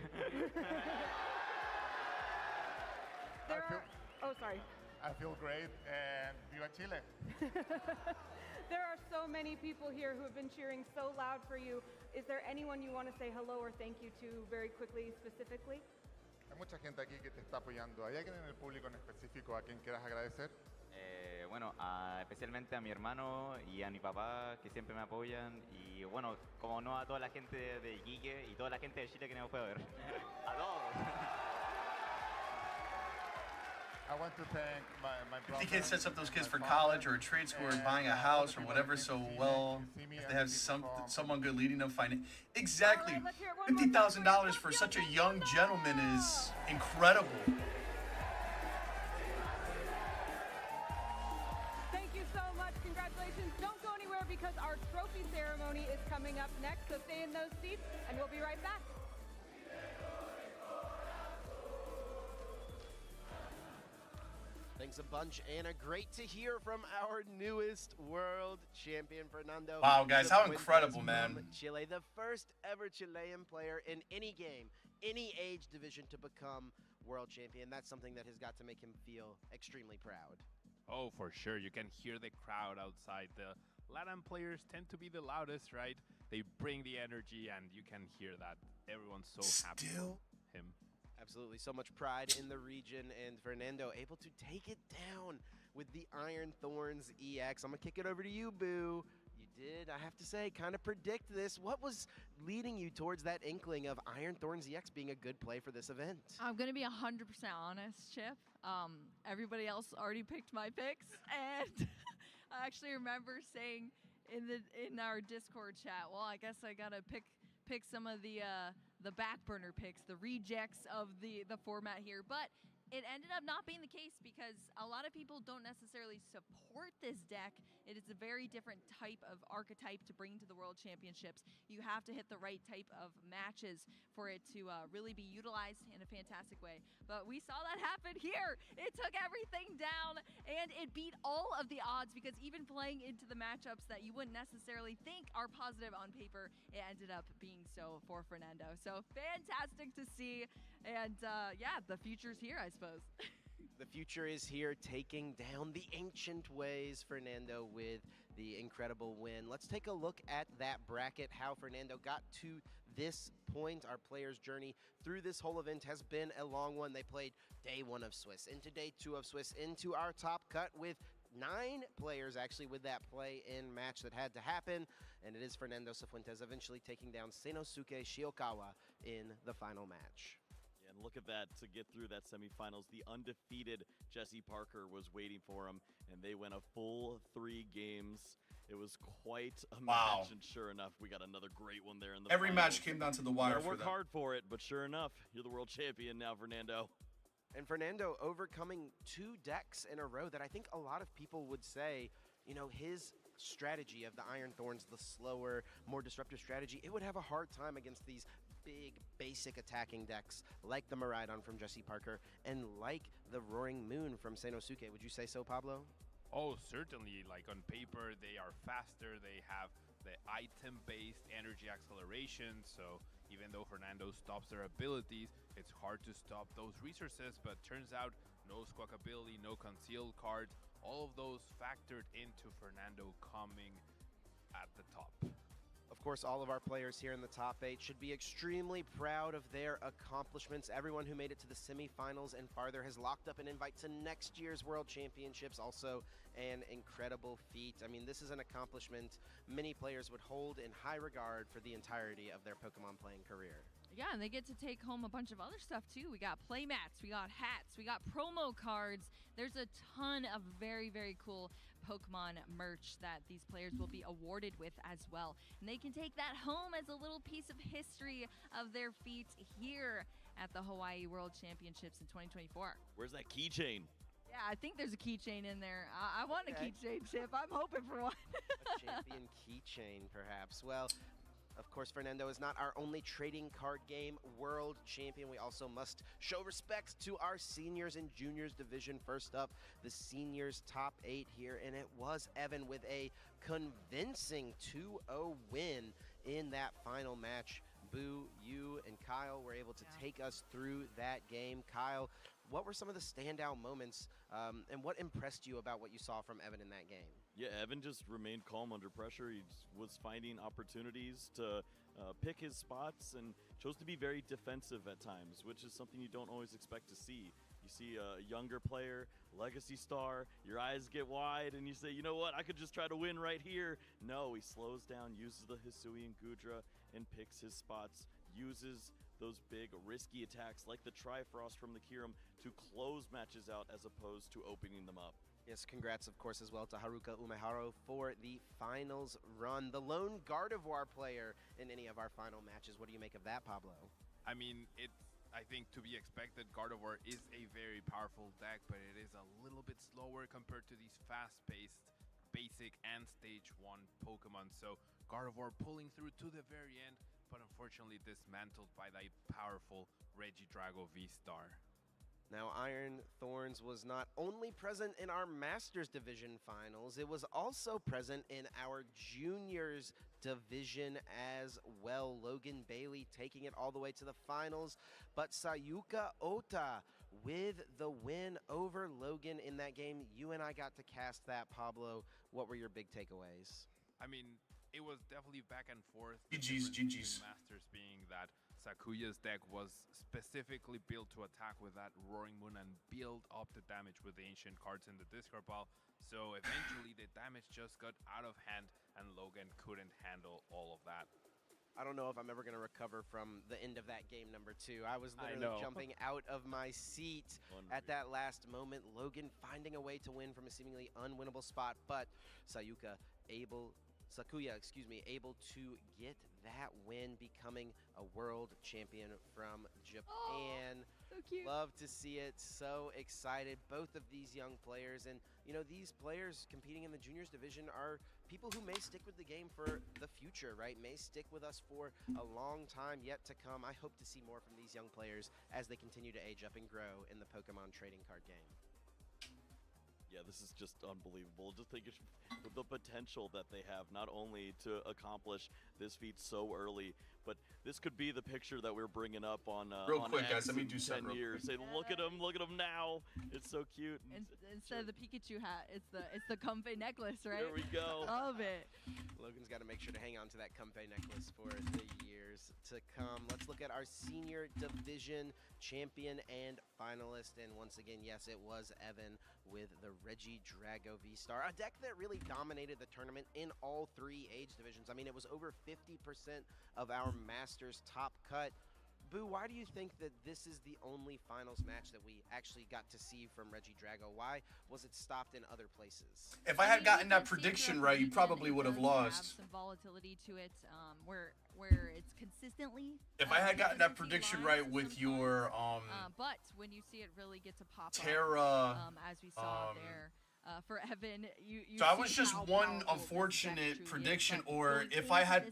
Oh, sorry. I feel great and Viva Chile. There are so many people here who have been cheering so loud for you. Is there anyone you want to say hello or thank you to very quickly, specifically? Hay mucha gente aquí que te está apoyando. ¿Hay alguien en el público en específico a quien quieras agradecer? Bueno, especialmente a mi hermano y a mi papá que siempre me apoyan y bueno, como no a toda la gente de Iquique y toda la gente de Chile que no me puede ver. A todos. I want to thank my brother. The kid sets up those kids for college or a trade school or buying a house or whatever so well. If they have someone good leading them, exactly. $50,000 for such a young gentleman is incredible. Thank you so much. Congratulations. Don't go anywhere because our trophy ceremony is coming up next. So stay in those seats and we'll be right back. Thanks a bunch, Anna. Great to hear from our newest world champion, Fernando. Wow, guys, how incredible, man. Chile, the first ever Chilean player in any game, any age division to become world champion. That's something that has got to make him feel extremely proud. Oh, for sure. You can hear the crowd outside. The Latin players tend to be the loudest, right? They bring the energy, and you can hear that. Everyone's so happy for him. Absolutely, so much pride in the region, and Fernando able to take it down with the Iron Thorns EX. I'm gonna kick it over to you, Boo. You did, I have to say, kind of predict this. What was leading you towards that inkling of Iron Thorns EX being a good play for this event? I'm gonna be 100% honest, Chip. Everybody else already picked my picks, and I actually remember saying in our Discord chat, well, I guess I gotta pick some of the back burner picks, the rejects of the format here, but it ended up not being the case because a lot of people don't necessarily support this deck. It is a very different type of archetype to bring to the World Championships. You have to hit the right type of matches for it to really be utilized in a fantastic way. But we saw that happen here. It took everything down and it beat all of the odds because even playing into the matchups that you wouldn't necessarily think are positive on paper, it ended up being so for Fernando. So fantastic to see. And yeah, the future's here, I suppose. The future is here, taking down the ancient ways, Fernando, with the incredible win. Let's take a look at that bracket, how Fernando got to this point. Our players' journey through this whole event has been a long one. They played day 1 of Swiss, into day 2 of Swiss, into our top cut with 9 players actually with that play-in match that had to happen, and it is Fernando Cifuentes eventually taking down Seinosuke Shiokawa in the final match. And look at that, to get through that semifinals, the undefeated Jesse Parker was waiting for him, and they went a full 3 games. It was quite a match, and sure enough, we got another great one there in the Every finals. match came down to the wire for work them. hard for it, but sure enough, you're the world champion now, Fernando. And Fernando overcoming 2 decks in a row that I think a lot of people would say, you know, his strategy of the Iron Thorns, the slower, more disruptive strategy, it would have a hard time against these big, basic attacking decks like the Miraidon from Jesse Parker and like the Roaring Moon from Seinosuke. Would you say so, Pablo? Oh, certainly. Like on paper, they are faster. They have the item-based energy acceleration. So even though Fernando stops their abilities, it's hard to stop those resources. But turns out no squawk ability, no concealed cards. All of those factored into Fernando coming at the top. Of course, all of our players here in the top 8 should be extremely proud of their accomplishments. Everyone who made it to the semifinals and farther has locked up an invite to next year's World Championships. Also an incredible feat. I mean, this is an accomplishment many players would hold in high regard for the entirety of their Pokemon playing career. Yeah, and they get to take home a bunch of other stuff too. We got playmats, we got hats, we got promo cards. There's a ton of very, very cool Pokemon merch that these players will be awarded with as well. And they can take that home as a little piece of history of their feats here at the Hawaii World Championships in 2024. Where's that keychain? Yeah, I think there's a keychain in there. I want a keychain, Chip. I'm hoping for one. A champion keychain, perhaps. Well, of course, Fernando is not our only trading card game world champion. We also must show respect to our seniors and juniors division. First up, the seniors top 8 here, and it was Evan with a convincing 2-0 win in that final match. Boo, you and Kyle were able to take us through that game. Kyle, what were some of the standout moments, and what impressed you about what you saw from Evan in that game? Yeah, Evan just remained calm under pressure. He was finding opportunities to pick his spots and chose to be very defensive at times, which is something you don't always expect to see. You see a younger player, legacy star, your eyes get wide, and you say, you know what, I could just try to win right here. No, he slows down, uses the Hisuian Gudra, and picks his spots, uses those big risky attacks like the Trifrost from the Kyurem to close matches out as opposed to opening them up. Yes, congrats, of course, as well to Haruka Umeharo for the finals run. The lone Gardevoir player in any of our final matches. What do you make of that, Pablo? I mean, I think to be expected, Gardevoir is a very powerful deck, but it is a little bit slower compared to these fast-paced basic and stage 1 Pokemon. So Gardevoir pulling through to the very end, but unfortunately dismantled by that powerful Regidrago V-Star. Now, Iron Thorns was not only present in our Masters Division finals, it was also present in our Juniors Division as well. Logan Bailey taking it all the way to the finals, but Sayuka Ota with the win over Logan in that game. You and I got to cast that, Pablo. What were your big takeaways? I mean, it was definitely back and forth. GG's. Masters being that Sakuya's deck was specifically built to attack with that Roaring Moon and build up the damage with the ancient cards in the discard pile. So eventually the damage just got out of hand and Logan couldn't handle all of that. I don't know if I'm ever going to recover from the end of that game number 2. I was literally jumping out of my seat at that last moment. Logan finding a way to win from a seemingly unwinnable spot, but Sakuya able to get that win, becoming a world champion from Japan. So cute. Love to see it. So excited. Both of these young players, and you know, these players competing in the juniors division are people who may stick with the game for the future, right? May stick with us for a long time yet to come. I hope to see more from these young players as they continue to age up and grow in the Pokemon trading card game. Yeah, this is just unbelievable. Just think of the potential that they have, not only to accomplish this feat so early, but this could be the picture that we're bringing up on real on quick, X guys. Let me in do 10 something. years. Say, look at him now. It's so cute. Instead of the Pikachu hat, it's the Comfey necklace, right? There we go. Love it. Logan's got to make sure to hang on to that Comfey necklace for the years to come. Let's look at our senior division champion and finalist. And once again, yes, it was Evan with the Regidrago V-Star, a deck that really dominated the tournament in all 3 age divisions. I mean, it was over 50% of our Masters top cut. Boo, why do you think that this is the only finals match that we actually got to see from Regidrago? Why was it stopped in other places? If I had gotten that prediction right, you probably would have lost. Some volatility to it, where it's consistently. If I had gotten that prediction right with your but when you see it really get to pop Terra, up, as we saw there. For Evan, you so I was just one unfortunate prediction, or if I had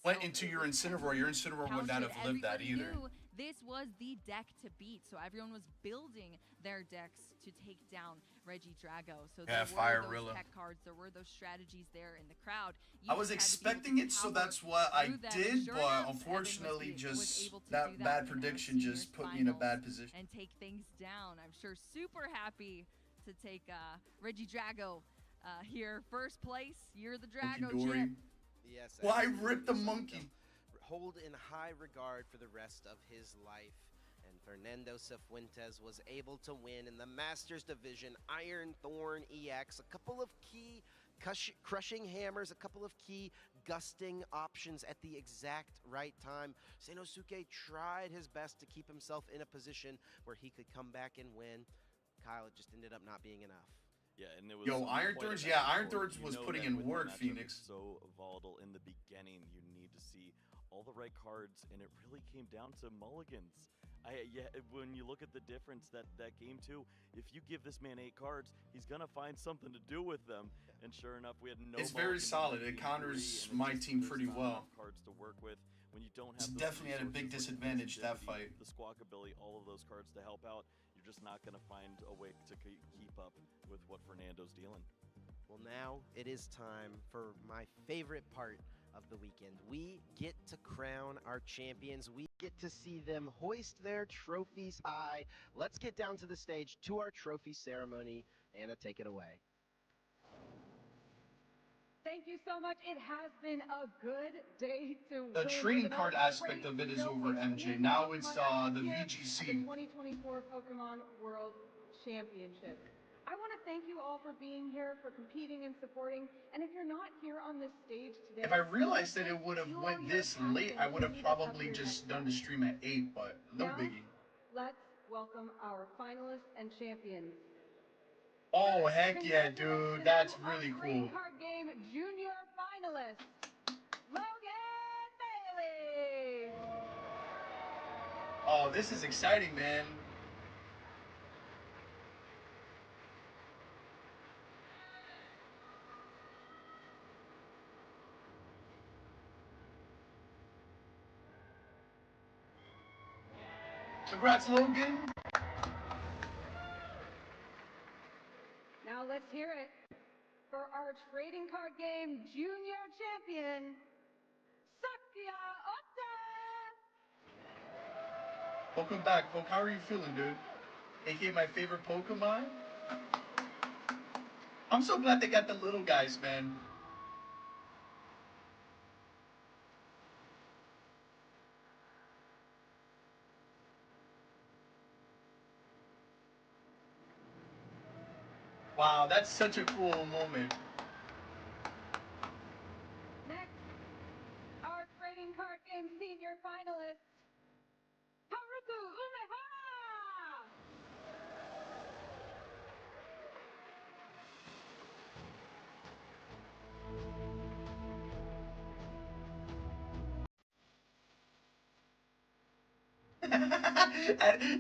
went into your Incineroar would not have lived that either. This was the deck to beat, so everyone was building their decks to take down Regidrago. So there were those tech cards, there were those strategies there in the crowd. I was expecting it, so that's what I did, but unfortunately, just that bad prediction just put me in a bad position. And take things down. I'm sure super happy to take Regidrago here. First place, you're the Drago chip. Yes. Why rip the absolutely. monkey? Hold in high regard for the rest of his life. And Fernando Cifuentes was able to win in the Masters Division. Iron Thorn EX, a couple of key crushing hammers, a couple of key gusting options at the exact right time. Sanosuke tried his best to keep himself in a position where he could come back and win. Kyle, it just ended up not being enough. Yeah, and it was Yo, Iron quite a Thorns, back yeah, and Iron forth. Thorns You was know putting that in with the work, matchup Phoenix. so volatile in the beginning. You need to see all the right cards, and it really came down to mulligans. When you look at the difference that game two, if you give this man 8 cards, he's gonna find something to do with them. And sure enough, we had no. It's very mulligans solid. in It game counters 3, and my team there's pretty not well. enough cards to work with when you don't It's have. Those definitely at a resources big like disadvantage, that sensitivity, fight. The squawk ability, all of those cards to help out. You're just not gonna find a way to keep up with what Fernando's dealing. Well, now it is time for my favorite part of the weekend. We get to crown our champions. We get to see them hoist their trophies high. Let's get down to the stage to our trophy ceremony. Anna, take it away. Thank you so much. It has been a good day to The win. trading card aspect of it is over, MJ. Now it's the VGC. The 2024 Pokemon World Championship. I want to thank you all for being here, for competing and supporting. And if you're not here on this stage today, If I realized that it would have went this late, I would have probably just done the stream at 8, but no now, biggie. let's welcome our finalists and champions. Oh, heck yeah, dude. That's really cool. Trading card game junior finalist, Logan Bailey. Oh, this is exciting, man. Congrats, Logan. Now let's hear it for our trading card game junior champion, Sakuya Ota. Welcome back, Poke. How are you feeling, dude? AKA my favorite Pokemon. I'm so glad they got the little guys, man. Wow, that's such a cool moment. Next, our trading card game senior finalist, Haruku Umehara.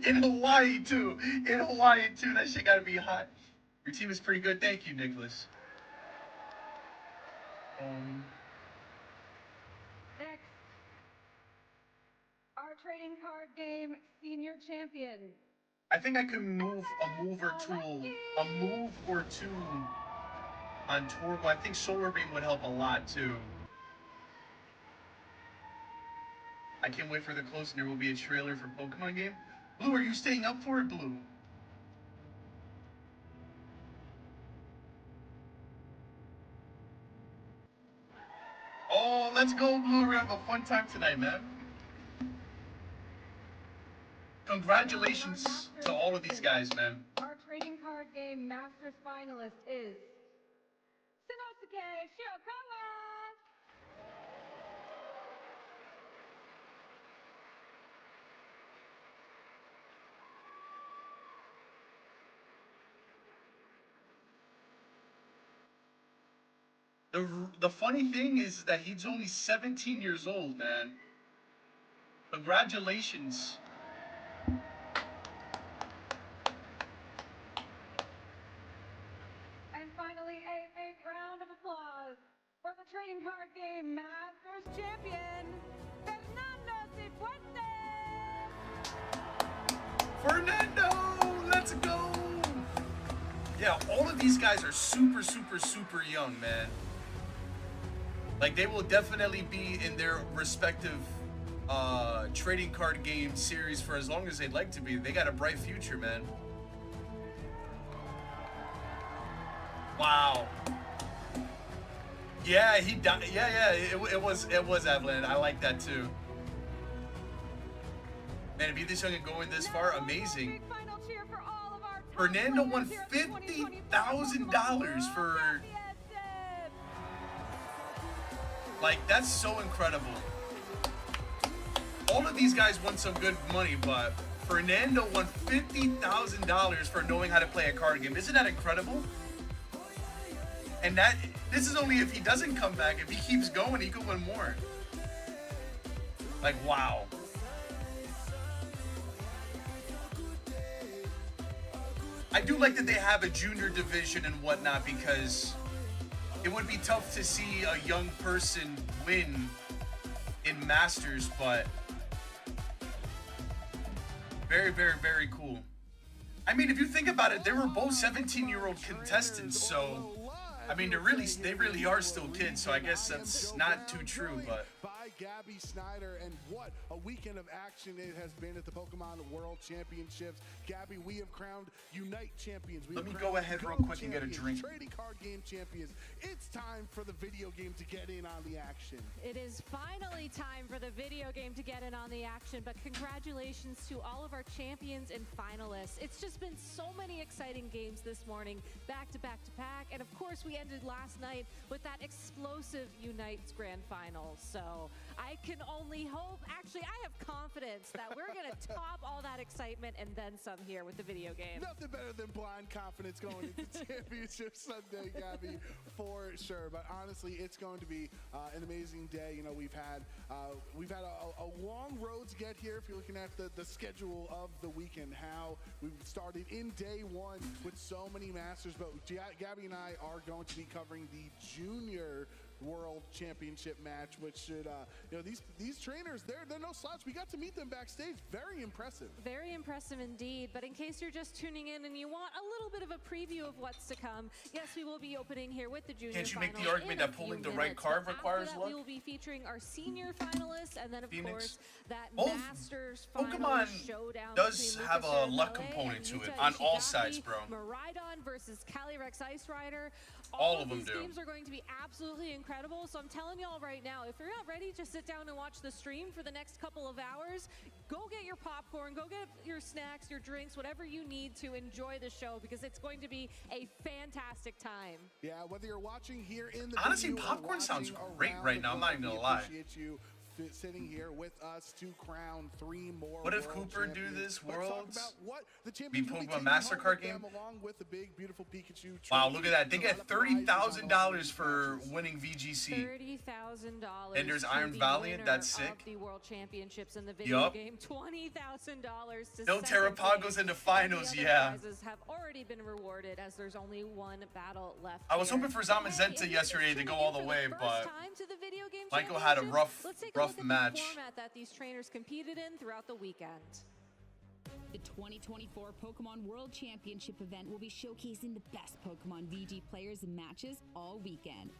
In Hawaii too. In Hawaii too. That shit gotta be hot. Your team is pretty good. Thank you, Nicholas. Next, our trading card game senior champion. I think I could move a move or two on Torgo. I think Solar Beam would help a lot too. I can't wait for the closing. There will be a trailer for Pokemon game. Blue, are you staying up for it, Blue? Oh, let's go, Blue. We're gonna have a fun time tonight, man. Congratulations to all of these guys, man. Our trading card game Masters finalist is Sanosuke Shirakawa. The funny thing is that he's only 17 years old, man. Congratulations. And finally, a round of applause for the trading card game Masters champion, Fernando Cifuentes. Fernando, let's go. Yeah, all of these guys are super, super, super young, man. Like, they will definitely be in their respective trading card game series for as long as they'd like to be. They got a bright future, man. Wow. Yeah, he died. Yeah, it was Evelyn. I like that too. Man, to be this young and going this far, amazing. Fernando won $50,000 for. Like, that's so incredible. All of these guys won some good money, but Fernando won $50,000 for knowing how to play a card game. Isn't that incredible? And this is only if he doesn't come back. If he keeps going, he could win more. Like, wow. I do like that they have a junior division and whatnot, because it would be tough to see a young person win in Masters, but very, very, very cool. I mean, if you think about it, they were both 17-year-old contestants, so I mean, they really are still kids, so I guess that's not too true, but. By Gabby Snyder, and what a weekend of action it has been at the Pokemon World Championships. Gabby, we have crowned Unite champions. Let me go ahead real quick and get a drink. Trading card game champions. It's time for the video game to get in on the action. It is finally time for the video game to get in on the action, but congratulations to all of our champions and finalists. It's just been so many exciting games this morning, back to back to back, and of course we ended last night with that explosive Unite's Grand Finals. So I can only hope, actually I have confidence that we're going to top all that excitement and then some here with the video game. Nothing better than blind confidence going into Championship Sunday, Gabby, for sure. But honestly, it's going to be an amazing day. You know, we've had a long road to get here. If you're looking at the schedule of the weekend, how we've started in day one with so many Masters, but Gabby and I are going to be covering the Junior World Championship match, which should, you know, these trainers, they're no slouch. We got to meet them backstage. Very impressive. Very impressive indeed. But in case you're just tuning in and you want a little bit of a preview of what's to come, yes, we will be opening here with the Junior Can't you Finals make the argument that pulling the right card requires luck? We will be featuring our senior finalists, and then of course that Both Masters Pokemon showdown does have a luck component to it on all sides, bro. Miraidon versus Calyrex Ice Rider. All of them these do. games are going to be absolutely incredible. So I'm telling y'all right now, if you're not ready to sit down and watch the stream for the next couple of hours, go get your popcorn, go get your snacks, your drinks, whatever you need to enjoy the show, because it's going to be a fantastic time. Yeah, whether you're watching here in the honestly, popcorn sounds great right now. I'm not even gonna lie. Appreciate you sitting here with us to crown 3 more. What if world Cooper do champions. this Let's Worlds? talk about what the Be champions will be Pokemon taking Master home Card with them, game? along with the big, beautiful Pikachu. Wow, look at that. They get $30,000 for winning VGC. $30,000. And there's Iron Valiant, that's sick. The World Championships in the video Yup. game. $20,000 to No second Terrapagos place. in the finals, The other yeah. prizes have already been rewarded, as there's only one battle left. I was here. hoping for Zamazenta yesterday to go all the way, but Time to the video game Michael had a championships. Let's take a rough look at match. the format that these trainers competed in throughout the weekend. The 2024 Pokemon World Championship event will be showcasing the best Pokemon VG players and matches all weekend.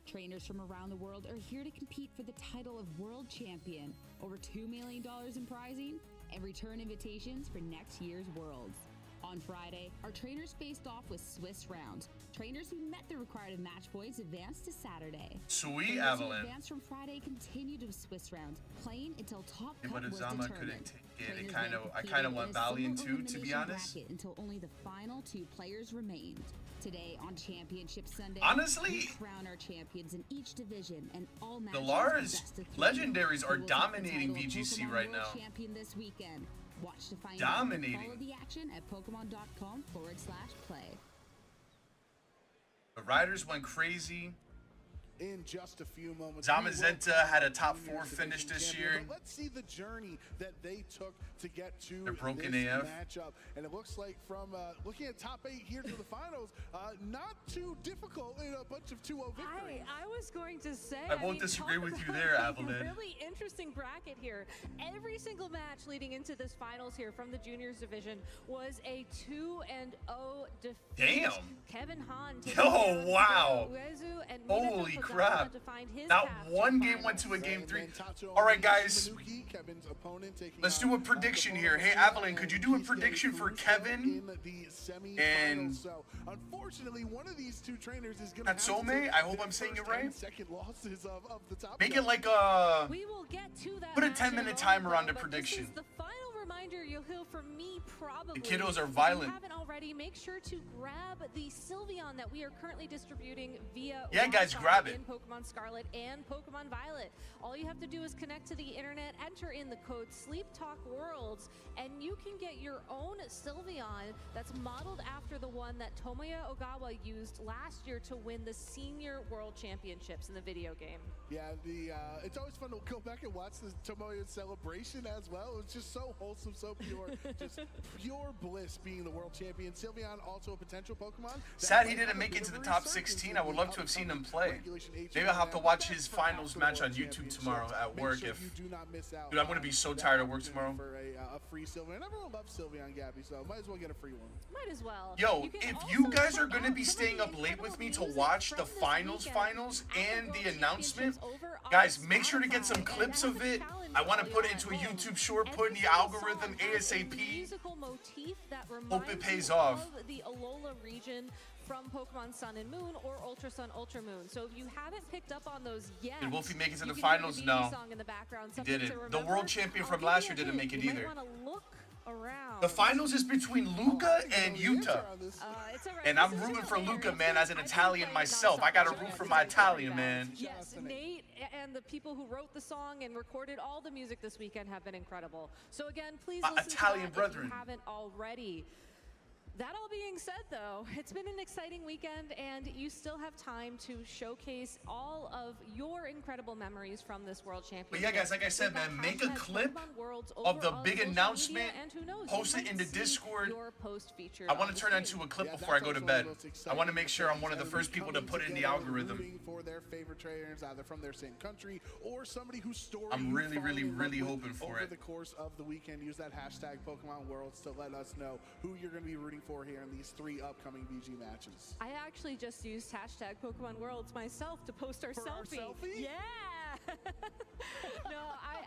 Trainers from around the world are here to compete for the title of World Champion, over $2 million in prizing, and return invitations for next year's Worlds. On Friday, our trainers faced off with Swiss rounds. Trainers who met the required match points advanced to Saturday. Sweet Trainers who Avalanche. advanced from Friday continued with Swiss rounds, playing until top Yeah, cut but was Uzama determined. couldn't take it. Trainers I then kind of competed want in a Valiant single too, to be elimination honest. bracket until only the final 2 players remained. Today on Championship Sunday, Honestly, we crown our champions in each division, and all matches The are Lars best of 3. legendaries are Who will take the dominating title of VGC Pokemon right World now. Champion this weekend. Watch to find Dominating. out. Follow the action at Pokemon.com/play. The Riders went crazy. In just a few moments, Zamazenta had a top 4 finish this year. But let's see the journey that they took to get to They're broken this AF. matchup. And it looks like from looking at top 8 here to the finals, not too difficult in a bunch of 2-0 victories. I was going to say, I won't disagree talk with you about there, a Evelyn. Really interesting bracket here. Every single match leading into this finals here from the juniors division was a 2-0 defeat. Damn. Kevin Hahn. Yo, wow. Uezu and Holy Minato crap. to find his That path to one the game went to a finals. game 3. All right, guys. Let's do a prediction here. Hey, Evelyn, could you do a prediction for Kevin and unfortunately, one of these two trainers is going to Natsome? I hope I'm saying it right. Second losses of the top. Make it like a... We will get to that. Put a 10-minute timer on the prediction. This is the final reminder you'll hear from me probably. The kiddos are If violent. you haven't already, make sure to grab the Sylveon that we are currently distributing via Yeah, guys, Wi-Fi grab it. in Pokemon Scarlet and Pokemon Violet. All you have to do is connect to the internet, enter in the code SleepTalkWorlds, and you can get your own Sylveon that's modeled after the one that Tomoya Ogawa used last year to win the Senior World Championships in the video game. Yeah, it's always fun to go back and watch the Tomoya celebration as well. It's just so wholesome, so pure, just pure bliss being the world champion. Sylveon, also a potential Pokemon. Sad he didn't make it to the top 16. I would love to have seen him play. Maybe I'll have to watch his finals match on YouTube tomorrow at work. If dude, I'm gonna be so tired at work tomorrow. For a free Sylveon. Everyone loves Sylveon, Gabby, so might as well get a free one. Might as well. Yo, if you guys are gonna be staying up late with me to watch the finals and the announcement, guys, make sure to get some clips of it. I want to put it into a YouTube short, put in the algorithm ASAP. Hope it pays off. The Alola region from Pokemon Sun and Moon or Ultra Sun, Ultra Moon. So if you haven't picked up on those yet, Did Wolfie make it to you the can hear finals? the No, song in the background, he something to didn't. The remember. world champion I'll from give last you year a didn't make hint. it You might either. wanna look around. The finals is between Luca and Yuta. It's all right. And I'm rooting for Luca, man, as an Italian myself. I gotta root for my Italian, man. Yes, Nate and the people who wrote the song and recorded all the music this weekend have been incredible. So again, please My listen Italian to that brethren. if you haven't already. That all being said, though, it's been an exciting weekend, and you still have time to showcase all of your incredible memories from this World Championship. But yeah, guys, like I said, man, make a clip of the big announcement, post it in the Discord. I want to turn that into a clip before I go to bed. I want to make sure I'm one of the first people to put it in the algorithm. For their favorite trainers, either from their same country or somebody whose story I'm really hoping for over it. the course of the weekend. Use that hashtag Pokemon Worlds to let us know who you're going to be rooting for here in these 3 upcoming VG matches. I actually just used hashtag Pokemon Worlds myself to post our selfie. Yeah. No,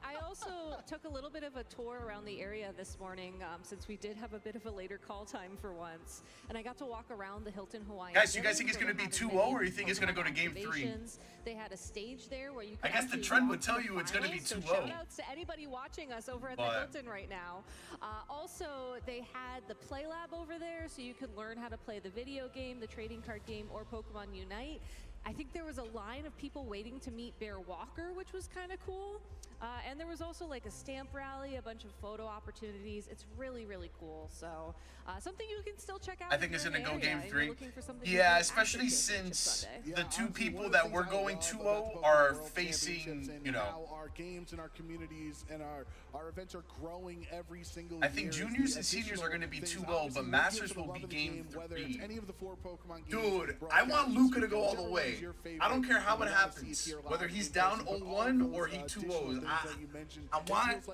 I also took a little bit of a tour around the area this morning since we did have a bit of a later call time for once, and I got to walk around the Hilton Hawaiian. Guys, you guys think it's going to be 2-0 or you think it's going to go to game 3? They had a stage there where you could I guess the actually trend walk would tell the you it's going to be finals, 2-0. so shout outs to anybody watching us over at the Hilton right now. Also, they had the Play Lab over there, so you could learn how to play the video game, the trading card game, or Pokemon Unite. I think there was a line of people waiting to meet Bear Walker, which was kind of cool. And there was also like a stamp rally, a bunch of photo opportunities. It's really cool. So something you can still check out. I think it's going to go game 3. Yeah, Yeah, especially since the 2 people that we're going 2-0 are facing, you know. Our games and our communities and our events are growing every single year. I think juniors and seniors are going to be 2-0, but masters will be game 3. Any of the 4 Pokemon games. Dude, I want Luca to go all the way. I don't care how it happens, whether he's down 0-1 or he 2-0. I want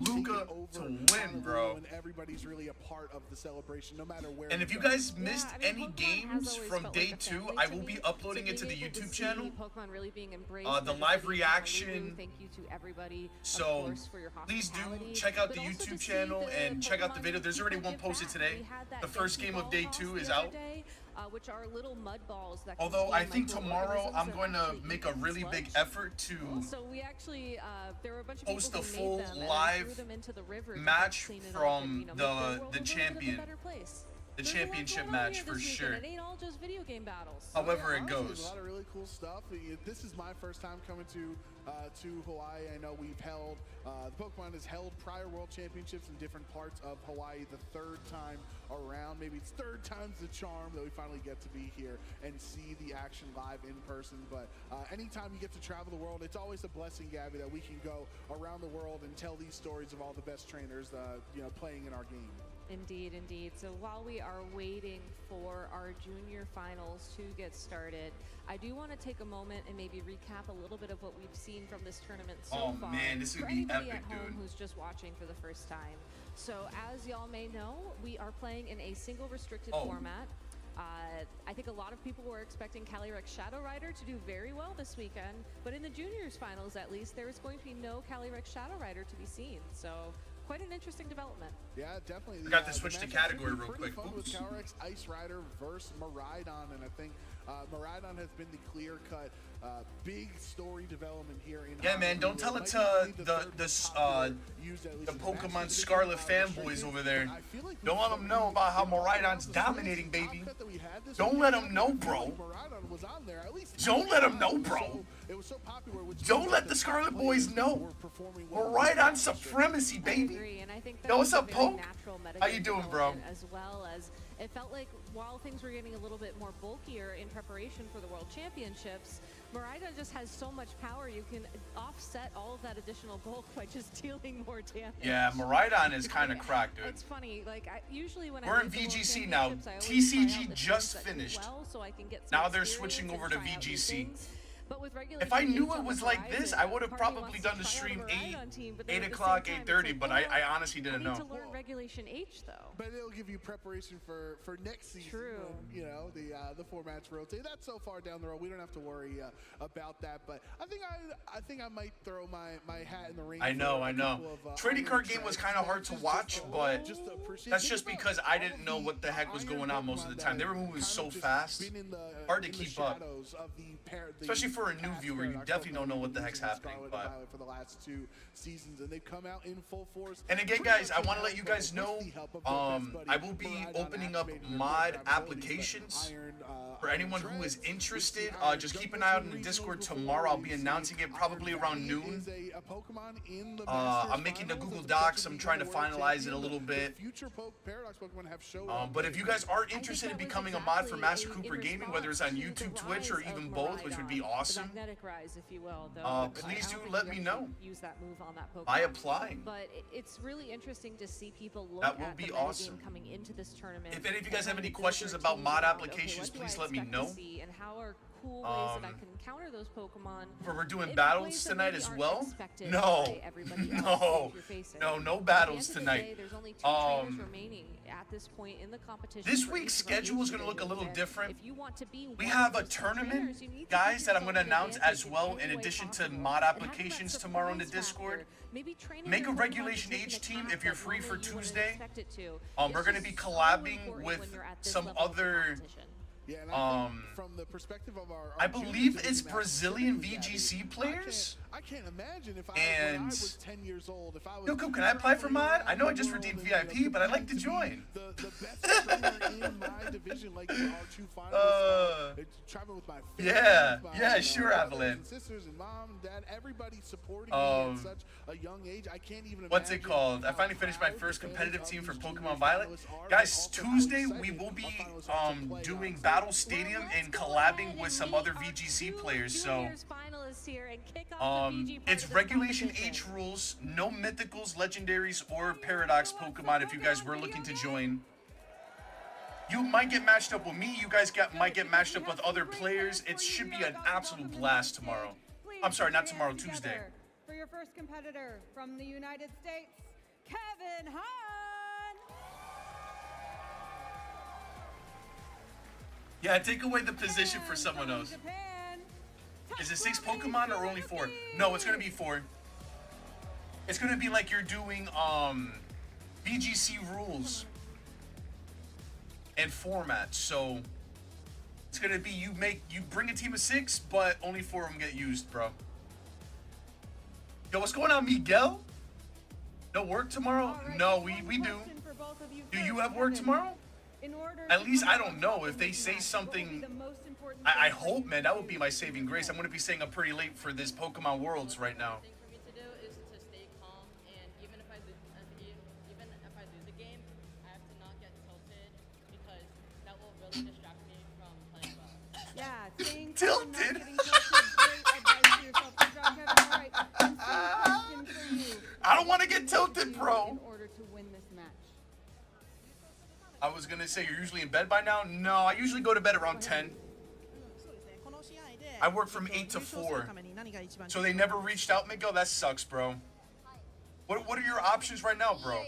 Luca to win, bro. And everybody's really a part of the celebration, no matter where. And if you guys missed any games from day 2, I will be uploading it to the YouTube channel. The live reaction. So please do check out the YouTube channel and check out the video. There's already one posted today. The first game of day 2 is out. Which are little mud balls that although I think tomorrow I'm going to make a really big effort to so we actually there were a bunch of post a people who full made them live and threw them into the river match to clean it from up and, you know, the champion. The championship match for sure. It ain't all just video game battles. However it Honestly, goes. there's a lot of really cool stuff. This is my first time coming to Hawaii. I know we've held the Pokemon has held prior World Championships in different parts of Hawaii. The 3rd time around, maybe it's 3rd time's the charm that we finally get to be here and see the action live in person. But anytime you get to travel the world, it's always a blessing, Gabby, that we can go around the world and tell these stories of all the best trainers, playing in our game. Indeed. So while we are waiting for our junior finals to get started, I do want to take a moment and maybe recap a little bit of what we've seen from this tournament so far. Oh man, this is for gonna be anybody epic, at home dude. who's just watching for the first time. So as y'all may know, we are playing in a single restricted format. I think a lot of people were expecting Calyrex Shadow Rider to do very well this weekend, but in the juniors finals at least, there is going to be no Calyrex Shadow Rider to be seen. So quite an interesting development. Yeah, definitely. Forgot to switch the category real quick. Fun with Calyrex Ice Rider versus Miraidon, and I think Miraidon has been the clear-cut big story development here in Yeah, man, don't tell it to the Pokemon Scarlet fanboys over there. Don't let them know about how Miraidon's dominating, baby. Don't let them know, bro. Don't let them know, bro. Don't let the Scarlet boys know. Miraidon supremacy, baby. Yo, what's up, Poke? How you doing, bro? As well as it felt like while things were getting a little bit more bulkier in preparation for the World Championships, Miraidon just has so much power. You can offset all of that additional bulk by just dealing more damage. Yeah, Miraidon is kind of cracked, dude. It's funny, like usually when we're in VGC now. TCG just finished. So I can get now they're switching over to VGC. But with if I knew it was like this, I would have probably done the stream 8 o'clock, 8:30, but I honestly didn't know. To learn Regulation H, though. But it'll give you preparation for next season. True. When, you know, the formats rotate. That's so far down the road. We don't have to worry about that. But I think I might throw my hat in the ring. I know. Trading card game was kind of hard to watch, but that's just because I didn't know what the heck was going on most of the time. They were moving so fast, hard to keep up. Especially for a new viewer, you definitely don't know what the heck's happening. But for the last 2 seasons, and they've come out in full force. And again, guys, I want to let you guys know, I will be opening up mod applications for anyone who is interested. Just keep an eye out in the Discord tomorrow. I'll be announcing it probably around noon. I'm making the Google Docs. I'm trying to finalize it a little bit. But if you guys are interested in becoming a mod for MasterCooper Gaming, whether it's on YouTube, Twitch, or even both, which would be awesome, rise, if you will, though, please do let me know. Use that move on that Pokemon. By applying. But it's really interesting to see people look that will at be the awesome. Coming into this tournament. If any of you guys have any questions about mod applications, please let me know. And how are cool ways that I can counter those Pokemon? We're doing battles tonight as well. No battles tonight. There's only 2 trainers remaining at this point in the competition. This week's schedule is going to look a little different. We have a tournament, guys, that I'm going to announce as well, in addition to mod applications tomorrow in the Discord. Make a Regulation H team if you're free for Tuesday. We're going to be collabing with some other... Yeah, and from the perspective of our I believe it's Brazilian VGC players. I can't imagine if when I was 10 years old, if I was... Yoko, can I apply for mod? I know I just redeemed VIP, but I'd like to join. The best trainer in my division, like our 2 finalists, traveling with my family. Yeah, sure, Avalanche. Sisters and mom and dad, everybody supporting me at such a young age. I can't even imagine. What's it called? I finally finished my first competitive team for Pokemon Violet. Guys, Tuesday we will be doing Battle Stadium and collabing with some other VGC players, so it's Regulation H rules, no mythicals, legendaries, or paradox Pokemon if you guys were looking to join. You might get matched up with me, you guys might get matched up with other players. It should be an absolute blast tomorrow. I'm sorry, not tomorrow, Tuesday. For your first competitor from the United States, Kevin Hahn. Yeah, take away the position for someone else. Is it 6 Pokemon or only 4? No, it's gonna be 4. It's gonna be like you're doing VGC rules and formats. So it's gonna be you bring a team of 6, but only 4 of them get used, bro. Yo, what's going on, Miguel? No work tomorrow? No, we do. Do you have work tomorrow? At least I don't know. If they say something, I hope, man, that would be my saving grace. I'm going to be staying up pretty late for this Pokemon Worlds right now. The thing for me to do is to stay calm, and even if I lose the game, I have to not get tilted, because that will really distract me from playing well. Yeah, staying tilted. I don't want to get tilted, bro. In order to win this match. I was going to say, you're usually in bed by now? No, I usually go to bed around 10. I work from 8 to 4. So they never reached out, Miguel? That sucks, bro. What are your options right now, bro?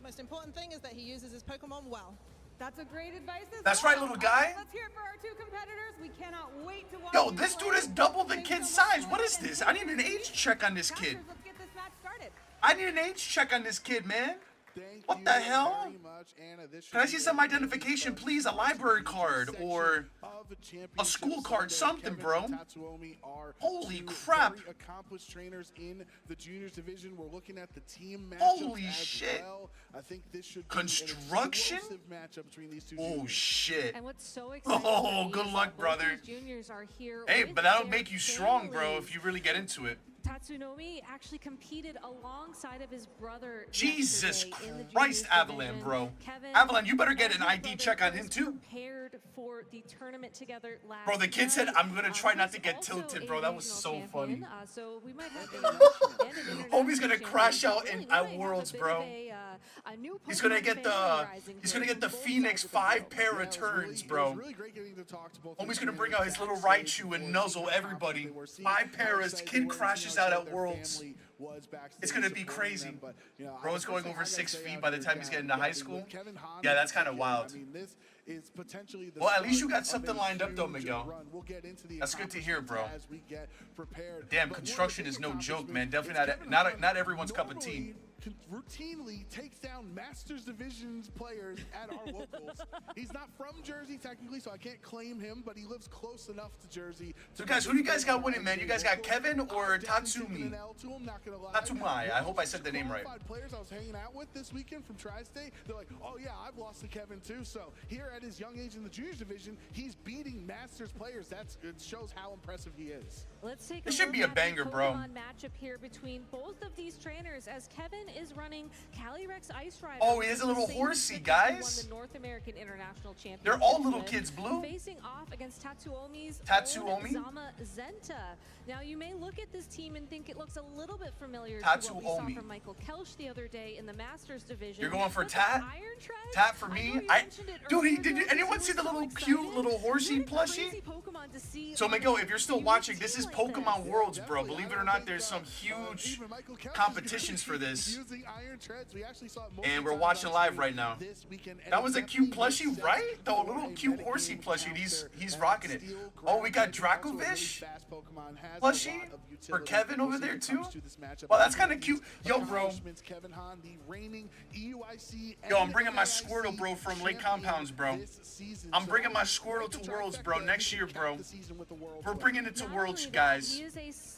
Most important thing is that he uses his Pokemon well. That's a great advice as That's well. right, little guy. Let's hear it for our 2 competitors. We cannot wait to watch. Yo, this dude is double the kid's size. What is this? I need an age check on this kid. Let's get this match started. I need an age check on this kid, man. What the hell? Can I see some identification, please? A library card or a school card, something, bro. Holy crap. Very accomplished trainers in the juniors division. We're looking at the team matchup. Holy as shit. Well. I think this should Construction? be an explosive matchup between these two Oh, juniors. shit. And what's so exciting Oh, good luck, brother. juniors are here Hey, with but that'll their make you strong, bro, families. if you really get into it. Tatsunomi actually competed alongside of his brother. Jesus yesterday in the Christ, juniors Avalan, division. bro. Kevin, Avalan, you better get an his ID brother check on him, was too. Prepared for the tournament together last Bro, the kid said, night. I'm going to try not to He's get also tilted, a bro. That was regional so champion, funny. so we might have a Homie's going to crash out at Worlds, bro. He's going to get the Phoenix 5-pair returns, bro. Homie's going to bring out his little Raichu and nuzzle everybody. 5 pairs, kid crashes out at Worlds. It's going to be crazy. Bro's going over 6 feet by the time he's getting to high school. Yeah, that's kind of wild. Well, at least you got something lined up, though, Miguel. That's good to hear, bro. Damn, construction is no joke, man. Definitely not everyone's cup of tea. Routinely takes down Masters Divisions players at our locals. He's not from Jersey technically, so I can't claim him, but he lives close enough to Jersey. So guys, who do you guys got winning, man? You guys got Kevin or Tatsumi? Tatsumai. I hope I said the name right. Players I was hanging out with this weekend from Tri-State, they're like, oh yeah, I've lost to Kevin too. So here at his young age in the juniors division, he's beating Masters players. It shows how impressive he is. Let's take It should be a banger, bro. Matchup here between both of these trainers as Kevin is running Calyrex Ice Rider. Oh, he is a little horsey, guys. Won the North American International Championship. They're all little kids, Blue. Facing off against Tatsuomi's Tatsuomi? Zama Zenta. Now, you may look at this team and think it looks a little bit familiar to what we saw from Michael Kelch the other day in the Masters division. You're going for Tat? Tat for me? Dude, did anyone see the little cute little horsey plushie? So Miguel, if you're still watching, this is Pokemon Worlds, bro. Believe it or not, there's some huge competitions for this. And we're watching live right now. That was a cute plushie, right? The little cute horsey plushie. He's rocking it. Oh, we got Dracovish plushie for Kevin over there too. Well, that's kind of cute. Yo, bro. Yo, I'm bringing my Squirtle, bro, from Lake Compounds, bro. I'm bringing my Squirtle to Worlds, bro, next year, bro. We're bringing it to Worlds, guys.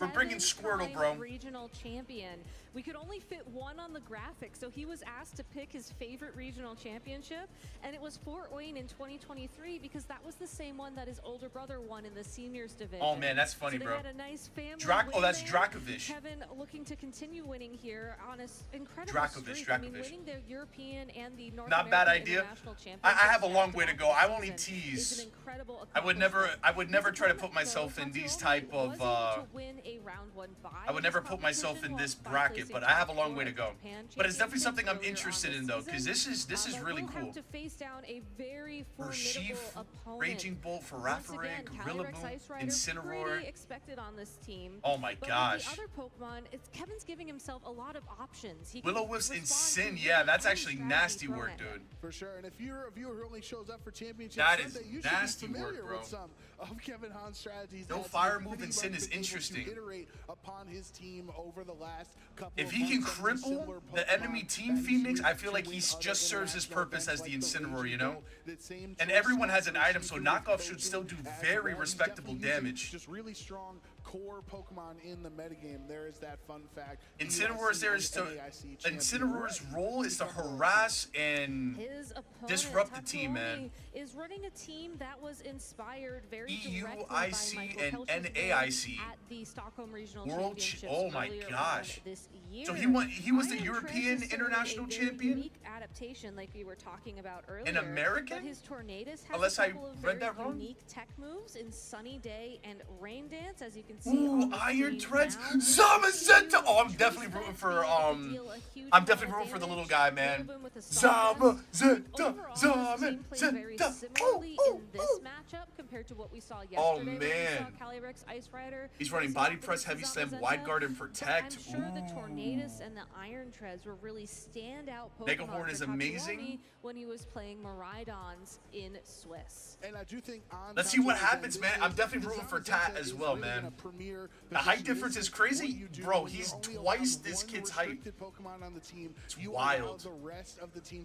We're bringing Squirtle, bro. Regional champion. We could only fit one on the graphic, so he was asked to pick his favorite regional championship, and it was Fort Wayne in 2023 because that was the same one that his older brother won in the seniors division. Oh man, that's funny, so bro. They had a nice family Oh, that's there. Dracovish. Kevin looking to continue winning here on an incredible Dracovish, streak. I mean, winning the European and the North Not American bad idea. International I Championships have a long way to go. I is only an tease. incredible I would never try to put myself in these type of I would never put myself in this bracket, but I have a long way to go. But it's definitely something I'm interested in though, because this is really cool. To face down a very Urshifu, formidable opponent. Raging Bolt, Farafare, Rillaboom, Incineroar. Pretty expected on this team. Oh my gosh. But with the other Pokemon, Kevin's giving himself a lot of options. He Will-O-Wisp and Sin, yeah, that's actually nasty work, dude. For sure, and if you're a viewer who only shows up for Championship That is Sunday, you nasty should be familiar work, bro. with some of Kevin Hahn's strategies. No as fire he's move and pretty Sin much is been able to interesting. iterate upon his team over the last couple If of he can months, some of the cripple similar the Pokemon enemy team that he's Phoenix, used I feel to like win he other just serves his international purpose events as the like Incineroar, you Raging know? Bolt. That same And choice everyone has that an item, so Urshifu knockoff goes should to still do as very well. He's respectable definitely using damage. Just really strong core Pokemon in the metagame. There is that fun fact. Incineroar's Incineroar's role is to harass and His opponent, disrupt the team, man. Is running a team that was inspired very EU, directly by IC, Michael and Kelch's win NAIC. at the Stockholm Regional World Championships oh my earlier on gosh. this year. So he was the Iron European Tread is international a very champion? Unique adaptation like we were talking about earlier. An American? But his Tornadus has Unless a I couple of read very that wrong? unique tech moves in Sunny Day and Rain Dance, as you can Ooh, Iron Treads, Zamazenta. Oh, I'm definitely rooting for the little guy, man. Zamazenta. Compared to what we saw yesterday. Oh when we man. saw Calyrex Ice Rider. He's running body press, heavy slam, wide guard, and protect. I'm sure the Tornadus and the Iron Treads were really standout Pokemon. Megahorn is amazing. When he was playing Miraidons in Swiss. And I do think let's see what happens, man. I'm definitely rooting for Tat as well, man. The height difference is crazy. Bro, he's twice this kid's height. It's wild.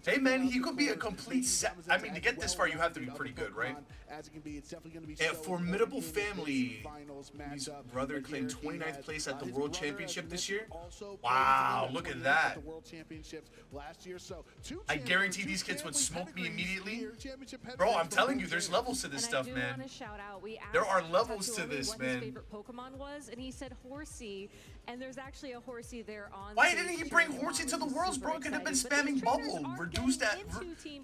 Hey, man, he could be a complete set. I mean, to get this far, you have to be pretty good, right? A formidable family. His brother claimed 29th place at the World Championship this year. Wow, look at that. I guarantee these kids would smoke me immediately. Bro, I'm telling you, there's levels to this stuff, man. There are levels to this, man. His favorite Pokemon was, and he said Horsey, and there's actually a Horsey there on. Why didn't he bring Horsey to the Worlds, bro? He could have been spamming Bubble, reduced that.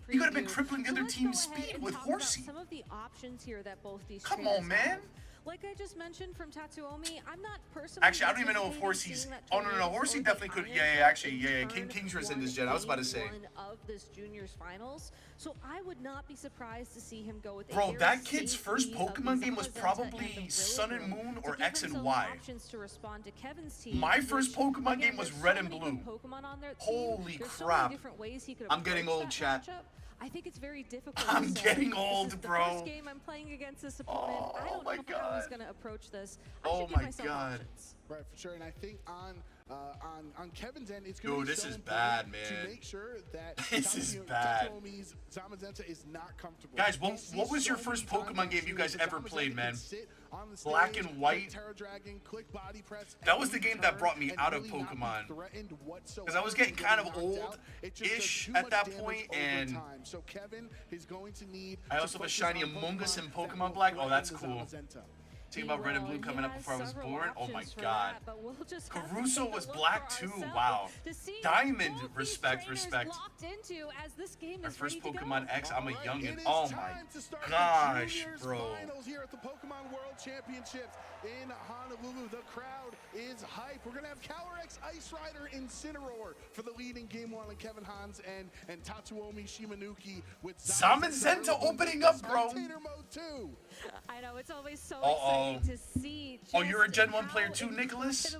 He could have been crippling the other team's speed with Horsey. Some of the options here that both these Come on, man. Like I just mentioned from Tatsuomi, I'm not personally. Actually, I don't even know if Horsey's. Oh no, Horsey definitely could. Yeah, Kingsra's in this gen. I was about to say. One of this juniors finals, so I would not be surprised to see him go with. Bro, that kid's first Pokemon game was probably Sun and Moon or X and Y. My first Pokemon game was Red and Blue. Holy crap! I'm getting old, chat. I think it's very difficult. I'm getting old, bro. The first game I'm playing against this opponent. I don't know how he's going to approach this. Oh my god. Options. Right, for sure. And I think on Kevin's end, it's going to be this is bad, man. To make sure that this is bad. Zamazenta is not comfortable. Guys, what was your first Pokemon game you guys ever played, man? Black and White. That was the game that brought me out of Pokemon. Because I was getting kind of old-ish at that point, and I also have a shiny Among Us in Pokemon Black. Oh, that's cool. Think about Red and Blue coming up before I was born. Oh my god. Caruso was black too. Wow. Diamond, respect. My first Pokemon X, I'm a youngin'. Oh my gosh, bro. Here at the Pokemon World Championships in Honolulu, the crowd is hype. We're gonna have Calyrex Ice Rider Incineroar for the lead in Game 1, and Kevin Hans and Tatsuomi Shimanuki with Zamazenta opening up, bro. I know, it's always so exciting to see. Oh, you're a Gen 1 player too, Nicholas?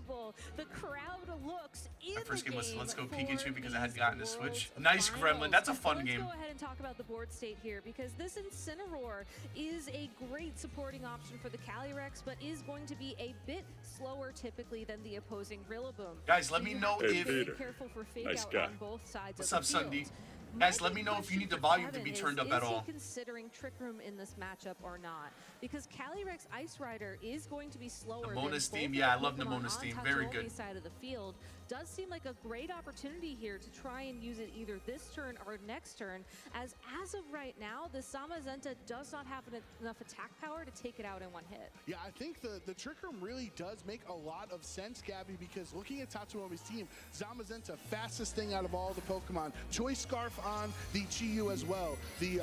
The crowd looks in my first game was Let's Go Pikachu because I had gotten to Switch. Nice Gremlin, that's a fun game. Let's go ahead and talk about the board state here, because this Incineroar is a great supporting option for the Calyrex, but is going to be a bit slower typically than the opposing Rillaboom. Guys, let me know if... Careful for fake out on both sides. What's up, Sunday? Guys, let me know if you need the volume to be turned up at all. Is he considering Trick Room in this matchup or not? Because Calyrex Ice Rider is going to be slower. Nemona's theme, yeah, I love Nemona's theme. Very good. Side of the field does seem like a great opportunity here to try and use it either this turn or next turn. As of right now, the Zamazenta does not have enough attack power to take it out in one hit. Yeah, I think the Trick Room really does make a lot of sense, Gabby, because looking at Tatsuomi's team, Zamazenta, fastest thing out of all the Pokemon. Choice Scarf on the Chi-Yu as well. The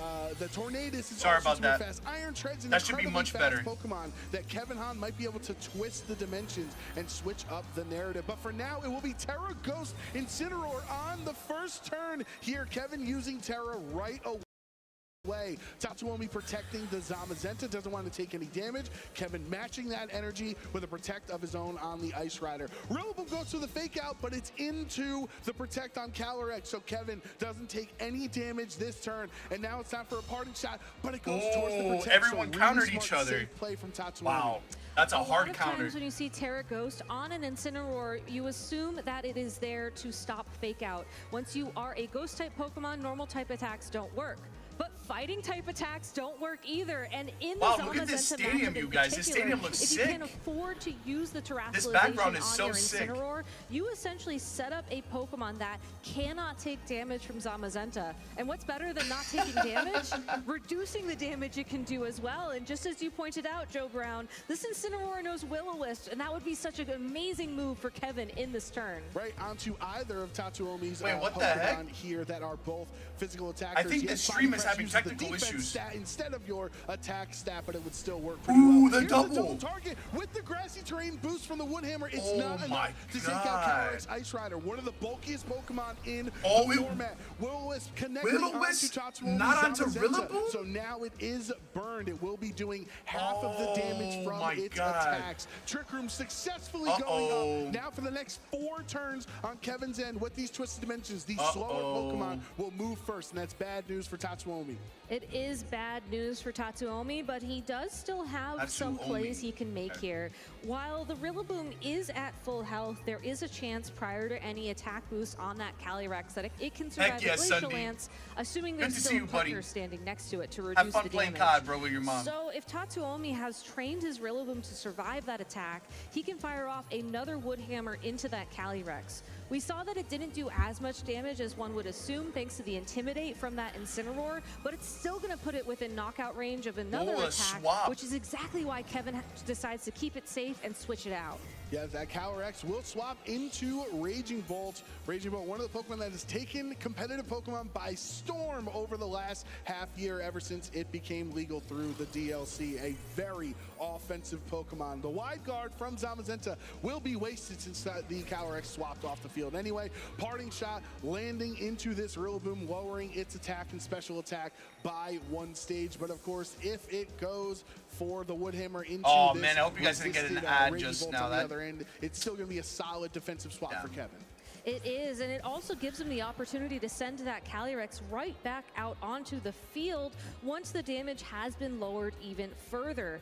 Tornadus is sorry about that. Fast. Iron Treads an that should be much better. Pokemon that Kevin Han might be able to twist the dimensions and switch up the narrative. But for now, it will be Terra Ghost Incineroar on the first turn here. Kevin using Terra right away. Tatsuomi protecting the Zamazenta, doesn't want to take any damage. Kevin matching that energy with a protect of his own on the Ice Rider. Rillaboom goes to the fake out, but it's into the protect on Calyrex, so Kevin doesn't take any damage this turn. And now it's time for a parting shot, but it goes towards the protect. Everyone so countered really each other. Play from Tatsuomi. Wow. That's a hard counter. A lot of times when you see Terra Ghost on an Incineroar, you assume that it is there to stop fake out. Once you are a ghost type Pokemon, normal type attacks don't work. But fighting type attacks don't work either. And in the look at this stadium, you guys. This stadium looks sick. If you can afford to use the Terrassalization this background is on so your sick. Incineroar, you essentially set up a Pokemon that cannot take damage from Zamazenta. And what's better than not taking damage? Reducing the damage it can do as well. And just as you pointed out, Joe Brown, this Incineroar knows Will-O-Wisp, and that would be such an amazing move for Kevin in this turn. Right onto either of Tatsuomi's what the Pokemon heck? here that are both physical attackers. I think the stream is having uses the technical defense issues. stat instead of your attack stat, but it would still work pretty Ooh, well. the Here's double. target with the grassy terrain boost from the Woodhammer. It's Oh not my enough to take out God. Calyrex Ice Rider, one of the bulkiest Pokemon in the format. Will-O-Wisp connecting onto Tatsuomi not onto Zamazenta. Rillaboom? So now it is burned. It will be doing half of the damage from my its God. attacks. Trick Room successfully going up. Now for the next 4 turns on Kevin's end with these Twisted Dimensions, these slower Pokemon will move first, and that's bad news for Tatsuomi. It is bad news for Tatsuomi, but he does still have some plays he can make here. While the Rillaboom is at full health, there is a chance prior to any attack boost on that Calyrex that it can survive the Glacial Lance, assuming there's still a partner standing next to it to reduce the damage. COD, bro, with your mom. So if Tatsuomi has trained his Rillaboom to survive that attack, he can fire off another Woodhammer into that Calyrex. We saw that it didn't do as much damage as one would assume thanks to the Intimidate from that Incineroar, but it's still going to put it within knockout range of another attack, which is exactly why Kevin decides to keep it safe and switch it out. Yeah, that Calyrex will swap into Raging Bolt. Raging Bolt, one of the Pokemon that has taken competitive Pokemon by storm over the last half year, ever since it became legal through the DLC. A very offensive Pokemon. The Wide Guard from Zamazenta will be wasted since the Calyrex swapped off the field. Anyway, parting shot landing into this Rillaboom, lowering its attack and special attack by 1 stage. But of course, if it goes for the Woodhammer into this, man, I hope you guys didn't get an ad just now. That end, it's still going to be a solid defensive swap for Kevin. It is, and it also gives him the opportunity to send that Calyrex right back out onto the field once the damage has been lowered even further.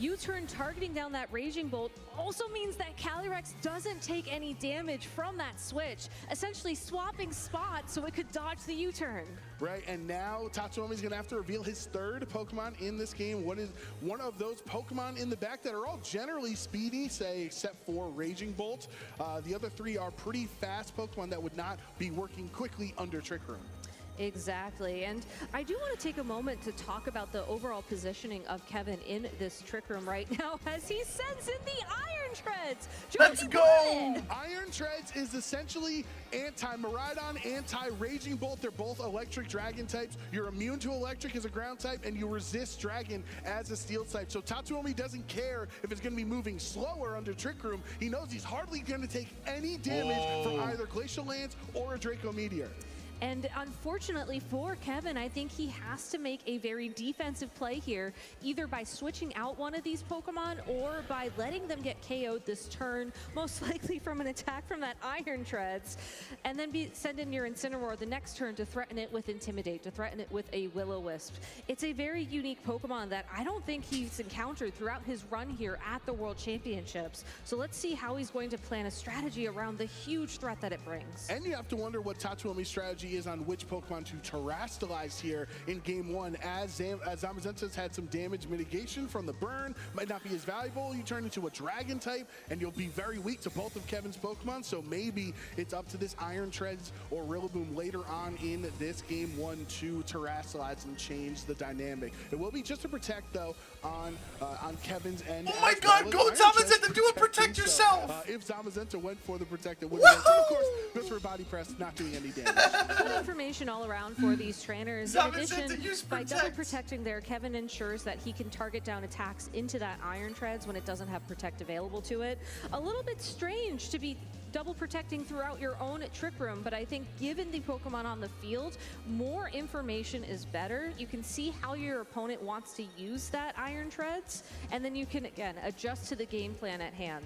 U-turn targeting down that Raging Bolt also means that Calyrex doesn't take any damage from that switch, essentially swapping spots so it could dodge the U-turn. Right, and now Tatsuomi's gonna have to reveal his 3rd Pokemon in this game. What is one of those Pokemon in the back that are all generally speedy, say, except for Raging Bolt. The other 3 are pretty fast Pokemon that would not be working quickly under Trick Room. Exactly, and I do want to take a moment to talk about the overall positioning of Kevin in this Trick Room right now as he sends in the Iron Treads. Let's go! Iron Treads is essentially anti-Miraidon, anti-Raging Bolt. They're both electric dragon types. You're immune to electric as a ground type, and you resist dragon as a steel type. So Tatsuomi doesn't care if it's going to be moving slower under Trick Room. He knows he's hardly going to take any damage from either Glacial Lance or a Draco Meteor. And unfortunately for Kevin, I think he has to make a very defensive play here, either by switching out one of these Pokemon or by letting them get KO'd this turn, most likely from an attack from that Iron Treads, and then send in your Incineroar the next turn to threaten it with Intimidate, to threaten it with a Will-O-Wisp. It's a very unique Pokemon that I don't think he's encountered throughout his run here at the World Championships. So let's see how he's going to plan a strategy around the huge threat that it brings. And you have to wonder what Tatsuomi's strategy is on which Pokemon to terrestrialize here in game 1. As Zamazenta's had some damage mitigation from the burn, might not be as valuable. You turn into a dragon type and you'll be very weak to both of Kevin's Pokemon, so maybe it's up to this Iron Treads or Rillaboom later on in this game 1 to terrestrialize and change the dynamic. It will be just to protect though on Kevin's end. Oh my God, go Zamazenta, do it, protect yourself! If Zamazenta went for the protect, it would have been, of course, goes for a body press, not doing any damage. Good information all around for these trainers. In addition, by double protecting there, Kevin ensures that he can target down attacks into that Iron Treads when it doesn't have protect available to it. A little bit strange to be double protecting throughout your own Trick Room, but I think given the Pokemon on the field, more information is better. You can see how your opponent wants to use that Iron Treads, and then you can, again, adjust to the game plan at hand.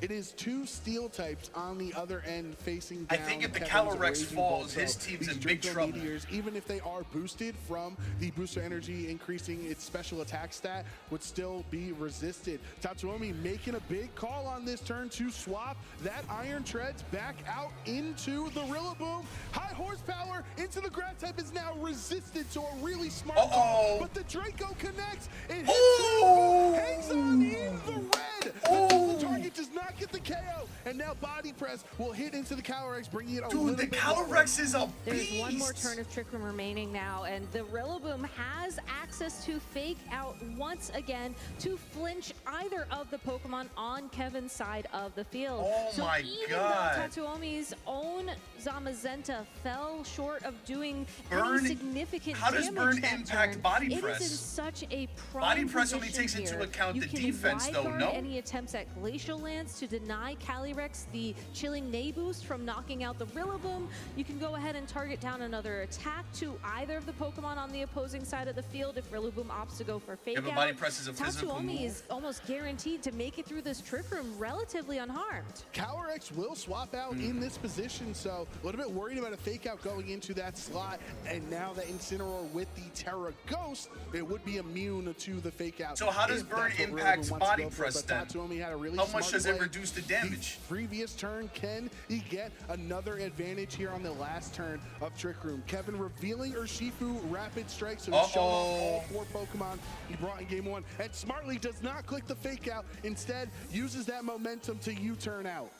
It is 2 steel types on the other end facing down. I think if the Kevin's Calyrex Raging falls, Bolt, his so team's these in big Draco trouble. Meteors, even if they are boosted from the booster energy, increasing its special attack stat, would still be resisted. Tatsuomi making a big call on this turn to swap that Iron Treads back out into the Rillaboom. High horsepower into the grass type is now resisted, so a really smart call. But the Draco connects. It hits hangs on in the red. The target does not not get the KO, and now body press will hit into the Calyrex, bringing it a Dude, little the bit Calyrex is a There's beast. one more turn of Trick Room remaining now, and the Rillaboom has access to fake out once again to flinch either of the Pokemon on Kevin's side of the field. Oh so my even God. though Tatsuomi's own Zamazenta fell short of doing Burn- any significant how does damage Burn that impact turn, body it is press? in such a prime Body press only position takes into here. account You the can defense, though, wide guard no? any attempts at Glacial Lance to deny Calyrex the chilling Nay boost from knocking out the Rillaboom. You can go ahead and target down another attack to either of the Pokemon on the opposing side of the field if Rillaboom opts to go for fake Yeah, but out. body press is a physical Tatsuomi move. is almost guaranteed to make it through this Trick Room relatively unharmed. Calyrex will swap out in this position, so a little bit worried about a fake out going into that slot. And now that Incineroar with the Terra Ghost, it would be immune to the fake out. So how does if Burn that's what impact Rillaboom wants to body go for. press But then? Tatsuomi had a really How much smart does it play. reduce the damage? The previous turn, can he get another advantage here on the last turn of Trick Room? Kevin revealing Urshifu Rapid Strike, so he's showing off all 4 Pokemon he brought in game 1, and smartly does not click the fake out, instead uses that momentum to U-turn out.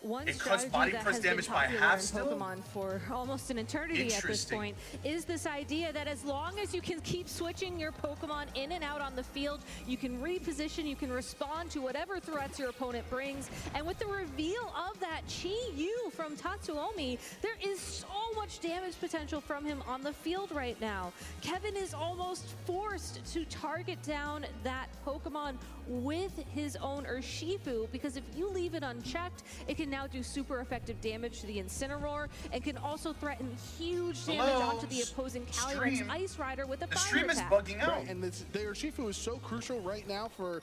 One It cuts strategy body that press has been damage by popular half in still? Pokemon for almost an eternity at this Interesting. point is this idea that as long as you can keep switching your Pokemon in and out on the field, you can reposition, you can respond to whatever threats your opponent brings. And with the reveal of that Chi-Yu from Tatsuomi, there is so much damage potential from him on the field right now. Kevin is almost forced to target down that Pokemon with his own Urshifu, because if you leave it unchecked, it can now do super effective damage to the Incineroar and can also threaten huge damage Hello? onto the opposing Stream. Calyrex Ice Rider with a The fire stream is attack. bugging out. Right, and the Urshifu is so crucial right now for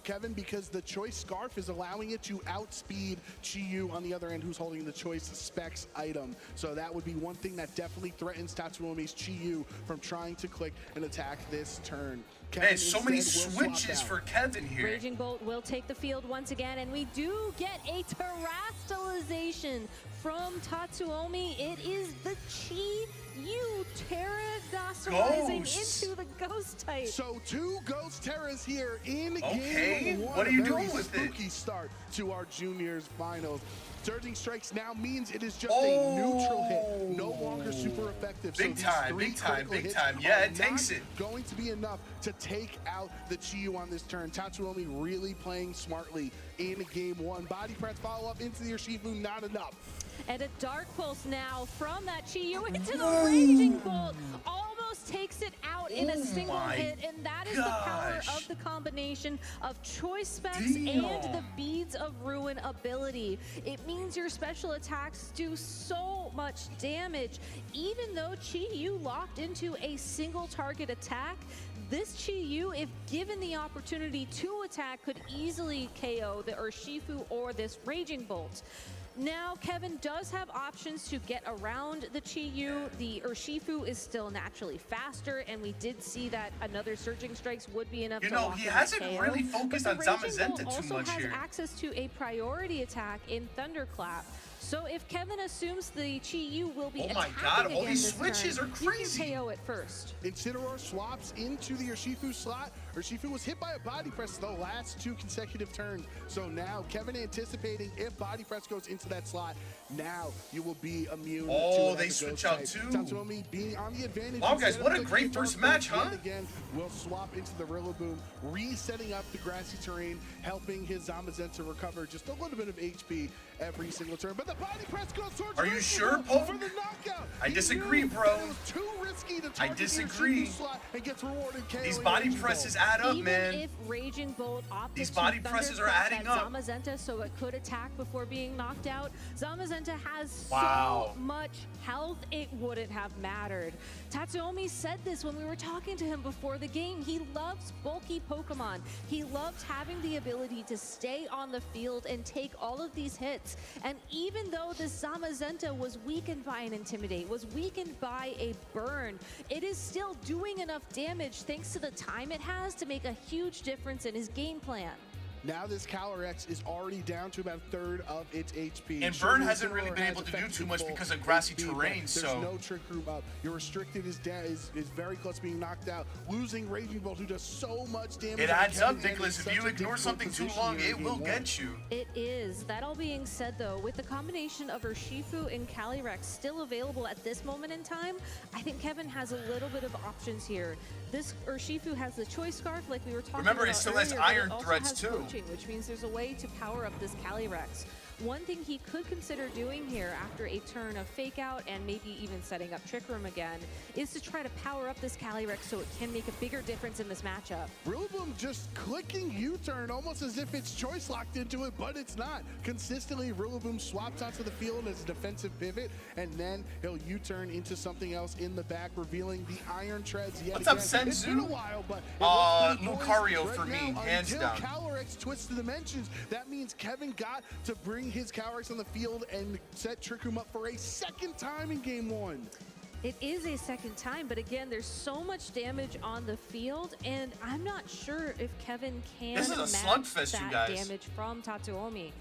Kevin, because the Choice Scarf is allowing it to outspeed Chi-Yu on the other end, who's holding the Choice Specs item. So that would be one thing that definitely threatens Tatsuomi's Chi-Yu from trying to click and attack this turn. Kevin Man, so many instead will swap switches out. for Kevin here. Raging Bolt will take the field once again, and we do get a Terrastalization from Tatsuomi. It is the Chi-Yu Terrastalizing Ghosts. into the Ghost type. So 2 Ghost Terras here in Okay, game 1. what are you A very doing with it? spooky start to our juniors finals. Surging Strikes now means it is just a neutral hit, no longer super effective. Big so time, these 3 big time, critical big hits time. Yeah, are it takes not it. going to be enough to take out the Chi-Yu on this turn. Tatsuomi really playing smartly in game 1. Body press follow up into the Urshifu, not enough. And a Dark Pulse now from that Chi-Yu into the Raging Bolt. Almost takes it out in a single my hit, and that is the power gosh. of the combination of Choice Specs and the Beads of Ruin ability. It means your special attacks do so much damage. Even though Chi-Yu locked into a single target attack, this Chi-Yu, if given the opportunity to attack, could easily KO the Urshifu or this Raging Bolt. Now, Kevin does have options to get around the Chi-Yu. The Urshifu is still naturally faster, and we did see that another Surging Strikes would be enough You to know, lock he in that hasn't KO. really But focused the on Raging Zamazenta Bolt too also much has here. access to a priority attack in Thunderclap. So if Kevin assumes the Chi-Yu will be Oh my attacking God, all again these this switches turn, are crazy. he can KO it first. Incineroar swaps into the Urshifu slot. Urshifu was hit by a body press the last 2 consecutive turns. So now Kevin anticipating if body press goes into that slot, now you will be immune to Oh, it they as a switch ghost out type. too. Tatsuomi being on the advantage. Wow, guys, instead of what a clicking great the Dark first match, Pulse huh? yet again, will swap into the Rillaboom, resetting up the grassy terrain, helping his Zamazenta recover just a little bit of HP every single turn. But the body press goes towards Are you Raging sure, Bolt Poke? for the knockout. I He disagree, knew bro. that it was too risky to I target the disagree. Urshifu slot and gets rewarded KOing These body Raging presses Bolt. add up, Even man. if Raging Bolt opted These to body presses are Thunderclap adding that up. Zamazenta so it could attack before being knocked out, Zamazenta has Wow. so much health it wouldn't have mattered. Tatsuomi said this when we were talking to him before the game. He loves bulky Pokemon. He loves having the ability to stay on the field and take all of these hits. And even though the Zamazenta was weakened by an Intimidate, was weakened by a Burn, it is still doing enough damage thanks to the time it has to make a huge difference in his game plan. Now this Calyrex is already down to about a third of its HP. And Sure, Burn hasn't really Incineroar been has able to do effectively too much full because of grassy HP, but terrain, there's so... no Trick Room up. Your Restricted is very close to being knocked out. Losing Raging Bolt, who does so much damage. It on adds up, Kevin, Nicholas. and If it's you such a ignore difficult something too position long, here in it will game get you. It is. That all being said, though, with the combination of Urshifu and Calyrex still available at this moment in time, I think Kevin has a little bit of options here. This Urshifu has the Choice Scarf, like we were talking Remember, about it still earlier, has but Iron it also Threads, has too. Poaching, which means there's a way to power up this Calyrex. One thing he could consider doing here after a turn of Fake Out and maybe even setting up Trick Room again is to try to power up this Calyrex so it can make a bigger difference in this matchup. Rillaboom just clicking U-turn almost as if it's choice locked into it, but it's not. Consistently, Rillaboom swaps onto the field as a defensive pivot, and then he'll U-turn into something else in the back, revealing the Iron Treads yet What's again. up, Senzu? It's been a while, but it looks pretty Lucario poised for me, now hands until down. Calyrex twists the dimensions. That means Kevin got to bring his Calyrex on the field and set Trick Room up for a second time in game one. It is a second time, but again, there's so much damage on the field, and I'm not sure if Kevin can This is a match slugfest, you that guys. damage from Tatsuomi.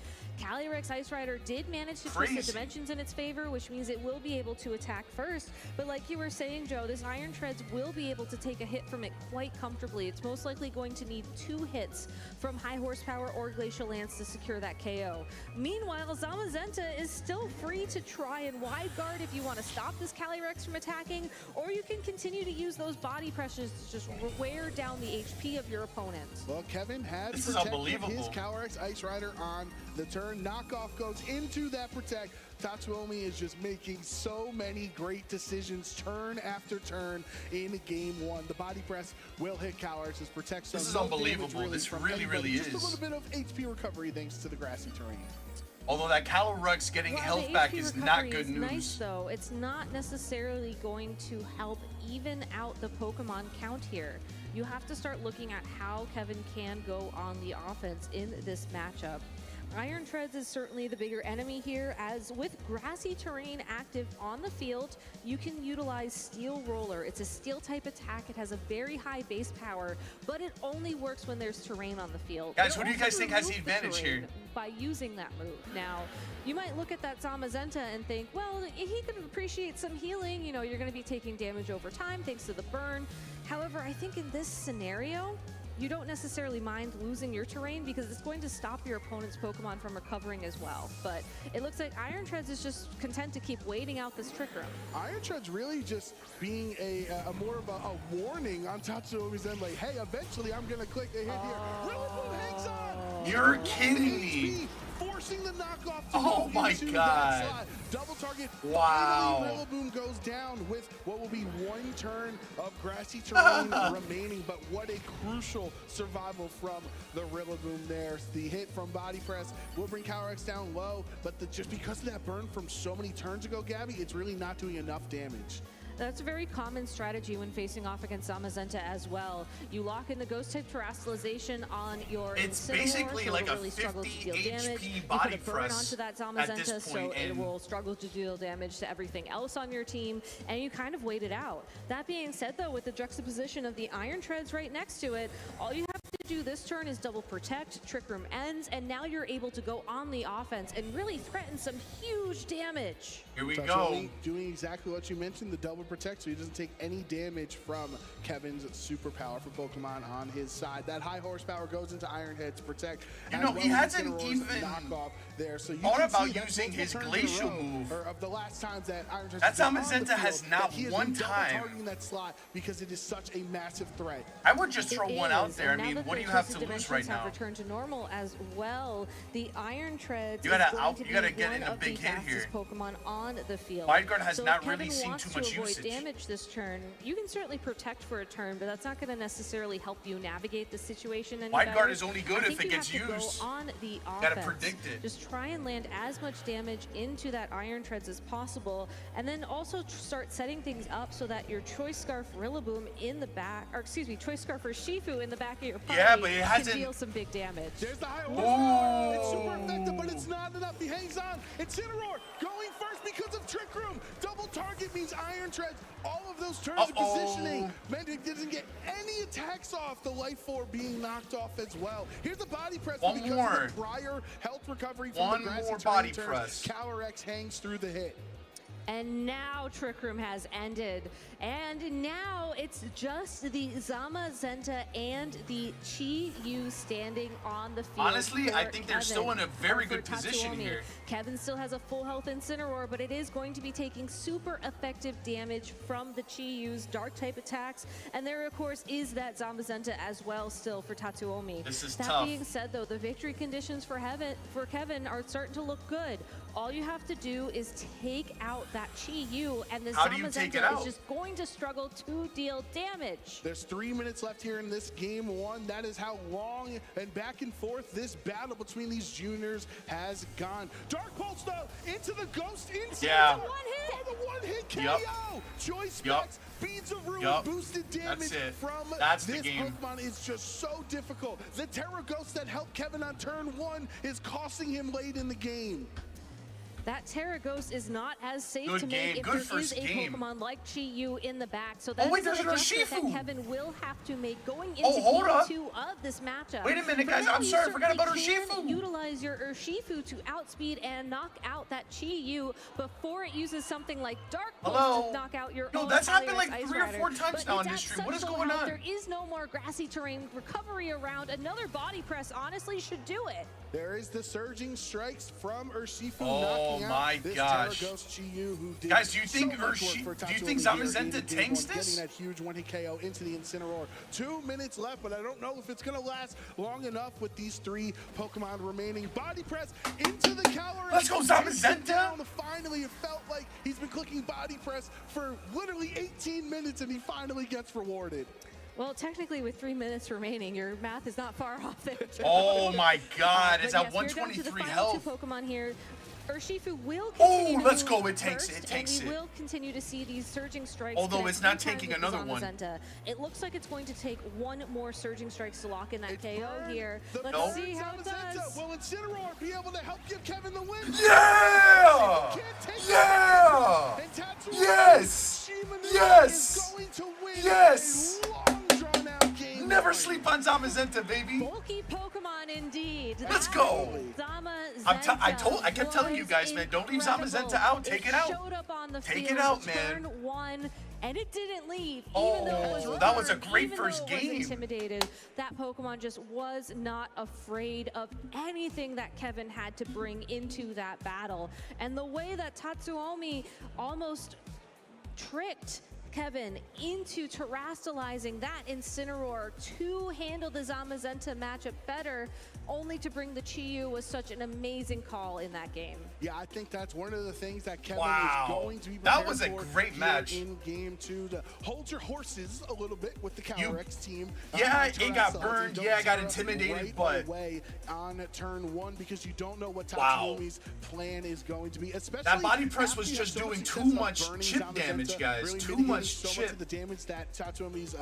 Calyrex Ice Rider did manage to twist Crazy. the dimensions in its favor, which means it will be able to attack first. But like you were saying, Joe, this Iron Treads will be able to take a hit from it quite comfortably. It's most likely going to need 2 hits from High Horsepower or Glacial Lance to secure that KO. Meanwhile, Zamazenta is still free to try and wide guard if you want to stop this Calyrex from attacking, or you can continue to use those body pressures to just wear down the HP of your opponent. Well, Kevin has This is protected unbelievable. his Calyrex Ice Rider on the turn. Knockoff goes into that protect. Tatsuomi is just making so many great decisions turn after turn in game one. The body press will hit Calyrex as protect. This is no damage unbelievable. This from really, anybody. really Just is. a little bit of HP recovery thanks to the grassy terrain. Although that Calyrex getting While health the back HP is recovery not good is news. nice, though, it's not necessarily going to help even out the Pokemon count here. You have to start looking at how Kevin can go on the offense in this matchup. Iron Treads is certainly the bigger enemy here, as with grassy terrain active on the field, you can utilize Steel Roller. It's a steel type attack. It has a very high base power, but it only works when there's terrain on the field. Guys, It who do you also guys think has the removes advantage terrain here? by using that move. Now, you might look at that Zamazenta and think, well, he could appreciate some healing. You know, you're going to be taking damage over time thanks to the burn. However, I think in this scenario, you don't necessarily mind losing your terrain because it's going to stop your opponent's Pokemon from recovering as well. But it looks like Iron Treads is just content to keep waiting out this Trick Room. Iron Treads really just being a more of a warning on Tatsuomi's end, like, hey, eventually I'm gonna click a hit here. Rillaboom hangs on! You're kidding me. Forcing the knockoff to Oh move my into that God. slot. Double target. Wow. Finally, Rillaboom goes down with what will be one turn of grassy terrain remaining. But what a crucial survival from the Rillaboom there. The hit from Body Press will bring Calyrex down low, but just because of that burn from so many turns ago, Gabby, it's really not doing enough damage. That's a very common strategy when facing off against Zamazenta as well. You lock in the Ghost type Terastallization on your It's Incineroar, basically so like it'll a really struggle to 50 deal damage. HP You body put a burn press onto that at this Zamazenta, so point, it and- will struggle to deal damage to everything else on your team, and you kind of wait it out. That being said, though, with the juxtaposition of the Iron Treads right next to it, all you have to do this turn is double protect, Trick Room ends, and now you're able to go on the offense and really threaten some huge damage. Here we go. Tatsuomi doing exactly what you mentioned, the double protect, so he doesn't take any damage from Kevin's super powerful Pokemon on his side. That high horsepower goes into Iron Head to protect. You as know, well he as hasn't Incineroar's even knockoff there. So you thought can about see that using his multiple turns in a glacial row, move. or of the last times that Iron Treads That has been on the Zamazenta has field, not that he has one been double time. targeting that slot because it is such a massive threat. I would just It throw one out is, there. I and now mean, that what do the you have to Twisted lose right Dimensions have now? returned to normal as well. The Iron Treads You gotta is going out- to you gotta be get one in a of big the hit fastest here. Pokemon on the field. Wideguard has so not if really Kevin seen wants too much to avoid usage. damage this turn, you can certainly protect for a turn, but that's not going to necessarily help you navigate the situation any Wideguard better. is only good I if think it you gets have to used. Go on the Gotta offense. predict it. Just try and land as much damage into that Iron Treads as possible, and then also start setting things up so that your Choice Scarf Rillaboom in the back, or excuse me, Choice Scarf Urshifu in the back of your party Yeah, but it can hasn't- deal some big damage. There's the high horsepower. It's super effective, but it's not enough. He hangs on. Incineroar going first, because of Trick Room. Double target means Iron Treads. All of those turns of positioning meant it didn't get any attacks off. The Life 4 being knocked off as well. Here's the body press because of the prior health recovery from the grassy body turn press. Calyrex hangs through the hit. And now Trick Room has ended. And now it's just the Zamazenta and the Chi-Yu standing on the field. Honestly, I think they're still in a very good position here. Kevin still has a full health Incineroar, but it is going to be taking super effective damage from the Chi-Yu's dark type attacks. And there, of course, is that Zamazenta as well still for Tatsuomi. This is that tough. being said, though, the victory conditions for Kevin are starting to look good. All you have to do is take out that Chi-Yu, and the Zamazenta is just going to struggle to deal damage. There's 3 minutes left here in this game one. That is how long and back and forth this battle between these juniors has gone. Dark Pulse, though, into the Ghost inside. Yeah. The one-hit KO. Choice Specs, Beads of Ruin, boosted damage from this Pokemon is just so difficult. The Terra Ghost that helped Kevin on turn 1 is costing him late in the game. That Terra Ghost is not as safe to make if there is a Pokemon like Chi-Yu in the back. So that's an adjustment that Kevin will have to make going into game 2 of this matchup. Wait a minute, guys. I'm sorry, I forgot about Urshifu. Utilize your Urshifu to outspeed and knock out that Chi-Yu before it uses something like Dark Pulse to knock out your own that's happened Calyrex like Ice 3 or Rider. 4 times now on this stream. What is going on? There is no more grassy terrain recovery around. Another body press honestly should do it. There is the surging strikes from Urshifu knocking my out this gosh. Terra Ghost Chi-Yu, who did Guys, do you think so much work for do you Tatsuomi think here Zamazenta in game tanks one, this? Getting that huge one-hit KO into the Incineroar. 2 minutes left, but I don't know if it's going to last long enough with these 3 Pokemon remaining. Body press into the Calyrex. Let's go, Zamazenta! Finally, it felt like he's been clicking body press for literally 18 minutes, and he finally gets rewarded. Well, technically, with 3 minutes remaining, your math is not far off there. Oh my God! It's at yes, we're down to the 123 final health. 2 Pokemon here. Urshifu will continue to let's move go. It takes first, it. It takes and it. we will continue to see these surging strikes. Although connect it's not 3 times taking with the another one. Zamazenta. It looks like it's going to take 1 more surging strikes to lock in that KO here. Let's Nope. see how it does. Will Incineroar be able to help give Kevin the win? Yeah! Yeah! And Tatsuomi, Yes! Shimano Yes! is going to win Yes! a long drawn-out game. Never sleep on Zamazenta, baby. Bulky Pokemon indeed. Let's go. Zamazenta I kept telling you guys, man, don't leave Zamazenta out. Take it out. Showed up on the Take field it out, turn man. 1, and it didn't leave. Oh, even though it was that was a hurt, great even first though it was game. Intimidated, that Pokemon just was not afraid of anything that Kevin had to bring into that battle. And the way that Tatsuomi almost tricked Kevin into terastallizing that Incineroar to handle the Zamazenta matchup better, only to bring the Chi-Yu was such an amazing call in that game. Yeah, I think that's one of the things that Kevin Wow. is going to be That prepared was a for great here match. in game 2 to hold your horses a little bit with the Calyrex team. Yeah, it got Terastallizing, burned. don't Yeah, I got tear up intimidated, right but away on turn 1 because you don't know what Wow. Tatsuomi's plan is going to be. Especially That body press after was you have just so doing much too success much burning chip Zamazenta, damage, guys. really Too mitigating much so chip. much of the damage that Tatsuomi's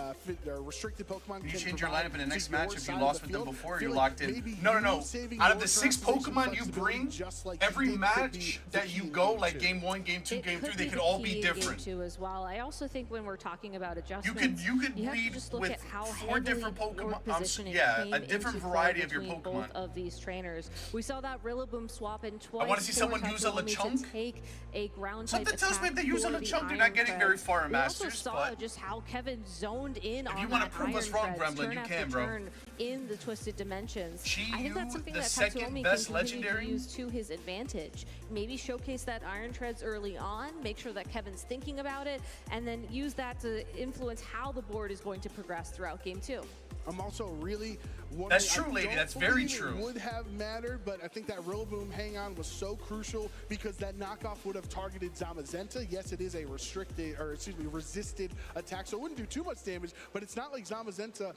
restricted Pokemon You can change your provide lineup in the next to your match if you side of lost the with them field. before, Feel you're like locked in. maybe No. you saving Out of your the 6 translation Pokemon you flexibility bring, just like every you did could be match the that key you in go, game like 2. game 1, game 2, It game 3, could they be could the all key be in different. Game 2 as well. I also think when we're talking about adjustments, You could you have to lead just look with at how 4 different heavily board Pokemon. positioning Yeah, came a different into play variety of your between Pokemon. both of these trainers. We saw that Rillaboom swap in twice. I want to see for someone use a Tatsuomi to Lechonk. take a ground type Something tells me if attack they use a for the Lechonk, they're Iron not getting very Treads. far in We also Masters, saw but just how Kevin zoned in on you that wanna prove us Iron wrong, Treads, Gremlin, turn you after can, bro. turn in the Twisted Dimensions. I think that's something the that second Tatsuomi best can continue legendary? to use to his advantage. Maybe showcase that Iron Treads early on, make sure that Kevin's thinking about it, and then use that to influence how the board is going to progress throughout game 2. I'm also really wondering. That's true, lady. I don't That's very believe true. It would have mattered, but I think that Rillaboom hang on was so crucial because that knockoff would have targeted Zamazenta. Yes, it is a resisted attack, so it wouldn't do too much damage, but it's not like Zamazenta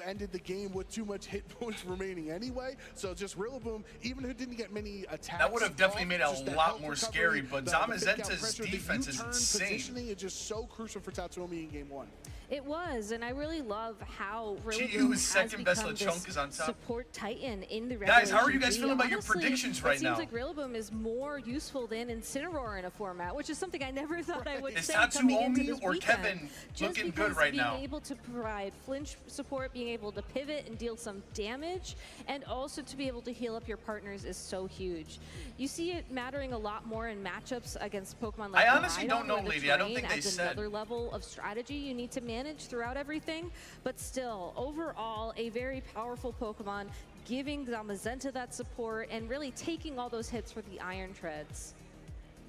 ended the game with too much hit points remaining anyway. So just Rillaboom, even who didn't get many attacks. That would have definitely made it just a that lot health more recovery, scary, but the pick out Zamazenta's pressure, the defense is U-turn insane. Positioning is just so crucial for Tatsuomi in game 1. It was, and I really love how GU's second best become Lechonk this is on top. support titan in the Guys, how are you Revelation guys G. feeling about your Honestly, predictions right now? It seems like Rillaboom is more useful than Incineroar in a format, which is something I never thought I would Is say coming into Tatsuomi this or weekend. Kevin Just looking because good right now? being able to provide flinch support, being able to pivot and deal some damage, and also to be able to heal up your partners is so huge. You see it mattering a lot more in matchups against Pokemon like I honestly don't Rhydon, know, where the lady. I don't terrain think they adds said. another level of strategy you need to manage throughout everything. But still, overall, a very powerful Pokemon, giving Zamazenta that support and really taking all those hits for the Iron Treads.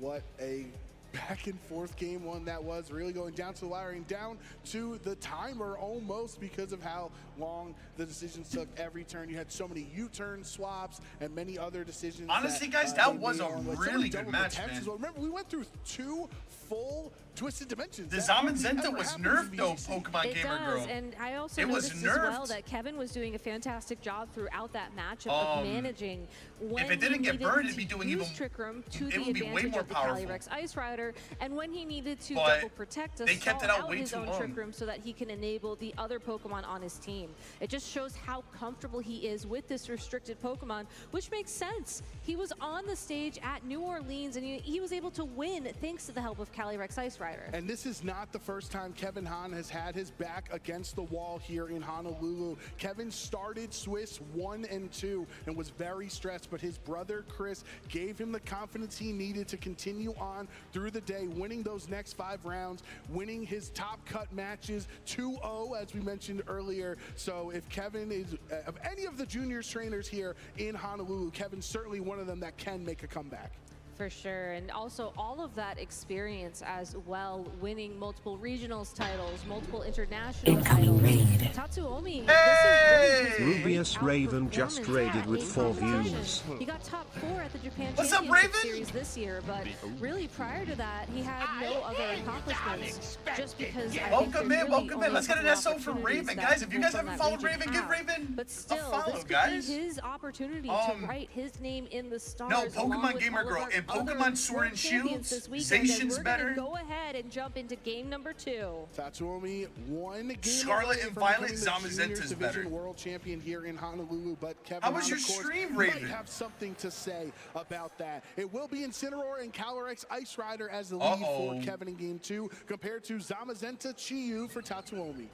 What a back and forth game one that was, really going down to the wire and down to the timer almost because of how long the decisions took every turn. You had so many U-turn swaps and many other decisions. Honestly, guys, they that was made a on, like, really double good match, protections. man. Well, remember, we went through 2 full Twisted Dimensions. The That hardly Zamazenta ever was happens nerfed in though, VGC. Pokemon It Gamer does, Girl. and I also It was noticed as well nerfed. that Kevin was doing a fantastic job throughout that matchup of managing when if it didn't he get needed burned, to it'd be doing use even. Trick Room to It the would be way advantage more of the powerful. Calyrex Ice Rider, and when he needed to But double protect us, they kept it stall out way his too own long. Trick Room so that he can enable the other Pokemon on his team. It just shows how comfortable he is with this restricted Pokemon, which makes sense. He was on the stage at New Orleans, and he was able to win thanks to the help of Calyrex Ice Rider. And this is not the first time Kevin Hahn has had his back against the wall here in Honolulu. Kevin started Swiss 1 and 2 and was very stressed, but his brother Chris gave him the confidence he needed to continue on through the day, winning those next 5 rounds, winning his top cut matches 2-0 as we mentioned earlier. So if Kevin is of any of the juniors trainers here in Honolulu, Kevin's certainly one of them that can make a comeback. For sure, and also all of that experience as well, winning multiple regionals titles, multiple international titles. Tatsuomi, this is really his Rubius Raven just outperformance raided at with a 4 competition. views. He got top 4 at the Japan What's up, Championship Raven? Series this year, but really prior to that, he had no other accomplishments. Just because I think Welcome there's in, really welcome in. only Let's get a an couple SO for opportunities Raven, that guys. If you people guys from haven't that followed region Raven, give have. Raven But a still, follow, this could guys. be his opportunity to write his name in the stars. No, along Pokemon with Gamer all of Girl our and other Pokemon Sword world and champions Shield. this weekend, and Zacian's we're better. gonna go ahead and jump into game number 2. Tatsuomi one game Scarlet away and from Violet, becoming the Zamazenta's juniors division better. world champion here in Honolulu, but Kevin How was Hahn, your of course, stream, might Raven? have something to say about that. It will be Incineroar and Calyrex Ice Rider as the lead for Kevin in game 2, compared to Zamazenta Chiyu for Tatsuomi.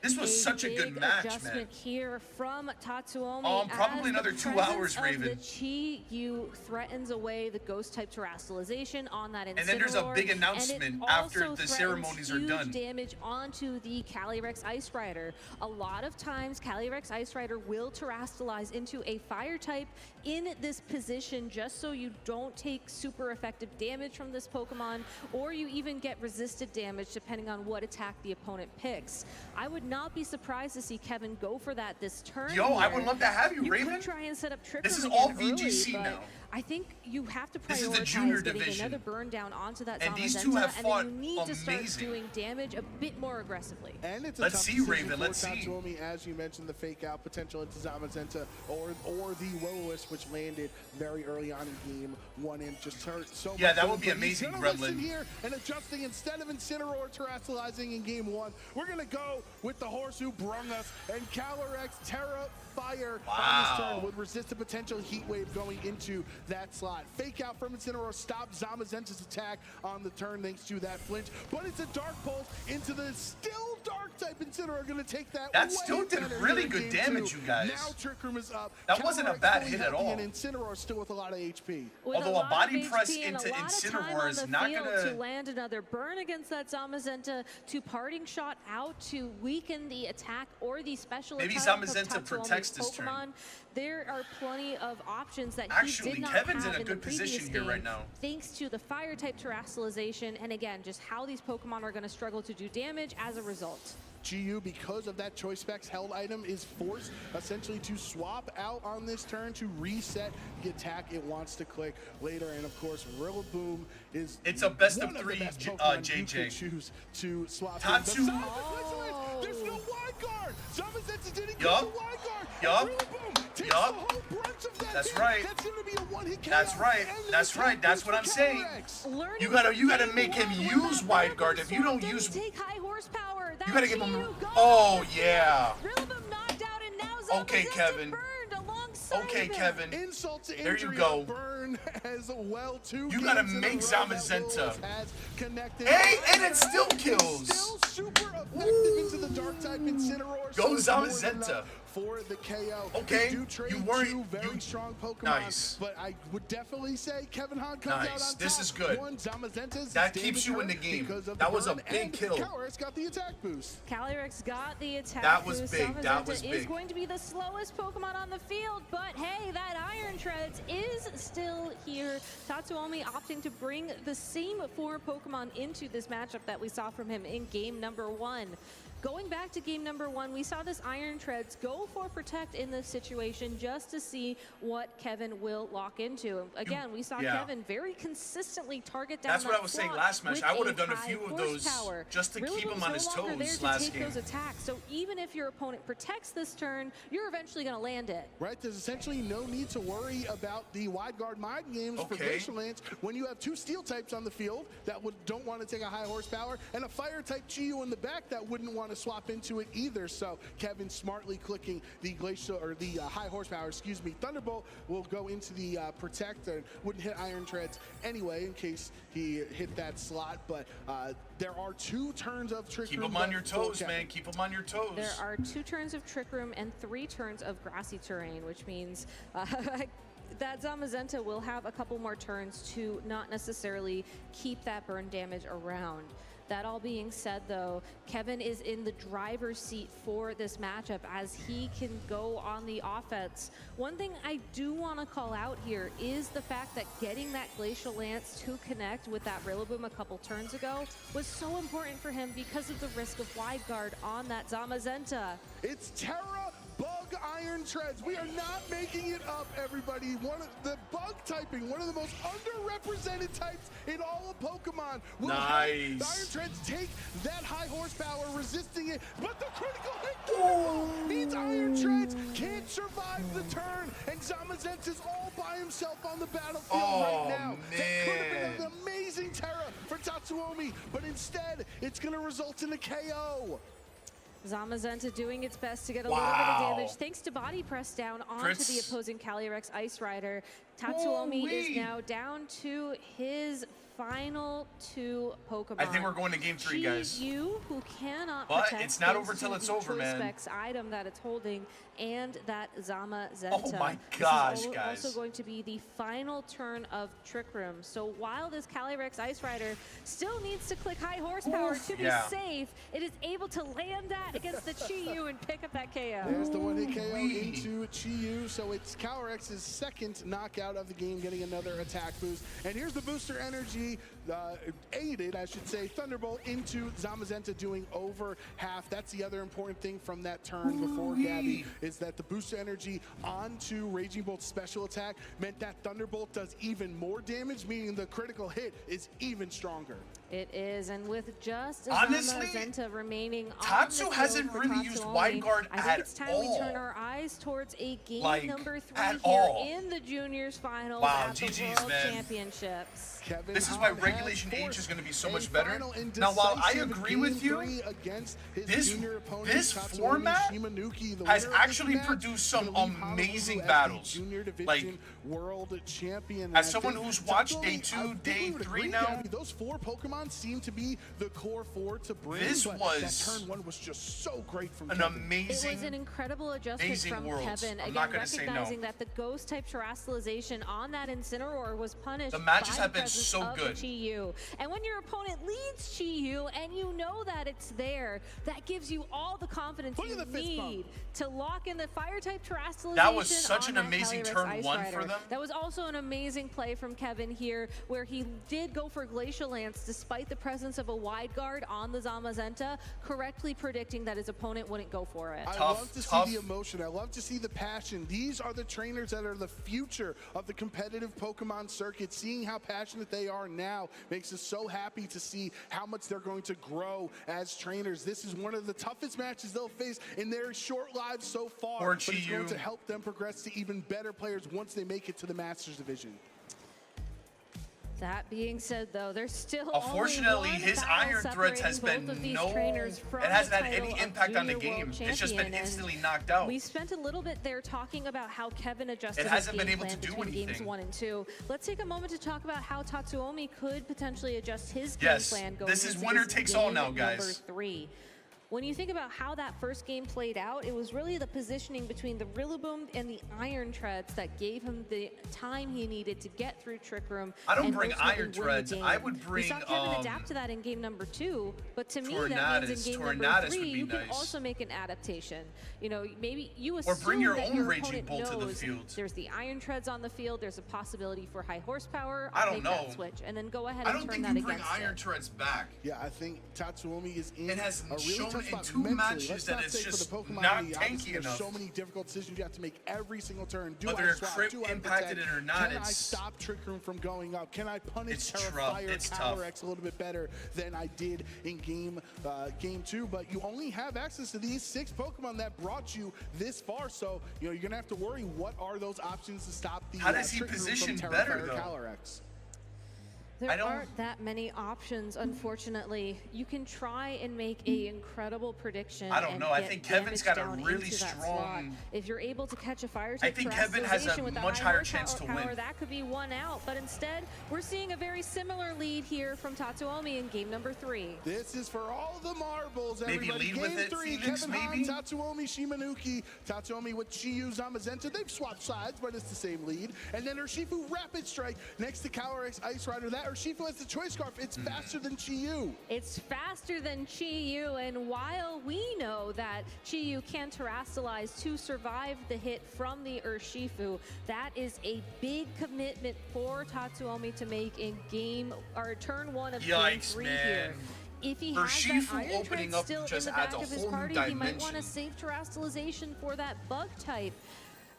This was such a good big match, adjustment man. here from Tatsuomi. Probably as another the 2 presence hours, of Raven. The Chi-Yu threatens away the ghost type terrestrialization on that Incineroar. And then there's a big and it announcement after also the threatens ceremonies are huge done. damage onto the Calyrex Ice Rider. A lot of times, Calyrex Ice Rider will terrestrialize into a fire type in this position just so you don't take super effective damage from this Pokemon, or you even get resisted damage depending on what attack the opponent picks. I would not be surprised to see Kevin go for that this turn. Yo, I here. would love to have you, You Raven. could try and set up Trick This is Room all again VGC early, now. but I think you have to This is the prioritize junior getting division. another burn down onto that And these Zamazenta, two have and fought then you need to start amazing. doing damage a bit more aggressively. And it's a Let's tough see, decision Raven, for let's see. Tatsuomi, as you mentioned, the fake out potential into Zamazenta or the Will-O-Wisp, which landed very early on in game 1 and just hurt so much. Yeah, that would be But he's amazing, gonna listen Gremlin. here and adjusting instead of Incineroar terrestrializing in game 1. We're gonna go with the horse who brung us, and Calyrex Terra Fire on this turn would resist the potential heat wave going into that slot. Fake out from Incineroar stopped Zamazenta's attack on the turn thanks to that flinch, but it's a Dark Pulse into the still Dark type Incineroar, going to take that. That way still did better really here in good game damage, 2. you guys. Now Trick Room is up. That wasn't a Calyrex bad fully hit at healthy, all. And Incineroar still with a lot of HP. With Although a lot body of press HP and into a lot of time Incineroar on is the not field gonna- to land another burn against that Zamazenta, to parting shot out to weaken the attack or the special Maybe attack of Zamazenta Tatsuomi's protects this turn. Pokemon. There are plenty of options that Actually, he did not Kevin's have in a the good previous position here game, right now. thanks to the fire type terrestrialization, and again, just how these Pokemon are going to struggle to do damage as a result. GU, because of that Choice Specs held item, is forced essentially to swap out on this turn to reset the attack it wants to click later. And of course, Rillaboom is It's a best one of 3, the best Pokemon you JJ. could choose to swap Tatsu- in. The side deflects away. There's no wide guard. Zamazenta didn't get Yup. the wide guard. Yup. Rillaboom takes Yup. the whole brunt of that That's hit. right. That's going to be a one-hit KO. That's right. And the That's attack right. That's boost what I'm for saying. Calyrex. You gotta make him use wide guard. If you don't use, Take high horsepower. that You gotta give him. Chiyu got Oh yeah. Rillaboom knocked out, and now Okay, Zamazenta Kevin. burned alongside Okay, of him. Kevin. Insult to There injury, you go. a burn as well. You gotta make Zamazenta. Connected. Hey, and it still kills. Still super effective into the dark type Incineroar. Go so more than Zamazenta. enough for the KO. Okay, They do trade you weren't. two very strong Pokemon, Nice. but I would definitely say Kevin Hahn comes out Nice. on This top. is good. One, Zamazenta's That damage keeps you in the hurt game. because of That the was a burn, big and kill. Calyrex got the attack boost. Calyrex got the attack That was boost. big. That Zamazenta was is big. going to be the slowest Pokemon on the field, but hey, that Iron Treads is still here. Tatsuomi opting to bring the same 4 Pokemon into this matchup that we saw from him in game number 1. Going back to game number 1, we saw this Iron Treads go for Protect in this situation just to see what Kevin will lock into. Again, we saw Kevin very consistently target down That's what that I was saying slot last match. with I would have done a high few of those horsepower. just to keep him Rillaboom's on no his longer there toes to last take game. those attacks. So even if your opponent protects this turn, you're eventually going to land it. Right, there's essentially no need to worry about the wide guard mind games for Glacial Lance when you have 2 steel types on the field that don't want to take a high horsepower and a fire type Chiyu in the back that wouldn't want to swap into it either. So Kevin smartly clicking the glacial or the high horsepower, excuse me. Thunderbolt will go into the protect and wouldn't hit Iron Treads anyway in case he hit that slot. But there are 2 turns of Trick Room. Keep him on your toes, man. Keep him on your toes. There are 2 turns of Trick Room and 3 turns of Grassy Terrain, which means that Zamazenta will have a couple more turns to not necessarily keep that burn damage around. That all being said, though, Kevin is in the driver's seat for this matchup as he can go on the offense. One thing I do want to call out here is the fact that getting that Glacial Lance to connect with that Rillaboom a couple turns ago was so important for him because of the risk of wide guard on that Zamazenta. It's Terra Bug Iron Treads. We are not making it up, everybody. One of the bug typing, one of the most underrepresented types in all of Pokemon. Will Nice. the Iron Treads take that high horsepower, resisting it, but the critical hit means Iron Treads can't survive the turn, and Zamazenta's all by himself on the battlefield right now. That could have been an amazing Terra for Tatsuomi, but instead, it's going to result in a KO. Zamazenta doing its best to get a little bit of damage thanks to body press down onto the opposing Calyrex Ice Rider. Tatsuomi is now down to his final 2 Pokemon. I think we're going to game 3, guys. Chiyu, who cannot But protect it's not thanks over till to it's the over, Choice man. Specs item that it's holding, and that Zamazenta. Oh my This gosh, is guys. also going to be the final turn of Trick Room. So while this Calyrex Ice Rider still needs to click high horsepower to be safe, it is able to land that against the Chiyu and pick up that KO. There's the 1-hit KO into Chiyu, so it's Calyrex's 2nd knockout of the game, getting another attack boost. And here's the booster energy, aided, I should say, Thunderbolt into Zamazenta doing over half. That's the other important thing from that turn before Gabby, is that the booster energy onto Raging Bolt's special attack meant that Thunderbolt does even more damage, meaning the critical hit is even stronger. It is, and with just Honestly, Zamazenta remaining Tatsu on the hasn't field really for used Tatsuomi, wide guard I think at it's time all. we turn our eyes towards a game Like, number 3 at here all. in the juniors finals Wow, at the GG's, World man. Championships. Kevin This is why Hahn Regulation has H is going to be so forced much better. a final and Now, while I decisive agree with game you, 3 against his this junior opponent, this Tatsuomi format Shimanuki, the has winner of this actually match produced some will leave Honolulu amazing as the battles. Junior Division Like, World Champion. as I someone think who's watched Tatsuomi, day I 2, think day we would 3 agree, now, Gabby, those 4 Pokemon seem to be the core 4 to bring. This but was that turn 1 was just so great from an Kevin. amazing, It was an incredible adjustment amazing from Worlds. Kevin. I'm Again, not gonna say no. recognizing that the ghost type terrestrialization on that Incineroar was punished. The matches by have the been presence so of the good. Chiyu. And when your opponent leads Chiyu and you know that it's there, that gives you all the confidence you need to lock in the fire type terrestrialization. That was such on an that amazing Calyrex turn Ice 1 Rider. for them. That was also an amazing play from Kevin here, where he did go for Glacial Lance despite the presence of a wide guard on the Zamazenta, correctly predicting that his opponent wouldn't go for it. I love to see the emotion. I love to see the passion. These are the trainers that are the future of the competitive Pokemon circuit. Seeing how passionate they are now makes us so happy to see how much they're going to grow as trainers. This is one of the toughest matches they'll face in their short lives so far. Poor But it's going Chiyu. to help them progress to even better players once they make it to the Masters Division. That being said, though, there's still unfortunately only one his battle iron threats has separating been both of these no. trainers from It hasn't the had any title of impact on the Junior World game. It's just been Champion, instantly and knocked out. We spent a little bit there talking about how Kevin adjusted It his hasn't game been able plan to do between games anything. 1 and 2. Let's take a moment to talk about how Tatsuomi could potentially adjust his Yes, game plan going this is into winner this takes all game now, number guys. 3. When you think about how that first game played out, it was really the positioning between the Rillaboom and the Iron Treads that gave him the time he needed to get through Trick Room. I don't and bring ultimately Iron win the Treads. game. I would bring, We saw Kevin adapt to that in game number 2, but to me that means in game number Tornadus 3 would be you can nice. also make an adaptation. You know, maybe you assume bring your that own your Raging opponent Bolt to the knows field. there's the Iron Treads on the field, there's a possibility for high horsepower. I I'll don't make know. that switch, and then go ahead I and don't turn think that you bring against Iron it. Treads back. Yeah, I think Tatsuomi is in It has a really shown tough in spot 2 mentally. matches Let's that not it's say for the just Pokemon not League, tanky obviously there's enough. so many difficult decisions you have to make every single turn. Do Whether I you're swap? crit Do I impacted protect? it or not, Can I it's- stop Trick Room from going up? Can I punish It's Terrafire it's tough. Calyrex a little bit better than I did in game 2? But you only have access to these 6 Pokemon that brought you this far, so you know you're gonna have to worry. What are those options to stop the How does he Trick Room position from better, Terrafire though? Calyrex? There aren't that many options, unfortunately. You can try and make a incredible prediction. I don't and know. I get think Kevin's damage got a down really into that slot. strong- If you're able to catch a fire type think Kevin has a Terrestrialization with much high higher horsepower chance to power, win. that could be one out. But instead, we're seeing a very similar lead here from Tatsuomi in game number 3. This is for all the marbles, Maybe everybody. lead Game with it, 3, Phoenix, Kevin maybe? Han, Tatsuomi, Shimanuki. Tatsuomi with Chiyu, Zamazenta. They've swapped sides, but it's the same lead. And then Urshifu Rapid Strike next to Calyrex Ice Rider. That Urshifu has the Choice Scarf. It's faster than Chiyu. It's faster than Chiyu, and while we know that Chiyu can terrestrialize to survive the hit from the Urshifu, that is a big commitment for Tatsuomi to make in turn 1 of game Yikes, 3 man. here. If he has Urshifu that Iron opening Tread up still in just the adds back a of his whole new party, he might want to dimension. save terrestrialization for that bug type.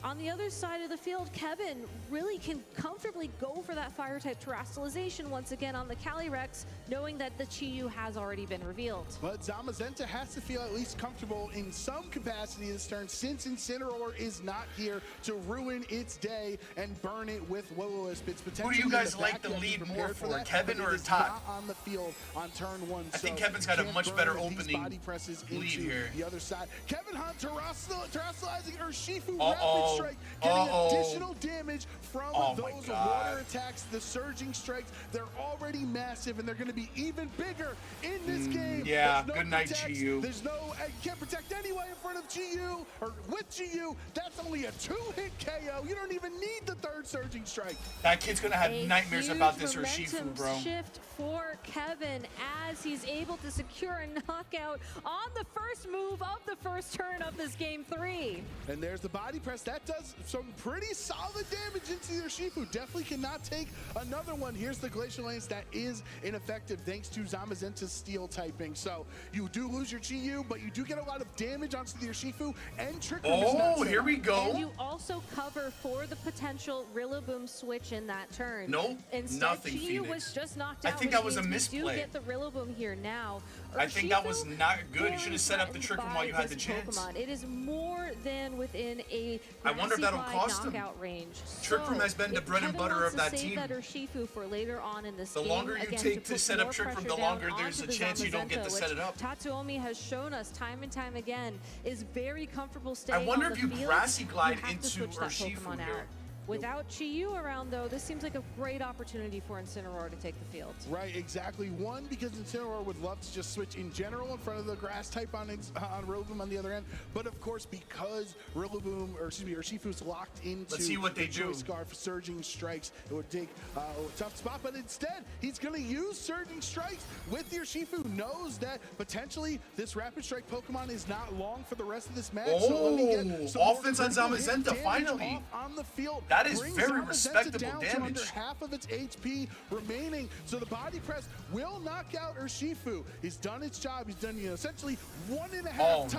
On the other side of the field, Kevin really can comfortably go for that fire type terrestrialization once again on the Calyrex, knowing that the Chiyu has already been revealed. But Zamazenta has to feel at least comfortable in some capacity this turn, since Incineroar is not here to ruin its day and burn it with Will-O-Wisp. It's potentially you in guys the like back. the You have to be lead more prepared for, that, Kevin but or it is Tot? not on the field on turn 1. I think so Kevin's got a can't much burn better these opening body presses lead into here. the other side. Kevin Hunt terrestrializing Urshifu Uh-oh. Rapid Strike, getting Uh-oh. additional damage from Oh my those God. water attacks, the surging strikes. They're already massive, and they're going to be even bigger in this game. yeah, There's no good night, protects. Chiyu. There's no, you can't protect anyway in front of Chiyu, or with Chiyu. That's only a 2-hit KO. You don't even need the 3rd surging strike. That kid's gonna have A nightmares huge about this momentum Urshifu, bro. shift for Kevin as he's able to secure a knockout on the first move of the first turn of this game 3. And there's the body press. That does some pretty solid damage into the Urshifu. Definitely cannot take another one. Here's the Glacial Lance that is ineffective thanks to Zamazenta's steel typing. So you do lose your Chiyu, but you do get a lot of damage onto the Urshifu, and Trick Room is not Oh, here safe. we go. And you also cover for the potential Rillaboom switch in that turn. Nope, Instead, nothing, Chiyu Phoenix. was just knocked I out. think which that was a means we do misplay. get the Rillaboom here now. I think that was Urshifu not good. You very should have set up the Trick Room while you had the threatened by chance. this Pokemon. It is more than within a I wonder if that'll grassy cost him. knockout range. Trick Room has been the if bread and Kevin butter wants of to that save team. that Urshifu for later on in this The game, longer you again, take to to set up put Trick more Room, the pressure longer down there's onto a the chance you don't get to Zamazenta, set it which up. Tatsuomi has shown us time and time again is very comfortable staying I wonder on if the you field. grassy glide You have to into switch that Urshifu Pokemon here. out. Without Chiyu around, though, this seems like a great opportunity for Incineroar to take the field. Right, exactly. One, because Incineroar would love to just switch in general in front of the grass type on Rillaboom on the other end. But of course, because Urshifu's locked into Let's see what they the do. Choice Scarf Surging Strikes, it would take a tough spot. But instead, he's going to use Surging Strikes with the Urshifu. Knows that potentially this Rapid Strike Pokemon is not long for the rest of this match. So let me get some more offense on critical hit Zamazenta, damage finally. off on the field. That is Brings very Zamazenta respectable down to damage. under half of its HP remaining. So the body press will knock out Urshifu. He's done its job. He's done, essentially 1.5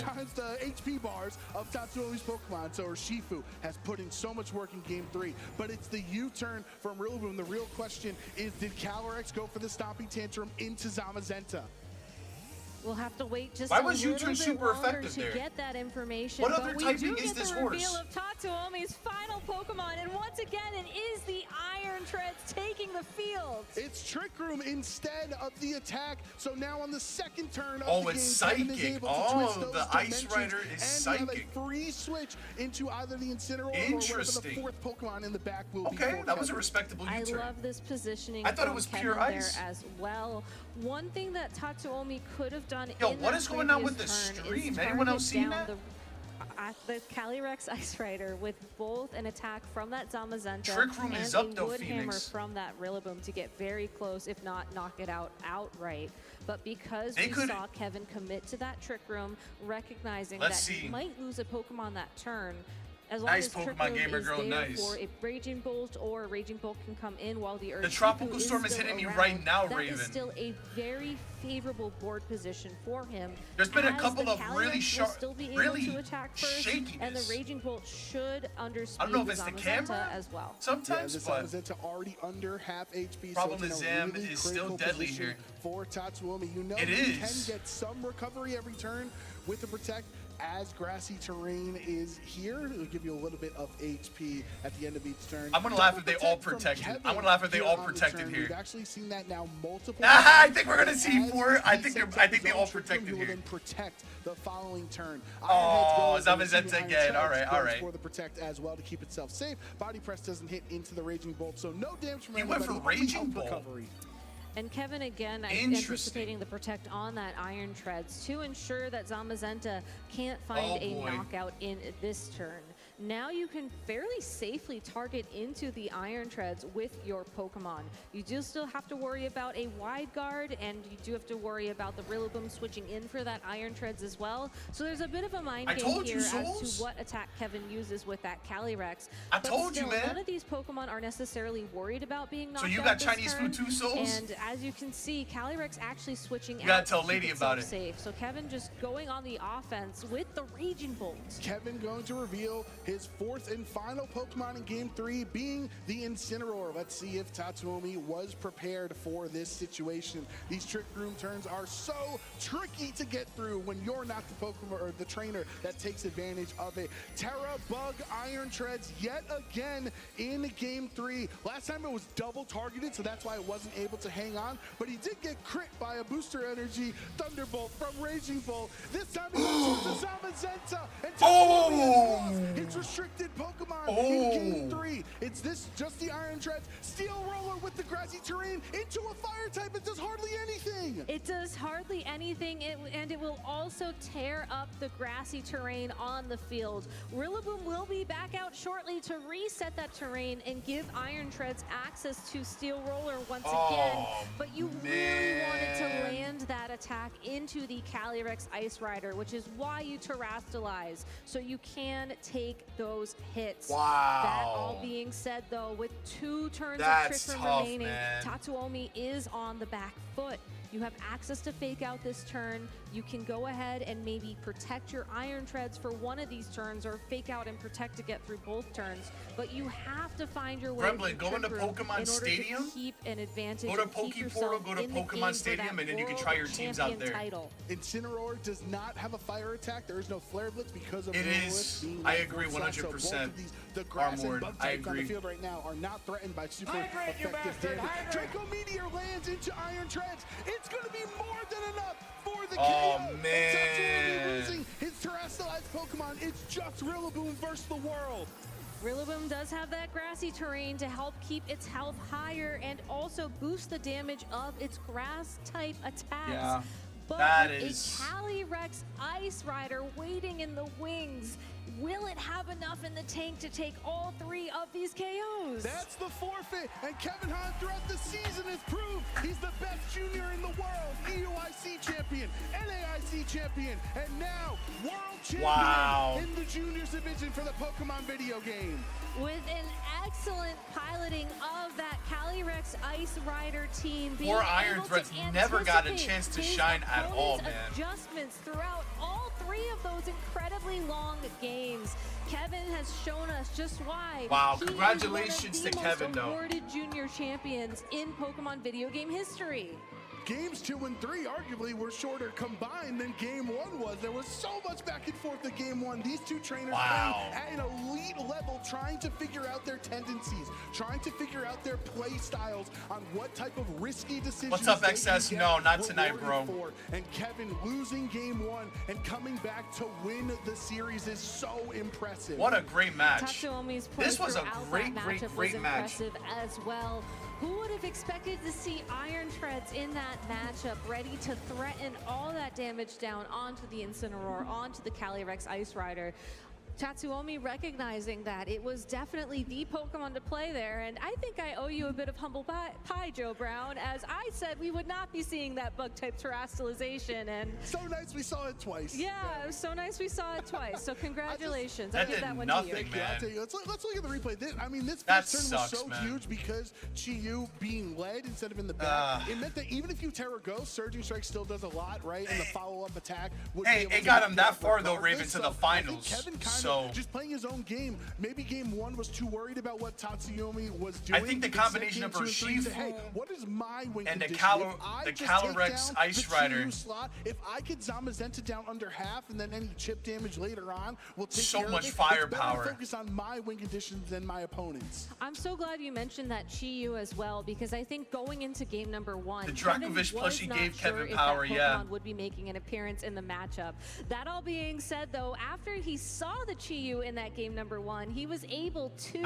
times the HP bars of Tatsuomi's Pokemon. So Urshifu has put in so much work in game 3. But it's the U-turn from Rillaboom. The real question is, did Calyrex go for the Stomping Tantrum into Zamazenta? We'll have to wait just Why a was little U-turn bit super longer effective to there? get that information. What but other we typing do is get this the horse? reveal of Tatsuomi's final Pokemon, and once again, it is the Iron Treads taking the field. It's Trick Room instead of the attack. So now on the second turn of Oh, the it's game, Kevin is psychic. able to Oh, twist those the Ice dimensions, Rider is and psychic. we have a free switch into either the Incineroar or whatever the Interesting. fourth Pokemon in the back will be. Okay, for that was a Kevin. respectable I U-turn. love this positioning. I thought it from was Kevin pure there ice. as well. One thing that Tatsuomi could have done Yo, in what that is going on with the previous turn stream? is Anyone else target seen down that? the Calyrex Ice Rider with both an attack from that Zamazenta Trick Room and is a up though, Wood Hammer Phoenix. from that Rillaboom to get very close, if not knock it out outright. But because They we could- saw Kevin commit to that Trick Room, recognizing Let's that he see. might lose a Pokemon that turn, as long Nice as Trick Pokemon Room Gamer is Girl, there nice. for a Raging Bolt, or a Raging Bolt can come in while the The Tropical Storm is still hitting you around. right now, That Raven. is still a very favorable board position for him. There's been a as couple the of really Calyrex sharp- will still be able really to attack first, shakiness. and the Raging Bolt should underspeed I don't know if the it's the Zamazenta camera as well. sometimes, yeah, this but Zamazenta already under half HP. Problem so it's is in a Zam really is still critical deadly position here. for Tatsuomi. You know It you is. can get some recovery every turn with the Protect. As grassy terrain is here, it'll give you a little bit of HP at the end of each turn. I'm gonna laugh if they all From protected. Kevin I'm gonna laugh if they here all on the protected turn. here. We've actually seen that now multiple I times. think we're gonna see As more. I he think sets I up think they his all own Trick Room, protected he will here. then protect the following turn. Oh, Ironheads goes, and Zamazenta receiving again. Iron All right, Treads all goes right. for the protect as well to keep itself safe. Body press doesn't hit into the Raging Bolt, so no damage from He went anybody. for only Raging health Bolt. recovery. And Kevin again Interesting. anticipating the protect on that Iron Treads to ensure that Zamazenta can't find Oh, a boy. knockout in this turn. Now you can fairly safely target into the Iron Treads with your Pokemon. You do still have to worry about a wide guard, and you do have to worry about the Rillaboom switching in for that Iron Treads as well. So there's a bit of a mind I game told you, here as Souls. to what attack Kevin uses with that Calyrex. I But told you, still, man. none of these Pokemon are necessarily worried about being knocked So you out got this Chinese turn. food too, Souls? And as you can see, Calyrex actually switching You gotta out tell to Lady keep about itself safe. So Kevin just going on the offense with the Raging Bolt. Kevin going to reveal his fourth and final Pokemon in Game 3, being the Incineroar. Let's see if Tatsuomi was prepared for this situation. These Trick Room turns are so tricky to get through when you're not the Pokemon or the trainer that takes advantage of it. Terra Bug Iron Treads yet again in Game 3. Last time it was double targeted, so that's why it wasn't able to hang on, but he did get crit by a Booster Energy Thunderbolt from Raging Bolt. This time he chooses Zamazenta, and Tatsuomi has lost his restricted Pokemon in Game 3. It's this, just the Iron Treads. Steel Roller with the grassy terrain into a fire type. It does hardly anything. It does hardly anything, and it will also tear up the grassy terrain on the field. Rillaboom will be back out shortly to reset that terrain and give Iron Treads access to Steel Roller once again. But you really wanted to land that attack into the Calyrex Ice Rider, which is why you terrestrialize, so you can take those hits. Wow. That all being said, though, with 2 turns That's of Trick Room tough, remaining, man. Tatsuomi is on the back foot. You have access to fake out this turn. You can go ahead and maybe protect your Iron Treads for one of these turns, or fake out and protect to get through both turns. But you have to find your way Gremlin, through go into Trick Room Pokemon in order Stadium. To keep an advantage. Go to and keep Poke yourself Portal, go to in the game Pokemon for Stadium, that and then you can World try your teams out Champion there. title. Incineroar does not have a fire attack. There is no Flare Blitz because of It Roller is. Lift being I left agree on side. So both 100%. of these, the grass and Armored. bug I types on the agree. field right now are not threatened by super Hydrate, you effective bastard, damage. hydrate. Draco Meteor lands into Iron Treads. It's going to be more than enough for the Oh, KO. man. Tatsuomi losing his terrestrialized Pokemon. It's just Rillaboom versus the world. Rillaboom does have that grassy terrain to help keep its health higher and also boost the damage of its grass type attacks. Yeah, But that with is- a Calyrex Ice Rider waiting in the wings, will it have enough in the tank to take all 3 of these KOs? That's the forfeit, and Kevin Hahn throughout the season has proved he's the best junior in the world. EUIC champion, NAIC champion, and now world champion in the juniors division for the Pokemon video game. With an excellent piloting of that Calyrex Ice Rider team, being Poor Iron able Threads to never got a anticipate chance to his shine at all, opponent's man. Adjustments throughout all 3 of those incredibly long games. Kevin has shown us just why. Wow, he is congratulations one of to the Kevin, most though. awarded junior champions in Pokemon video game history. games 2 and 3 arguably were shorter combined than game 1 was. There was so much back and forth in game 1. These two trainers playing at an elite level, trying to figure out their tendencies, trying to figure out their play styles on what type of risky decisions. What's up, XS? No, not tonight, bro. And Kevin losing game 1 and coming back to win the series is so impressive. What a great match. Tatsuomi's play This was a throughout great, that great, matchup great was match. impressive as well. Who would have expected to see Iron Treads in that matchup, ready to threaten all that damage down onto the Incineroar, onto the Calyrex Ice Rider? Tatsuomi recognizing that it was definitely the Pokemon to play there, and I think I owe you a bit of humble pie, Joe Brown, as I said we would not be seeing that bug-type terrestrialization, and so nice we saw it twice. Yeah, it was so nice we saw it twice. So congratulations. That I give did that one nothing, to you. man. I'll tell you, let's look at the replay. This That first turn was sucks, so man. huge because Chi-Yu being led instead of in the back. It meant that even if you Terra Ghost, Surging Strike still does a lot, right? And the follow-up attack would be able it to got knock him that out far though, regardless. Raven, to So the I think finals. Kevin kind So of just playing his own game. Maybe game 1 was too worried about what Tatsuomi was doing. I think the Instead, combination game of 2 and 3 said, Urshifu hey, what is my win and the condition? If I just take Calyrex down Ice the Rider. Chi-Yu slot, if I get Zamazenta down under half and then any chip damage later on will take So care much of it, firepower. It's better to focus on my win conditions than my opponents. I'm so glad you mentioned that Chi-Yu as well, because I think going into game number 1, The Kevin Dracovish was plushie not gave sure Kevin if power, that Pokemon yeah. would be making an appearance in the matchup. That all being said, though, after he saw the Chi-Yu in that game number 1, he was able to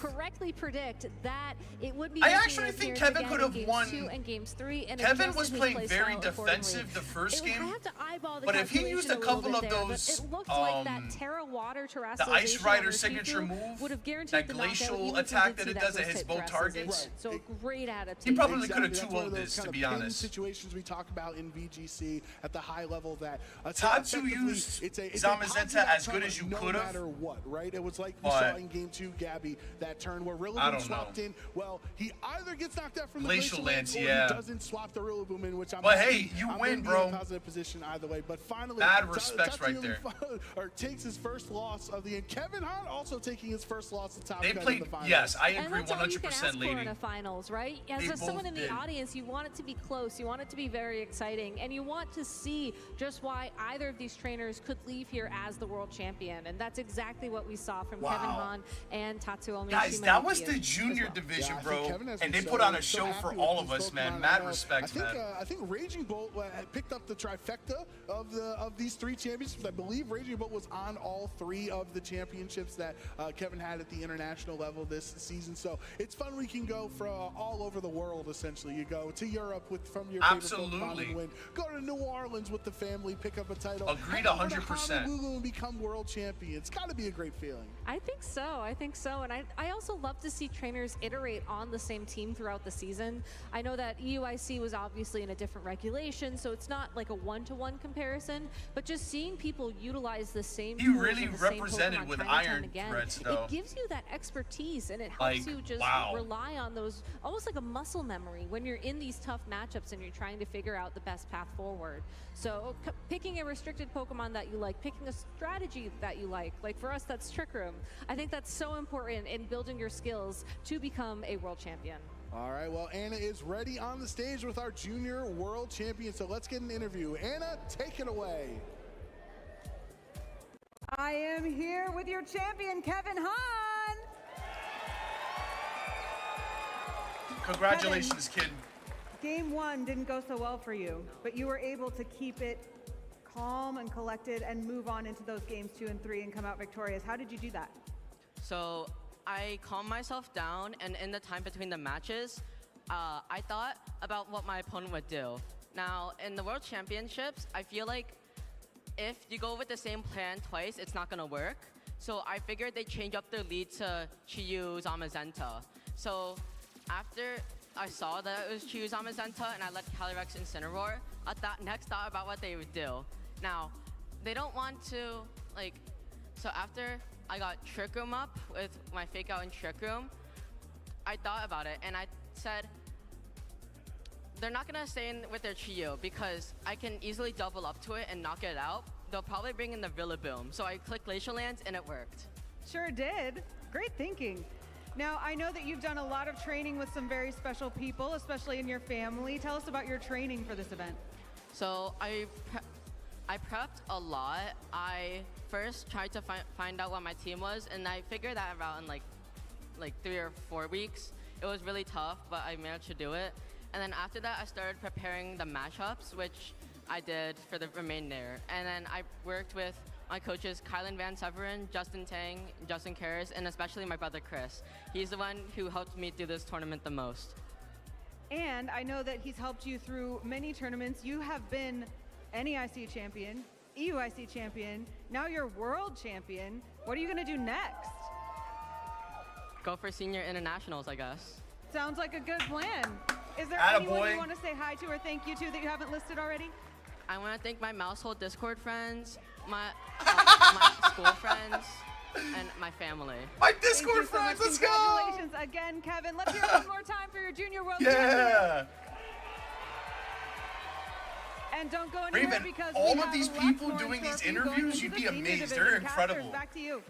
correctly predict that it would be. I making actually an think appearance Kevin again could in have games won. 2 and games 3, and Kevin adjusted was his playing play very style accordingly. defensive the first game. I have to eyeball the But if he used a calculation couple little of bit there, but those, it looked like that Terra Water terrestrialization the Ice Rider on signature Urshifu move, would have guaranteed that the knockout, glacial even if he attack did that it see does at his ghost-type both targets. terrestrialization. So great adaptation. He probably could have That's one 2-0 of those this, kind to of be pin honest. situations we talk about in VGC at the high level that Tatsu effectively, used it's a Zamazenta positive as good outcome as you no could have. matter what, right? It was like we But- saw in game 2, Gabby, that turn where I Rillaboom don't swapped know. in. Well, he either gets knocked out from the Glacial Glacial Lance, Lance, or yeah. he doesn't swap the Rillaboom in, which I'm But happy. hey, you I'm win, gonna be in bro. a positive position either way. But finally, Mad respects right there. or takes his first loss of the end. Kevin Hahn also taking his first loss to Top They Gun in played, the finals. yes, I And agree that's all you can 100%, ask for in lady. a finals, right? As They someone both in the did. audience, you want it to be close, you want it to be very exciting, and you want to see just why either of these trainers could leave here as the world champion, and that's exactly what we saw from Kevin Wow. Hahn and Tatsuomi Guys, Shimayuki that was the as junior well. division, I think bro. Kevin has And been they put on a so show happy for with all these of us, Pokemon. man. I Mad know. respect, man. I think Raging Bolt picked up the trifecta of these 3 championships. I believe Raging Bolt was on all 3 of the championships that Kevin had at the international level this season. So it's fun. We can go from all over the world. Essentially, you go to Europe from your favorite Pokemon and win. Go to New Orleans with the family, pick up a title. Agreed, head over to 100%. Honolulu and become world champion. It's got to be a great feeling. I think so. I think so. And I also love to see trainers iterate on the same team throughout the season. I know that EUIC was obviously in a different regulation, so it's not like a one-to-one comparison, but just seeing people utilize the same He tools really and the same represented Pokemon with time and time Iron again, Threads, though. it gives you that expertise, and it helps Like, you just wow. rely on those, almost like a muscle memory when you're in these tough matchups and you're trying to figure out the best path forward. So picking a restricted Pokemon that you like, picking a strategy that you like for us, that's Trick Room. I think that's so important in building your skills to become a world champion. All right, well, Anna is ready on the stage with our junior world champion, so let's get an interview. Anna, take it away. I am here with your champion, Kevin Hahn. Congratulations, kid. Game 1 didn't go so well for you, but you were able to keep it calm and collected and move on into those games 2 and 3 and come out victorious. How did you do that? So I calmed myself down, and in the time between the matches, I thought about what my opponent would do. Now, in the World Championships, I feel like if you go with the same plan twice, it's not gonna work. So I figured they'd change up their lead to Chi-Yu Zamazenta. So after I saw that it was Chi-Yu Zamazenta and I let Calyrex Incineroar, I thought about what they would do. Now, they don't want to, so after I got Trick Room up with my Fake Out in Trick Room, I thought about it and I said, they're not gonna stay in with their Chi-Yu because I can easily double up to it and knock it out. They'll probably bring in the Rillaboom. So I clicked Glacial Lance and it worked. Sure did. Great thinking. Now, I know that you've done a lot of training with some very special people, especially in your family. Tell us about your training for this event. So I prepped a lot. I first tried to find out what my team was, and I figured that out in like 3 or 4 weeks. It was really tough, but I managed to do it. And then after that, I started preparing the matchups, which I did for the remainder. And then I worked with my coaches, Kylan Van Severin, Justin Tang, Justin Karras, and especially my brother, Chris. He's the one who helped me through this tournament the most. And I know that he's helped you through many tournaments. You have been NEIC champion, EUIC champion, now you're world champion. What are you gonna do next? Go for senior internationals, I guess. Sounds like a good plan. Is there Attaboy. anyone you want to say hi to or thank you to that you haven't listed already? I want to thank my Mousehole Discord friends, my school friends, and my family. My Discord friends, let's go! Congratulations again, Kevin. Let's hear it one more time for your Junior World Yeah! Champion. And don't go anywhere Raven, because all we of have these lots people more doing these trophies going interviews, into you'd the be senior amazed. division. They're Casters, incredible. back to you.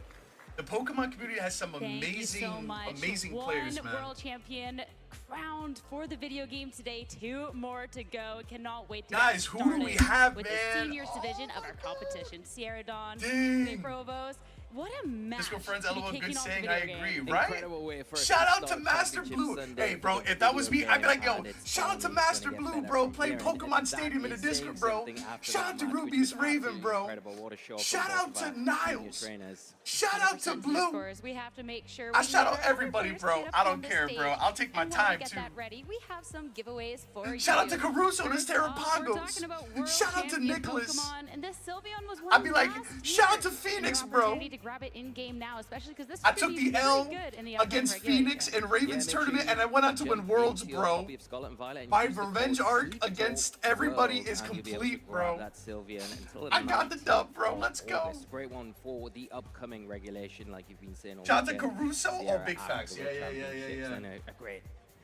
The Pokemon community has some Thank you so amazing, much. amazing One players, man. world champion crowned for the video game today. 2 more to go. Cannot wait to Guys, get who started do we have, with man? the seniors division of our competition. Sierra Dawn, Dang. Provost. What a match! Disco friends, to be LOL, kicking good off the saying, video I agree, game. right? Incredible way for us Shout to out to start Master Championship Blue. Sunday Hey, bro, with if that was me, video I'd be like, yo, game, and it's shout out to only Master gonna get Blue, better bro, from playing here. And Pokemon that Stadium in the is Discord, saying bro. something after Shout that out to match, which Ruby's is Raven, absolutely bro. incredible. What a show from Shout both out of to our senior Niles. trainers. Shout out to 100% Blue. scores. We have to make sure I we shout get out our everybody, players bro. straight up I on don't the care, stage. bro. I'll take my And while we time, get too. that ready, we have some giveaways for Shout out you. to Caruso and his First off, we're Terrapagos. talking about world Shout out to champion Nicholas. Pokemon, and this Sylveon was one I'd be like, last shout out to year. Phoenix, Your bro. opportunity to grab it in game now, especially because this I could took be the very L good in the upcoming against regulation. Phoenix in Ravens make sure tournament, you and I went on to win jump Worlds, into your bro. copy of Scarlet and Violet and My use the revenge code arc SUPERBOWL against everybody World, is and you'll be able to complete, grab bro. that Sylveon until I got the dub, bro. of Let's go. August. Great one for the upcoming regulation, like you've been saying all Shout out to weekend. Caruso. Oh, Sierra big and facts. the Yeah, World yeah, yeah, Championships, yeah. And a great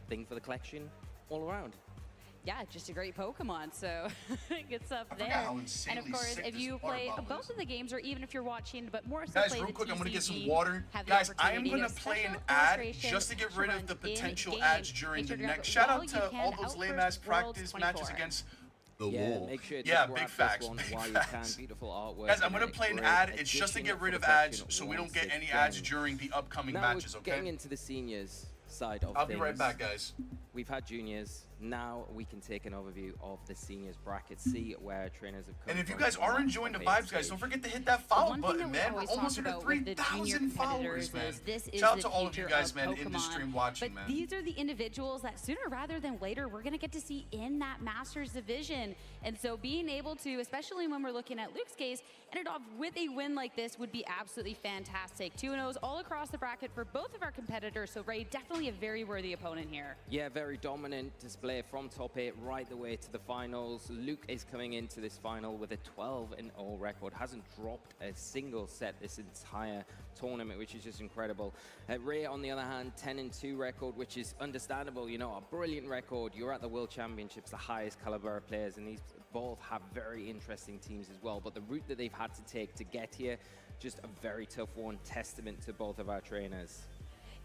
thing for the collection all around. Yeah, just a great Pokemon, so good stuff I there. forgot how And insanely of course, sick if this you water play bottle both is. of the games, or even if you're watching, but more so Guys, play real the quick, I'm gonna get some TCG, water. have the Guys, I am opportunity gonna to play an special ad illustration just to get to rid run of the potential in-game. ads during Make sure the to grab next. it Shout while out you to can all those out lame first ass Worlds practice matches 24. against the Yeah, Wolf. make sure to Yeah, grab big this facts. one Big while you facts. can. Beautiful artwork. Guys, I'm and gonna a play an great ad. It's just to addition get rid for of the ads, collection so we don't once get any ads again. during the upcoming Now matches. we're Okay. getting into the seniors side of I'll things. be right back, guys. We've had juniors. Now we can take an overview of the seniors bracket, see where trainers have come And if you from guys on are that enjoying the top eight vibes, guys, stage. don't forget to hit that follow One thing button, that we man. We're always almost talk at about with the junior 3,000 followers, competitors man. is this is Shout out the to all of you future guys, of man, in the Pokemon. stream watching, But man. these are the individuals that sooner rather than later we're going to get to see in that Masters division. And so being able to, especially when we're looking at Luke's case, end it off with a win like this would be absolutely fantastic. 2-0s all across the bracket for both of our competitors. So Ray, definitely a very worthy opponent here. Yeah, very dominant display from top 8 right the way to the finals. Luke is coming into this final with a 12-0 record. Hasn't dropped a single set this entire tournament, which is just incredible. Ray, on the other hand, 10-2 record, which is understandable. You know, a brilliant record. You're at the World Championships, the highest caliber of players, and these both have very interesting teams as well. But the route that they've had to take to get here, just a very tough one. Testament to both of our trainers.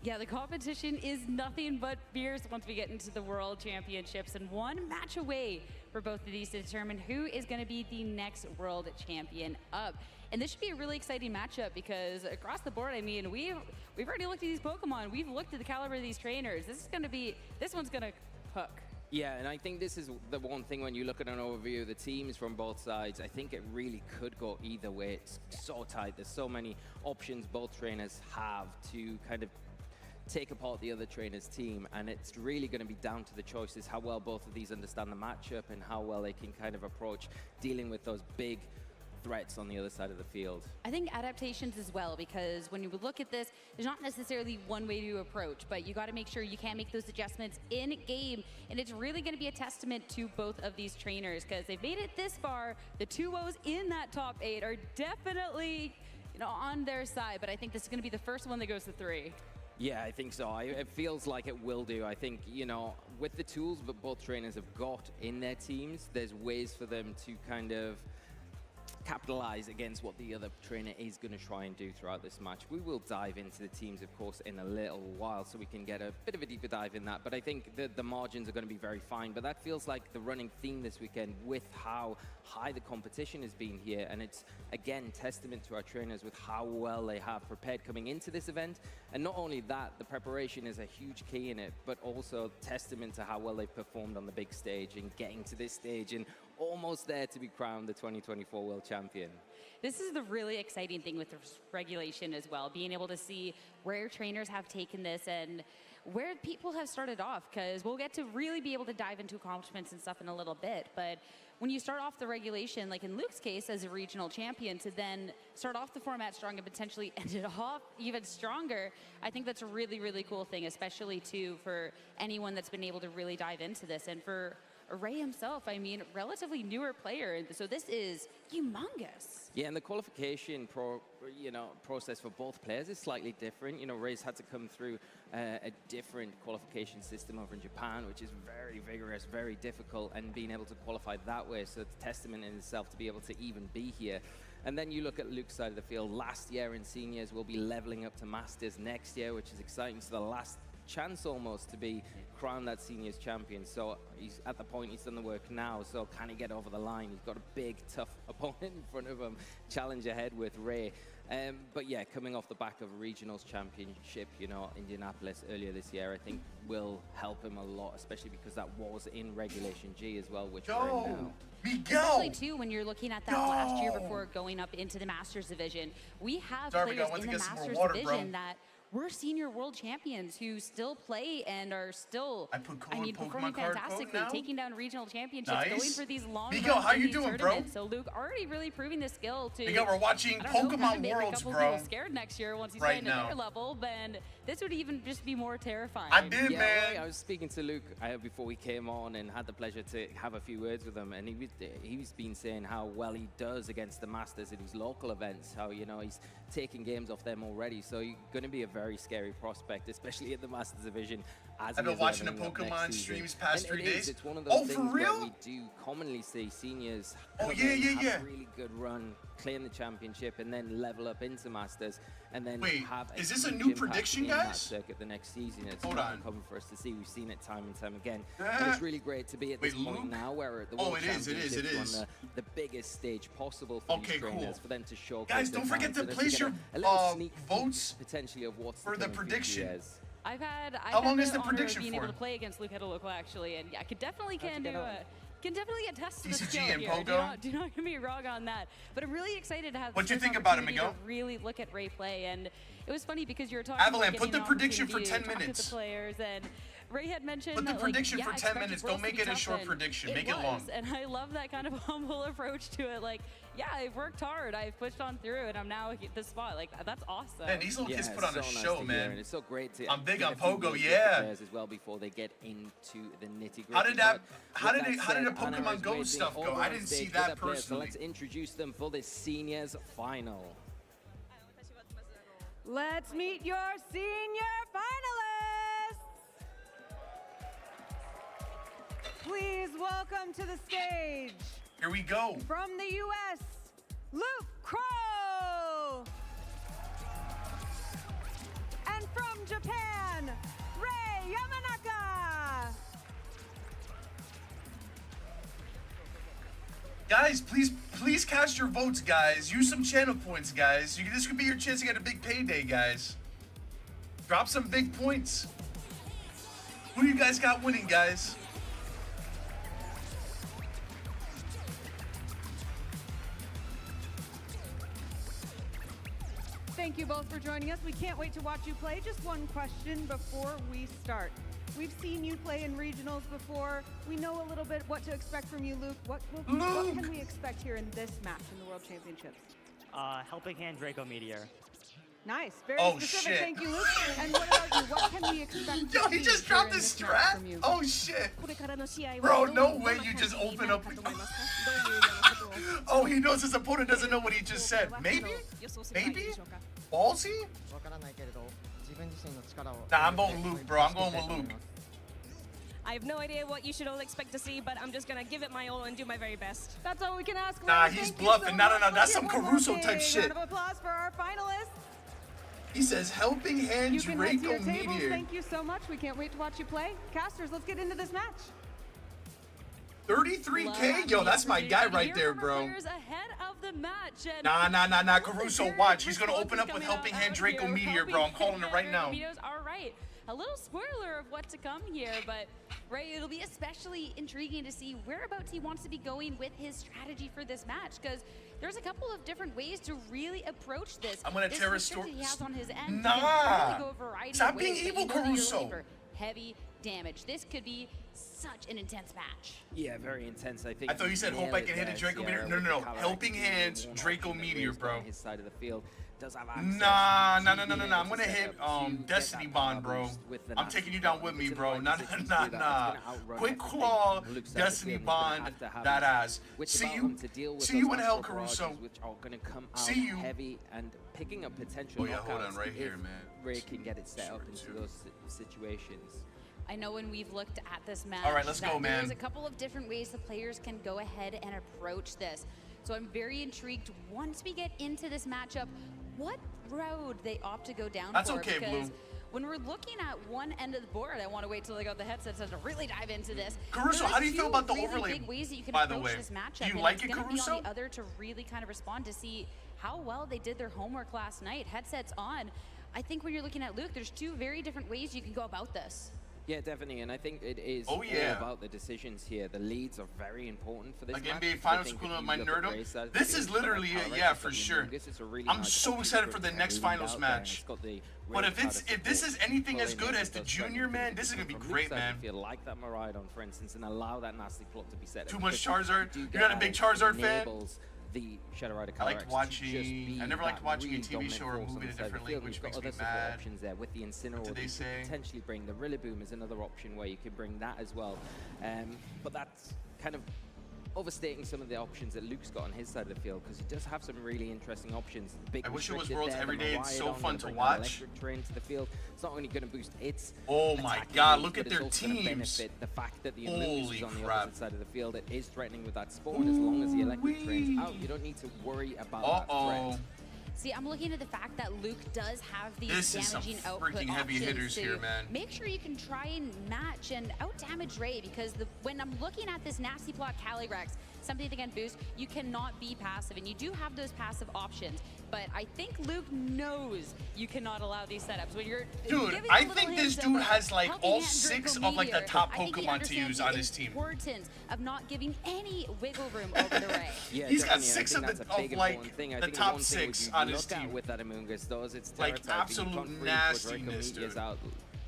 Yeah, the competition is nothing but fierce once we get into the World Championships, and one match away for both of these to determine who is going to be the next World Champion up. And this should be a really exciting matchup because across the board, I mean, we've already looked at these Pokemon, we've looked at the caliber of these trainers. This one's going to cook. Yeah, and I think this is the one thing when you look at an overview of the teams from both sides, I think it really could go either way. It's so tight. There's so many options both trainers have to kind of take apart the other trainer's team, and it's really going to be down to the choices, how well both of these understand the matchup and how well they can kind of approach dealing with those big threats on the other side of the field. I think adaptations as well, because when you look at this, there's not necessarily one way to approach, but you got to make sure you can make those adjustments in game, and it's really going to be a testament to both of these trainers because they've made it this far. The 2-0s in that top 8 are definitely, you know, on their side, but I think this is going to be the first one that goes to 3. Yeah, I think so. It feels like it will do. I think, you know, with the tools that both trainers have got in their teams, there's ways for them to kind of capitalize against what the other trainer is going to try and do throughout this match. We will dive into the teams, of course, in a little while, so we can get a bit of a deeper dive in that. But I think the margins are going to be very fine. But that feels like the running theme this weekend with how high the competition has been here. And it's, again, testament to our trainers with how well they have prepared coming into this event. And not only that, the preparation is a huge key in it, but also testament to how well they've performed on the big stage and getting to this stage and almost there to be crowned the 2024 World Champion. This is the really exciting thing with the regulation as well, being able to see where trainers have taken this and where people have started off, because we'll get to really be able to dive into accomplishments and stuff in a little bit. But when you start off the regulation, like in Luke's case as a regional champion, to then start off the format strong and potentially end it off even stronger, I think that's a really, really cool thing, especially too for anyone that's been able to really dive into this. And for Ray himself, I mean, relatively newer player, so this is humongous. Yeah, and the qualification process for both players is slightly different. You know, Ray's had to come through a different qualification system over in Japan, which is very vigorous, very difficult, and being able to qualify that way, so it's a testament in itself to be able to even be here. And then you look at Luke's side of the field. Last year in seniors, we'll be leveling up to masters next year, which is exciting. So the last chance almost to be crowned that seniors champion. So he's at the point, he's done the work now, so can he get over the line? He's got a big tough opponent in front of him, challenge ahead with Ray. But yeah, coming off the back of a regionals championship, you know, Indianapolis earlier this year, I think will help him a lot, especially because that was in Regulation G as well, which we're in now. Especially too when you're looking at that last year before going up into the Masters division, we have players in the Masters division that we're senior world champions who still play and are still, performing fantastically, taking down regional championships, going for these long Miguel, how you doing, bro? So Luke already really proving the skill to. Miguel, we're watching Pokemon Worlds, bro. People scared next year once he's playing at their level, then this would even just be more terrifying. I did, man. Right. I was speaking to Luke before we came on and had the pleasure to have a few words with him, and he's been saying how well he does against the Masters at these local events, how, you know, he's taking games off them already, so you're going to be a very scary prospect, especially at the Masters division. I've been watching the Pokemon streams past 3 days. It's one of those things where we do commonly see seniors have a really good run, clearing the championship, and then level up into Masters, and then have is this a new prediction, guys? That circuit the next season. It's Hold on. Common for us to see. We've seen it time and time again. And it's really great to be at this point now where we're at the World Championships on the biggest stage possible for these trainers, for them to showcase. Guys, don't forget to place your votes potentially of what's for the prediction. I've had long is the honor prediction of being for? able to play against Luke at a local, actually, and yeah, I could definitely can definitely attest to the TCG skill and here. Pogo? Do not get me wrong on that. But I'm really excited to have. What'd you this think about it, opportunity Miguel? to really look at Ray play, and it was funny because you were talking. Avalan, about put the getting an prediction for opportunity 10 to talk minutes. To the players, and Ray had mentioned Put the that, prediction like, for 10 minutes. Don't make it a short and prediction. Make it was, long. And I love that kind of humble approach to it. Like, yeah, I've worked hard, I've pushed on through, and I'm now at this spot. Like, that's awesome. Man, these little kids put on a show, nice man. And it's so great to. I'm big get on a few Pogo, really good yeah. players as well before they get into the nitty gritty. How did that? How With did that the said, Anna Pokemon is Go waiting stuff go? over I on didn't stage see with that our players, personally. So let's introduce them for this seniors final. Let's meet your senior finalists. Please welcome to the stage. Here we go. From the U.S., Luke Crow. And from Japan, Ray Yamanaka. Guys, please cast your votes, guys. Use some channel points, guys. This could be your chance to get a big payday, guys. Drop some big points. Who do you guys got winning, guys? Thank you both for joining us. We can't wait to watch you play. Just one question before we start. We've seen you play in regionals before. We know a little bit what to expect from you, Luke. What can we expect here in this match in the World Championships? Helping Hand Draco Meteor. Nice. Very specific. Shit. Thank you, Luke. And what about you? What can we expect? Yo, he just dropped the strat? Oh, shit. Bro, no way you just open up. Oh, he knows his opponent doesn't know what he just said. Maybe? Maybe? Ballsy? Nah, I'm going Luke, bro. I'm going with Luke. I have no idea what you should all expect to see, but I'm just gonna give it my all and do my very best. That's all we can ask. Nah, he's bluffing. No, that's some Caruso type shit. Round of applause for our finalists. He says, helping hand You can head to your Draco tables. Meteor. Thank you so much. We can't wait to watch you play. Casters, let's get into this match. 33K? Yo, that's my guy right there, bro. Ahead of the match. Nah. Caruso, watch. He's going to open up with helping hand Draco Meteor, bro. I'm calling it right now. All right. A little spoiler of what to come here, but it'll be especially intriguing to see whereabouts he wants to be going with his strategy for this match, because there's a couple of different ways to really approach this. I'm going to tear his story. He has on his end. Nah. Really go a variety Stop of being ways, evil, but you know that you're Caruso. looking for heavy damage. This could be such an intense match. Yeah, very intense. I think. I thought you said, hope I can hit a Draco Meteor. No. Helping hands Draco Meteor, bro. His side of the field. Does have access. Nah. I'm gonna hit Destiny Bond, bro. I'm taking you down with me, bro. Nah. Quick claw, Destiny Bond, that ass. See you in hell, Caruso. Which are gonna come out See you. heavy and picking up potential. Oh yeah, hold on knockouts right if here, man. Ray can get it set up into those situations. I know when we've looked at this match, all right, let's go, man. There's a couple of different ways the players can go ahead and approach this. So I'm very intrigued once we get into this matchup, what road they opt to go down That's for. okay, because Blue. when we're looking at one end of the board, I want to wait till I got the headsets to really dive into this. Caruso, how do you feel about the really overlay, big ways that you can by the approach way? this matchup. Do you and like it's it, gonna be Caruso? on the other to really kind of respond to see how well they did their homework last night. Headsets on. I think when you're looking at Luke, there's two very different ways you can go about this. Yeah, definitely, and I think it is Oh, yeah. all about the decisions here. The leads are very important for this Like match. NBA I Finals think if equivalent you of my look at nerdom. Ray's side of the This field, is it's got literally Power it, Rankings, yeah, it's for got sure. Humongous, it's a really I'm nice so option excited it for the to next lead finals out there, and match. it's got the But Ray if powder this support is anything as pulling good in as the does Junior, threaten man, to this is gonna be from great, Luke's side man. of the field, like that Miraidon, for instance, and allow that nasty plot to be set. Too up, much because Charizard? you do You're get not a big that, it Charizard fan? enables the Shadow Rider I liked Calyrex to just watching. be I never liked that watching a really TV dominant show or force on movie in a the side of the different field. language. You've Makes got me other support mad. options there with the Incineroar. What did they You say? could potentially bring the Rillaboom as another option where you could bring that as well. But that's kind of overstating some of the options that Luke's got on his side of the field, because he does have some really interesting options. Big I wish it was restricted Worlds there, every the day. It's so Miraidon fun gonna to bring that watch. Electric Train to the field. It's not only going to boost its Oh my attacking God, moves, look at but it's their also gonna teams. benefit the fact that the Holy Illuminus is on the crap. opposite side of the field. It is threatening with that spawn. As long as the Electric Train's out, you don't need to worry about that threat. See, I'm looking at the fact that Luke does have these This is some damaging output freaking heavy options hitters to here, man. make sure you can try and match and out-damage Ray, because when I'm looking at this nasty block Calyrex, something that can boost, you cannot be passive, and you do have those passive options. But I think Luke knows you cannot allow these setups. When you're Dude, giving I a little think this hint dude of has like helping all hand 6 Draco of like the Meteor, top I think he Pokemon to use on his understands team. the importance of not giving any wiggle room over the Ray. Yeah, He's got definitely. 6 I of think the that's a big like important thing. I the think top one thing 6 you on his look at team. with that Amoonguss does, it's Like Terra type, absolute you've gone free for nastiness, Draco Meteors dude. out.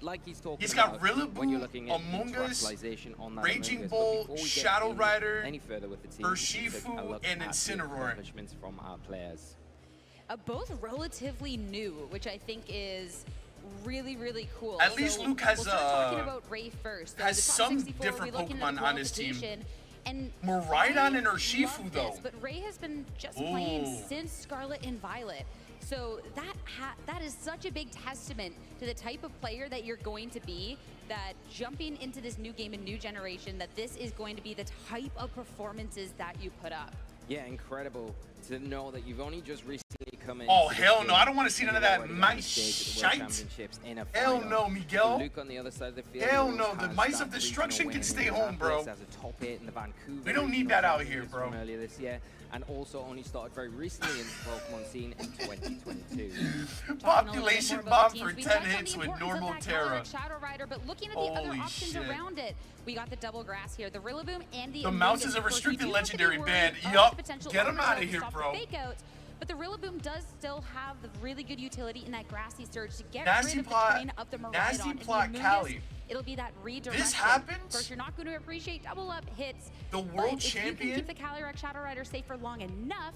Like he's talking He's got about Rillaboom, when you're looking at Among Us, neutralization on that Raging Amoonguss. But Bolt, before we get Shadow Rider, any further with the team, we can take a Urshifu, look and at the Incineroar. accomplishments from our players. Both relatively new, which I think is really, really cool. At least Luke has, we'll start talking about Ray first. has the top some 64, different we're looking at Pokemon the on his team. qualification, And Miraidon and I Urshifu, love though. this, but Ray has been just playing Ooh. since Scarlet and Violet. So that is such a big testament to the type of player that you're going to be, that jumping into this new game and new generation, that this is going to be the type of performances that you put up. Yeah, incredible to know that you've only just recently come in. Oh, hell no. I don't want to see none of that mice shite. In a Hell final. no, Miguel. Luke on the other side of the field. Hell who no, the has Mice that of Destruction regional can win stay in home, bro. As a top 8 in the Vancouver. We don't need regional that out here, championships bro. from earlier this year, and also only started very recently in the Pokemon scene in 2022. Population bomb for 10 hits with normal Terra. Shadow Rider, but looking at the other Holy options shit. around it, we got the double grass here, the Rillaboom and the The mouse Amoonguss. is a Of course, we restricted do have to be legendary worried band. of Yup. the potential Get him out of overload to here, stop the bro. fake outs, but the Rillaboom does still have the really good utility in that grassy surge to get Nasty rid of plot- the train of the Miraidon. nasty And the plot, Amoonguss, Callie. It'll be that redirection. This happens? Of course, you're not going to appreciate double up hits. The but world if you champion? can keep the Calyrex Shadow Rider safe for long enough,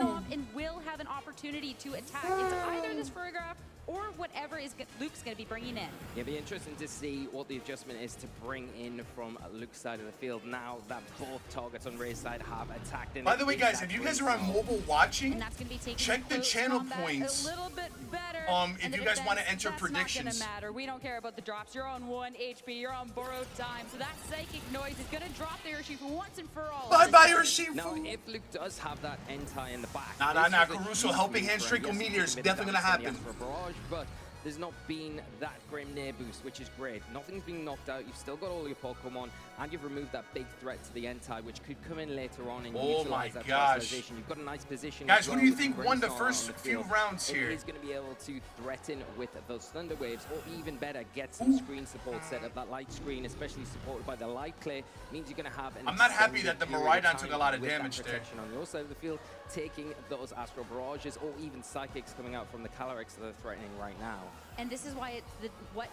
off and will have an opportunity to attack. It's either this Ferrograph or whatever is Luke's going to be bringing in. It'll be interesting to see what the adjustment is to bring in from Luke's side of the field now that both targets on Ray's side have attacked. By the way, guys, if you guys are on mobile watching, and that's going to be taking check the channel points. A little bit better. If you guys want to enter predictions. That's not going to matter. We don't care about the drops. You're on 1 HP. You're on borrowed time. So that psychic noise is going to drop the Urshifu once and for all. Bye-bye, Urshifu. Now, if Luke does have that Entei in the back. Nah, Caruso helping hand Trickle Meteor is definitely going to happen. Barrage, but there's not been that Grim Nair boost, which is great. Nothing's been knocked out. You've still got all your Pokemon, and you've removed that big threat to the Entei, which could come in later on and utilize that specialization. You've got a nice position. Guys, who do you think won the first few rounds here? He's going to be able to threaten with those Thunder Waves, or even better, get some screen support set up. That light screen, especially supported by the light clay, means you're going to have an I'm not happy that the Miraidon took a lot of damage there. On your side of the field, taking those Astro Barrages, or even Psychics coming out from the Calyrex that are threatening right now. And this is why what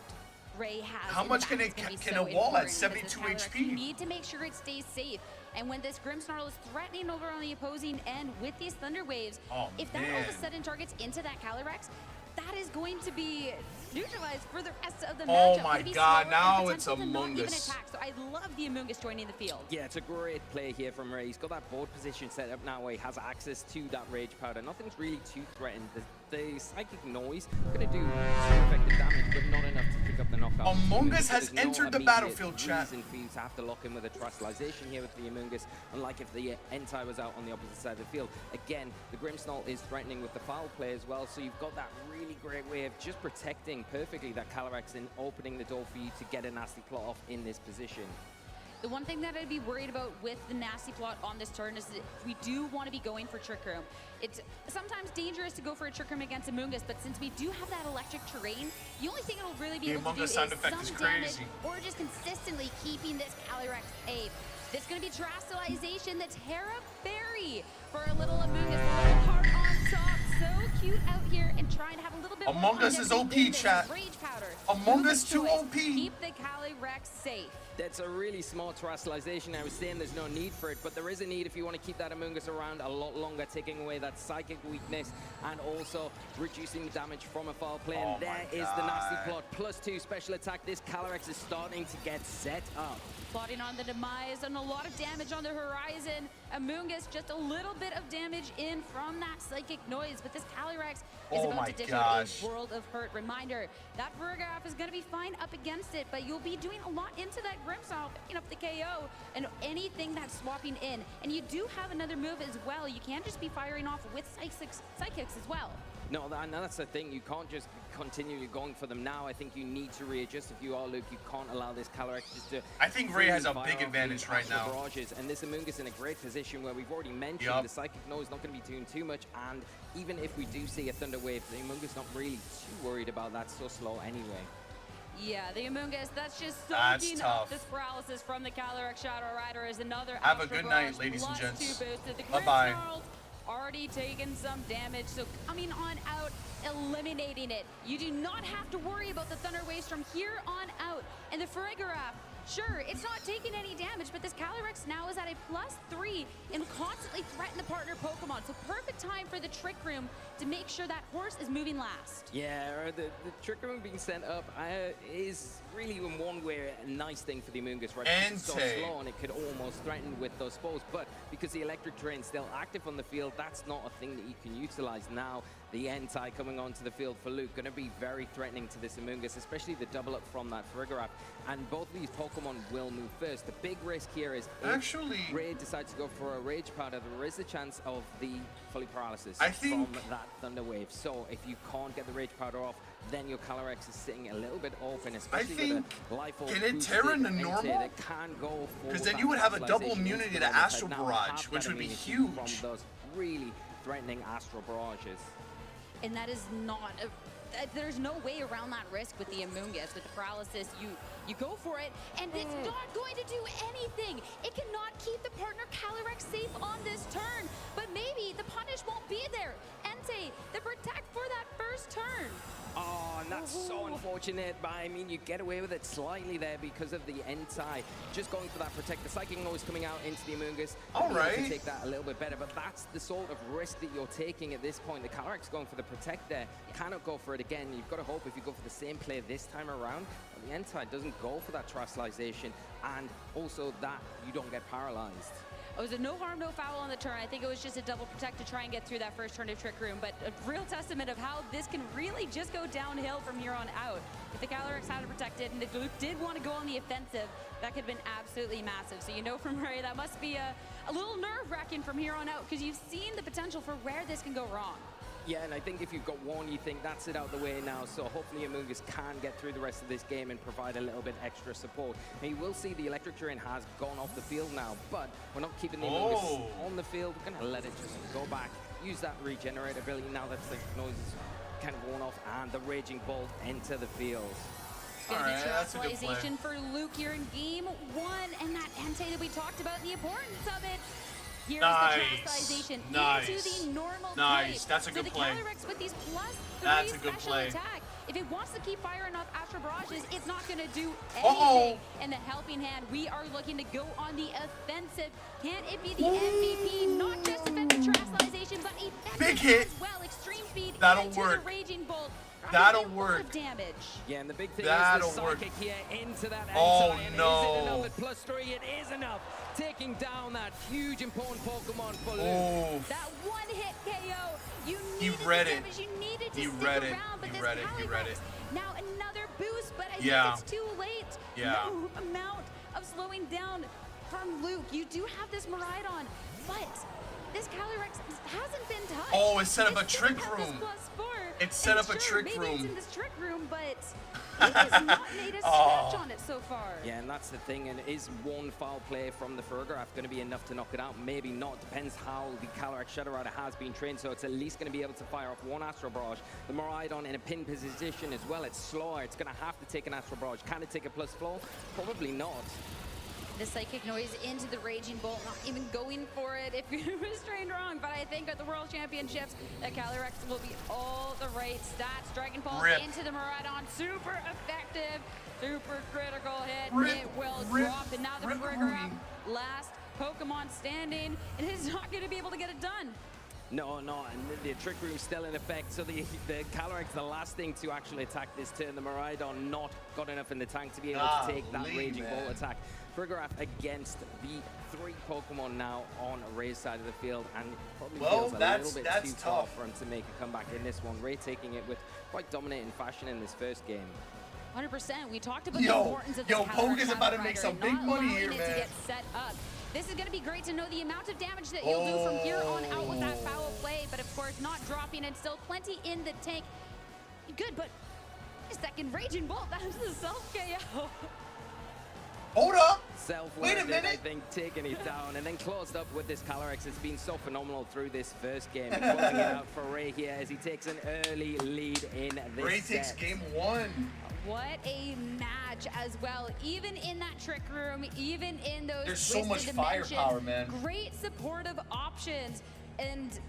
Ray has. How much can a wall at 72 HP? You need to make sure it stays safe. And when this Grimmsnarl is threatening over on the opposing end with these Thunder Waves, if that all of a sudden targets into that Calyrex, that is going to be neutralized for the rest of the matchup. Oh my god, now it's Among Us. So I love the Among Us joining the field. Yeah, it's a great play here from Ray. He's got that board position set up now where he has access to that Rage Powder. Nothing's really too threatened. The Psychic Noise going to do some effective damage, but not enough to pick up the knockout. Among Us has entered the battlefield, chat. And for you to have to lock in with a Terastallization here with the Among Us, unlike if the Entei was out on the opposite side of the field. Again, the Grimmsnarl is threatening with the foul play as well, so you've got that really great way of just protecting perfectly that Calyrex and opening the door for you to get a nasty plot off in this position. The one thing that I'd be worried about with the nasty plot on this turn is that we do want to be going for Trick Room. It's sometimes dangerous to go for a Trick Room against Among Us, but since we do have that electric terrain, the only thing it'll really be able to do is some damage or just consistently keeping this Calyrex safe. This is going to be Terastallization, the Terra Fairy for a little Among Us, a little heart on top. So cute out here and trying to have a little bit Among Us is OP, chat. Rage Powder. Among Us too OP. Keep the Calyrex safe. That's a really smart Terastallization. I was saying there's no need for it, but there is a need if you want to keep that Among Us around a lot longer, taking away that Psychic weakness and also reducing the damage from a foul play. And there is the nasty plot. +2 special attack. This Calyrex is starting to get set up. Plotting on the demise and a lot of damage on the horizon. Among Us just a little bit of damage in from that Psychic Noise, but this Calyrex is about to dish out a World of Hurt. Reminder, that Vergraph is going to be fine up against it, but you'll be doing a lot into that Grimmsnarl, picking up the KO and anything that's swapping in. And you do have another move as well. You can't just be firing off with Psychics as well. No, that's the thing. You can't just continue going for them now. I think you need to readjust. If you are Luke, you can't allow this Calyrex just to... I think Ray has a big advantage right now. Barrages, and this Among Us in a great position where we've already mentioned the Psychic Noise not going to be doing too much. And even if we do see a Thunder Wave, the Among Us not really too worried about that so slow anyway. Yeah, the Among Us, that's just soaking up this paralysis from the Calyrex Shadow Rider is another Have a good night, ladies and gents. Bye-bye. Already taken some damage, so coming on out, eliminating it. You do not have to worry about the Thunder Waves from here on out. And the Farigiraf, sure, it's not taking any damage, but this Calyrex now is at a +3 and constantly threaten the partner Pokemon. So perfect time for the Trick Room to make sure that horse is moving last. Yeah, the Trick Room being sent up is really in one way a nice thing for the Among Us, right? It's so slow and it could almost threaten with those spells, but because the electric terrain is still active on the field, that's not a thing that you can utilize now. The Entei coming onto the field for Luke, going to be very threatening to this Among Us, especially the double up from that Farigiraf. And both of these Pokemon will move first. The big risk here is if Ray decides to go for a Rage Powder, there is a chance of the fully paralysis from that Thunder Wave. So if you can't get the Rage Powder off, then your Calyrex is sitting a little bit open, especially with a Life Orb. Can it Terra into normal? Because then you would have a double immunity to Astral Barrage, which would be huge. From those really threatening Astral Barrages. And that is not there's no way around that risk with the Among Us. With the paralysis, you go for it, and it's not going to do anything. It cannot keep the partner Calyrex safe on this turn, but maybe the punish won't be there. Entei, the protect for that first turn. Oh, and that's so unfortunate, but I mean, you get away with it slightly there because of the Entei. Just going for that protect. The Psychic Noise coming out into the Amoonguss. All right. To take that a little bit better, but that's the sort of risk that you're taking at this point. The Calyrex going for the protect there. Cannot go for it again. You've got to hope if you go for the same play this time around, the Entei doesn't go for that Terastallization, and also that you don't get paralyzed. It was a no harm, no foul on the turn. I think it was just a double protect to try and get through that first turn of Trick Room, but a real testament of how this can really just go downhill from here on out. If the Calyrex had it protected and if Luke did want to go on the offensive, that could have been absolutely massive. So you know from Ray, that must be a little nerve-wracking from here on out because you've seen the potential for where this can go wrong. Yeah, and I think if you've got one, you think that's it out the way now. So hopefully Amoonguss can get through the rest of this game and provide a little bit extra support. And you will see the Electric Drain has gone off the field now, but we're not keeping the Amoonguss on the field. We're going to let it just go back, use that regenerate ability now that the noise is kind of worn off, and the Raging Bolt enter the field. It's going to be Terastallization for Luke here in game 1, and that Entei that we talked about, the importance of it. Here's the Terastallization into the normal play. That's a good play. So the Calyrex with these +3 special attack, if it wants to keep firing off Astral Barrages, it's not going to do anything. And the Helping Hand, we are looking to go on the offensive. Can it be the MVP? Not just defensive Terastallization, but effective big hit as well. Extreme speed that'll into work. The Raging Bolt. That'll work. Damage. Yeah, and the big thing that'll is the work. Psychic here into that Oh Entei. no. Is it enough at +3? It is enough. Taking down that huge important Pokemon for Luke. That one hit KO. You he needed read the it. damage. You needed to He stick read it. around, but He this read it. He read it. Now another boost, but I Yeah. think it's too late. Yeah. No amount of slowing down from Luke. You do have this Miraidon, but this Calyrex hasn't been touched. Oh, it set up a It's trick still got this room. +4. It set up a trick maybe room. It's in this trick room, but it has not made a scratch on it so far. Yeah, and that's the thing. And is one foul play from the Ferograph going to be enough to knock it out? Maybe not. Depends how the Calyrex Shadow Rider has been trained. So it's at least going to be able to fire off one Astral Barrage. The Miraidon in a pin position as well. It's slower. It's going to have to take an Astral Barrage. Can it take a +4? Probably not. The Psychic Noise into the Raging Bolt, not even going for it if it was trained wrong. But I think at the World Championships, the Calyrex will be all the right stats. Dragon Pulse into the Miraidon, super effective, super critical hit. It will drop, and now the Ferograph, last Pokemon standing, and it's not going to be able to get it done. No, and the Trick Room's still in effect, so the Calyrex, the last thing to actually attack this turn. The Miraidon not got enough in the tank to be able to take that Raging Bolt attack. Ferograph against the 3 Pokemon now on Ray's side of the field, and probably feels a little bit too tough for him to make a comeback in this one. Ray taking it with quite dominating fashion in this first game. 100%. We talked about the importance of the Pokemon's about to make some big money here, man. To get set up. This is going to be great to know the amount of damage that you'll do from here on out with that foul play, but of course not dropping and still plenty in the tank. Good, but second Raging Bolt, that was the self-KO. Hold up. Wait a minute. I think taking it down and then closed up with this Calyrex. It's been so phenomenal through this first game. Closing it out for Ray here as he takes an early lead in this Ray takes game 1. What a match as well. Even in that trick room, even in those there's so much firepower, man. Great supportive options, and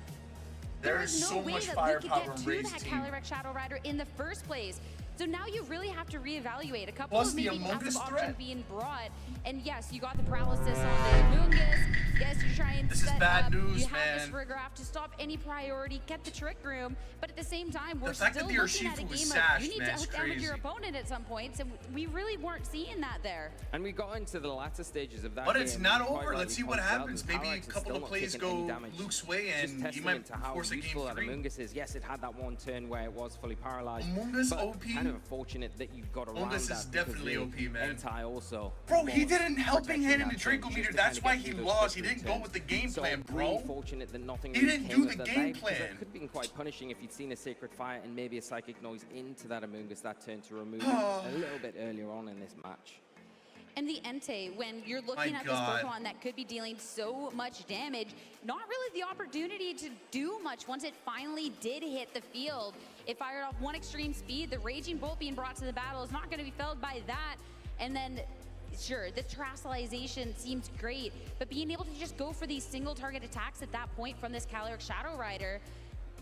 there's no so way much that firepower Luke could in get to Ray's that team. Calyrex Shadow Rider in the first place. So now you really have to reevaluate a couple Plus of the maybe passive Amoonguss options threat. being brought. And yes, you got the paralysis on the Amoonguss. Yes, you're trying to This is bad news, you man. have this Ferograph to stop any priority, get the trick room, but at the same time, we're The fact still that the looking at a Urshifu was game sashed, of you need man, to is outdamage crazy. your opponent at some points, and we really weren't seeing that there. And we got into the latter stages of that But game. it's not quite over. rightly Let's see what pointed out, happens. the Maybe a Calyrex is couple still of not plays taking any go damage. Luke's way, Just and he testament might to how force a game useful that 3. Amoonguss is. Yes, it had that one turn where it was fully paralyzed. Amoonguss but OP. kind of unfortunate that you got around Amoonguss that. is definitely because OP, man. Entei also. Bro, he was didn't helping hand in the protecting that Draco turn meter. just to That's kinda why get he through those lost. He quick didn't go turns. with the game So plan, really bro. fortunate that nothing He really didn't came do of the that game because plan. it could have been quite punishing if you'd seen a Sacred Fire and maybe a Psychic Noise into that Amoonguss that turn to remove it a little bit earlier on in this match. And the Entei, when you're looking at this Pokemon that could be dealing so much damage, not really the opportunity to do much once it finally did hit the field. It fired off one extreme speed. The Raging Bolt being brought to the battle is not going to be felled by that. And then, sure, the Terastallization seems great, but being able to just go for these single target attacks at that point from this Calyrex Shadow Rider,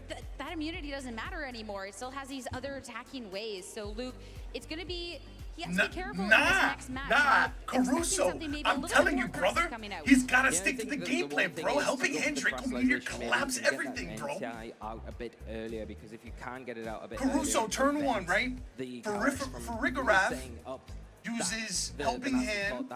that immunity doesn't matter anymore. It still has these other attacking ways. So Luke, it's going to be, he has to be careful in this next match. Caruso, I'm telling you, brother, he's got to stick to the game plan, bro. Helping hand Draco Meteor collapse everything, bro. Out a bit earlier, because if you can get it out a bit Caruso, earlier, turn one, right? For Rigoraph uses helping hand.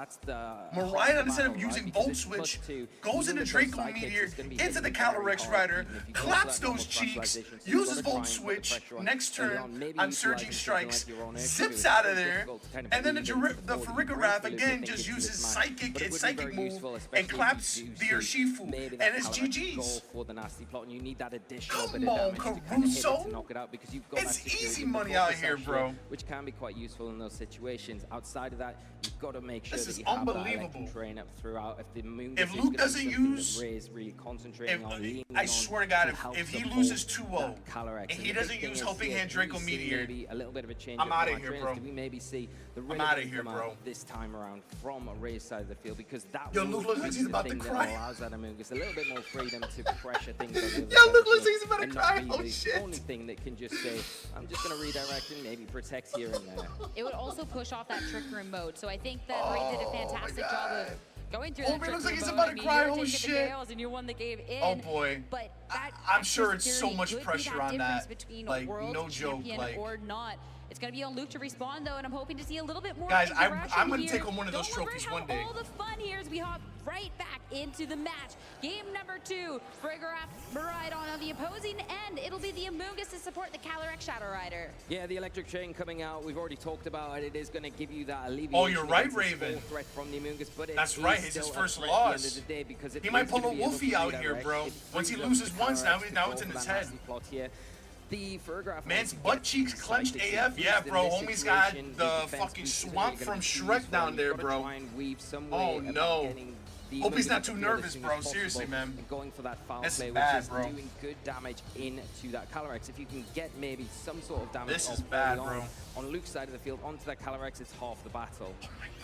Mariah, instead of using Volt Switch, goes into Draco Meteor, into the Calyrex Rider, claps those cheeks, uses Volt Switch, next turn on Surging Strikes, zips out of there, and then the Rigoraph again just uses Psychic move and claps the Urshifu, and it's GG's. Come on, Caruso. It's easy money out here, bro. Which can be quite useful in those situations. Outside of that, you've got to make sure this that is you have that unbelievable. train up throughout. If the moon Luke doesn't use, really concentrating on I swear to God, if he loses 2-0 and he doesn't use helping hand Draco Meteor, a little bit of a change. I'm out of here, bro. Do we maybe see the I'm out of here, bro. This time around from Ray's side of the field, because that Luke looks like he's about to cry. That allows that Amoonguss a little bit more freedom to pressure things. Luke looks like he's about to cry. Oh shit! The only thing that can just say, I'm just gonna redirect and maybe protect here and there. It would also push off that Trick Room mode. So I think that Ray did a fantastic job of going through that Trick looks like Room he's mode. about to cry. You were Oh taking shit! the nails and you won the game in. Oh boy! But that I'm sure it's so security much could be pressure on that. Between Like world no joke, champion like. or not. It's going to be on Luke to respond, though, and I'm hoping to see a little bit more Guys, interaction I'm going to here. take home one of those Don't trophies worry one day. All the fun here as we hop right back into the match. Game number 2, Rigoraph Maridon on the opposing end. It'll be the Amoonguss to support the Calyrex Shadow Rider. Yeah, the electric chain coming out. We've already talked about it. It is going to give you that alleviation. Oh, you're right, Raven. Threat from the Amoonguss, but that's right. It's his first loss. At the end of the day, because he might pull a Wolfie out here, bro. Once he loses once, now it's in his head. The Fergraph man's butt cheeks clenched AF. Yeah, bro. Homie's got the fucking swamp from Shrek down there, bro. Oh no. Hope he's not too nervous, bro. Seriously, man. Going for that foul this play, is bad, which is bro. doing good damage into that Calyrex. If you can get maybe some sort of damage this is bad, bro. On Luke's side of the field onto that Calyrex, it's half the battle.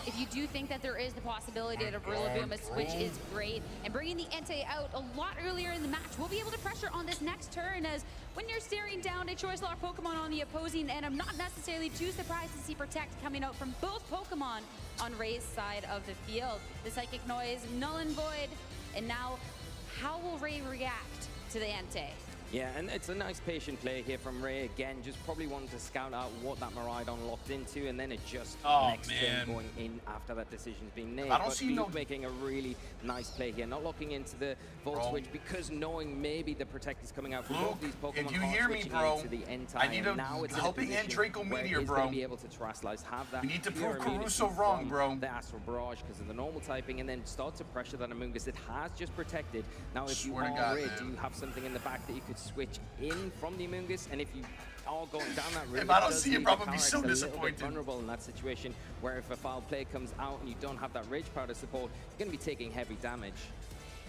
If you do think that there is the possibility of Rillaboom, a switch is great, and bringing the Entei out a lot earlier in the match, we'll be able to pressure on this next turn, as when you're staring down a choice lock Pokemon on the opposing end, I'm not necessarily too surprised to see Protect coming out from both Pokemon on Ray's side of the field. The Psychic Noise, null and void, and now how will Ray react to the Entei? Yeah, and it's a nice patient play here from Ray again, just probably wanting to scout out what that Maridon locked into and then adjust next turn going in after that decision's been made. I don't see no making a really nice play here, not locking into the Volt Switch because knowing maybe the Protect is coming out from both these Pokemon. If you hear me, bro, I need a helping hand Draco Meteor, bro. Be able to Terrasilize, have that. We need to prove Caruso wrong, bro. The Astral Barrage because of the normal typing, and then start to pressure that Amoonguss. It has just protected. Now, if you are Ray, do you have something in the back that you could switch in from the Amoonguss? And if you are going down that route, if I don't see it, probably be so disappointed. Vulnerable in that situation, where if a foul play comes out and you don't have that Rage Powder support, you're going to be taking heavy damage.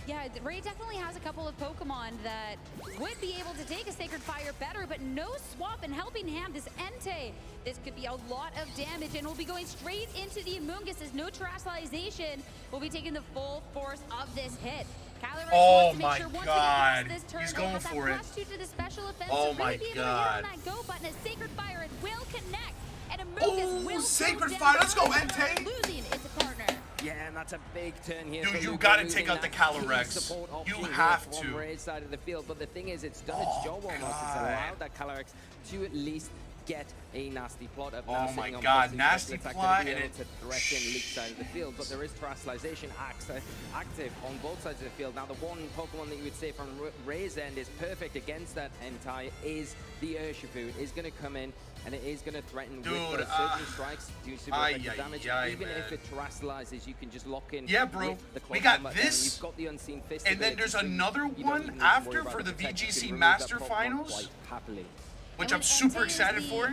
Yeah, Ray definitely has a couple of Pokemon that would be able to take a Sacred Fire better, but no swap and helping hand. This Entei, this could be a lot of damage, and we'll be going straight into the Amoonguss as no Terrasalization will be taking the full force of this hit. Calyrex wants to make sure once we get past this turn, he's going have for that it. +2 to the special offense Oh to my really be able to hit God. on that go button. A Sacred Fire, it will connect, and Amoonguss will Sacred go Fire, down, let's go, Entei! losing its partner. Yeah, and that's a big turn here. Dude, you gotta take out the Calyrex. You have to. On Ray's side of the field, but the thing is, it's done its job almost. It's allowed that Calyrex to at least get a nasty plot up. Now my God, nasty plot, and and it's to threaten Luke's side of the field, but there is Terrasalization active on both sides of the field. Now, the one Pokemon that you would say from Ray's end is perfect against that Entei is the Urshifu. It is going to come in, and it is going to threaten with those Surging Strikes, do super effective damage. Even if it Terrasalizes, you can just lock in. Yeah, bro. We got this, you've got the Unseen Fist, and then there's another one after for the VGC Master Finals. Happily. Which I'm super excited for.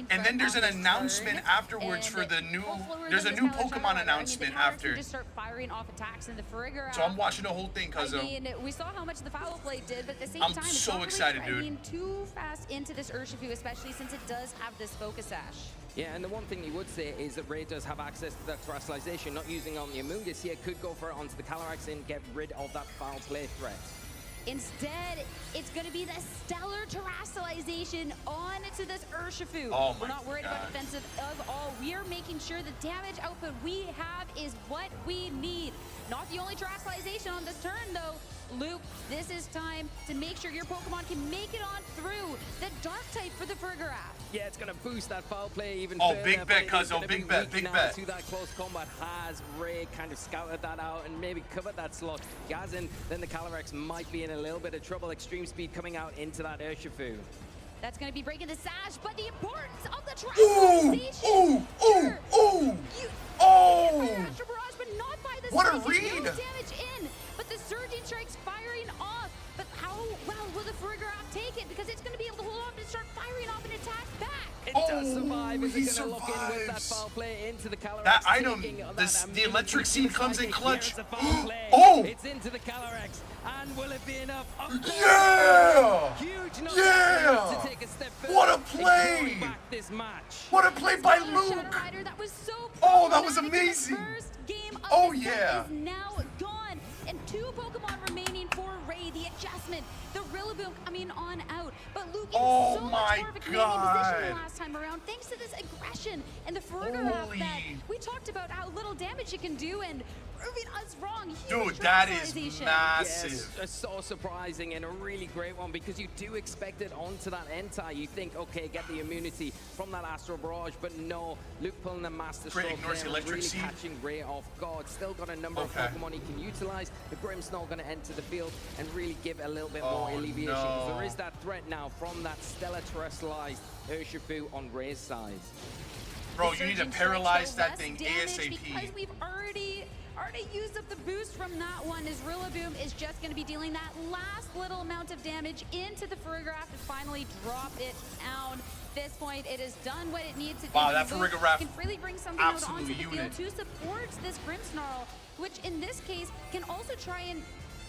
And then there's an announcement afterwards for the new, there's a new Pokemon announcement after. Just start firing off attacks in the Ferrigura. So I'm watching the whole thing, cuz I mean, we saw how much the foul play did, but at the same I'm time, so it's excited, not really dude. too fast into this Urshifu, especially since it does have this Focus Sash. Yeah, and the one thing you would say is that Ray does have access to that Terrasalization, not using on the Amoonguss here, could go for it onto the Calyrex and get rid of that foul play threat. Instead, it's going to be the stellar terrestrialization onto this Urshifu. Oh We're my not worried about defensive of all. We are making sure the damage output we have is what we need. Not the only terrestrialization on this turn, though. Luke, this is time to make sure your Pokemon can make it on through the Dark type for the Farigiraf. Yeah, it's going to boost that foul play even Oh, further. big bet, Cuzzo, big bet, big bet. To that close combat. Has Ray kind of scouted that out and maybe covered that slot? Gazin, then the Calyrex might be in a little bit of trouble. Extreme speed coming out into that Urshifu. That's going to be breaking the sash, but the importance of the Ooh, terrestrialization. oh! Barrage, but not by the What a speed. read! No damage in, but the surging strikes firing off. But how well will the Farigiraf take it? Because it's going to be able to hold off and start firing off and attack back. It does survive. Is it going to look in with that foul play into the Calyrex? That item, the electric seed comes in clutch. Oh! It's into the Calyrex. And will it be enough? Yeah! Huge Yeah! to take a step further. What a play! Back this match. What a play by Luke! That was so Oh, that was amazing! First game of oh the set yeah! is now gone, and 2 Pokemon remaining for Ray. The adjustment, the Rillaboom coming on out, but Luke in so much more of a commanding position the last time around, thanks to this aggression and the Farigiraf that we talked about how little damage it can do and proving us wrong. Dude, that is massive. Yes, so surprising and a really great one because you do expect it onto that Entei. You think, okay, get the immunity from that Astral Barrage, but no. Luke pulling the Master Stroke ignores the there, electric really seed. catching Ray off guard. Still got a number of Pokemon he can utilize. The Grimmsnarl going to enter the field and really give a little bit more alleviation. No. There is that threat now from that Stellar Terrestrialized Urshifu on Ray's side. Bro, you need to paralyze that thing ASAP. Because we've already used up the boost from that one. His Rillaboom is just going to be dealing that last little amount of damage into the Farigiraf to finally drop it down. This point, it has done what it needs to do. Wow, that Farigiraf can really bring something out onto the field to support this Grimmsnarl, which in this case can also try and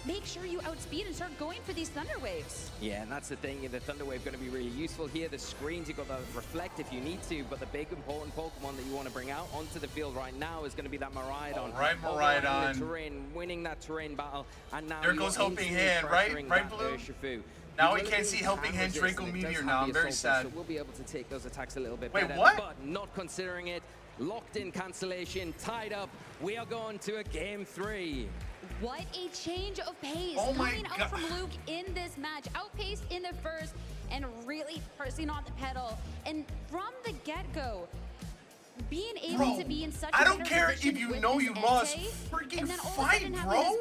make sure you outspeed and start going for these Thunder Waves. Yeah, and that's the thing. The Thunder Wave going to be really useful here. The screens, you've got to reflect if you need to, but the big important Pokemon that you want to bring out onto the field right now is going to be that Miraidon. All right, Miraidon. The terrain, winning that terrain battle, and now there goes Helping Hand, right, Blue? Urshifu. Now we can't see Helping Hand Draco Meteor now. I'm very sad. So we'll be able to take those attacks a little bit better. Wait, what? But not considering it. Locked in cancellation, tied up. We are going to a game 3. What a change of pace coming out from Luke in this match. Outpaced in the first and really pressing on the pedal. And from the get-go, being able to be in such a I don't care if you know you lost. Freaking fight, bro.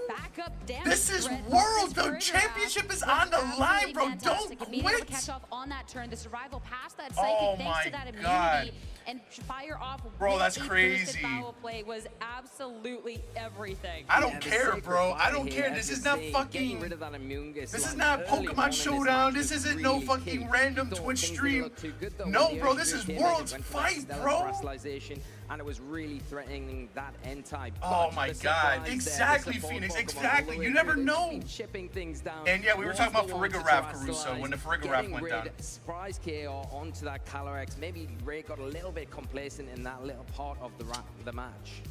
This is World. The championship is on the line, bro. Don't quit. Being able to catch off on that turn, the survival past that psychic, thanks to that immunity, and fire off. Bro, that's crazy. Foul play was absolutely everything. I don't care, bro. I don't care. This is not fucking. This is not Pokemon Showdown. This isn't no fucking random Twitch stream. No, bro. This is World's fight, bro. And it was really threatening that Entei. Oh my god. Exactly, Phoenix. Exactly. You never know. Chipping things down. And yeah, we were talking about Farigiraf, Caruso, when the Farigiraf went down. Surprise KO onto that Calyrex. Maybe Ray got a little bit complacent in that little part of the match.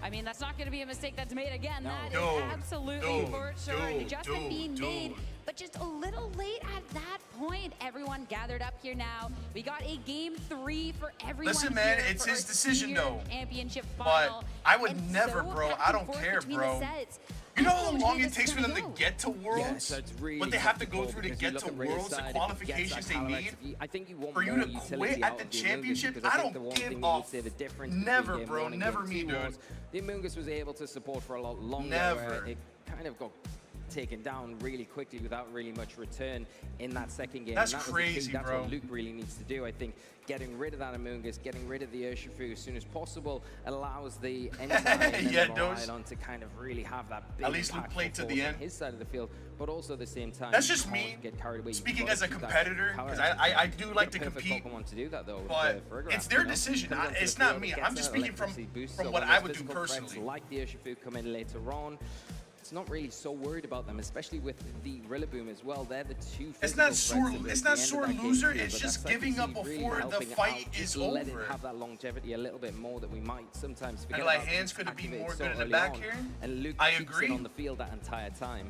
I mean, that's not going to be a mistake that's made again. That is absolutely for sure. An adjustment being made, but just a little late at that point. Everyone gathered up here now. We got a game 3 for everyone. Listen, man, it's his decision, though. Championship final. But I would never, bro. I don't care, bro. You know how long it takes for them to get to Worlds? What they have to go through to get to Worlds, the qualifications they need? For you to quit at the championship? I don't give a never, bro. Never me, dude. The Amoonguss was able to support for a lot longer. Never. It kind of got taken down really quickly without really much return in that second game. That's and that crazy, that's bro. What Luke really needs to do. I think getting rid of that Amoonguss, getting rid of the Urshifu as soon as possible allows the Miraidon to kind of really have that big at least Luke played to the end. His side of the field, but also at the same time. That's just me speaking as a competitor, because I do like to compete. To do that, though, but it's their decision. It's not me. I'm just speaking from what I would do personally. Like the Urshifu come in later on. It's not really so worried about them, especially with the Rillaboom as well. They're the two. It's not sore loser. It's just giving up before the fight is over. Let it have that longevity a little bit more that we might sometimes forget. And like hands could have been more good in the back here. And Luke I keeps agree it on the field that entire time.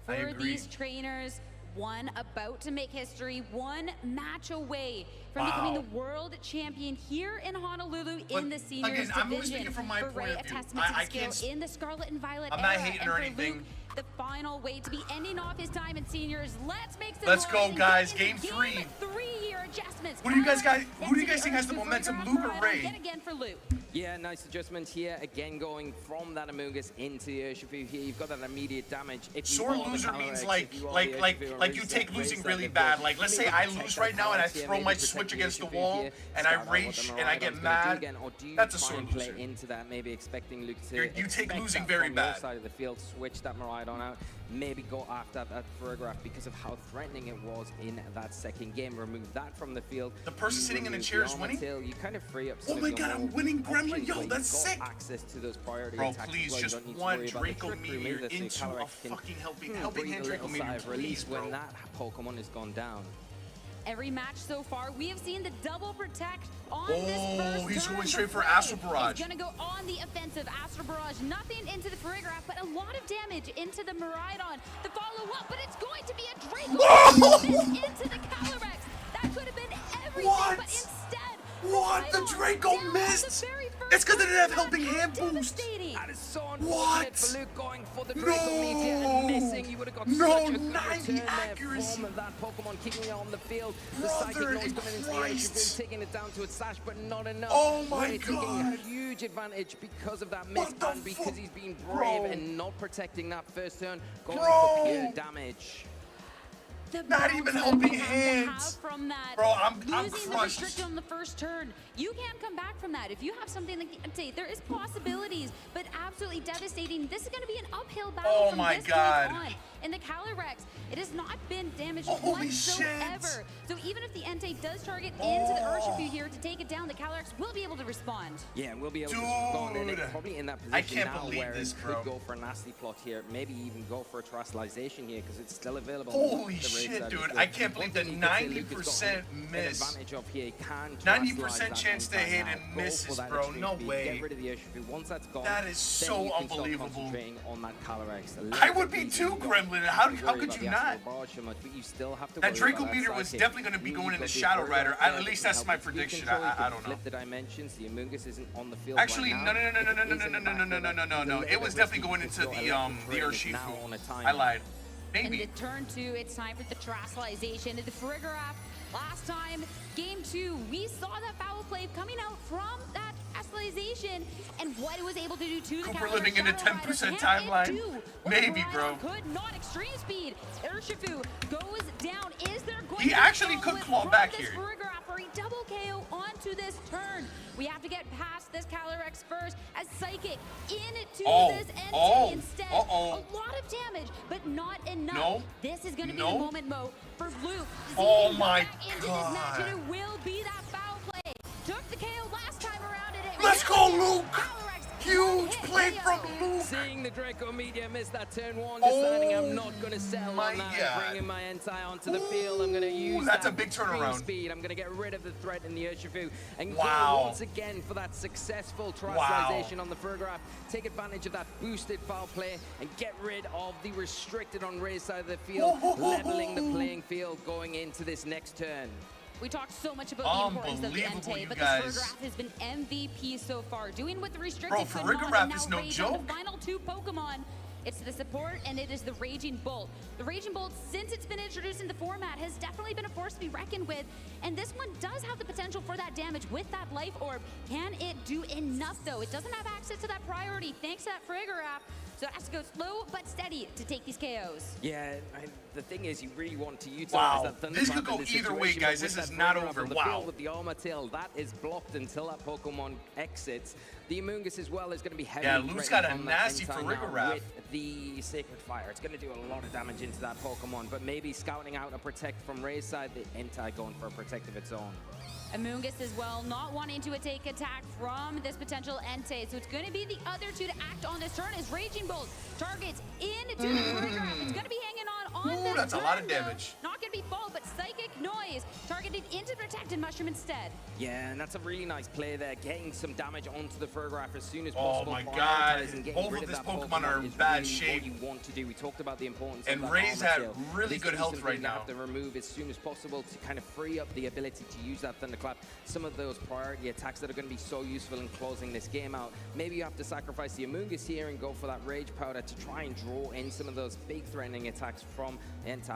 for these trainers. One about to make history, one match away from becoming the world champion here in Honolulu in the seniors I'm only division. speaking from my For point Ray, of a view. testament to I the can't. skill in the Scarlet and Violet I'm era. not hating and or for anything. Luke, the final way to be ending off his time in seniors. Let's make some Let's noise go, guys. and Game get into 3. Game 3-year adjustments. Who do you guys Cataracts Who do you into guys think has the Earth momentum, Before Luke or Ride Ray? Yet again for Luke. Yeah, nice adjustment here. Again, going from that Amoonguss into the Urshifu here. You've got that immediate damage. If you Sore are the loser Calyrex, means if like you are the Urshifu or you Razor, take losing Razor, really they've bad. got- Like let's maybe say I protect lose that right now and I Calyrex here, throw maybe my protect switch the against the Urshifu wall here, and I scout out what the rage and I Miraidon's get gonna do mad. again, or do you That's a try sore and play loser. into that, maybe expecting Luke to You take expect losing that very from your bad. side of the field, switch that Miraidon out, maybe go after that Ferograph because of how threatening it was in that second game. Remove that from the field. The person You sitting in the remove chair the is armor winning? tail, you kind of free up Oh some my of your god, more I'm winning Gremlin. options Yo, where that's you've got sick. access to those priority Bro, attacks. please, where you just don't need to one worry about the Draco trickery Meteor either, so into a Calyrex can, fucking helping breathe hand a Draco little Meteor, sigh of relief please, when bro. that Pokemon has gone down. Every match so far, we have seen the double protect on this first he's turn. going straight for Ray Astral Barrage. He's gonna go on the offensive. Astral Barrage, nothing into the Ferograph, but a lot of damage into the Miraidon. The follow-up, but it's going to be a Draco into the Calyrex. That could have been everything, What? but instead, What? The Draco missed? It's because they didn't have helping hand boost. That is so What? unfortunate for Luke going for the Draco Meteor and missing. You would have got such a good 90 return accuracy. there from that Pokemon keeping it on the field. The Brother Psychic Noise in coming into the Christ. Urshifu, taking it down to its sash, but not enough. Oh my Ray taking God. a huge advantage because of that miss the and because he's been brave Bro. and not protecting that first turn, going Bro. for pure damage. The Not bounce even that helping you have to hands. have from that. Bro, I'm losing the crushed. restrict on the first turn. You can't come back from that. If you have something like the Entei, there is possibilities, but absolutely devastating. This is going to be an uphill battle Oh from my this God. point on. In the Calyrex, it has not been damaged Holy whatsoever. shit. So even if the Entei does target into the Urshifu here to take it down, the Calyrex will be able to respond. Yeah, we'll be able to respond, and it's Dude. probably in that I position can't now believe where this, it bro. could go for a nasty plot here, maybe even go for a terrestrialization here because it's still available. Holy The race shit, side of dude. the field. I can't believe that One thing you could say Luke has got 90% an miss. advantage of here. He can 90% terrestrialize chance that to hit now. and Go misses, for that bro. extreme No speed. way. Get rid of the Urshifu. Once that's gone, That is then so you can start unbelievable. concentrating on that Calyrex. A I little would bit be easier. too, You don't Gremlin. have How to could worry you about the not? Astral Barrage so much, but you still have to That worry Draco about that Meteor was Psychic. definitely going to be You've going in got the the Shadow Ferograph Rider. there At that least can that's help my with speed prediction. control. You I can don't know. flip the dimensions. The Amoonguss isn't on the field Actually, right no, now. no, no, If no, it no, is no, in no, the no, back no, no, of no, that, no, no, it's a no. little It was bit definitely risky going because into your the electric terrain is now Urshifu. on a time. I lied. In Maybe. the turn 2, it's time for the terrestrialization. The Ferograph, last time, game 2, we saw that foul play coming out from that terrestrialization and what it was able to do to the Cooper Calyrex living in a Shadow 10% Rider. Can timeline. it do what Maybe, the bro. Miraidon could not. Extreme speed. Urshifu goes down. Is there going He to be actually a could whip claw from back this here. Ferograph for a double KO onto this turn? We have to get past this Calyrex first as Psychic into this Entei instead. A lot of damage, but not enough. No. This is going to be No. the moment, Mo, for Luke. Oh Go my back into this match, and God. it will be that foul play. Took the KO last time around, and it Let's will go, be Luke. Calyrex Huge hit play KO. from Luke. Seeing the Draco Meteor miss that turn 1, deciding I'm not going to settle my on that. God. I'm bringing my Entei onto the field. I'm going to use that's that a big extreme turnaround. speed. I'm going to get rid of the threat in the Urshifu and Wow. go once again for that successful terrestrialization on the Ferograph. Take advantage of that boosted foul play and get rid of the restricted on Ray's side of the field, leveling the playing field going into this next turn. We talked so much about the importance of the Unbelievable, Entei, you but guys. this Ferograph has been MVP so far, doing what the Bro, restricted could not, Ferograph and now is no Ray down joke. the final 2 Pokemon. It's the support, and it is the Raging Bolt. The Raging Bolt, since it's been introduced in the format, has definitely been a force to be reckoned with, and this one does have the potential for that damage with that Life Orb. Can it do enough, though? It doesn't have access to that priority, thanks to that Ferograph, so it has to go slow but steady to take these KOs. Yeah, the thing is, you really want to utilize Wow. that Thunder This could Trap in go this either way, situation, guys. but with This is that not Ferograph over. on the Wow. field with the Armor Tail, that is blocked until that Pokemon exits. The Amoonguss as well is going to be heavily Yeah, Luke's threatened got a from that nasty Entei now Ferograph. with the Sacred Fire. It's going to do a lot of damage into that Pokemon, but maybe scouting out a Protect from Ray's side, the Entei going for a Protect of its own. Amoonguss as well, not wanting to take attack from this potential Entei. So it's going to be the other 2 to act on this turn as Raging Bolt targets into the Ferograph. It's going to be hanging on Ooh, this that's a turn, lot of though. damage. Not going to be followed, but Psychic Noise targeted into Protected Mushroom instead. Yeah, and that's a really nice play there, getting some damage onto the Fergraph as soon as possible. Oh my god, and both rid of this that Pokemon are in is bad really shape. What you want to do. We talked about the importance And of that Ray's armor had kill. really This good is health something right they now. have to remove as soon as possible to kind of free up the ability to use that Thunderclap. Some of those priority attacks that are going to be so useful in closing this game out. Maybe you have to sacrifice the Amoonguss here and go for that Rage Powder to try and draw in some of those big threatening attacks from Entei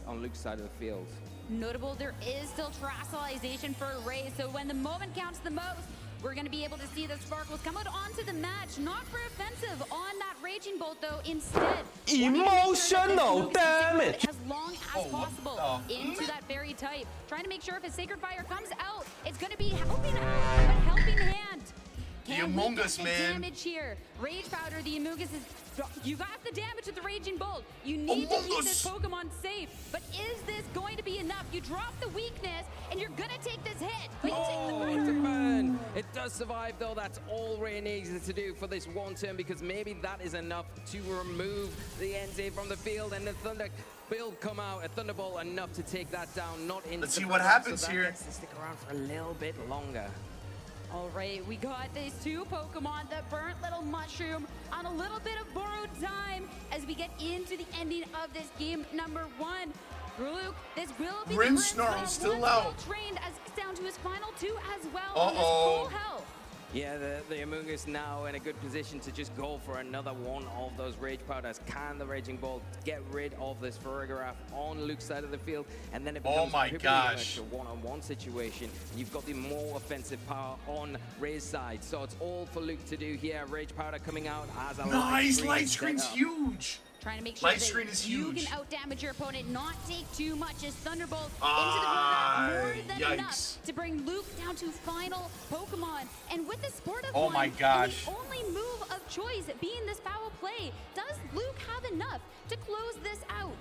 on Luke's side of the field. Notable, there is still Terastallization for Ray, so when the moment counts the most, we're going to be able to see the Sparkles come out onto the match, not for offensive on that Raging Bolt though, instead. Emotional damage! As long as possible into that fairy type. Trying to make sure if a Sacred Fire comes out, it's going to be helping out, but helping hand. Can Among we Us, get the man. damage here? Rage Powder, the Amoonguss is... You got the damage with the Raging Bolt. You need to keep this Pokemon safe. But is this going to be enough? You drop the weakness, and you're going to take this hit. But you take the burn. Burn. It does survive, though. That's all Ray needs to do for this one turn, because maybe that is enough to remove the Entei from the field, and the Thunder will come out. A Thunderbolt enough to take that down, not into Let's the see what Fergraph, happens so that here. gets to stick around for a little bit longer. All right, we got these two Pokemon, the Burnt Little Mushroom, on a little bit of borrowed time as we get into the ending of this game number 1. Luke, this will be Grimmsnarl still out. Trained as down to his final 2 as well. Uh-oh. On his full health. Yeah, the Amoonguss now in a good position to just go for another one of those Rage Powders. Can the Raging Bolt get rid of this Fergraph on Luke's side of the field? And then it becomes my gosh. a one-on-one situation. You've got the more offensive power on Ray's side. So it's all for Luke to do here. Rage Powder coming out as a Nice, light light screen's setup. huge. Trying to make sure Light that screen is you huge. can out-damage your opponent, not take too much as Thunderbolt into the Fergraph. More than yikes. enough to bring Luke down to final Pokemon. And with the support of Oh one, my gosh. and the only move of choice being this foul play, does Luke have enough to close this out?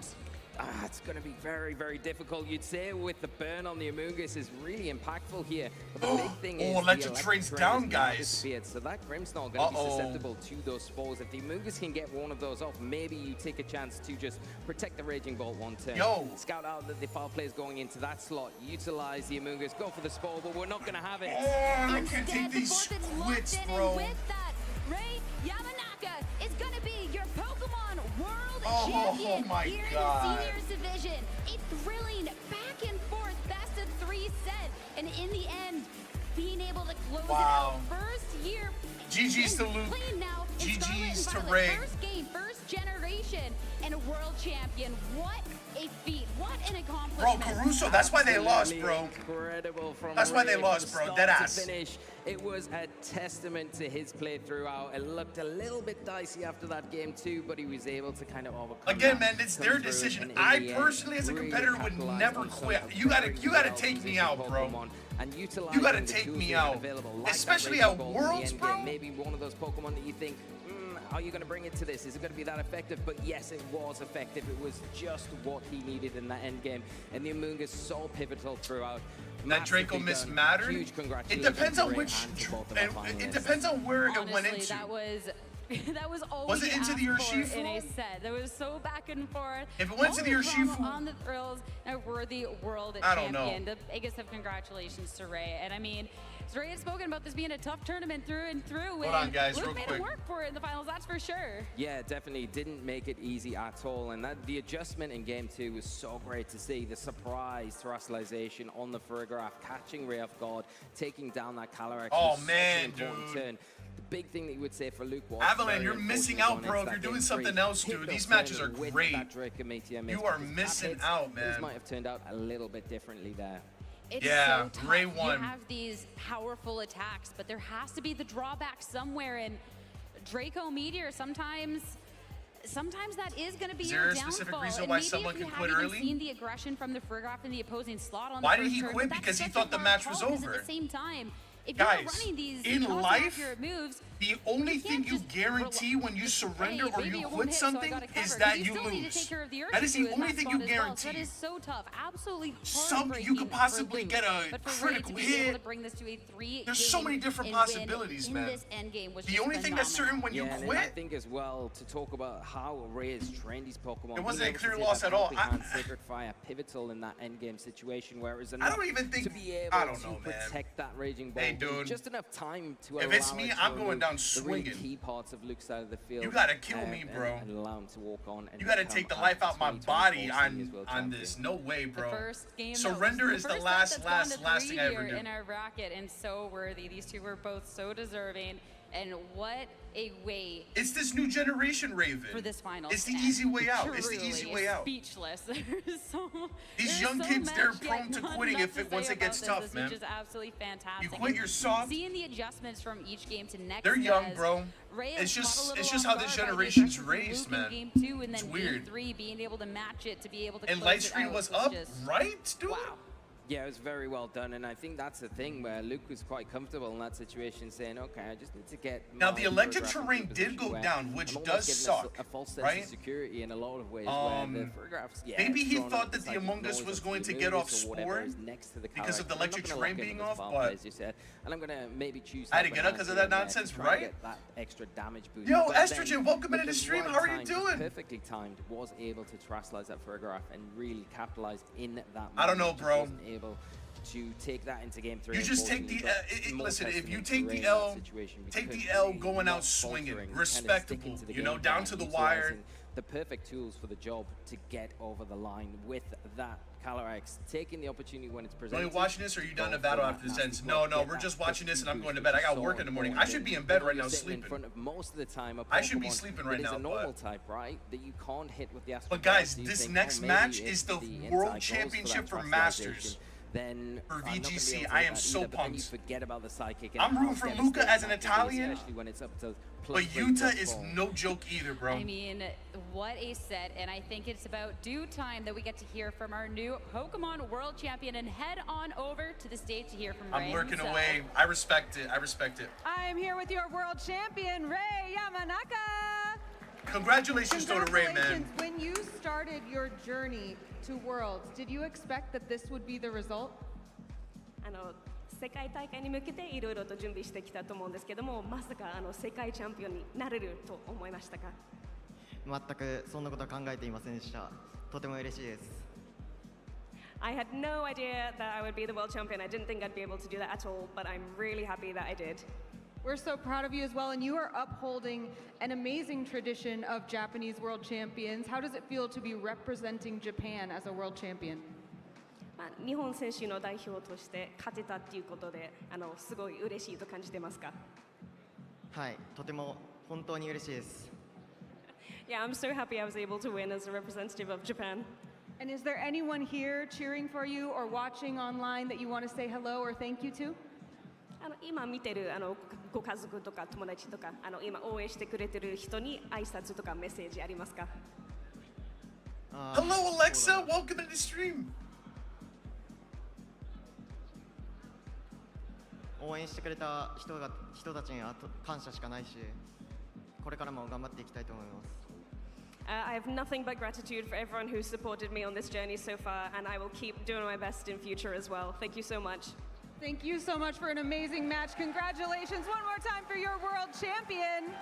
It's going to be very, very difficult. You'd say with the burn on the Amoonguss is really impactful here. But the big thing is Electric the Train's Train down, is now guys. disappeared, so that Grimmsnarl going to be susceptible to those spores. If the Amoonguss can get one of those off, maybe you take a chance to just protect the Raging Bolt one turn. Scout out that the foul play is going into that slot. Utilize the Amoonguss, go for the spore, but we're not going to have it. I can't take these squits, bro. With that, Ray Yamanaka is going to be your Pokemon World Oh Champion my here God. in the Seniors Division. A thrilling back and forth best of 3 set, and in the end, being able to close it out. First year. GG's to Luke. Clean now. GG's to Scarlet, Ray. First game, first generation, and a world champion. What a feat! What an Bro, accomplishment! Caruso, that's why they lost, bro. Incredible from That's why Ray they lost, from bro. start Dead to ass. finish. It was a testament to his play throughout. It looked a little bit dicey after that game too, but he was able to kind of overcome Again, that, man, it's come their through, decision. and in I the end, personally, as a really competitor, would capitalized never on some quit. of You gotta very take me well-positioned out, bro. Pokemon, and You utilizing gotta the take tools me that are out. available, like that Especially Raging at Bolt in the Worlds, end bro. game. Maybe one of those Pokemon that you think, are you going to bring it to this? Is it going to be that effective? But yes, it was effective. It was just what he needed in that end game. And the Amoonguss so pivotal throughout. That Draco Massively miss done. mattered. Huge It congratulations depends to on Ray which. and to both of our It finalists. depends on where it went Honestly, into. that was that was all Was we it into the asked for Urshifu? in a set. That was so back and forth. If it went to the All drama Urshifu- on the thrills, a worthy world I don't champion. know. The biggest of congratulations to Ray. And I mean, Ray had spoken about this being a tough tournament through and through. Hold on, guys, Luke real made quick. it work for it in the finals, that's for sure. Yeah, definitely didn't make it easy at all. And that the adjustment in game 2 was so great to see. The surprise terastallization on the Fergraph, catching Ray off guard, taking down that Calyrex. Oh, was such man, an important dude. turn. The big thing that you would say for Luke was Avalanche, very you're missing unfortunate out, on bro. it, If that you're doing game something 3. else, Hit dude, those these matches turns are with great. that Dracometeor miss, You are because that missing hits, out, things man. might have turned out a little bit differently there. It's Yeah, so tough. Ray You won. have these powerful attacks, but there has to be the drawback somewhere. And Draco Meteor, sometimes that is going to be Is your there a downfall. specific reason And why maybe someone if you can quit haven't early? even seen the aggression from the Fergraph in the opposing slot on Why the did first he turn, quit? but that's Because he such a thought the hard match was call, because over. At the same time, if Guys, you're running these in constant life, accurate moves, the only thing you guarantee when you surrender or you quit something is that you lose. That is the only thing you guarantee. That is so tough. Absolutely You could possibly get a critical hit. There's so many different possibilities, man. The only thing that's certain when you And I quit, think as well, to talk about how Ray has trained his Pokemon. It wasn't being a able to clear take loss that at all. helping hand Sacred Fire pivotal in that endgame situation, whereas I don't even think. to be able I don't to know, man. protect that Raging Ball. Hey, dude. Just enough time to If allow it's me, it to I'm going remove down the really swinging. key parts of Luke's side of the field. You gotta kill me, and- bro. And allow him to walk on. And You gotta become take the a life out my 2024 body Series World on Champion. this. No way, bro. First game Surrender is the last thing I ever do. in our bracket, and so worthy. These two were both so deserving, and what a way It's this new generation, Raven. for this final. It's the easy way out. It's the easy Truly way out. Speechless. These young kids, they're prone to quitting once it gets tough, man. Which is absolutely fantastic. You quit, you're soft. Seeing the adjustments from each game to next. They're young, as bro. Ray It's has just caught a it's little just off how this guard by the generation's aggression from raised, Luke in man. Game 2, and It's then weird. Game 3, being able to match it, to be able to And close it Livestream out was was up, just, right, dude? Wow. Yeah, it was very well done, and I think that's the thing where Luke was quite comfortable in that situation, saying, "Okay, I just need to get." Now, my the electric photograph terrain into a did position go where down, which I'm almost does getting suck, a false sense right? of security in a lot of ways. Where the photographs, yeah, Maybe he drawn thought up that the beside Among Us noise was of going to the get off movies or whatever sport is next to the because of the character. I'm not electric gonna terrain lock into being the off, far but plays, you said, and I'm gonna maybe choose. I had to that get up because of that banana nonsense, to try and right? get that extra damage boost. Yo, But Estrogen, then, welcome into with the stream. right How are you time, just doing? Perfectly timed, was able to trash that photograph and really capitalize in that moment. I don't know, Just bro. wasn't able to take that into game 3. You just take the listen. If you take the L, take the L going out swinging, respectable. You know, down to the wire. The perfect tools for the job to get over the line with that Calyrex, taking the opportunity when it's Are presented. you watching this or are you done the battle after this ends? No, we're just watching this and I'm going to bed. I got work in the morning. I should be in bed right now sleeping. In front of most of the time, I should be sleeping right now, It's a normal but type, right? That you can't hit with the Astro. But guys, Ball, so you this think, next maybe match if is the inside World goes Championship that for Masters. Trustalization, then For I'm not gonna be VGC, able to I do am that so either, but then you pumped. forget about the psychic. And I'm how rooting for devastating Luca as an that can be, Italian, especially when it's up to but +3, Utah is +4. no joke either, bro. I mean, what a set, and I think it's about due time that we get to hear from our new Pokemon World Champion, and head on over to the stage to hear from Ray I'm lurking himself. away. I respect it. I respect it. I'm here with your world champion, Ray Yamanaka. Congratulations to Ray, man. When you started your journey to Worlds, did you expect that this would be the result? 世界大会に向けていろいろと準備してきたと思うんですけども、まさか世界チャンピオンになれると思いましたか？全くそんなことは考えていませんでした。とても嬉しいです。I had no idea that I would be the world champion. I didn't think I'd be able to do that at all, but I'm really happy that I did. We're so proud of you as well, and you are upholding an amazing tradition of Japanese world champions. How does it feel to be representing Japan as a world champion? 日本選手の代表として勝てたっていうことで、すごい嬉しいと感じてますか？はい、とても本当に嬉しいです。Yeah, I'm so happy I was able to win as a representative of Japan. And is there anyone here cheering for you or watching online that you want to say hello or thank you to? 今見てるご家族とか友達とか今応援してくれてる人に挨拶とかメッセージありますか？ Hello, Alexa. Welcome to the stream. 応援してくれた人たちには感謝しかないし、これからも頑張っていきたいと思います。I have nothing but gratitude for everyone who supported me on this journey so far, and I will keep doing my best in future as well. Thank you so much. Thank you so much for an amazing match. Congratulations one more time for your world champion.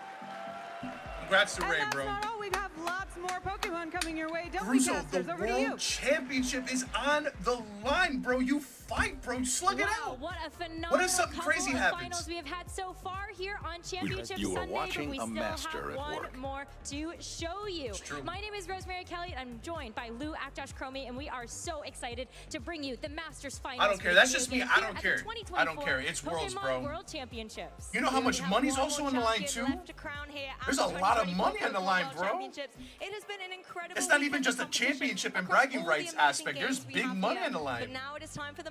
Congrats to Ray, and bro. that's not all. We have lots more Pokemon coming your way. Don't we, Russo, Casters? the Over to you. World Championship is on the line, bro. You fight, bro. Slug it out. What a phenomenal What if something crazy couple of happens? finals we have had so far here on Championship You are Sunday, watching but we a still master have at one work. more to show you. It's true. My name is Rosemary Kelly, and I'm joined by Lou Aktosh Chromie, and we are so excited to bring you the Masters Finals. I don't care. for That's video just me. game I here don't at care. the 2024 I don't care. It's Worlds, Pokemon bro. World Championships. You know how much We have money's one also world on the line, champion too? left to crown here at There's the a lot of 2024 money on the line, World bro. Championships. It has been an incredible It's not week even of just a competition championship and across bragging all the rights amazing aspect. There's games we big have money here. on the line. But now it is time for the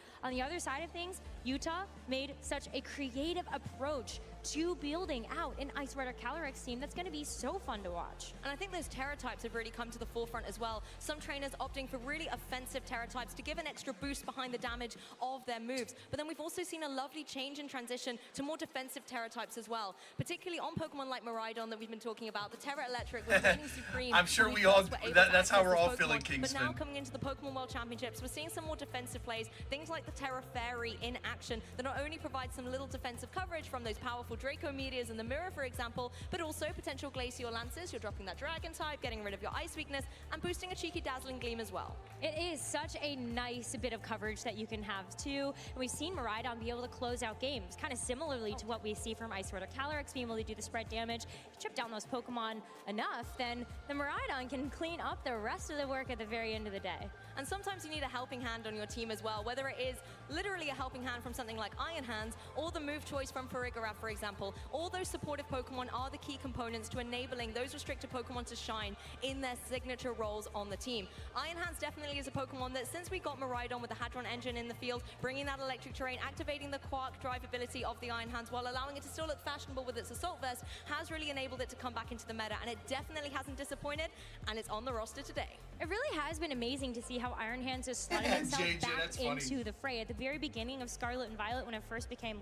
On the other side of things, Utah made such a creative approach to building out an Ice Rider Calyrex team that's going to be so fun to watch. And I think those Terra types have really come to the forefront as well. Some trainers opting for really offensive Terra types to give an extra boost behind the damage of their moves. But then we've also seen a lovely change in transition to more defensive Terra types as well. Particularly on Pokemon like Miraidon that we've been talking about. The Terra Electric was reigning supreme. I'm sure we all, that's how we're all feeling, Kingsman. But now Kingsman. coming into the Pokemon World Championships, we're seeing some more defensive plays. Things like the Terra Fairy in action that not only provide some little defensive coverage from those powerful Draco Meteors and the Mirror, for example, but also potential Glacial Lances. You're dropping that Dragon type, getting rid of your Ice weakness, and boosting a cheeky Dazzling Gleam as well. It is such a nice bit of coverage that you can have too. And we've seen Miraidon be able to close out games, kind of similarly to what we see from Ice Rider Calyrex, being able to do the spread damage, chip down those Pokemon enough, then the Miraidon can clean up the rest of the work at the very end of the day. And sometimes you need a helping hand on your team as well, whether it is literally a helping hand from something like Iron Hands, or the move choice from Farigiraf, for example. All those supportive Pokemon are the key components to enabling those restricted Pokemon to shine in their signature roles on the team. Iron Hands definitely is a Pokemon that, since we got Miraidon with the Hadron engine in the field, bringing that electric terrain, activating the Quark drive ability of the Iron Hands while allowing it to still look fashionable with its Assault Vest, has really enabled it to come back into the meta, and it definitely hasn't disappointed, and it's on the roster today. It really has been amazing to see how Iron Hands has slotted itself JJ, back into the fray. At the very beginning of Scarlet and Violet, when it first became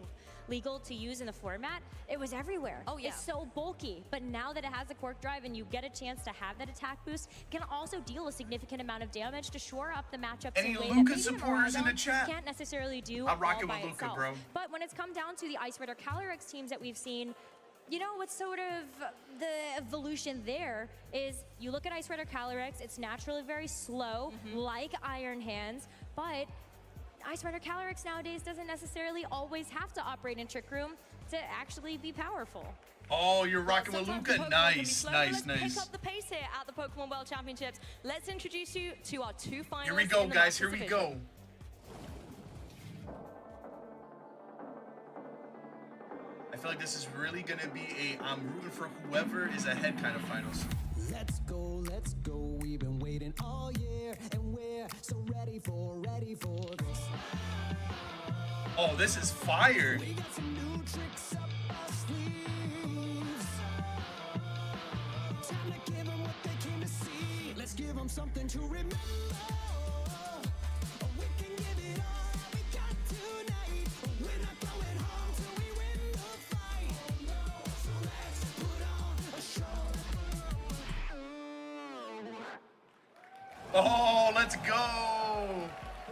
legal to use in the format, it was everywhere. Oh yeah. It's so bulky, but now that it has the Quark drive and you get a chance to have that attack boost, it can also deal a significant amount of damage to shore up the matchups Any in a way Luca that maybe supporters in the Miraidon chat? can't necessarily do I'm rocking all by with Luca, itself. bro. But when it's come down to the Ice Rider Calyrex teams that we've seen, you know what's sort of the evolution there is you look at Ice Rider Calyrex, it's naturally very slow, like Iron Hands, but Ice Rider Calyrex nowadays doesn't necessarily always have to operate in Trick Room to actually be powerful. Oh, you're rocking with Sometimes Luca. the Pokemon can be Nice, slow, nice, but let's nice. pick up the pace here at the Pokemon World Championships. Let's introduce you to our two finalists. Here we go, in the guys. Here Masters we division. go. I feel like this is really gonna be a I'm rooting for whoever is ahead kind of finals. Let's go, we've been waiting all year, and we're so ready for this. Oh, this is fire. We got some new tricks up our sleeves. Time to give them what they came to see. Let's give them something to remember. We can give it all we got tonight. We're not going home till we win the fight. So let's put on a show. Oh, let's go.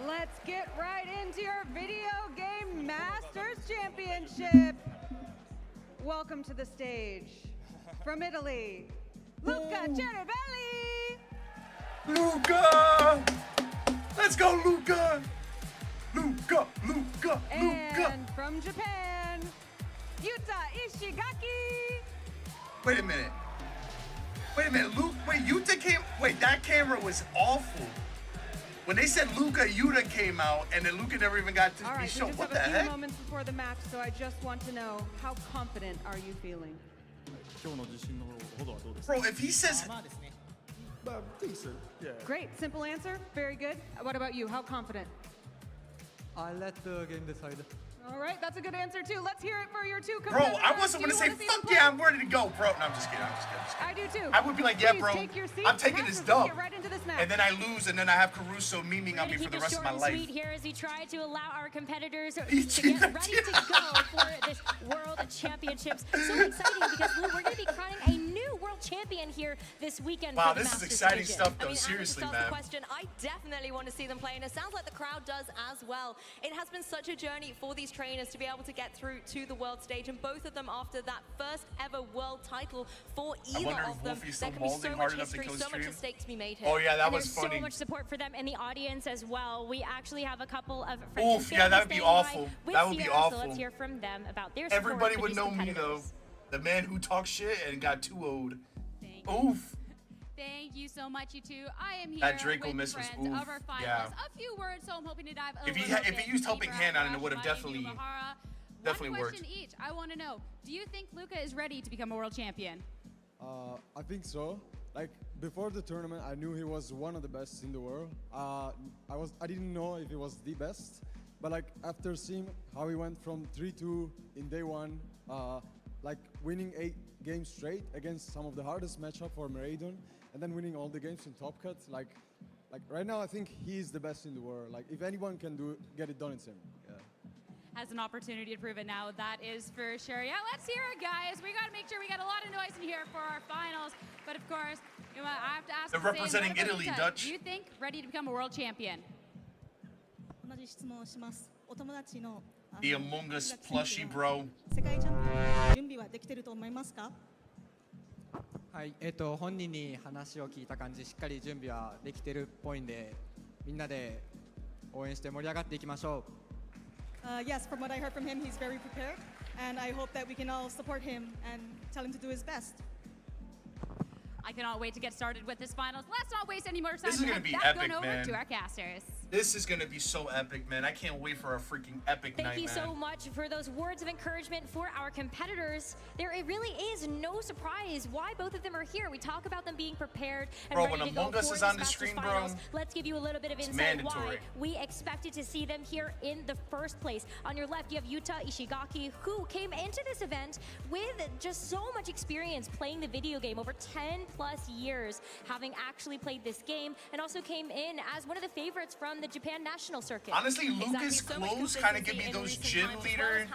Let's get right into your Video Game Masters Championship. Welcome to the stage, from Italy, Luca Cervelli. Luca! Let's go, Luca! Luca, Luca, Luca! And from Japan, Yuta Ishigaki. Wait a minute. Wait a minute, Luke. Wait, Yuta came. Wait, that camera was awful. When they said Luca, Yuta came out, and then Luca never even got to All be right, we shown. just What have the a few heck? moments before the match, so I just want to know, how confident are you feeling? Bro, if he says. Decent, yeah. Great, simple answer, very good. What about you, how confident? I let the game decide. All right, that's a good answer too. Let's hear it for your two Bro, competitors. I wasn't Do gonna you say, wanna see fuck them play? yeah, I'm ready to go, bro. No, I'm just kidding. I'm just kidding. I do too. I would be like, yeah, Please bro, take your seat. I'm taking Masters, this let's dub. get right into this match. And then I lose, and then I have Caruso memeing We're on me gonna for keep the it rest of short my and life. sweet here as we try to allow our competitors to He's get ready to go for this World Championships. So exciting because we're going to be crowning a new World Champion here this weekend. Wow, for the this is Masters exciting division. stuff, though. I mean, Seriously, Alex, to man. start the question, I definitely want to see them play, and it sounds like the crowd does as well. It has been such a journey for these trainers to be able to get through to the world stage, and both of them after that first ever world title for either wonder if of them. Wolfie's There still can be so molding much hard enough to history, kill his so much stream. at stake to be made here. Oh, yeah, that And was there's funny. so much support for them in the audience as well. We actually have a couple of friends Oof, and yeah, that family would be staying awful. by with That would be Sierra, awful. So let's hear from them about their support Everybody for would these know me, though. competitors. The man who talks shit and got 2-0'd. Oof. Thank you so much, you two. I am here That Draco with miss was friends oof, of our finalists. yeah. A few words, so I'm hoping to dive a If he little if bit he used helping deeper hand on it, it after would have Rashmani definitely One worked. question each. I want to know, do you think Luca is ready to become a world champion? I think so. Like before the tournament, I knew he was one of the best in the world. I didn't know if he was the best, but like after seeing how he went from 3-2 in day one, like winning 8 games straight against some of the hardest matchup for Marathon, and then winning all the games in Top Cut. Like right now, I think he's the best in the world. Like if anyone can get it done, it's him. Yeah. Has an opportunity to prove it now. That is for sure. Yeah, let's hear it, guys. We got to make sure we got a lot of noise in here for our finals. But of course, you know, I have to ask. They're representing Italy, Yuta, Dutch. Do you think ready to become a world champion? 同じ質問をします。お友達の The Among Us plushie, bro. 世界チャンピオン準備はできてると思いますか？はい、本人に話を聞いた感じ、しっかり準備はできてるっぽいんで、みんなで応援して盛り上がっていきましょう。Yes, from what I heard from him, he's very prepared, and I hope that we can all support him and tell him to do his best. I cannot wait to get started with this finals. Let's not waste any more time. This is gonna be Back epic, on over man. to our casters. This is gonna be so epic, man. I can't wait for a freaking epic night, Thank you man. so much for those words of encouragement for our competitors. It really is no surprise why both of them are here. We talk about them being prepared and Bro, ready when to go Among Us for is this on the Masters screen, bro, finals. Let's give you a little bit of it's insight mandatory. why we expected to see them here in the first place. On your left, you have Yuta Ishigaki, who came into this event with just so much experience playing the video game, over 10 plus years having actually played this game, and also came in as one of the favorites from the Japan national circuit. Honestly, Lucas' clothes kind of give me those gym leader,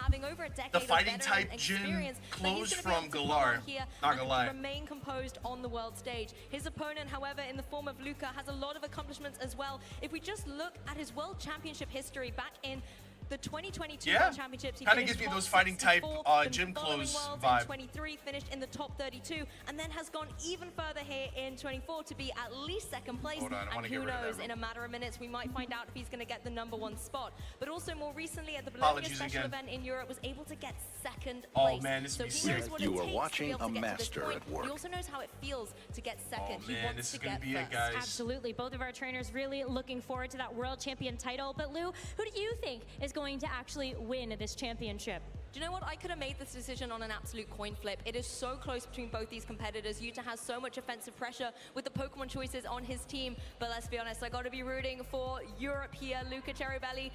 the fighting type gym clothes from Galar. Not gonna lie. Remain composed on the world stage. His opponent, however, in the form of Luca, has a lot of accomplishments as well. If we just look at his world championship history back in the 2022 World Championships, he kind of finished gives me those top fighting type 64, gym the following clothes Worlds vibe. in 23, finished in the top 32, and then has gone even further here in 24 to be at least second place. Hold on, I wanna and get who rid of that knows, real in a matter of minutes, we might find out if he's going to get the #1 spot. But also more recently at the Bologna Apologies special again. event in Europe, was able to get second Oh, place. man, this so is he sick. knows what You it are takes watching to be able a to get master to this at point. work. He also knows how it feels to get second. Oh, He man, wants this to is gonna get be it, first. guys. Absolutely. Both of our trainers really looking forward to that world champion title. But Lou, who do you think is going to actually win this championship? Do you know what? I could have made this decision on an absolute coin flip. It is so close between both these competitors. Yuta has so much offensive pressure with the Pokemon choices on his team. But let's be honest, I got to be rooting for Europe here. Luca Cherrybelly,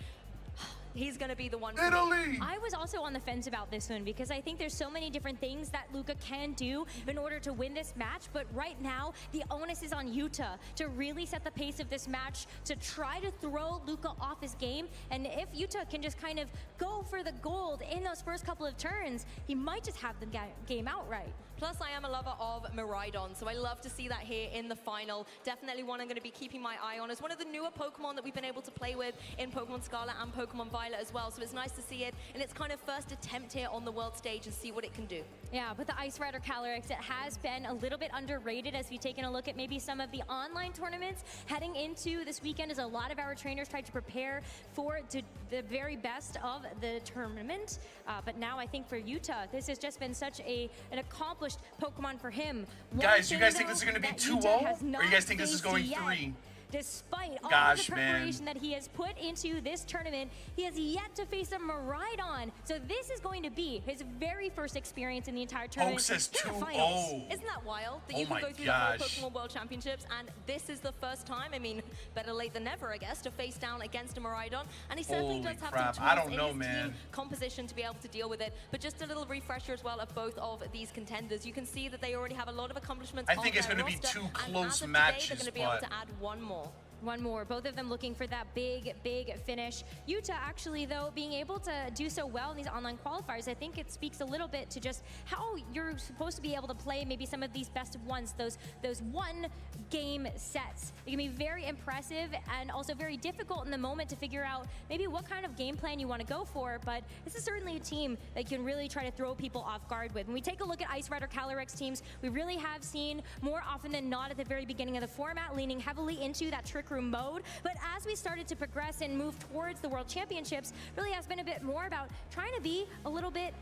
he's going to be the one for me. I was also on the fence about this one because I think there's so many different things that Luca can do in order to win this match. But right now, the onus is on Yuta to really set the pace of this match, to try to throw Luca off his game. And if Yuta can just kind of go for the gold in those first couple of turns, he might just have the game outright. Plus, I am a lover of Miraidon, so I love to see that here in the final. Definitely one I'm going to be keeping my eye on as one of the newer Pokemon that we've been able to play with in Pokemon Scarlet and Pokemon Violet as well. So it's nice to see it in its kind of first attempt here on the world stage and see what it can do. Yeah, but the Ice Rider Calyrex, it has been a little bit underrated as we've taken a look at maybe some of the online tournaments heading into this weekend, as a lot of our trainers tried to prepare for the very best of the tournament. But now I think for Yuta, this has just been such an accomplished Pokemon for him. Guys, you guys think this is going to be 2-0? Or you guys think this is going 3? Despite all Gosh, of the preparation that he has put into this tournament, he has yet to face a Miraidon. So this is going to be his very first experience in the entire tournament. Poke says in the 2-0. finals. Isn't that wild? That Oh you can my go through gosh. the whole Pokemon World Championships, and this is the first time, I mean, better late than never, I guess, to face down against a Miraidon. And he certainly Holy does have crap, some I tools don't in know, his man. team composition to be able to deal with it. But just a little refresher as well of both of these contenders. You can see that they already have a lot of accomplishments I think it's going to be two and close as of matches, today, they're going to be able but- to add one more. One more, both of them looking for that big finish. Yuta actually, though, being able to do so well in these online qualifiers, I think it speaks a little bit to just how you're supposed to be able to play maybe some of these best of ones, those one game sets. It can be very impressive and also very difficult in the moment to figure out maybe what kind of game plan you want to go for, but this is certainly a team that can really try to throw people off guard with. When we take a look at Ice Rider Calyrex teams, we really have seen more often than not at the very beginning of the format leaning heavily into that Trick Room mode, but as we started to progress and move towards the World Championships, really has been a bit more about trying to be a little bit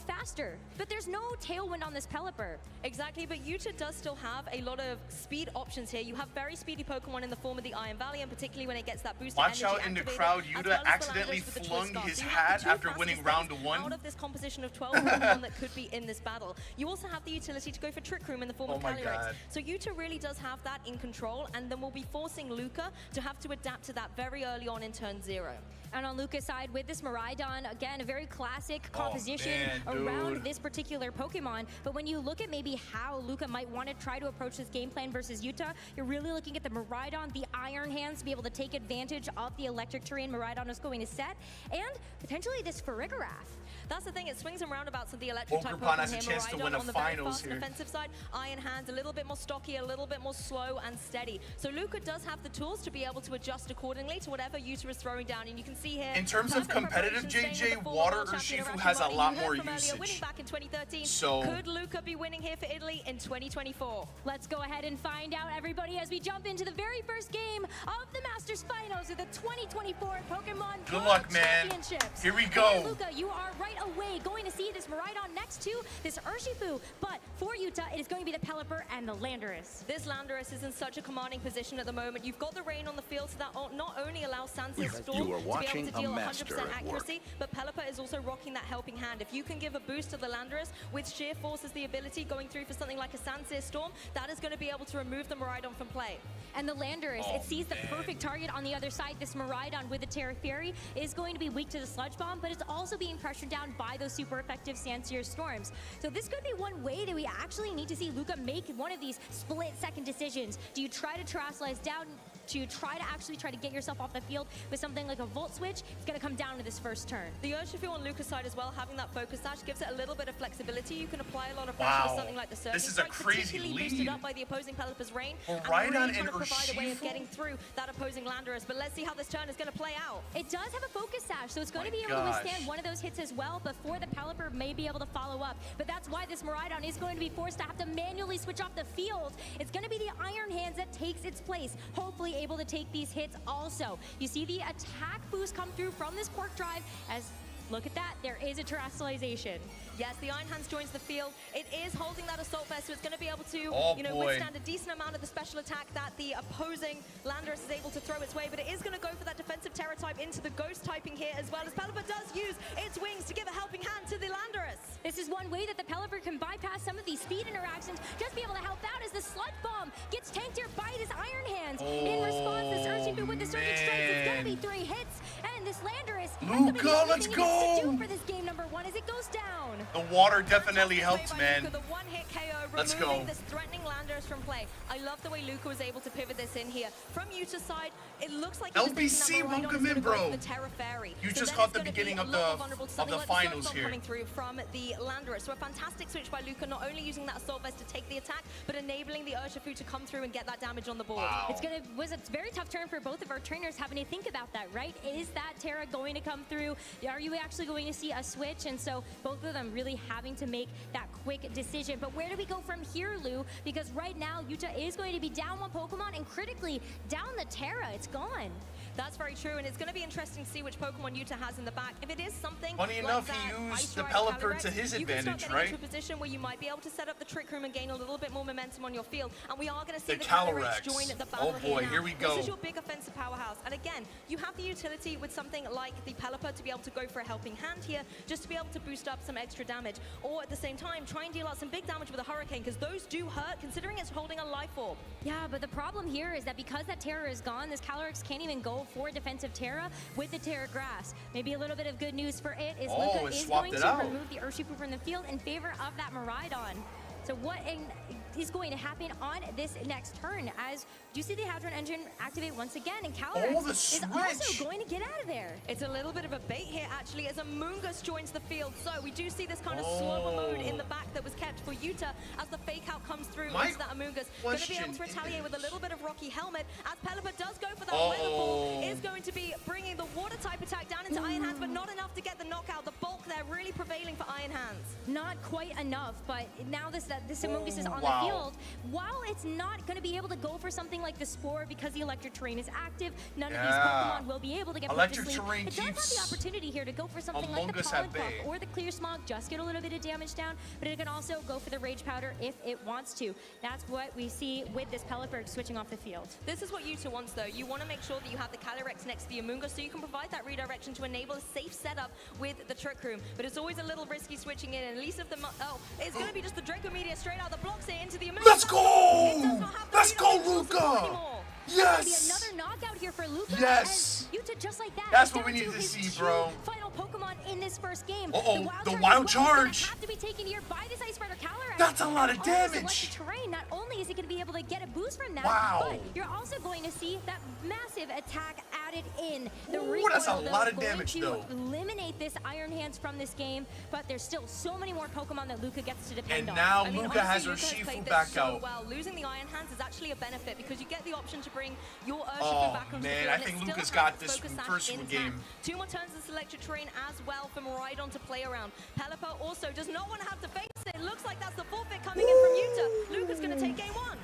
faster. But there's no tailwind on this Pelipper. Exactly, but Yuta does still have a lot of speed options here. You have very speedy Pokemon in the form of the Iron Valley, and particularly when it gets that boosted Watch energy out in the activated, crowd, as Yuta well as accidentally Philandros with the flung Twist his Star. So you have hat the two after winning fastest round things 1. out of this composition of 12 Pokemon that could be in this battle. You also have the utility to go for Trick Room in the form Oh of my Calyrex. God. So Yuta really does have that in control, and then we'll be forcing Luca to have to adapt to that very early on in turn 0. And on Luca's side with this Miraidon, again, a very classic composition man, around dude. this particular Pokemon. But when you look at maybe how Luca might want to try to approach this game plan versus Yuta, you're really looking at the Miraidon, the Iron Hands, to be able to take advantage of the electric terrain Miraidon is going to set, and potentially this Farigiraf. That's the thing, it swings and roundabouts with the electric type Pokemon Pokemon has a here. chance to Miraidon win a on the very finals fast and here. offensive side, Iron Hands a little bit more stocky, a little bit more slow and steady. So Luca does have the tools to be able to adjust accordingly to whatever Yuta is throwing down, and you can see here. In terms of perfect competitive preparation, staying JJ, with the Water full champion Urshifu Irashi has a body. lot You heard more from earlier, usage. winning back in 2013. So- Could Luca be winning here for Italy in 2024? Let's go ahead and find out, everybody, as we jump into the very first game of the Masters Finals of the 2024 Pokemon Good World luck, man. Championships. Here we And go. Luca, you are right away going to see this Miraidon next to this Urshifu, but for Yuta, it is going to be the Pelipper and the Landorus. This Landorus is in such a commanding position at the moment. You've got the rain on the field, so that not only allows Sansa's Storm You are to be able watching to a deal master 100% at work. accuracy, but Pelipper is also rocking that helping hand. If you can give a boost to the Landorus with sheer force as the ability, going through for something like a Sansa's Storm, that is going to be able to remove the Miraidon from play. And the Landorus, it sees the perfect target on the other side. This Miraidon with the Terra Fairy is going to be weak to the Sludge Bomb, but it's also being pressured down by those super effective Sandseer Storms. So this could be one way that we actually need to see Luca make one of these split-second decisions. Do you try to Terrasilize down? Do you try to get yourself off the field with something like a Volt Switch? It's going to come down to this first turn. The Urshifu on Luca's side as well, having that focus dash gives it a little bit of flexibility. You can apply a lot of pressure Wow. to something like the Surging This is a Strike, crazy particularly lead. boosted up by the opposing Pelipper's Rain. Well, and Rhydon really and trying to provide a way of Urshifu? getting through that opposing Landorus. But let's see how this turn is going to play out. It does have a Focus Sash, so it's going My to be able gosh. to withstand one of those hits as well before the Pelipper may be able to follow up. But that's why this Miraidon is going to be forced to have to manually switch off the field. It's going to be the Iron Hands that takes its place, hopefully able to take these hits also. You see the attack boost come through from this Quark Drive as, look at that, there is a Terrasalization. Yes, the Iron Hands joins the field. It is holding that Assault Vest, so it's going to be able to, withstand a decent amount of the special attack that the opposing Landorus is able to throw its way. But it is going to go for that defensive Terra type into the Ghost typing here, as well as Pelipper does use its wings to give a helping hand to the Landorus. This is one way that the Pelipper can bypass some of these speed interactions, just be able to help out as the Sludge Bomb gets tanked here by this Iron Hands. In response, this Urshifu with the Surging Strikes, it's going to be 3 hits, and this Landorus has to be the only let's thing he needs to go! do for this game number 1 as it goes down. The water definitely helps, man. The one-hit KO, Let's removing go. this threatening Landorus from play. I love the way Luca was able to pivot this in here. From Yuta's side, it looks like LBC, welcome in, bro. The Terra Fairy. You So just then caught it's the gonna be beginning a of lot the more vulnerable to something like the finals Sludge Bomb here. coming through from the Landorus. So a fantastic switch by Luca, not only using that Assault Vest to take the attack, but enabling the Urshifu to come through and get that damage on the board. Wow. Was a very tough turn for both of our trainers having to think about that, right? Is that Terra going to come through? Are you actually going to see a switch? And so both of them really having to make that quick decision. But where do we go from here, Lou? Because right now, Yuta is going to be down 1 Pokemon and critically down the Terra. It's gone. That's very true, and it's going to be interesting to see which Pokemon Yuta has in the back. If it is something Funny like enough, that he used Ice the Rider Pelipper Calyrex, to his you can advantage, start getting right? into a position where you might be able to set up the Trick Room and gain a little bit more momentum on your field. And we are going to see The the Calyrex Calyrex. join the battle Oh boy, now. here we go. This is your big offensive powerhouse. And again, you have the utility with something like the Pelipper to be able to go for a helping hand here, just to be able to boost up some extra damage. Or at the same time, try and deal out some big damage with a Hurricane, because those do hurt, considering it's holding a Life Orb. Yeah, but the problem here is that because that Terra is gone, this Calyrex can't even go for defensive Terra with the Terra Grass. Maybe a little bit of good news for it is Luca is going to remove the Urshifu from the field in favor of that Miraidon. So what is going to happen on this next turn as you see the Hadron Engine activate once again, and Calyrex is also going to get out of there. It's a little bit of a bait here, actually, as Amoonguss joins the field. So we do see this kind of slower mode in the back that was kept for Yuta as the fake out comes through into that Amoonguss. Going to be able to retaliate with a little bit of Rocky Helmet as Pelipper does go for that Weather Ball. Is going to be bringing the Water type attack down into Iron Hands, but not enough to get the knockout. The bulk there really prevailing for Iron Hands. Not quite enough, but now this Amoonguss is on the field. While it's not going to be able to go for something like the Spore because the electric terrain is active, none of these Pokemon will be able to get electric put to sleep. terrain It does have the opportunity here to go for something like the Pollen Puff or the Clear Smog, just get a little bit of damage down, but it can also go for the Rage Powder if it wants to. That's what we see with this Pelipper switching off the field. This is what Yuta wants, though. You want to make sure that you have the Calyrex next to the Amoonguss so you can provide that redirection to enable a safe setup with the Trick Room. But it's always a little risky switching in, and at least if the... it's going to be just the Draco Meteor straight out the blocks it into the Amoonguss. Let's go! Let's go, Luca! Be Yes! another knockout here for Luca. Yes! Yuta, just like that, That's is what we down need to his see, 2 bro. final Pokemon in this first game. Uh-oh, the as wild well is charge. gonna have to be taken here by this Ice Rider Calyrex. That's a lot of On damage. selected terrain, not only is he going to be able to get a boost from that, Wow. but you're also going to see that massive attack added in. The Ooh, that's a recoil, lot though, of going damage, to though. eliminate this Iron Hands from this game, but there's still so many more Pokemon that Luca gets to depend And on. now I mean, Luca has honestly, her Luca Shifu played back this so out. well. Losing the Iron Hands is actually a benefit because you get the option to bring your Urshifu Oh, back onto the man, field. I and it think still Luca's has got this Focus Sash first intact. game. 2 more turns of selected terrain as well from Rhydon to play around. Pelipper also does not want to have to face it. It looks like that's the forfeit coming in from Yuta. Luca's going to take game 1.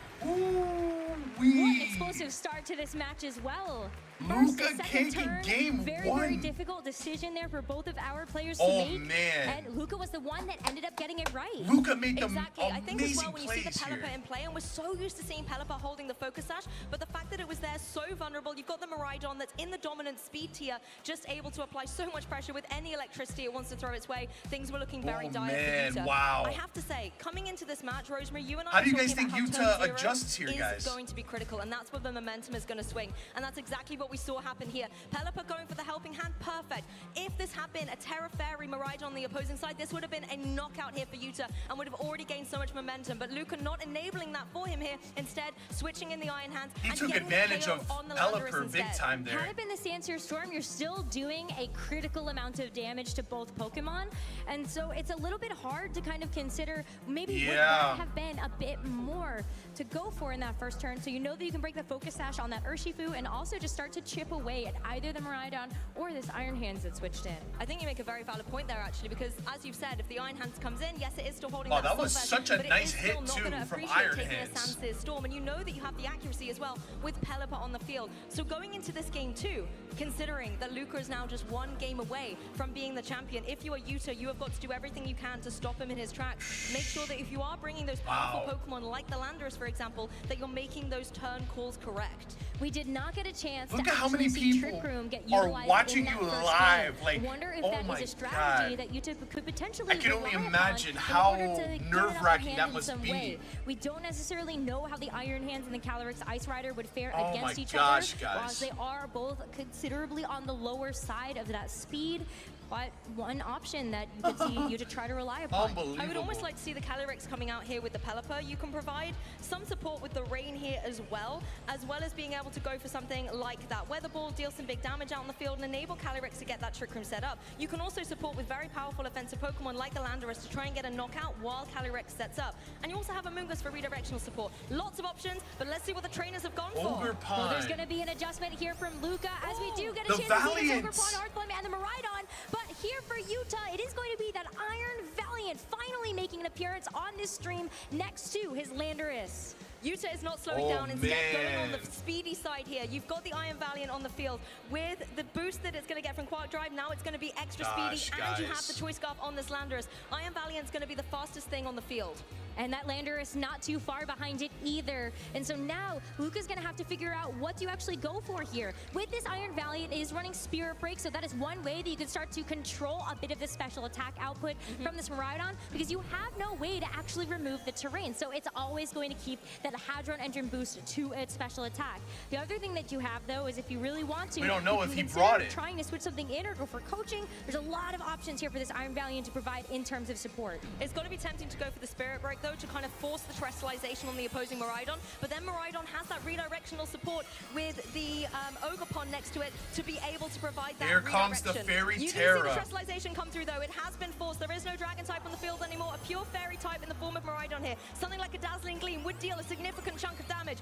What an explosive start to this match as well. First Luca and second taking turn, game very 1. difficult decision there for both of our players to Oh, make. man. And Luca was the one that ended up getting it right. Luca made the Exactly. I think as well amazing when you see the plays Pelipper here. in play, and we're so used to seeing Pelipper holding the Focus Sash, but the fact that it was there so vulnerable, you've got the Miraidon that's in the dominant speed tier, just able to apply so much pressure with any electricity it wants to throw its way. Things were looking very Oh, dire man, for Yuta. wow. I have to say, coming into this match, Rosemary, you and I How were do you guys talking think about how Yuta turn 0 adjusts here, is guys? going to be critical, and that's where the momentum is going to swing. And that's exactly what we saw happen here. Pelipper going for the helping hand, perfect. If this had been a Terra Fairy Miraidon on the opposing side, this would have been a knockout here for Yuta and would have already gained so much momentum. But Luca not enabling that for him here, instead switching in the Iron Hands. He and took getting the advantage KO of on the Landorus Pelipper big instead. time there. Had it been the Sandseer Storm, you're still doing a critical amount of damage to both Pokemon. And so it's a little bit hard to kind of consider maybe would that have been a bit more to go for in that first turn. So you know that you can break the Focus Sash on that Urshifu and also just start to chip away at either the Miraidon or this Iron Hands that switched in. I think you make a very valid point there, actually, because as you've said, if the Iron Hands comes in, yes, it is still holding Oh, that that was Sword such Edge, a but it nice is hit, still not too, gonna from appreciate Iron taking Hands. a Sandseer Storm, and you know that you have the accuracy as well with Pelipper on the field. So going into this game too, considering that Luca is now just 1 game away from being the champion, if you are Yuta, you have got to do everything you can to stop him in his tracks. Make sure that if you are bringing those powerful Pokemon like the Landorus, for example, that you're making those turn calls correct. We did not get a chance Look to at how actually many see people Trick Room get are utilized watching in that you first live, game. like, Wonder if oh that my is a strategy God. that Yuta could potentially I can only rely imagine upon how in order to get an nerve-wracking upper that hand in must some be. way. We don't necessarily know how the Iron Hands and the Calyrex Ice Rider would fare Oh against my each gosh, other, guys. whilst they are both considerably on the lower side of that speed. But one option that you could see you to try to rely upon. I would almost like to see the Calyrex coming out here with the Pelipper. You can provide some support with the Rain here as well as being able to go for something like that Weather Ball, deal some big damage out on the field, and enable Calyrex to get that Trick Room set up. You can also support with very powerful offensive Pokemon like the Landorus to try and get a knockout while Calyrex sets up. And you also have Amoonguss for redirectional support. Lots of options, but let's see what the trainers have gone for. Well, there's going to be an adjustment here from Luca as we do get a The chance to see Valiant. this Overpawn, Hearthflame, and the Miraidon. But here for Yuta, it is going to be that Iron Valiant finally making an appearance on this stream next to his Landorus. Yuta is not slowing Oh, down, instead going on man. the speedy side here. You've got the Iron Valiant on the field. With the boost that it's going to get from Quark Drive, now it's going to be extra speedy, and you have the Choice Scarf on this Landorus. Iron Valiant's going to be the fastest thing on the field. And that Landorus not too far behind it either. And so now Luca's gonna have to figure out what to actually go for here. With this Iron Valiant, it is running Spirit Break, so that is one way that you can start to control a bit of the special attack output from this Miraidon, because you have no way to actually remove the terrain. So it's always going to keep that Hadron Engine boost to its special attack. The other thing that you have though is if you really want to, We don't know you if can he consider brought it. trying to switch something in or go for coaching. There's a lot of options here for this Iron Valiant to provide in terms of support. It's going to be tempting to go for the Spirit Break, though, to kind of force the terrestrialization on the opposing Miraidon. But then Miraidon has that redirectional support with the Ogerpon next to it to be able to provide that Here redirection. comes the Fairy You do see Terra. the terrestrialization come through, though. It has been forced. There is no Dragon type on the field anymore. A pure Fairy type in the form of Miraidon here. Something like a Dazzling Gleam would deal a significant chunk of damage.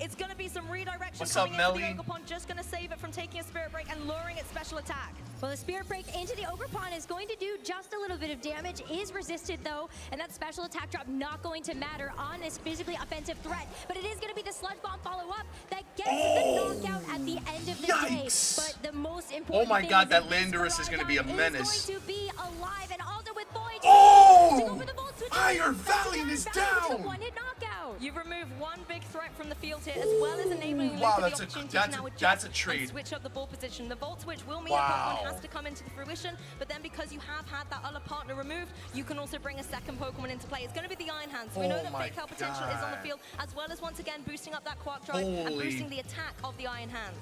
It's going to be some redirection What's coming up, into Melly? the Ogerpon, just going to save it from taking a Spirit Break and luring its special attack. Well, the Spirit Break into the Ogerpon is going to do just a little bit of damage, is resisted though, and that special attack drop not going to matter on this physically offensive threat, but it is going to be the Sludge Bomb follow-up that gets the knockout at the end of the day. But the most important Oh my thing God, is that this Landorus is going to be a Miraidon menace. is going to be alive, and also with Void. Oh! To go for the Volt Switch. Iron Valiant is It's a down! one-hit knockout. You've removed one big threat from the field here, as well as enabling Wow, Luca that's the a- opportunity that's to a- now that's a adjust trade. and switch up the ball position. The Volt Switch will mean Wow. a Pokemon has to come into the fruition, but then because you have had that other partner removed, you can also bring a second Pokemon into play. It's going to be the Iron Hands. So we know Oh that my Fake Out potential is on the God. field, as well as once again boosting up that Quark Drive and Holy. boosting the attack of the Iron Hands.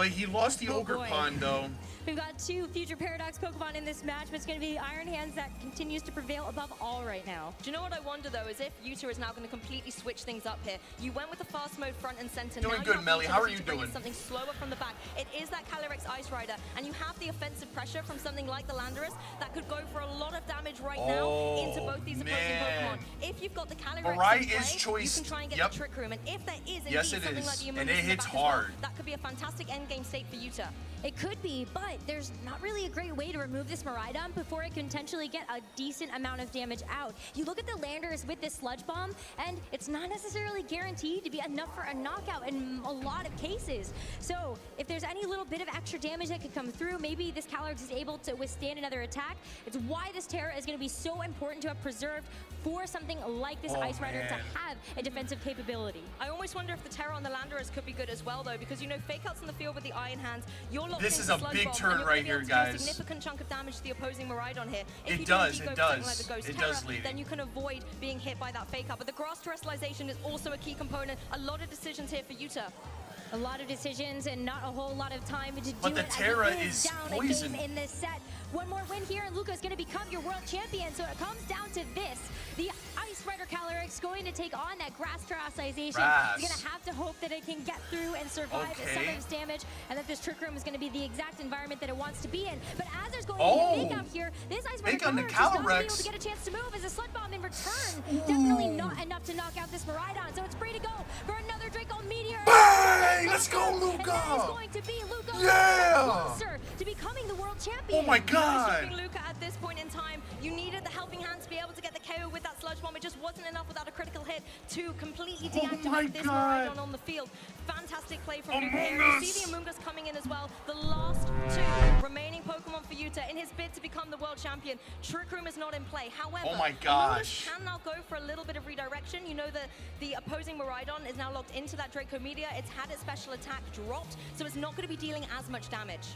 But he lost the Ogre boy. Pond, though. We've got two future Paradox Pokemon in this match, but it's going to be the Iron Hands that continues to prevail above all right now. Do you know what I wonder, though, is if Yuta is now going to completely switch things up here. You went with the fast mode front and center. Doing now good, you Melly. have How are the you ability to bring in doing? something slower from the back. It is that Calyrex Ice Rider, and you have the offensive pressure from something like the Landorus that could go for a lot of damage right now into both these opposing man. Pokemon. If you've got the Calyrex Mirai in play, is choice. you can try and get Yep. the Trick Room, and if there is indeed Yes, it something is. like the And Amoonguss it in the hits back as well, hard. that could be a fantastic endgame state for Yuta. It could be, but there's not really a great way to remove this Miraidon before it can potentially get a decent amount of damage out. You look at the Landers with this Sludge Bomb, and it's not necessarily guaranteed to be enough for a knockout in a lot of cases. So if there's any little bit of extra damage that could come through, maybe this Calyrex is able to withstand another attack. It's why this Terra is going to be so important to have preserved for something like this Ice Rider to have a defensive capability. I almost wonder if the Terra on the Landorus could be good as well, though, because you know fake outs in the field with the Iron Hands. You're locked This into is a Sludge big Bomb, turn and you're right gonna be here, able to do guys. a significant chunk of damage to the opposing Miraidon here. If It you does, do it go for something does. like the Ghost It Terra, does, Lady. then you can avoid being hit by that fake out. But the grass terrestrialization is also a key component. A lot of decisions here for Yuta. A lot of decisions and not a whole lot of time to do But the it. as Terra it is down poison. a game in this set. One more win here, and Luca is going to become your world champion. So it comes down to this: the Ice Rider Calyrex going to take on that grass terrestrialization. Grass. He's going to have to hope that it can get through and survive some of this damage, and that this Trick Room is going to be the exact environment that it wants to be in. But as there's going to be a fake out here, this Ice Rider Fake on the Calyrex is not going to be able Calyrex. to get a chance to move as a Slud Bomb in return. Definitely not enough to knock out this Miraidon. So it's free to go for another Draco Meteor. Bang! Let's go, And Luca! that is going to be Luca Yeah! closer to becoming the world champion. Oh my God! Luca at this point in time, you needed the helping hand to be able to get the KO with that Sludge Bomb. It just wasn't enough without a critical hit to completely deactivate this Miraidon on the field. Fantastic play from Luca here. You see the Amoonguss coming in as well. The last two remaining Pokemon for Yuta in his bid to become the world champion. Trick Room is not in play. However, Oh my gosh. Amoonguss can now go for a little bit of redirection. You know that the opposing Miraidon is now locked into that Draco Meteor. It's had its special attack dropped, so it's not going to be dealing as much damage.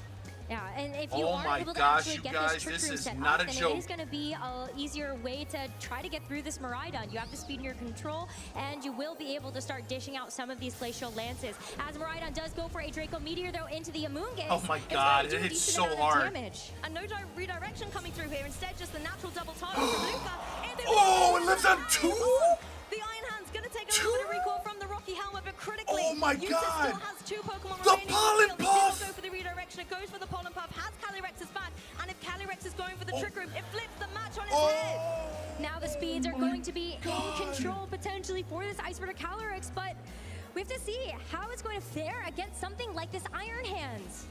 Yeah, and if you Oh are my able to gosh, actually you get guys, this Trick this Room is set not up, a then joke. it is going to be an easier way to try to get through this Miraidon. You have to speed in your control, and you will be able to start dishing out some of these Glacial Lances. As Miraidon does go for a Draco Meteor, though, into the Amoonguss. Oh my it's God, going to do it a hits decent so amount of hard. damage. And no redirection coming through here. Instead, just the natural double target from Luca. Oh, it lives on two? The Iron Hand's going to take a little bit of recoil from the Rocky Helmet, but critically, Oh my Yuta God. still has two Pokemon The remaining. Pollen It did Puff. not go for the redirection. It goes for the Pollen Puff. Has Calyrex's back. And if Calyrex is going for the Trick Room, it flips the match on its head. Now the speeds are going to be in control potentially for this Ice Rider Calyrex, but we have to see how it's going to fare against something like this Iron Hands.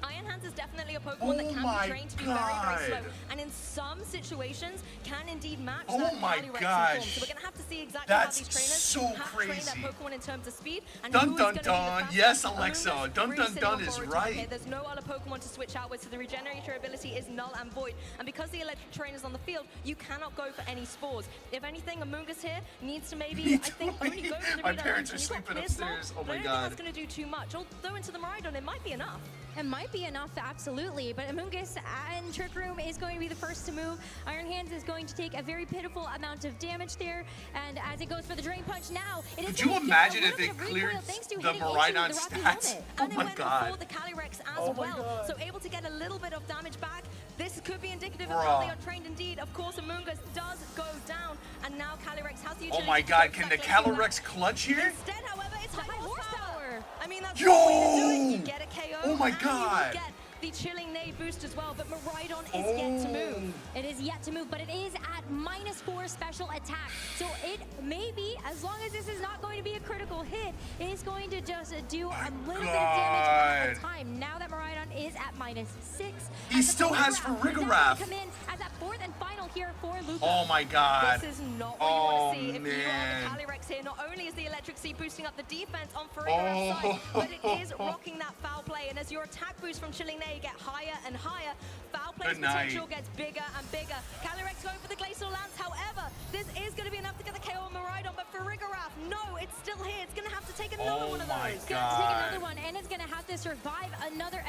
Iron Hands is definitely a Pokemon that can be trained to be very, very slow, and in some situations can indeed match that Calyrex in form. So we're going to have to see exactly how these trainers have trained that Pokemon in terms of speed and Dun, who is dun, going to be the dun. fastest. Yes, Alexa. Amoonguss Dun, really dun, sitting dun on is borrowed time right. here. There's no other Pokemon to switch out with, so the Regenerator ability is null and void. And because the electric trainers on the field, you cannot go for any spores. If anything, Amoonguss here needs to maybe, I think, only go for the My redirection. parents are You've got sleeping Clear Spell, upstairs. Oh but my I don't think God. that's going to do too much. Although into the Miraidon, it might be enough. It might be enough, absolutely, but Amoonguss and Trick Room is going to be the first to move. Iron Hands is going to take a very pitiful amount of damage there, and as it goes for the Drain Punch now, it is Could you going to imagine get a if little it bit of cleared recoil thanks to the hitting into Miraidon the Rocky stats? Helmet. Oh And it my went God. for the Calyrex as Oh my well. God. So able to get a little bit of damage back. This could be indicative of Bruh. how they are trained indeed. Of course, Amoonguss does go down, and now Calyrex has the utility. Oh my to God, stop can the that Glacial Calyrex clutch here? Instead, however, it's high horsepower. I mean, that's Yo! one way to do it. You get a KO. Oh my and God. You get the Chilling Neigh boost as well, but Miraidon is yet to move. It is yet to move, but it is at -4 special attack. So it may be, as long as this is not going to be a critical hit, it is going to just do a little bit of damage at a time. Now that Miraidon is at -6. He still has Farigiraf. Come in as that fourth and final here for Luca. Oh my God. This is not what you want to see if you are the Calyrex here. Not only is the Electric Sea boosting up the defense on Farigiraf's side, but it is rocking that foul play. And as your attack boost from Chilling Neigh get higher and higher, foul play's Good night. potential gets bigger and bigger. Calyrex going for the Glacial Lance. However, this is going to be enough to get the KO on Miraidon, but Farigiraf, no, it's still here. It's going to have to take another one of those. It's going to take another one, and it's going to have to survive another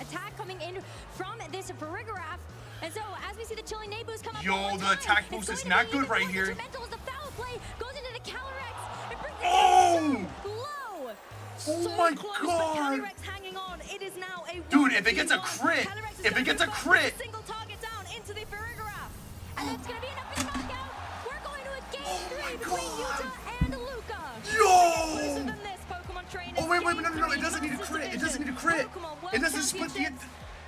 attack coming in from this Farigiraf. And so, as we see the Chilling Neigh boost come up Yo, one more the time, attack it's boost going is to not be good even right more here. detrimental as the foul play goes into the Calyrex. It brings Oh! it so low. Oh So my close, God. but Calyrex hanging on it is now a Dude, if it gets a crit, if it gets a crit. Single target down into the Farigiraf. And it's going to be enough for the knockout. We're going to a game 3 between Yuta and Luca. Yo! Closer than this, Pokemon trainers. Oh, wait, no. It doesn't need a crit. It doesn't need a crit. It doesn't split the...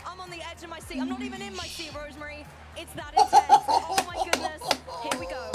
I'm on the edge of my seat. I'm not even in my seat, Rosemary. It's that intense. Oh my goodness. Here we go.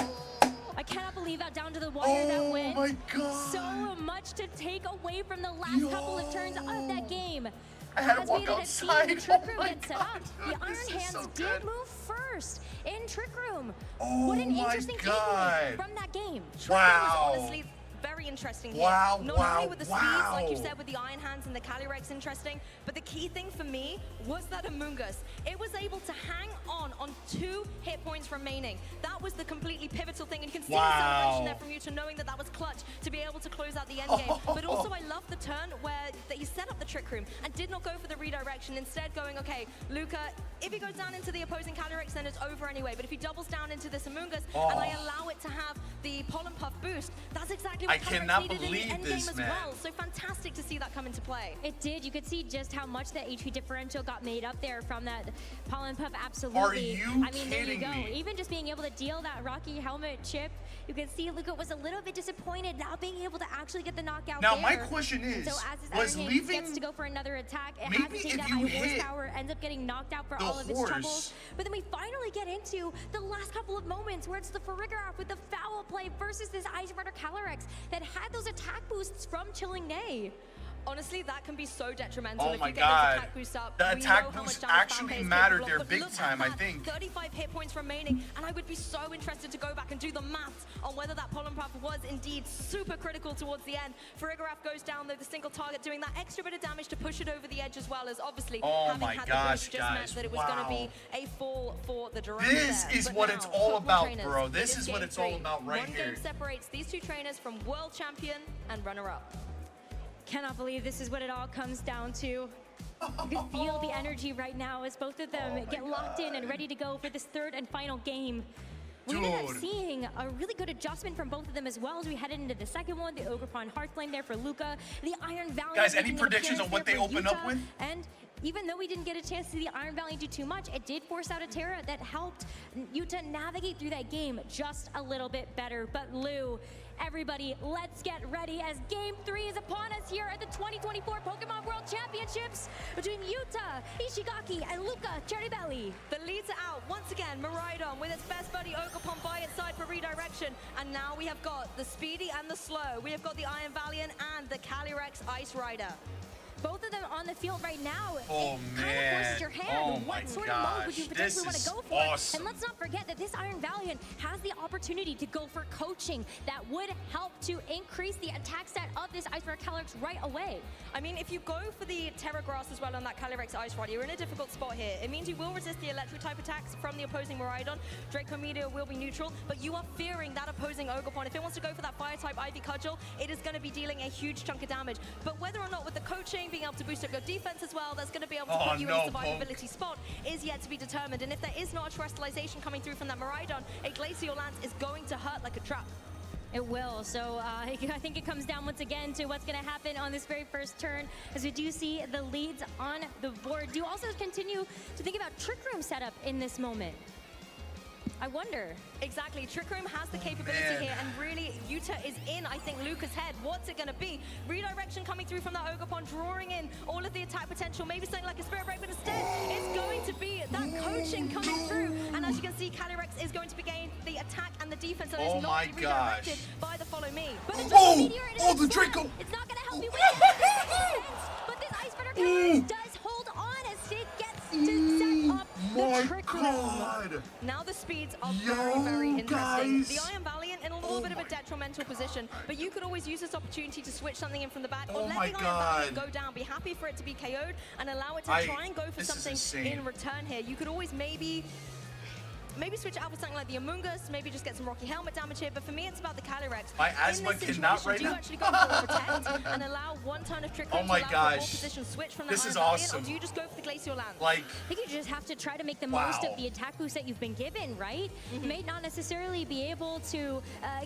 I cannot believe that down to the wire that went. Oh my God. So much to take away from the last couple of turns of that game. I had to As walk we had outside. seen Trick Room Oh my get set God, up, dude, the Iron this is Hands so did good. move first in Trick Room. Oh what an my interesting God. takeaway from that game. Wow. Honestly, very interesting here. Wow, Not wow, only with the speeds, wow. like you said, with the Iron Hands and the Calyrex interesting, but the key thing for me was that Amoonguss. It was able to hang on 2 hit points remaining. That was the completely pivotal thing, and you can see the celebration there from Yuta, knowing that that was clutch to be able to close out the end game. But also, I love the turn where he set up the Trick Room and did not go for the redirection, instead going, okay, Luca, if he goes down into the opposing Calyrex, then it's over anyway. But if he doubles down into this Amoonguss and I allow it to have the Pollen Puff boost, that's exactly what I cannot needed in the believe end this, game as man. well. So fantastic to see that come into play. It did. You could see just how much the HP differential got made up there from that Pollen Puff. Absolutely. Are you I mean, there you kidding go. me? Even just being able to deal that Rocky Helmet chip, you could see Luca was a little bit disappointed not being able to actually get the knockout Now, there. my question is, And so as his was Iron Hand leaving- gets to go for another attack, it Maybe has to take if that you high hit horsepower, ends up getting knocked out for the all of his horse. troubles. But then we finally get into the last couple of moments where it's the Farigiraf with the foul play versus this Ice Rider Calyrex that had those attack boosts from Chilling Nay. Honestly, that can be so detrimental Oh if my you get God. those attack boosts up. The We attack know how boost much damage actually Fanpei is mattered capable there of, but big look at time, I that, think. 35 hit points remaining, and I would be so interested to go back and do the maths on whether that Pollen Puff was indeed super critical towards the end. Farigiraf goes down, though, the single target doing that extra bit of damage to push it over the edge as well, as obviously having my had the gosh, boost just meant guys, that it was going to wow. be a fall for the director. This there. is But what now, it's all Pokemon about, trainers, bro. it This is what game it's all 3. about right One here. game separates these two trainers from world champion and runner-up. Cannot believe this is what it all comes down to. You can feel the energy right now as both of them get locked in and ready to go for this third and final game. We ended up Dude. seeing a really good adjustment from both of them as well as we headed into the second one. The Ogrepon Heartflame there for Luca, the Iron Valiant. Guys, any making an predictions on appearance what there they for open up Yuta. with? And even though we didn't get a chance to see the Iron Valiant do too much, it did force out a Terra that helped Yuta navigate through that game just a little bit better. But Lou, everybody, let's get ready as Game 3 is upon us here at the 2024 Pokemon World Championships between Yuta, Ishigaki, and Luca Ceribelli. The leads are out once again. Miraidon with its best buddy Ogerpon by its side for redirection. And now we have got the Speedy and the Slow. We have got the Iron Valiant and the Calyrex Ice Rider. Both of them on the field right now. Oh, It kind of man. forces your hand. Oh, my What sort of mode would you gosh. potentially want This to go is for? awesome. And let's not forget that this Iron Valiant has the opportunity to go for coaching that would help to increase the attack stat of this Ice Rider Calyrex right away. I mean, if you go for the Terra Grass as well on that Calyrex Ice Rider, you're in a difficult spot here. It means you will resist the electric type attacks from the opposing Miraidon. Draco Meteor will be neutral, but you are fearing that opposing Ogerpon. If it wants to go for that fire type Ivy Cudgel, it is going to be dealing a huge chunk of damage. But whether or not with the coaching, being able to boost up your defense as well, that's going to be able to put you in a survivability spot, is yet to be determined. And if there is not a terrestrialization coming through from that Miraidon, a Glacial Lance is going to hurt like a trap. It will. So I think it comes down once again to what's going to happen on this very first turn, as we do see the leads on the board. Do also continue to think about Trick Room setup in this moment. I wonder. Exactly. Trick Room has the capability here, and really, Yuta is in, I think, Luca's head. What's it going to be? Redirection coming through from that Ogerpon, drawing in all of the attack potential, maybe something like a Spirit Break, but instead, it's going to be that coaching coming through. And as you can see, Calyrex is going to gain the attack and the defense, and it's not redirected by the Follow Me. But the Draco Meteor, it is the Draco! It's not going to help you with it. But this Ice Rider Calyrex does hold on as it gets to set up the Trick Room. Now the speeds are very, very interesting. The Iron Valiant in a little bit of a detrimental position, but you could always use this opportunity to switch something in from the back, or let the Iron Valiant go down. Be happy for it to be KO'd and allow it to try and go for something in return here. You could always maybe maybe switch it out with something like the Amoongus, maybe just get some Rocky Helmet damage here. But for me, it's about the Calyrex. My In asthma this cannot situation, right do you now. actually go for a Protect and allow one turn of Trick Room Oh my to allow for a gosh. position switch from This the is Iron Guardian, awesome. or do you just go for the Glacial Lance? Like, I think you just have to try to make the Wow. most of the attack boost that you've been given, right? You may not necessarily be able to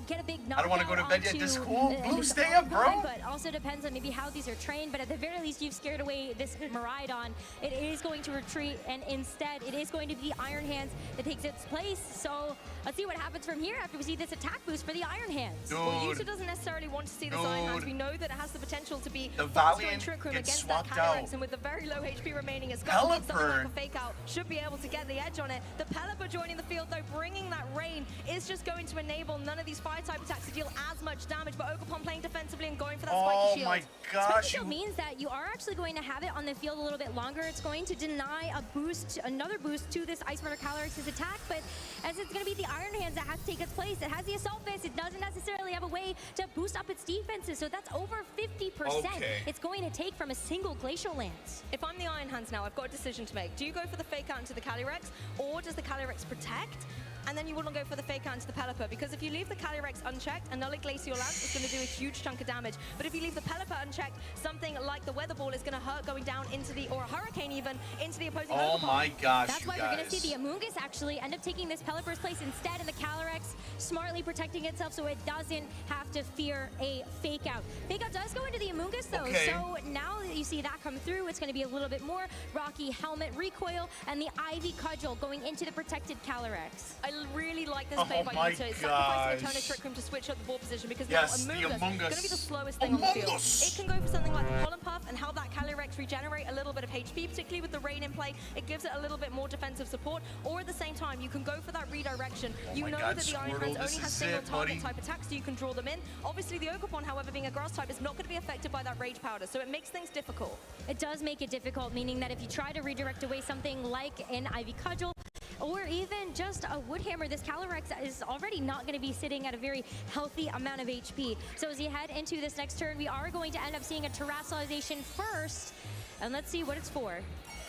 get a big knockout. I don't want to go to bed yet. This cool. Blue, this stay up, bro. But also depends on maybe how these are trained. But at the very least, you've scared away this Miraidon. It is going to retreat, and instead, it is going to be Iron Hands that takes its place. So let's see what happens from here after we see this attack boost for the Iron Hands. Dude. Well, Yuta doesn't necessarily want to see this Iron Hands. We know that it has the potential to be The faster in Valiant Trick Room gets against that swapped Calyrex, out. and with the very low HP remaining, it's got something like Pelipper. a fake out. Should be able to get the edge on it. The Pelipper joining the field, though, bringing that rain is just going to enable none of these fire-type attacks to deal as much damage, but Ogerpon playing defensively and going for that spiky Oh shield. my Spiky gosh. Shield means that you are actually going to have it on the field a little bit longer. It's going to deny a boost, another boost to this Ice Rider Calyrex's attack, but as it's going to be the Iron Hands that has to take its place, it has the Assault Fist. It doesn't necessarily have a way to boost up its defenses, so that's over 50%. Okay. It's going to take from a single Glacial Lance. If I'm the Iron Hands now, I've got a decision to make. Do you go for the fake out into the Calyrex, or does the Calyrex protect? And then you wouldn't go for the fake out into the Pelipper, because if you leave the Calyrex unchecked, another Glacial Lance is going to do a huge chunk of damage. But if you leave the Pelipper unchecked, something like the Weather Ball is going to hurt going down into the, or a Hurricane even, into the opposing Oh Ogerpon. my gosh, That's you why we're going to guys. see the Amoongus actually end up taking this Pelipper's place instead, and the Calyrex smartly protecting itself so it doesn't have to fear a fake out. Fake out does go into the Amoongus though, Okay. so now that you see that come through, it's going to be a little bit more Rocky Helmet recoil and the Ivy Cudgel going into the protected Calyrex. I really like this Oh play by my Yuta. It's sacrificing a turn gosh. of Trick Room to switch up the ball position, because Yes, now the Amoongus Among is going Us. to be the slowest thing on the field. Among Us. It can go for something like the Pollen Puff and have that Calyrex regenerate a little bit of HP, particularly with the rain in play. It gives it a little bit more defensive support, or at the same time, you can go for that redirection. Oh You my know God, that the Iron Squirtle, Hands this only has is single it, target buddy. type attacks, so you can draw them in. Obviously, the Ogerpon, however, being a grass type, is not going to be affected by that Rage Powder, so it makes things difficult. It does make it difficult, meaning that if you try to redirect away something like an Ivy Cudgel, or even just a Wood Hammer, this Calyrex is already not going to be sitting at a very healthy amount of HP. So as you head into this next turn, we are going to end up seeing a Terrassalization first, and let's see what it's for.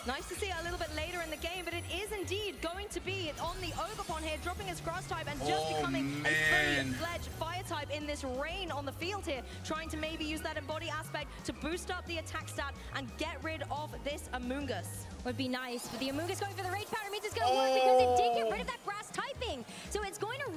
Nice to see it a little bit later in the game, but it is indeed going to be on the Ogerpon here, dropping his grass type and just Oh, becoming a man. fully-fledged fire type in this rain on the field here, trying to maybe use that embody aspect to boost up the attack stat and get rid of this Amoongus. Would be nice, but the Amoongus going for the Rage Powder means it's going to work because it did get rid of that grass typing. So it's going to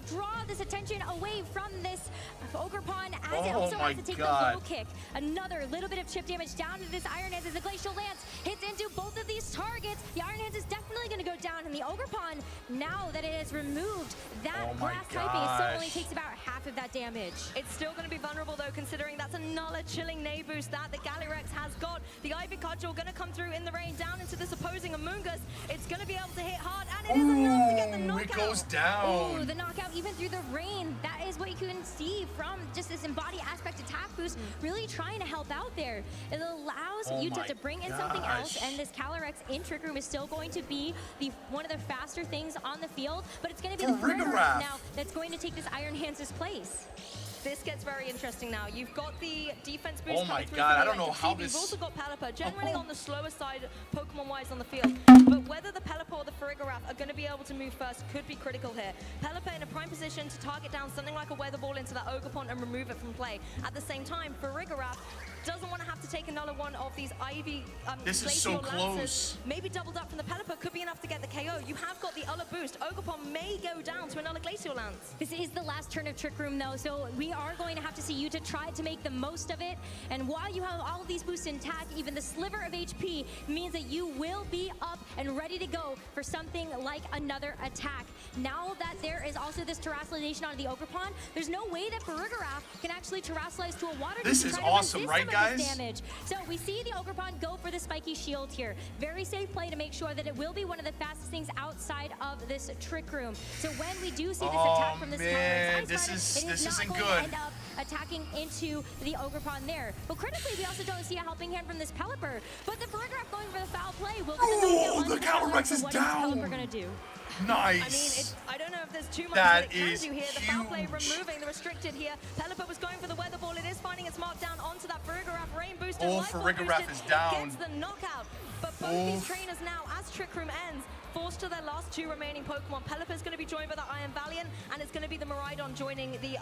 draw this attention away from this Ogerpon, as it Oh also my has to take God. the low kick. Another little bit of chip damage down to this Iron Hands as the Glacial Lance hits into both of these targets. The Iron Hands is definitely going to go down, and the Ogerpon, now that it has removed that Oh my grass typing, it still only gosh. takes about half of that damage. It's still going to be vulnerable, though, considering that's another chilling Nay boost that the Calyrex has got. The Ivy Cudgel going to come through in the rain down into this opposing Amoongus. It's going to be able to hit hard, and it is enough to get the Ooh, knockout. it goes down. Ooh, the knockout even through the rain. That is what you can see from just this embody aspect attack boost, really trying to help out there. It allows Oh Yuta my to bring in something else, gosh. and this Calyrex in Trick Room is still going to be one of the faster things on the field, but it's going to be the Farigiraf. now that's going to take this Iron Hands' place. This gets very interesting now. You've got the defense boost Oh my coming through God, from I the don't know electric how You've this- also got Pelipper, generally on the slower side Pokemon-wise on the field. But whether the Pelipper or the Farigiraf are going to be able to move first could be critical here. Pelipper in a prime position to target down something like a Weather Ball into that Ogerpon and remove it from play. At the same time, Farigiraf doesn't want to have to take another one of these Ivy This is so Glacial Lances. close. Maybe doubled up from the Pelipper could be enough to get the KO. You have got the other boost. Ogerpon may go down to another Glacial Lance. This is the last turn of Trick Room though, so we are going to have to see you to try to make the most of it. And while you have all of these boosts intact, even the sliver of HP means that you will be up and ready to go for something like another attack. Now that there is also this Terrassalization on the Ogerpon, there's no way that Farigiraf can actually Terrassalize to a water This to is try to awesome, resist right, some of this guys? damage. So we see the Ogerpon go for the spiky shield here. Very safe play to make sure that it will be one of the fastest things outside of this Trick Room. So when we do see this attack from this man, Calyrex this Ice is- Rider, it this is not isn't going good. to end up attacking into the Ogerpon there. But critically, we also don't see a helping hand from this Pelipper. But the Farigiraf going for the foul play will be Ooh, the the Calyrex is what down. is Pelipper going to do? Nice. I don't know if there's too much That that it can is do here. The foul play huge. removing the restricted here. Pelipper was going for the Weather Ball. It is finding its mark down onto that Farigiraf rain booster. Oh, Life Ball Farigiraf boosted, is down. Gets the knockout. But both these trainers now, as Trick Room ends, forced to their last 2 remaining Pokemon. Pelipper's going to be joined by the Iron Valiant, and it's going to be the Miraidon joining the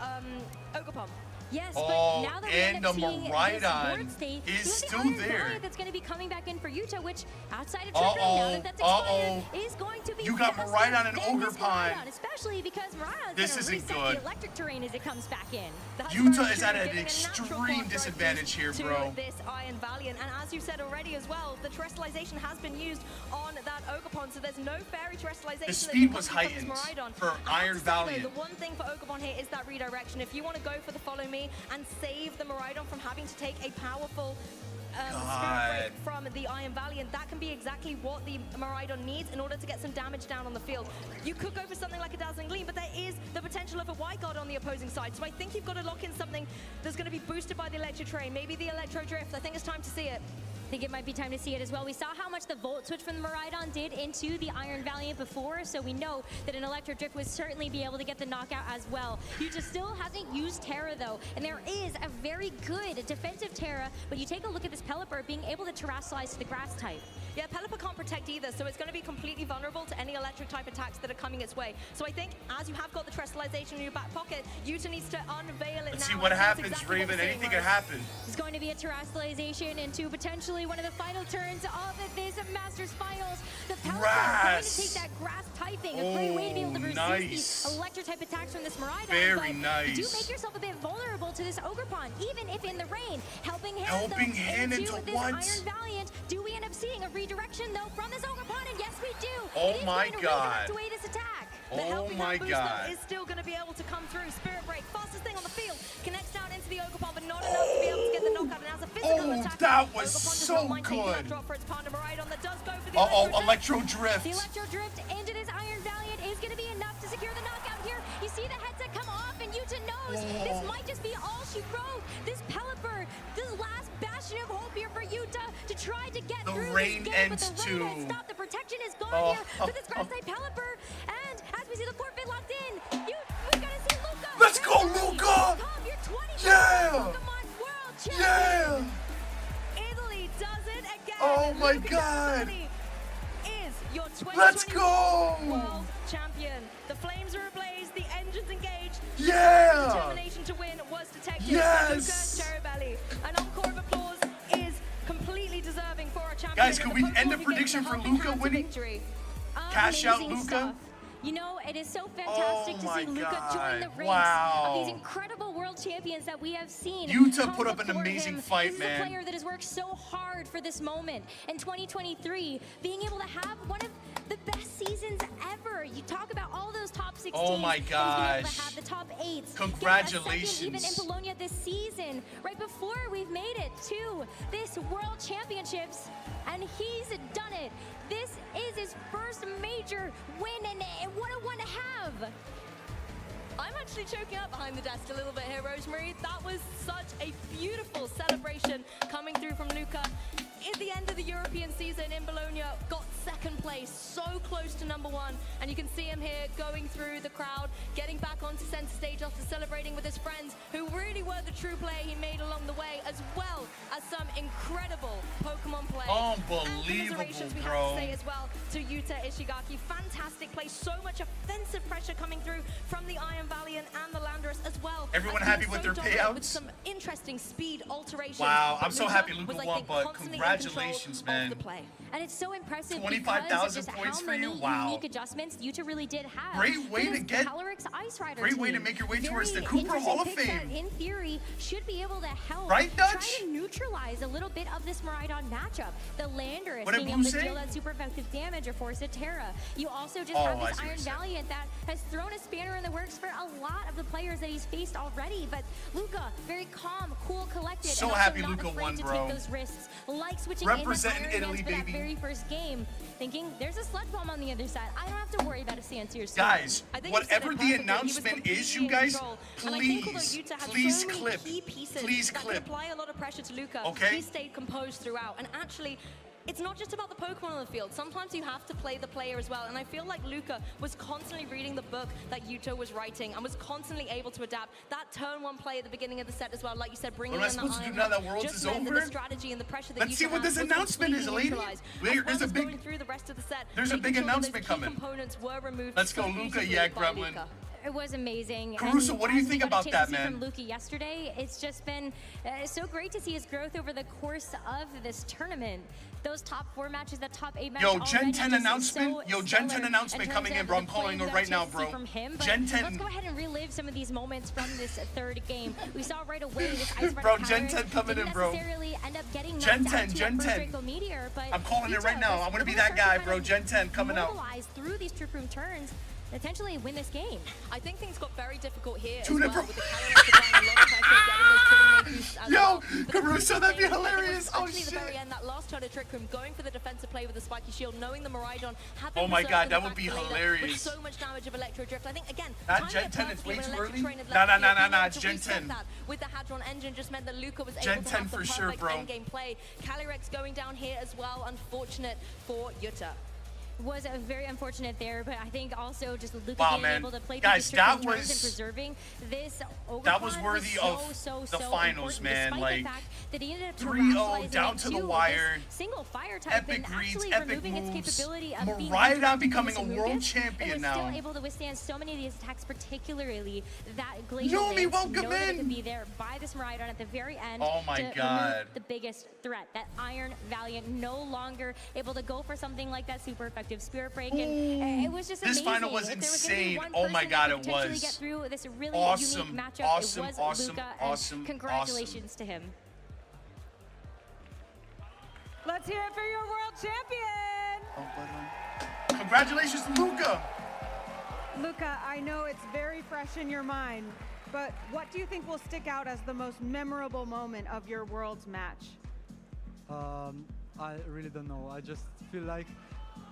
Ogerpon. Yes, Oh, but now that we and end up the seeing this Miraidon board state, is you still have the Iron there. Valiant that's going to be coming back in for Yuta, which outside of Trick Room, now that that's expired, is going to be You got faster Miraidon and than this Ogerpon. Miraidon, especially because Miraidon's This going to isn't reset good. the electric terrain as it comes back in. Utah is at an extreme disadvantage here, bro. To this Iron Valiant, and as you said already as well, the terrestrialization has been used on that Ogerpon, so there's no fairy terrestrialization. The speed was heightened for Iron Valiant. The one thing for Ogerpon here is that redirection. If you want to go for the follow me and save the Miraidon from having to take a powerful Spirit Break from the Iron Valiant, that can be exactly what the Miraidon needs in order to get some damage down on the field. You could go for something like a Dazzling Gleam, but there is the potential of a White Guard on the opposing side. So I think you've got to lock in something that's going to be boosted by the Electro Train, maybe the Electro Drift. I think it's time to see it. I think it might be time to see it as well. We saw how much the Volt Switch from the Miraidon did into the Iron Valiant before, so we know that an Electro Drift would certainly be able to get the knockout as well. Yuta still hasn't used Terra though, and there is a very good defensive Terra, but you take a look at this Pelipper being able to terrestrialize to the Grass type. Yeah, Pelipper can't protect either, so it's going to be completely vulnerable to any electric type attacks that are coming its way. So I think as you have got the terrestrialization in your back pocket, Yuta needs to unveil it. Let's now. see what happens, exactly Raven. what Anything can happen. It's going to be a terrestrialization into potentially one of the final turns of this Masters Finals. The Pelipper is going to take that Grass typing, a great way to be able to resist these electric type attacks from this Miraidon. Very but nice. You do make yourself a bit vulnerable to this Ogerpon, even if in the rain. Helping Hand into this what? Iron Valiant. Do we end up seeing a redirection though from this Ogerpon? And yes, we do. Oh It is my going to God. redirect away this attack. Oh my God. Is still going to be able to come through. Spirit Break, fastest thing on the field, connects down into the Ogerpon, but not enough to be able to get the knockout. And as a physical attack, that was Ogerpon does so not mind taking that good. drop for its partner Miraidon that does go for the Electro Drift. The Electro Drift into this Iron Valiant is going to be enough to secure the knockout here. You see the headset come off, and Yuta knows this might just be all she wrote. This Pelipper, this last bastion of hope here for Yuta to try to get through rain this game, ends but the rain too. has stopped. The protection is gone here for this Grass-type Pelipper, and as we see the forfeit locked in, we're going to see Luca. Let's go, Luca! Yeah! Pokemon World Champion. Yeah! Italy does it again. Oh my Luca God! Castelli is your 2024 Let's go! World Champion. The flames are ablaze, the engines engaged. Yeah! The determination to win was detected. Yes! Luca Cherubelli. An encore of applause is completely deserving for our champion. Guys, can we end the prediction for Luca winning? Cash out Amazing Luca? stuff. You know, it is so fantastic to see Luca join the ranks Wow. of these incredible world champions that we have seen. Yuta come put up an before amazing him. fight, this is man. a player that has worked so hard for this moment. In 2023, being able to have one of the best seasons ever. You talk about all those top 16. Oh my and he's been able to gosh. have the top 8s. Congratulations. Even in Bologna this season, right before we've made it to this World Championships, and he's done it. This is his first major win, and what a one to have. I'm actually choking up behind the desk a little bit here, Rosemary. That was such a beautiful celebration coming through from Luca. At the end of the European season in Bologna, got second place, so close to #1. And you can see him here going through the crowd, getting back onto center stage after celebrating with his friends, who really were the true play he made along the way, as well as some incredible Pokemon play. Unbelievable, and commiserations we bro. have to say as well to Yuta Ishigaki. Fantastic play, so much offensive pressure coming through from the Iron Valiant and the Landorus as well. Everyone And he happy was with so their dominant payouts? With some interesting speed alterations. Wow, I'm But so happy was, Luca I won, think, but constantly in congratulations, control man. of the play. And it's so impressive 25,000 because of just points how for you? many Wow. unique adjustments Yuta really did have. Great way for to this get- Calyrex Ice Rider great way to team. make your way towards the Very Cooper interesting Hall of picks that, Fame. in theory, should be able to help Right, try Dutch? to neutralize a little bit of this Miraidon matchup. The Landorus What did being Blue able to say? deal that super effective damage or force a Terra. You also just Oh, have I this see what Iron you're saying. Valiant that has thrown a spanner in the works for a lot of the players that he's faced already. But Luca, very calm, cool, collected. So and also happy not Luca afraid won, to bro. take those risks, like switching Representing in with Iron Italy, Hands for that baby. very first game, thinking there's a sludge bomb on the other side. I don't have to worry about a Sanseer soon. Guys, I think whatever he said it the perfectly. He was announcement is, you completely in guys, control. And I think although please, Yuta had please so many clip. key pieces Please that clip. could apply a lot of pressure to Luca, Okay. he stayed composed throughout. And actually, it's not just about the Pokemon on the field. Sometimes you have to play the player as well. And I feel like Luca was constantly reading the book that Yuto was writing and was constantly able to adapt. That turn one play at the beginning of the set as well, like you said, bringing in the supposed to do Iron now Hand that Worlds just is meant that over? the strategy and the pressure that Let's see Yuto what had this was announcement is, completely lady. neutralized, There's as well a as big- going through the rest of the set, there's a making big sure that those announcement key coming. components were removed Let's go, so Luca. beautifully Yeah, by Gremlin. Luca. It was amazing. Caruso, And what do you as we think got a about chance that, to see man? From Luki yesterday, it's just been so great to see his growth over the course of this tournament. Those top 4 matches, that top 8 matches. Yo, Gen already 10 just announcement. so Yo, Gen 10 stellar announcement in coming terms in, bro. of I'm the calling play it that right we now, got to see bro. From him. But Gen 10. let's go ahead and relive some of these moments from this 3rd game. We saw right away this Ice Bro, Rider Gen Kyler 10 coming didn't in, bro. necessarily end up getting Gen knocked out 10, to Gen that first 10. Draco Meteor, but I'm calling it Yuto right now. was I'm gonna be able to that guy, start to bro. kind Gen of 10 coming out. mobilize through these Trick Room turns, potentially win this game. I think things got very difficult here as Tune in, well, bro. with the Calyrex applying a lot of pressure, getting those killing rate boosts as Yo, well. But the Caruso, crucial that'd be thing was hilarious. Oh, actually shit. the very end, that last turn of Trick Room, going for the defensive play with the spiky shield, knowing the Miraidon had Oh been my reserved God, in that the would be back later hilarious. With so much damage of Electro Drift. I think, again, Not timing Gen it 10, it's perfectly way when too Electric early. Train had Nah, left nah, the nah, field, nah, being nah, able it's to Gen reset 10. that with the Hadron engine just meant that Luca was Gen able to 10 have the for sure, perfect bro. endgame play. Calyrex going down here as well, unfortunate for Yuta. Was very unfortunate there, but I think also just Luka Wow, being man. able to play Guys, through the that strict turns was- and preserving this that was overcon worthy of so the finals, important, man. despite Like, the fact that he ended up 3-0 terrestrializing down it to the too, wire. this single fire type Epic and reads, actually epic removing its moves. capability of being Miraidon becoming a Samugas. world champion It was now. still able to withstand so many of these attacks, particularly that glacial Yumi, lance, welcome know that it in. could be there by this Miraidon at the very end Oh my to God. remove the biggest threat. That Iron Valiant no longer able to go for something like that super effective Spirit Break, and it was just This amazing. final was If there was gonna be insane. one Oh my person that God, could it potentially was. get through this really Awesome, unique matchup, awesome, it was awesome, Luka, awesome, and congratulations to him. Let's hear it for your world champion. Congratulations to Luca. Luca, I know it's very fresh in your mind, but what do you think will stick out as the most memorable moment of your world's match? I really don't know. I just feel like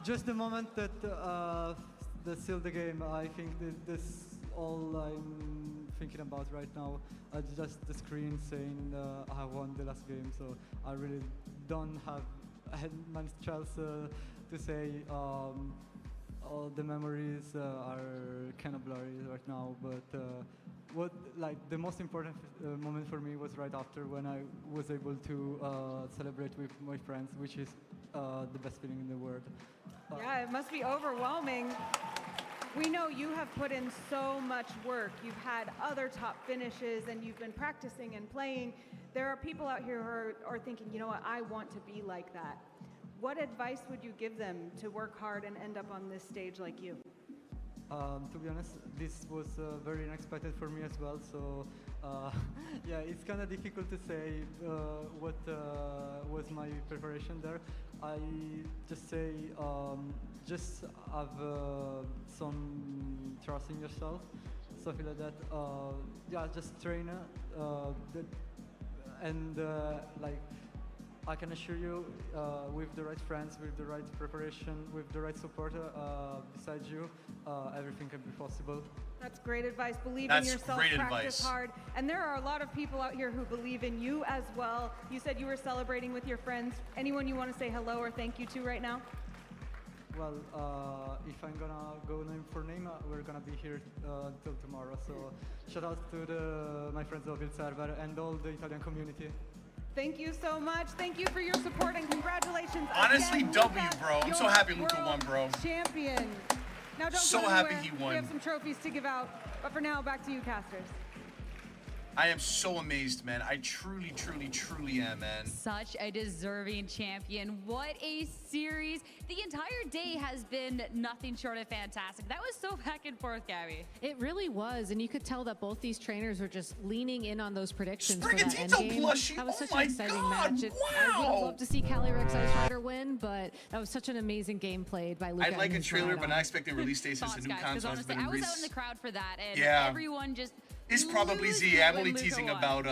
just the moment that sealed the game. I think this all I'm thinking about right now. Just the screen saying I won the last game. So I really don't have much chance to say. All the memories are kind of blurry right now, but what like the most important moment for me was right after when I was able to celebrate with my friends, which is the best feeling in the world. Yeah, it must be overwhelming. We know you have put in so much work. You've had other top finishes and you've been practicing and playing. There are people out here who are thinking, you know what, I want to be like that. What advice would you give them to work hard and end up on this stage like you? To be honest, this was very unexpected for me as well. So yeah, it's kind of difficult to say what was my preparation there. I just say just have some trust in yourself, something like that. Yeah, just train and like. I can assure you, with the right friends, with the right preparation, with the right support beside you, everything can be possible. That's great advice. Believe That's in yourself, great practice advice. hard. And there are a lot of people out here who believe in you as well. You said you were celebrating with your friends. Anyone you want to say hello or thank you to right now? Well, if I'm gonna go name for name, we're gonna be here till tomorrow. So shout out to my friends of Il Server and all the Italian community. Thank you so much. Thank you for your support and congratulations. Honestly, again, W, Luka, bro. I'm your so happy Luka world won, bro. Champion. Now don't So go happy anywhere. he won. We have some trophies to give out. But for now, back to you, casters. I am so amazed, man. I truly, truly, truly am, man. Such a deserving champion. What a series. The entire day has been nothing short of fantastic. That was so back and forth, Gabby. It really was, and you could tell that both these trainers were just leaning in on those predictions for Sprigatito that endgame. plushie. That was Oh such my an exciting God, match. I would have wow. loved to see Calyrex Ice Rider win, but that was such an amazing game played by Luka. I'd like and a his trailer, Miraidon. but not expecting release dates since Thoughts, the new guys, because console has honestly, been I was released. out in the crowd for that, and Yeah. everyone just It's probably Z. I'm only teasing about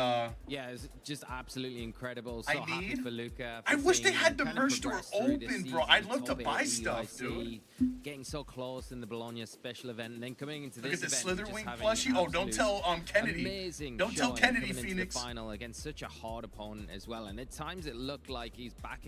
Yeah, it's just absolutely incredible. So I happy need- for Luca. I wish they had the merch store open, bro. I'd love to buy stuff, dude. Getting so close in the Bologna special event, and then coming into Look this at the event, and just Slitherwing having plushie. an Oh, don't tell absolute Kennedy. Amazing Don't tell showing Kennedy, coming Phoenix. into the final against such a hard opponent as well. And at times it looked like his back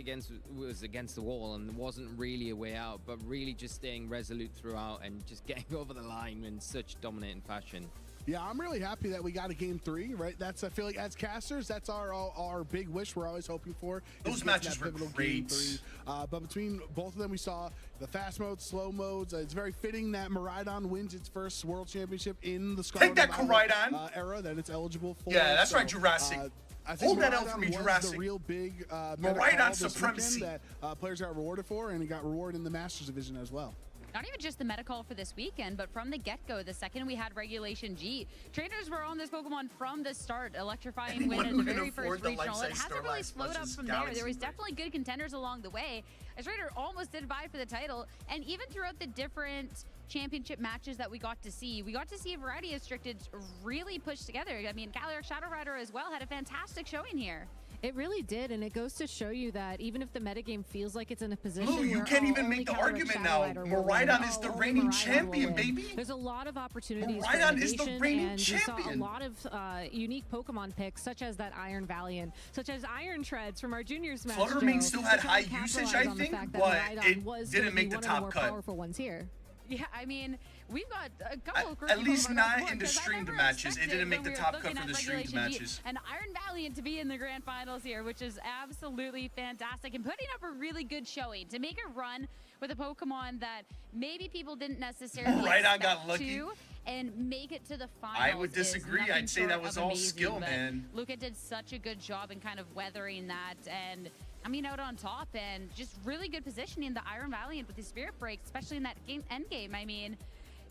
was against the wall and there wasn't really a way out, but really just staying resolute throughout and just getting over the line in such dominating fashion. Yeah, I'm really happy that we got a game 3, right? That's, I feel like as casters, that's our big wish we're always hoping for. Those is matches that were pivotal great. Game 3. But between both of them, we saw the fast modes, slow modes. It's very fitting that Miraidon wins its first world championship in the Scarlet Take that, Nevada, Koraidon. Era that it's eligible for. Yeah, that's So, right, Jurassic. I think Hold that L Miraidon for me, was Jurassic. the real big Miraidon this supremacy. weekend that players got rewarded for, and it got rewarded in the Masters division as well. Not even just the meta call for this weekend, but from the get-go, the second we had Regulation G, trainers were on this Pokemon from the start, electrifying win in the very first regional. It hasn't really slowed up from there. There was definitely good contenders along the way. As Trainer almost did vie for the title, and even throughout the different championship matches that we got to see a variety of Stricteds really pushed together. I mean, Calyrex Shadow Rider as well had a fantastic showing here. It really did, and it goes to show you that even if the metagame feels like it's in a position Blue, you where can't even only make the Calyrex argument Shadow now. Rider will win, Miraidon is the only reigning Miraidon will champion, win. baby. There's a lot of opportunities for Miraidon is the innovation, reigning and we saw a champion. lot of unique Pokemon picks, such as that Iron Valiant, such as Iron Treads from our juniors match. Fluttermane Joe, still to had try high and usage, capitalize I on the think, fact that but Miraidon it was didn't gonna make be the one of top more cut. powerful ones here. Yeah, I mean, we've got a couple of At least Pokemon not on in the board, 'cause I streamed never matches. It expected didn't make when the we were top cut looking for at the streamed Regulation G, matches. and Iron Valiant to be in the grand finals here, which is absolutely fantastic, and putting up a really good showing to make a run with a Pokemon that maybe people didn't necessarily Miraidon expect got lucky. to, and make it to the finals. I would is disagree. nothing I'd say short that was of all amazing, skill, but man. Luca did such a good job in kind of weathering that and coming out on top, and just really good positioning the Iron Valiant with the Spirit Break, especially in that end game. I mean,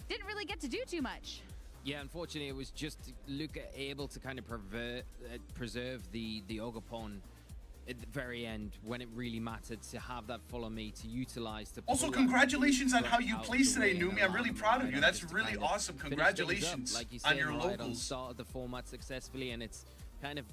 didn't really get to do too much. Yeah, unfortunately, it was just Luca able to kind of preserve the Ogerpon at the very end when it really mattered to have that follow me to utilize. To Also, pull that congratulations on front how you out placed the today, way Numi. and I'm really allow proud of Miraidon you. That's just to really kind of awesome. finish things up. Congratulations Like you on said, your Miraidon locals. started the format successfully, and it's kind of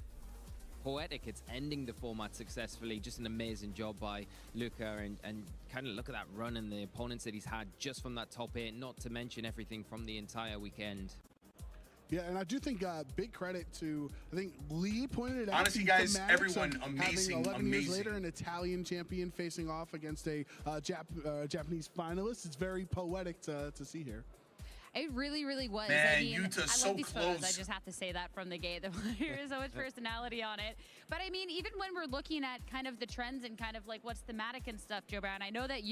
poetic. It's ending the format successfully. Just an amazing job by Luca, and kind of look at that run and the opponents that he's had just from that top 8, not to mention everything from the entire weekend. Yeah, and I do think big credit to, I think Lee pointed it out. Honestly, to guys, Thematics everyone, of amazing, having 11 years amazing. later, an Italian champion facing off against a Japanese finalist. It's very poetic to see here. It really, really was. Man, I mean, Yuta's I so love these photos. I close. just have to say that from the gate. There's so much personality on it. But I mean, even when we're looking at kind of the trends and kind of like what's thematic and stuff, Joe Brown, I know that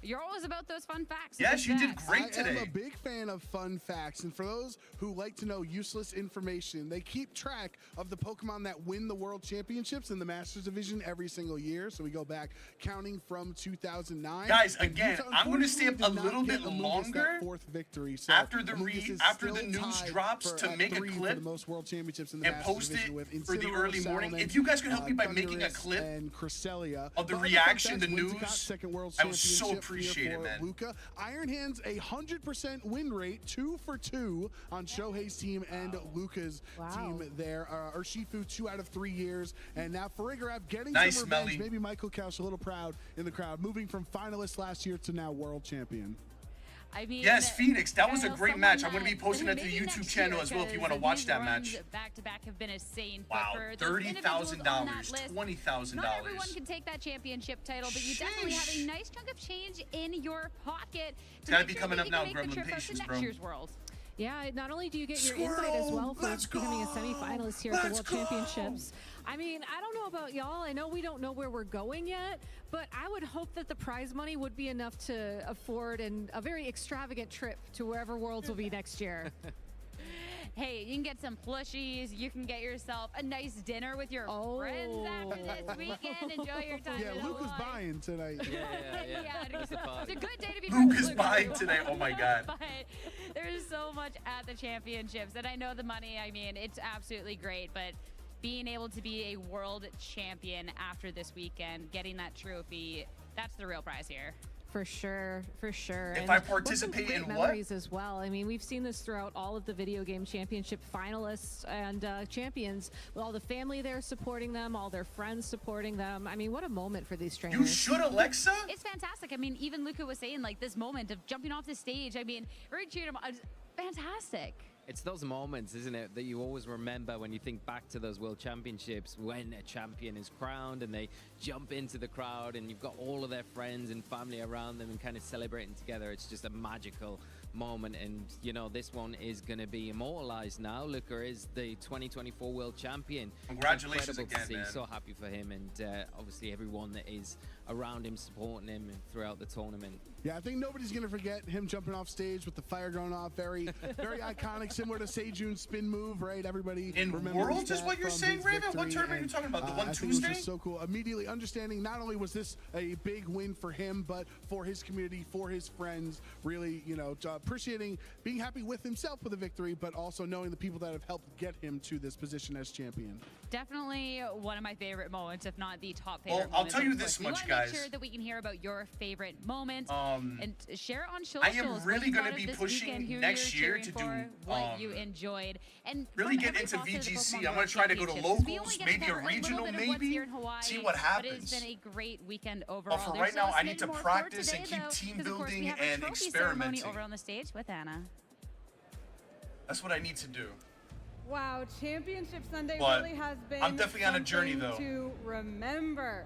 you're always about those fun facts. Yes, you did great I today. am a big fan of fun facts, and for those who like to know useless information, they keep track of the Pokemon that win the World Championships in the Masters Division every single year. So we go back counting from 2009. Guys, And again, Utah, I'm going to stay up a unfortunately, little did bit not get Amoonguss longer that 4th victory. So after the Amoonguss is after the still news tied drops for, to make a 3 for clip the most World Championships in the and Masters post Division it with for the Incineroar, early morning. Salamence, If you guys could help me by making a Thundurus, clip and Cresselia. of the But reaction, the Fun Facts, Winsicott, news, second World I would so Championship appreciate here it, for man. Luca. Iron Hands 100% win rate, 2 for 2 on Shohei's team and Luca's team there. Urshifu 2 out of 3 years, and now Farigiraf getting Nice, some revenge. Melly. Maybe Michael Couch a little proud in the crowd, moving from finalist last year to now world champion. I mean, Yes, Phoenix, that was a Kyle, great someone match. I'm going to that- be posting that to the maybe YouTube next channel year, as well if you want to because watch these that runs match. Back to back have been insane. Wow, but for those individuals on that $30,000, list, $20,000. Not everyone can take that championship title, but you definitely have a nice chunk of change in your pocket. It's gotta be coming up now, Gremlin Trip out to Patience, next bro. year's World. Yeah, not only do you get your insight as well for becoming a semifinalist here at the World Championships. I mean, I don't know about y'all. I know we don't know where we're going yet, but I would hope that the prize money would be enough to afford a very extravagant trip to wherever Worlds will be next year. Hey, you can get some plushies. You can get yourself a nice dinner with your friends after this weekend. Enjoy your time. Yeah, in Luke is Hawaii. buying tonight. It's a good day to be Luke friends is with buying Luke. today. Oh my God. But there's so much at the championships, and I know the money. I mean, it's absolutely great, but being able to be a world champion after this weekend, getting that trophy, that's the real prize here. For sure, for sure. If And I what some participate great in what? memories as well. I mean, we've seen this throughout all of the video game championship finalists and champions, with all the family there supporting them, all their friends supporting them. I mean, what a moment for these trainers. You should, Alexa. It's fantastic. I mean, even Luca was saying, like, this moment of jumping off the stage. I mean, very cheered him. Fantastic. It's those moments, isn't it, that you always remember when you think back to those World Championships, when a champion is crowned and they jump into the crowd and you've got all of their friends and family around them and kind of celebrating together. It's just a magical moment, and you know, this one is going to be immortalized now. Luca is the 2024 World Champion. Congratulations Incredible again, to see. man. So happy for him, and obviously everyone that is around him, supporting him throughout the tournament. Yeah, I think nobody's going to forget him jumping off stage with the fire going off. Very, very iconic, similar to Sejun's spin move, right? Everybody In remembers Worlds is that what you're from saying, his Raven? What victory, tournament are you talking about? The one I think it was Tuesday? just so cool. Immediately understanding not only was this a big win for him, but for his community, for his friends, really, you know, appreciating, being happy with himself with the victory, but also knowing the people that have helped get him to this position as champion. Definitely one of my favorite moments, if not the top Well, favorite I'll moments. tell you Of this course, we much, wanna guys. Make sure that we can hear about your favorite moment and share it on I socials. am what really you gonna thought of be this pushing weekend, who next you're year cheering to do, for, what you enjoyed, and really from get every into facet of the VGC. Pokemon I'm gonna World try to go to Championships. We only locals, get maybe to a cover little regional, bit of what's maybe. here in Hawaii, See what But happens. it's been a great weekend overall. But for There's right now, still I a need to smidge more for practice today, and keep though, team 'cause of course we building have a and trophy ceremony experimenting. over on the stage with Anna. That's what I need to do. Wow, Championship Sunday But really has been I'm definitely on a journey, something though. to remember.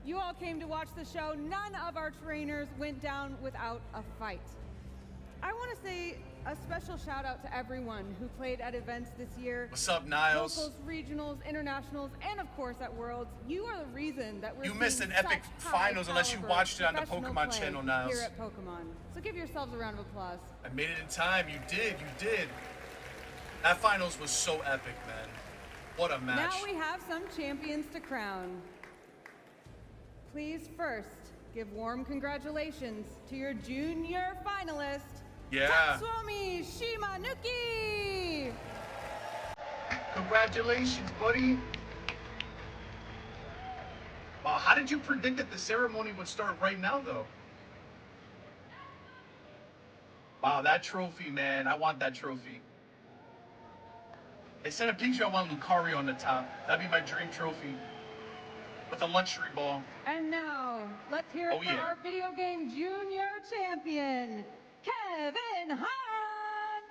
You all came to watch the show. None of our trainers went down without a fight. I want to say a special shout out to everyone who played at events this year. What's up, Niles? Locals, regionals, internationals, and of course at Worlds. You are the reason that we're You missed seeing an epic such high finals unless you caliber watched it on the professional Pokemon play channel, Niles. here at Pokemon. So give yourselves a round of applause. I made it in time. You did. You did. That finals was so epic, man. What a match. Now we have some champions to crown. Please first give warm congratulations to your junior finalist, Yeah. Tatsuomi Shimanuki. Congratulations, buddy. Wow, how did you predict that the ceremony would start right now, though? Wow, that trophy, man. I want that trophy. They sent a picture. I want Lucario on the top. That'd be my dream trophy. With a luxury ball. And now, let's hear it Oh, for yeah. our video game junior champion, Kevin Hahn.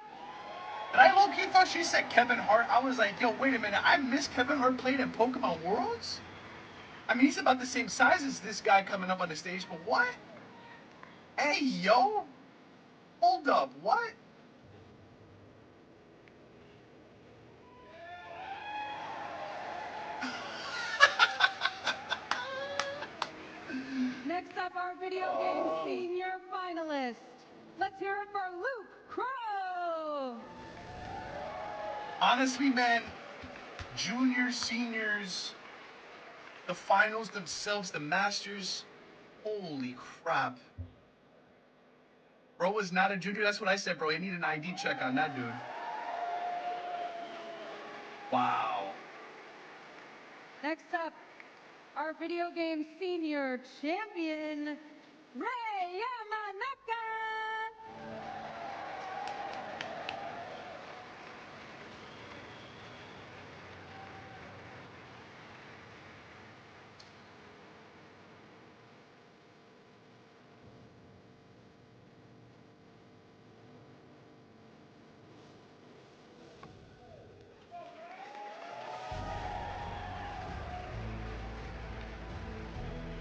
And I low-key thought she said Kevin Hart. I was like, yo, wait a minute. I missed Kevin Hart playing in Pokemon Worlds? I mean, he's about the same size as this guy coming up on the stage, but what? Hey, yo. Hold up, what? Next up, our video game senior finalist. Let's hear it for Luke Crow. Honestly, man, juniors, seniors, the finals themselves, the masters, holy crap. Bro was not a junior. That's what I said, bro. You need an ID check on that dude. Wow. Next up, our video game senior champion, Ray Yamanaka.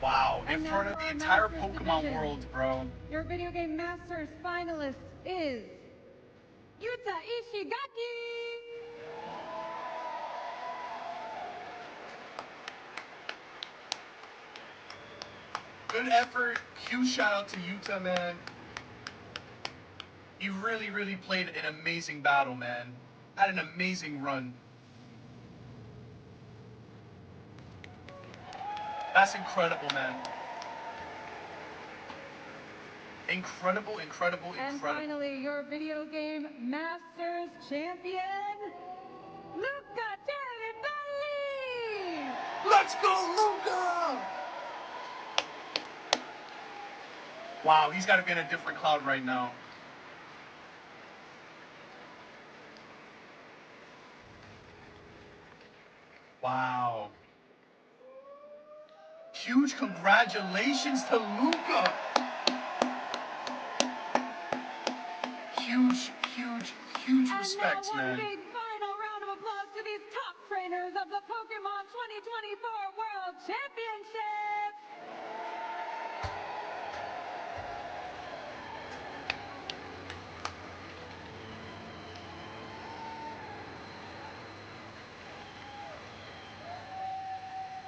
Wow, in And now front of for the our entire Masters Pokemon division. world, bro. Your video game masters finalist is Yuta Ishigaki. Good effort. Huge shout out to Yuta, man. He really, really played an amazing battle, man. Had an amazing run. That's incredible, man. Incredible, incredible, And incredible. finally, your video game masters champion, Luca Terribelli. Let's go, Luca! Wow, he's got to be in a different cloud right now. Wow. Huge congratulations to Luca. Huge respects, and now one man. big final round of applause to these top trainers of the Pokemon 2024 World Championship.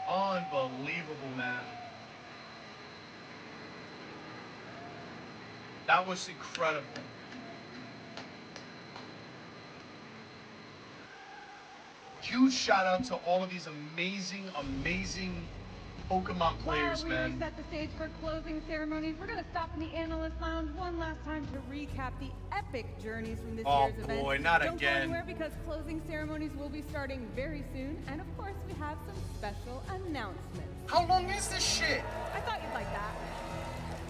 Unbelievable, man. That was incredible. Huge shout out to all of these amazing Pokemon players, While we man. reset the stage for closing ceremonies, we're going to stop in the analyst lounge one last time to recap the epic journeys from this year's event. Oh boy, not Don't again. go anywhere because closing ceremonies will be starting very soon, and of course we have some special announcements. How long is this shit? I thought you'd like that.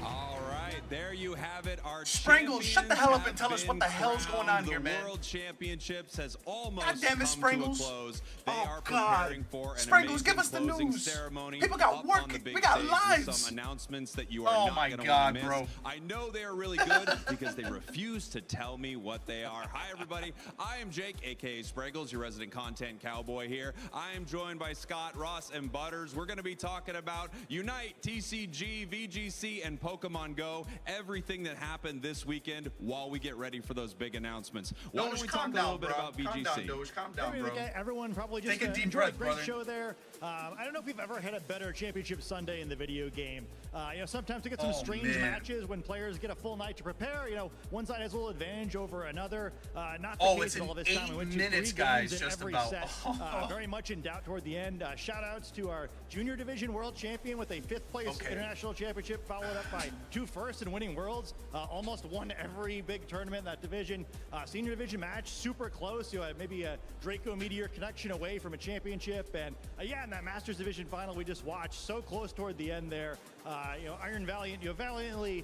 All right, there you have it. Our Sprangles, shut the hell up champions and tell us what have the hell's been going on crowned. here, man. The World Championships has almost God damn it, come to a Sprangles. close. They Oh, are God. preparing for an Sprangles, amazing give us the closing news. ceremony. People got up work. on the big We got stage lives. with some announcements that you are Oh not my going to God, miss. bro. I know they are really good because they refuse to tell me what they are. Hi, everybody. I am Jake, aka Sprangles, your resident content cowboy here. I am joined by Scott, Ross, and Butters. We're going to be talking about Unite, TCG, VGC, and Pokemon Go. Everything that happened this weekend while we get ready for those big announcements. Why don't we talk a little bit about VGC? Calm down, Doge. Calm down, bro. Everyone probably just Take a deep enjoyed breath, a great brother. show there. I don't know if we've ever had a better championship Sunday in the video game. Sometimes we get some strange matches when players get a full night to prepare. One side has a little advantage over another. Not the case it's all in this time. We went 8 to minutes, 3 guys, games in just every about. set. Very much in doubt toward the end. Shout outs to our junior division world champion with a 5th place international championship, followed up by 2 firsts and winning worlds. Almost won every big tournament in that division. Senior division match, super close. Maybe a Draco Meteor connection away from a championship. And in that Masters Division final we just watched, so close toward the end there. Iron Valiant, valiantly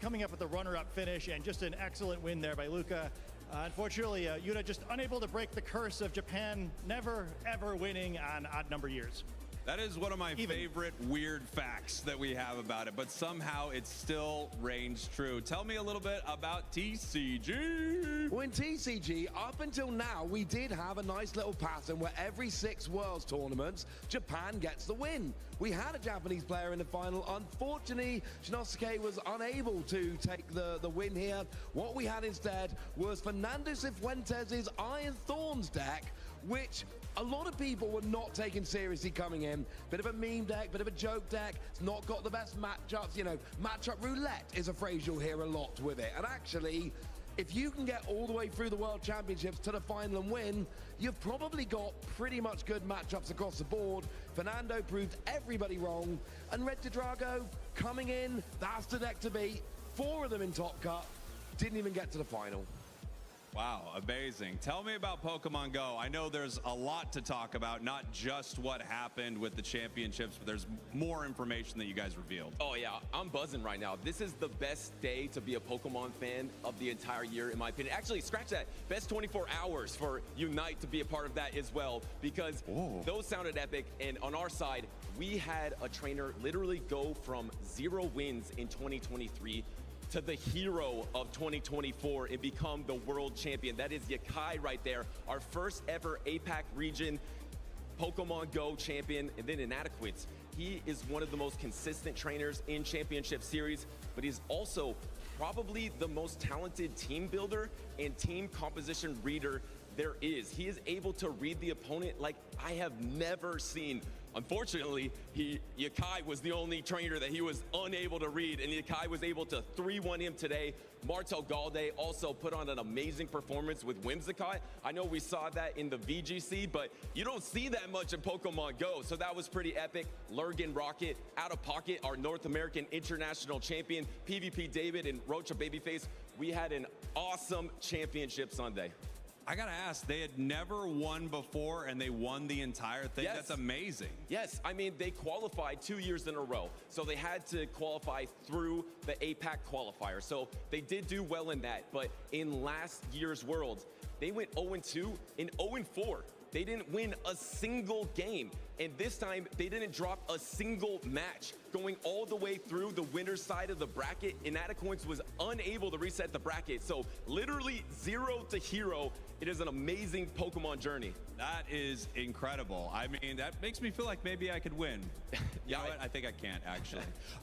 coming up with the runner-up finish, and just an excellent win there by Luca. Unfortunately, Yuta just unable to break the curse of Japan never, ever winning on odd number years. That is one of my favorite weird facts that we have about it, but somehow it still reigns true. Tell me a little bit about TCG. Well, in TCG, up until now, we did have a nice little pattern where every 6 Worlds tournaments, Japan gets the win. We had a Japanese player in the final. Unfortunately, Shinosuke was unable to take the win here. What we had instead was Fernando Cifuentes' Iron Thorns deck, which a lot of people were not taking seriously coming in. Bit of a meme deck, bit of a joke deck. It's not got the best matchups. Matchup roulette is a phrase you'll hear a lot with it. And actually, if you can get all the way through the World Championships to the final and win, you've probably got pretty much good matchups across the board. Fernando proved everybody wrong. And Red Drago coming in, that's the deck to beat. 4 of them in Top Cut, didn't even get to the final. Wow, amazing. Tell me about Pokemon Go. I know there's a lot to talk about, not just what happened with the championships, but there's more information that you guys revealed. Oh yeah, I'm buzzing right now. This is the best day to be a Pokemon fan of the entire year, in my opinion. Actually, scratch that. Best 24 hours for Unite to be a part of that as well, because those sounded epic. And on our side, we had a trainer literally go from 0 wins in 2023 to the hero of 2024 and become the world champion. That is Yakai right there, our first ever APAC region Pokemon Go champion. And then Inadequates, he is one of the most consistent trainers in Championship Series, but he's also probably the most talented team builder and team composition reader there is. He is able to read the opponent like I have never seen. Unfortunately, Yakai was the only trainer that he was unable to read, and Yakai was able to 3-1 him today. Martel Galde also put on an amazing performance with Whimsicott. I know we saw that in the VGC, but you don't see that much in Pokemon Go, so that was pretty epic. Lurgan Rocket, Out of Pocket, our North American International Champion, PvP David, and Rocha Babyface. We had an awesome championship Sunday. I gotta ask, they had never won before and they won the entire thing. Yes. That's amazing. Yes, I mean, they qualified 2 years in a row. So they had to qualify through the APAC qualifier. So they did do well in that. But in last year's Worlds, they went 0-2 and 0-4. They didn't win a single game. And this time, they didn't drop a single match. Going all the way through the winner's side of the bracket, Inatacoins was unable to reset the bracket. So literally 0 to hero. It is an amazing Pokemon journey. That is incredible. I mean, that makes me feel like maybe I could win. You know what? I think I can't, actually.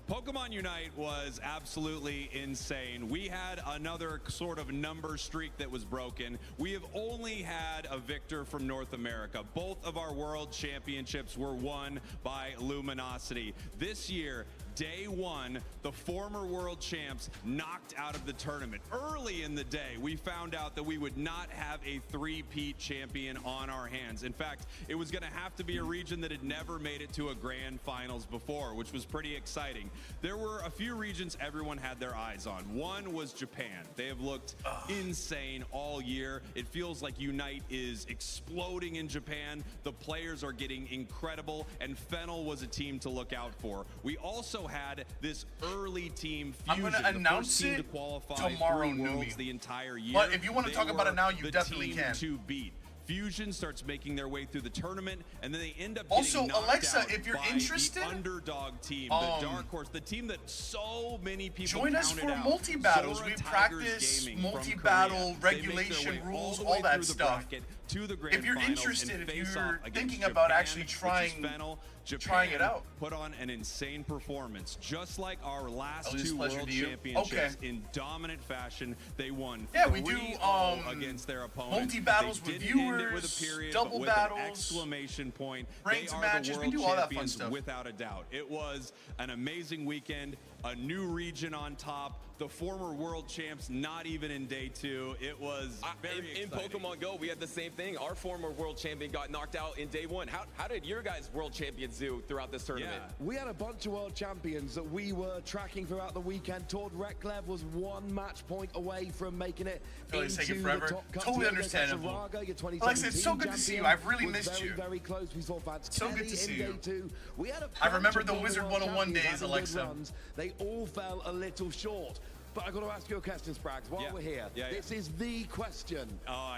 Pokemon Unite was absolutely insane. We had another sort of number streak that was broken. We have only had a victor from North America. Both of our world championships were won by Luminosity. This year, Day 1, the former world champs knocked out of the tournament. Early in the day, we found out that we would not have a three-peat champion on our hands. In fact, it was going to have to be a region that had never made it to a grand finals before, which was pretty exciting. There were a few regions everyone had their eyes on. One was Japan. They have looked insane all year. It feels like Unite is exploding in Japan. The players are getting incredible, and Fennel was a team to look out for. We also had this early team Fusion. I'm going to announce team it to qualify tomorrow, through Worlds Numi. the entire year. But if you want to They talk about it were now, you the definitely team can. to beat. Fusion starts making their way through the tournament, and then they end up Also, getting knocked Alexa, out if you're by interested, the underdog team, the dark horse, the team that so many people join us counted for out. multi-battles. Sora We Tigers practice Gaming from multi-battle, Korea. They make their regulation way rules, the all way that through the stuff. bracket to the grand If you're finals interested, and if face you're off against thinking about Japan, actually which is trying Fennel, trying it out. put on an insane performance, just like our last Always two pleasure world to you. championships Okay. in dominant fashion. They won. Yeah, we do 3-0 against their opponent. multi-battles They with didn't end it with viewers, a period, double but with battles, an exclamation point. ranked They are matches, the we world do all that fun champions stuff. without a doubt. It was an amazing weekend. A new region on top. The former world champs not even in day 2. It was very in Pokemon Go, we had the same thing. Our former world champion got knocked out in day 1. How did your guys' world champions do throughout this tournament? We had a bunch of world champions that we were tracking throughout the weekend. Tord Reklev was 1 match point away from making it Oh, it's taking into forever. the top cut. Totally Diego understandable. Saraga, your 2017 Alexa, it's so good to see you. I've really was missed very, you. very close. We saw Vance So good Kelly to see in day you. 2. We had a I remember bunch the of Wizard world 101 champions days, having good Alexa. runs. They all fell a little short. But I got to ask you a question, Sprags, while we're here. This is the question.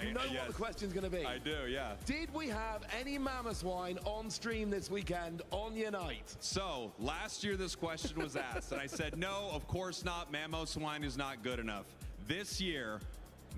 You know what the question's going to be? I do, yeah. Did we have any Mammothswine on stream this weekend on Unite? So, last year this question was asked, and I said, no, of course not. Mammothswine is not good enough. This year,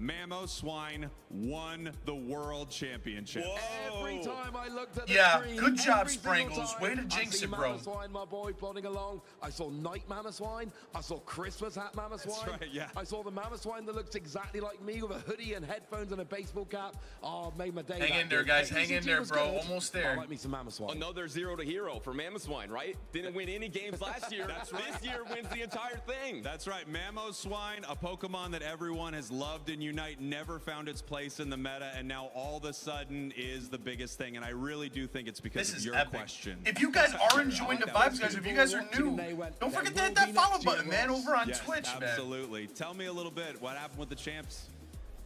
Mammothswine won the world championship. Every time I looked at the Yeah, screen, good job, every single Sprangles. time Way to I jinx see it, bro. Mammothswine, my boy, plodding along. I saw Night Mammothswine. I saw Christmas hat Mammothswine. That's right, yeah. I saw the Mammothswine that looks exactly like me with a hoodie and headphones and a baseball cap. Oh, made my day. Hang that in there, good. guys. The Hang in ECG there, was bro. good. Almost there. I like me some Mammothswine. Another 0 to hero for Mammothswine, right? Didn't win any games last year. That's right. This year wins the entire thing. That's right. Mammothswine, a Pokemon that everyone has loved in Unite, never found its place in the meta, and now all of a sudden is the biggest thing. And I really do think it's because This of is your epic. question. If you guys are enjoying the vibes, guys, if you guys are new, don't forget to hit that follow button, man, over on Yes, Twitch, man. absolutely. Tell me a little bit. What happened with the champs?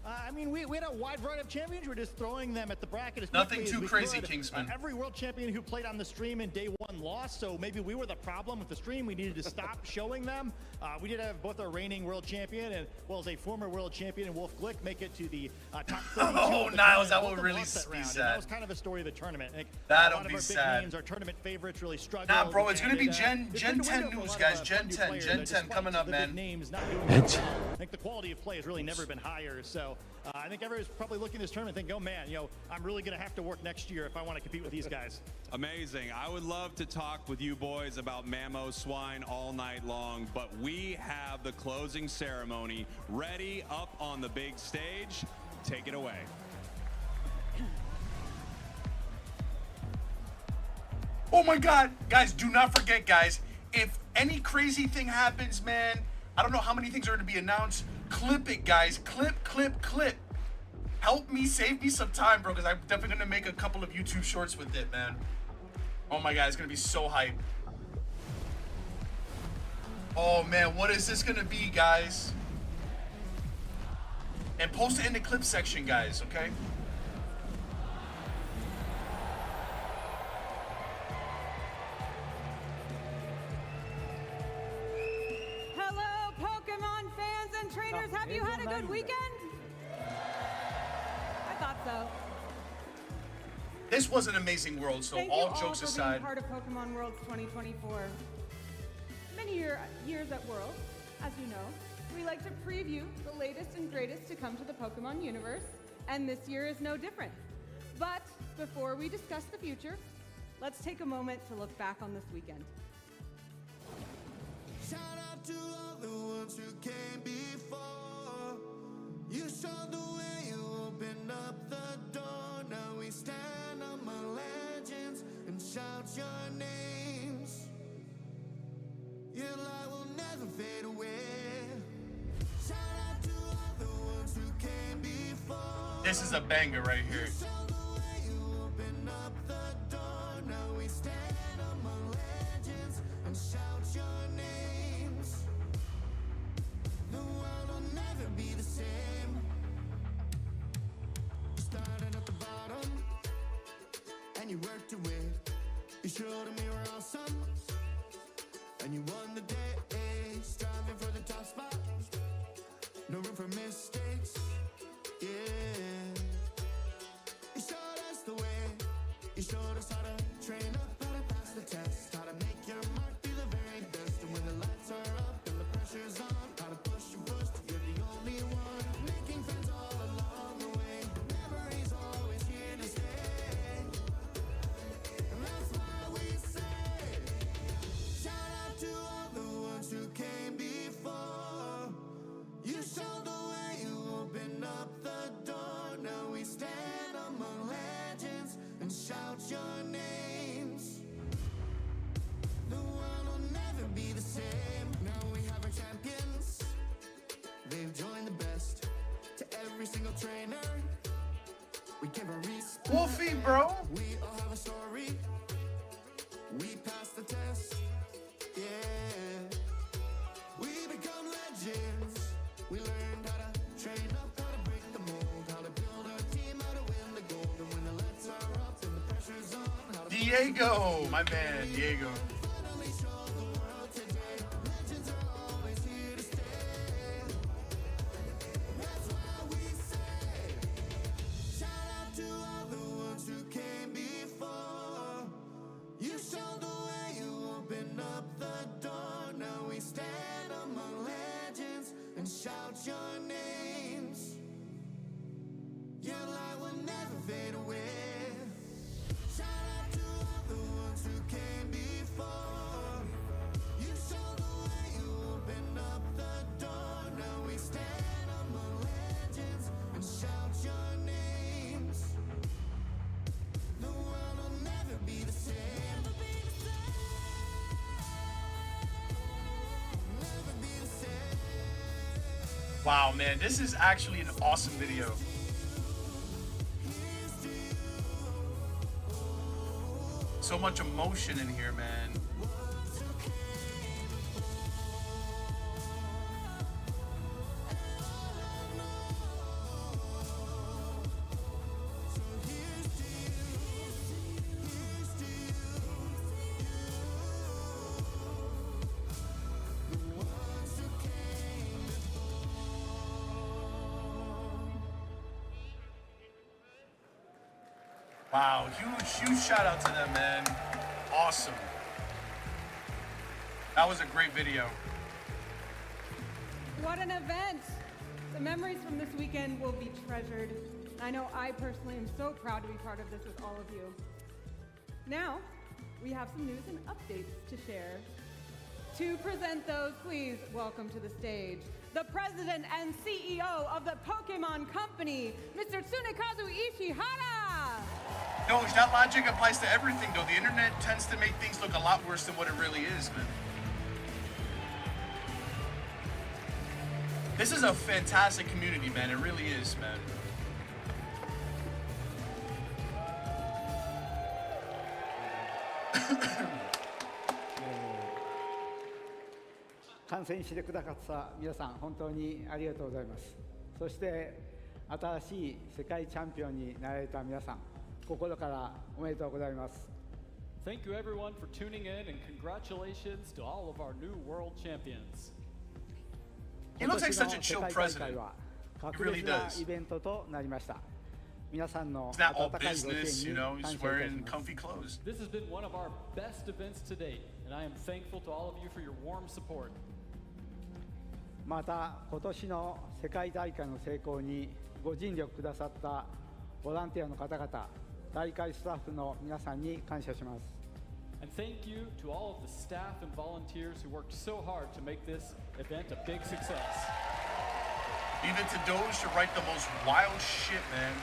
I mean, we had a wide variety of champions. We're just throwing them at the bracket as Nothing quickly as too we crazy, could. Kingsman. Every world champion who played on the stream in day 1 lost, so maybe we were the problem with the stream. We needed to stop showing them. We did have both our reigning world champion and, well, as a former world champion, Wolf Glick, make it to the top 32. Oh, of the Niles, tournament. that Both would of really lost that be round, and sad. that was kind of a story of the tournament. Like, That'll a lot of be our big sad. names, our tournament favorites really struggled. Nah, bro, it's gonna and be it's Gen been a 10 window for a news, lot guys. of Gen fun new 10, players Gen that 10 despite coming the up, big man. names not doing well, I think the quality of play has really never been higher. So I think everyone's probably looking at this tournament and thinking, oh man, I'm really going to have to work next year if I want to compete with these guys. Amazing. I would love to talk with you boys about Mammothswine all night long, but we have the closing ceremony ready up on the big stage. Take it away. Oh my God, guys, do not forget, guys, if any crazy thing happens, man, I don't know how many things are going to be announced. Clip it, guys. Clip, clip, clip. Help me, save me some time, bro, because I'm definitely going to make a couple of YouTube shorts with it, man. Oh my God, it's going to be so hype. Oh man, what is this going to be, guys? And post it in the clip section, guys, okay? Hello, Pokemon fans and trainers. Have you had a good weekend? I thought so. This was an amazing world, so Thank all you jokes for aside. being part of Pokemon Worlds 2024. Many years at Worlds, as you know, we like to preview the latest and greatest to come to the Pokemon universe, and this year is no different. But before we discuss the future, let's take a moment to look back on this weekend. Shout out to all the ones who came before. You showed the way, you opened up the door. Now we stand among legends and shout your names. Your light will never fade away. Shout out to all the ones who came before. This is a banger right here. You showed the way, you opened up the door. Now we stand among legends and shout your names. The world will never be the same. You started at the bottom and you worked your way. You showed them you were awesome and you won the day. Striving for the top spot, no room for mistakes. Yeah, you showed us the way. You showed us how to train up, how to pass the test, how to make your mark, be the very best. And when the lights are up and the pressure's on, how to push and push till you're the only one. Making friends all along the way, memories always here to stay. And that's why we say, shout out to all the ones who came before. You showed the way, you opened up the door. Now we stand among legends and shout your names. The world will never be the same. Now we have our champions. They've joined the best. To every single trainer, we give our respect. Wolfie, bro. We all have a story. We passed the test. Yeah. We become legends. We learned how to train up, how to break the mold, how to build our team, how to win the gold. And when the lights are up and the pressure's on, how to Diego, my man, Diego. finally show the world today. Legends are always here to stay. That's why we say, shout out to all the ones who came before. You showed the way, you opened up the door. Now we stand among legends and shout your names. Your light will never fade away. Shout out to all the ones who came before. You showed the way, you opened up the door. Now we stand among legends and shout your names. The world will never be the same. Never be the same. Wow, man, this is actually an awesome video. So much emotion in here, man. Wow, huge shout out to them, man. Awesome. That was a great video. What an event! The memories from this weekend will be treasured. I know I personally am so proud to be part of this with all of you. Now, we have some news and updates to share. To present those, please welcome to the stage the president and CEO of the Pokémon Company, Mr. Tsunekazu Ishihara! No, that logic applies to everything, though. The internet tends to make things look a lot worse than what it really is, man. This is a fantastic community, man. It really is, man. 観戦してくださった皆さん、本当にありがとうございます。そして新しい世界チャンピオンになられた皆さん、心からおめでとうございます。Thank you everyone for tuning in and congratulations to all of our new world champions. He looks like such a chill president. 格別なイベントとなりました。皆さんの It's not all 温かいご支援 business, に you know, 感 he's 謝いたし wearing ます。 comfy clothes. This has been one of our best events to date, and I am thankful to all of you for your warm support. また今年の世界大会の成功にご尽力くださったボランティアの方々、大会スタッフの皆さんに感謝します。And thank you to all of the staff and volunteers who worked so hard to make this event a big success. Even to Doge to write the most wild shit, man.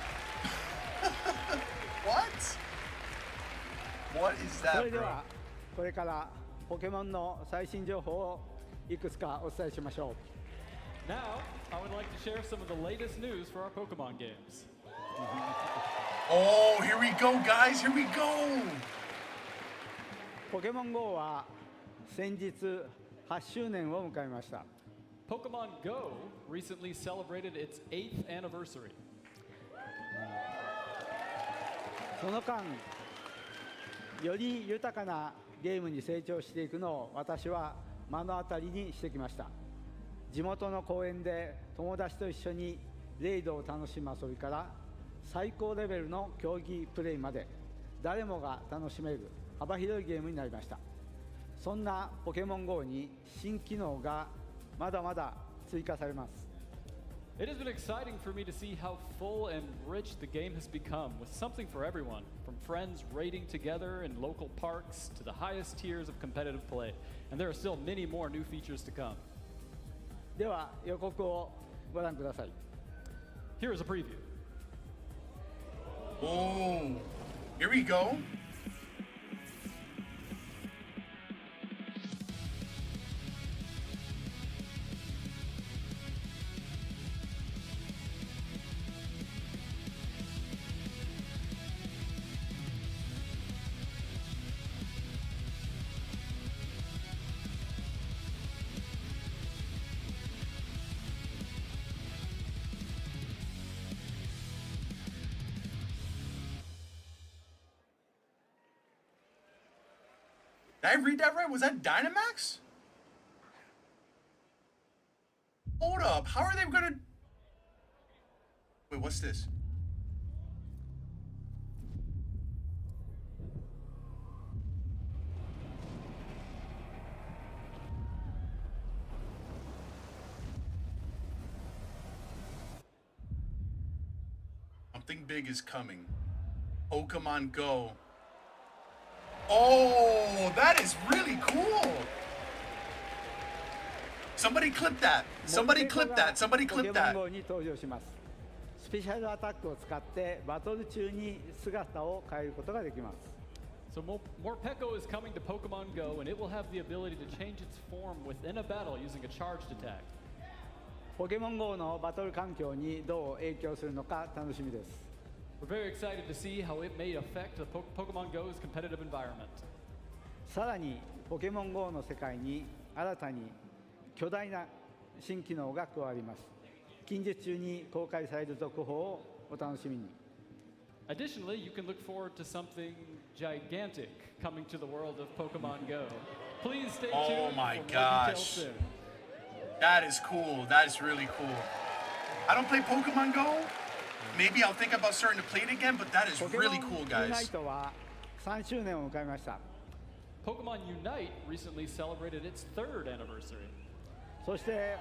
What? What is そ that, れで bro? はこれからポケモンの最新情報をいくつかお伝えしましょう。 Now, I would like to share some of the latest news for our Pokemon games. Oh, here we go, guys. Here we go. ポケモン GO は先日8周年を迎えました。 Pokemon Go recently celebrated its 8th anniversary. その間、より豊かなゲームに成長していくのを私は目の当たりにしてきました。地元の公園で友達と一緒にレイドを楽しむ遊びから最高レベルの競技プレイまで誰もが楽しめる幅広いゲームになりました。そんなポケモン GO に新機能がまだまだ追加されます。 It has been exciting for me to see how full and rich the game has become, with something for everyone, from friends raiding together in local parks to the highest tiers of competitive play. And there are still many more new features to come. では予告をご覧ください。 Here is a preview. Oh, here we go. Did I read that right? Was that Dynamax? Hold up. How are they gonna... Wait, what's this? Something big is coming. Pokemon Go. Oh, that is really cool. Somebody clip that. Somebody clip that. Somebody clip that. ポケモン GO に登場します。スペシャルアタックを使ってバトル中に姿を変えることができます。 So Morpeko is coming to Pokemon Go, and it will have the ability to change its form within a battle using a charged attack. ポケモン GO のバトル環境にどう影響するのか楽しみです。 We're very excited to see how it may affect the Pokemon Go's competitive environment. さらにポケモン GO の世界に新たに巨大な新機能が加わります。近日中に公開される続報をお楽しみに。 Additionally, you can look forward to something gigantic coming to the world of Pokemon Go. Please stay tuned Oh my for more gosh. details soon. That is cool. That is really cool. I don't play Pokemon Go. Maybe I'll think about starting to play it again, but that is really cool, guys. ポケモンユナイトは3周年を迎えました。 Pokemon Unite recently celebrated its 3rd anniversary. そして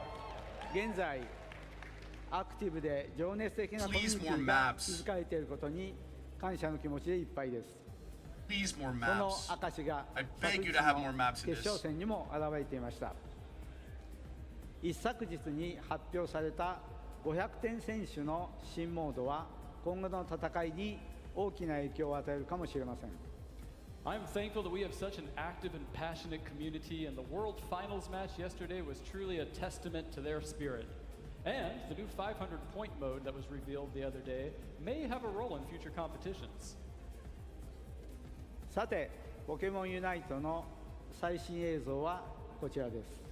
現在アクティブで情熱的なコミュニティが築かれていることに感謝の気持ちでいっぱいです。 Please more その maps. 証が I 昨 beg 日 you to have more の maps in 決勝 this. 戦にも現れていました。一昨日に発表された500点選手の新モードは今後の戦いに大きな影響を与えるかもしれません。 I'm thankful that we have such an active and passionate community, and the World Finals match yesterday was truly a testament to their spirit. And the new 500-point mode that was revealed the other day may have a role in future competitions. さて、ポケモンユナイトの最新映像はこちらです。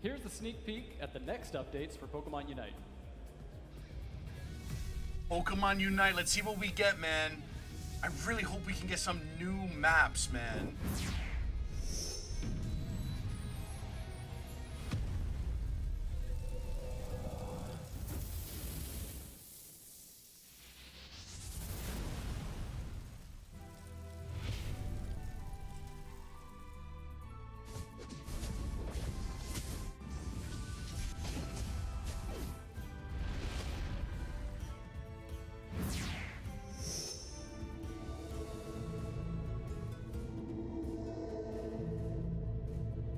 Here's the sneak peek at the next updates for Pokemon Unite. Pokemon Unite. Let's see what we get, man. I really hope we can get some new maps, man.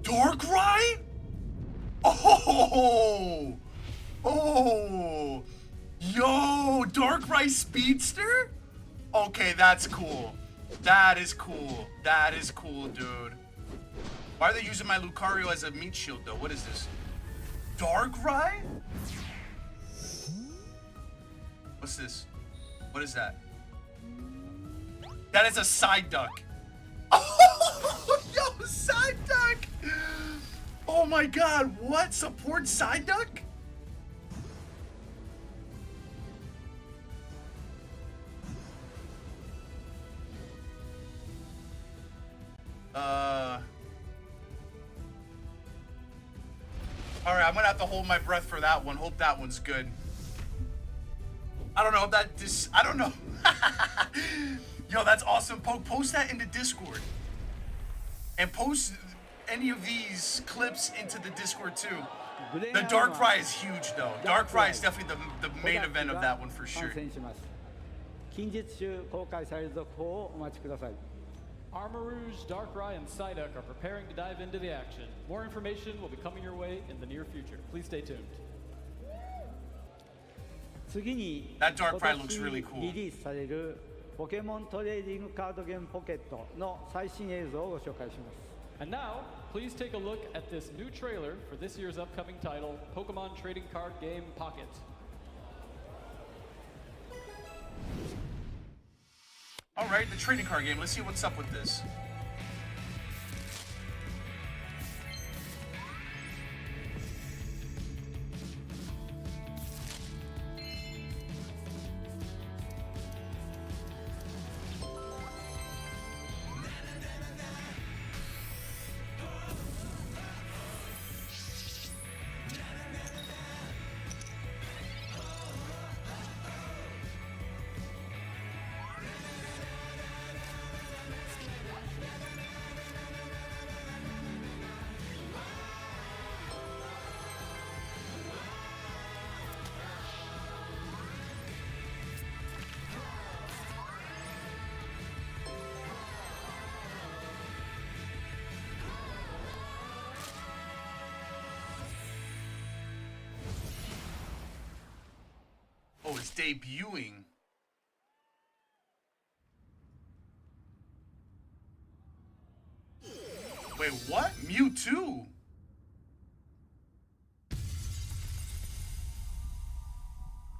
Darkrai? Oh! Oh! Yo, Darkrai Speedster? Okay, that's cool. That is cool. That is cool, dude. Why are they using my Lucario as a meat shield, though? What is this? Darkrai? What's this? What is that? That is a side duck. Oh, yo, side duck! Oh my god, what? Support side duck? Alright, I'm gonna have to hold my breath for that one. Hope that one's good. I don't know if that I don't know. Yo, that's awesome. Post that in the Discord. And post any of these clips into the Discord too. The Darkrai is huge though. Darkrai is definitely the main event of that one for sure. 近日中公開される続報をお待ちください。 Armarouge, Darkrai, and Psyduck are preparing to dive into the action. More information will be coming your way in the near future. Please stay tuned. 次に That 今 Darkrai looks 年 really cool. リリースされるポケモントレーディングカードゲームポケットの最新映像をご紹介します。 And now, please take a look at this new trailer for this year's upcoming title, Pokemon Trading Card Game Pocket. Alright, the trading card game. Let's see what's up with this. Oh, it's debuting. Wait, what? Mewtwo?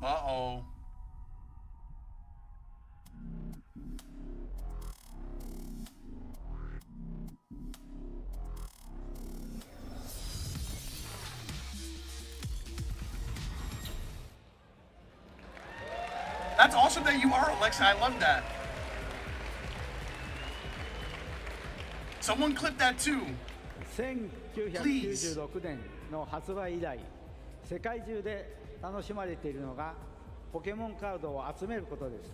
Uh-oh. That's awesome that you are, Alexa. I love that. Someone clip that too. 1996年の発売以来、世界中で楽しまれているのがポケモンカードを集めることです。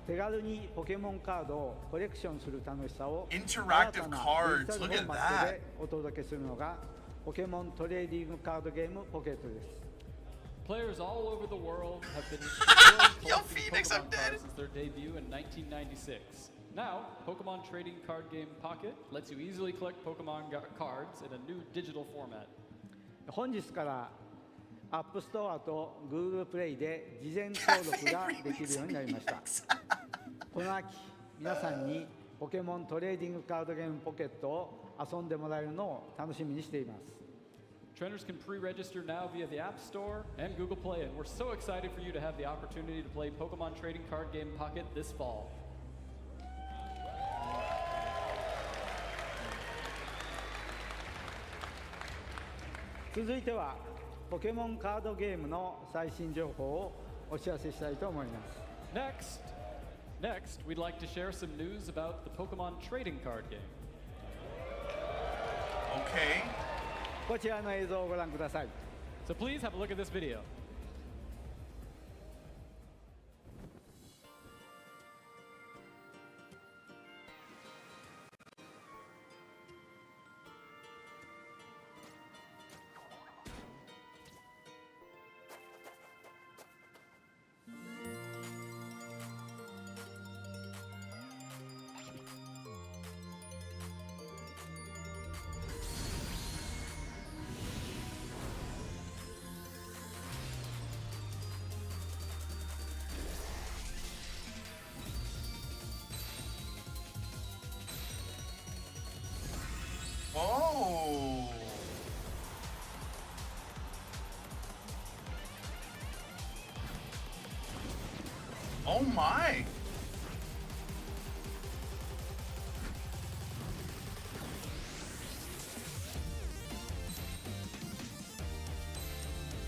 手軽にポケモンカードをコレクションする楽しさを新たなデジタルフォーマットでお届けするのがポケモントレーディングカードゲームポケットです。 Players all over the world have been collecting Pokemon cards since their debut in 1996. Now, Pokemon Trading Card Game Pocket lets you easily collect Pokemon cards in a new digital format. 本日からアップストアと Google プレイで事前登録ができるようになりました。この秋、皆さんにポケモントレーディングカードゲームポケットを遊んでもらえるのを楽しみにしています。 Trainers can pre-register now via the App Store and Google Play, and we're so excited for you to have the opportunity to play Pokemon Trading Card Game Pocket this fall. 続いてはポケモンカードゲームの最新情報をおお知らせしたいと思います。Next, we'd like to share some news about the Pokemon trading card game. Okay. こちらの映像をご覧ください。So please have a look at this video. Oh. Oh my.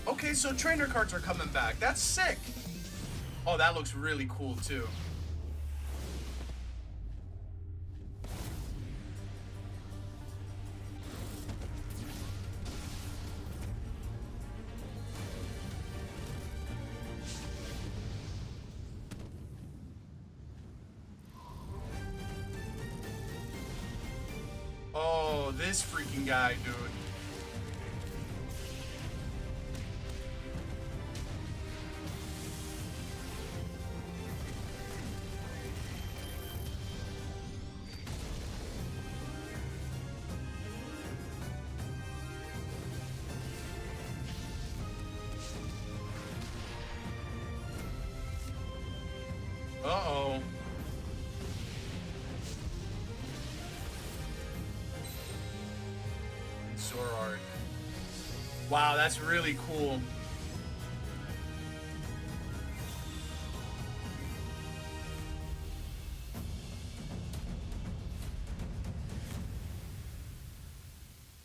Okay, so trainer cards are coming back. That's sick. Oh, that looks really cool too. Oh, this freaking guy, dude. Uh-oh. Sword. Wow, that's really cool.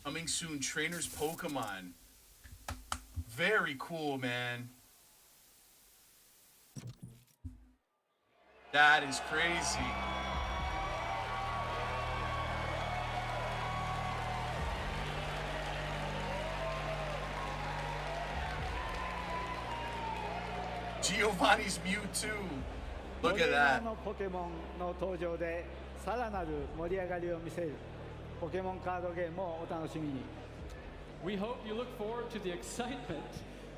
Coming soon, Trainers Pokemon. Very cool, man. That is crazy. Giovanni's Mewtwo. Look at that. のポケモンの登場でさらなる盛り上がりを見せるポケモンカードゲームをお楽しみに。We hope you look forward to the excitement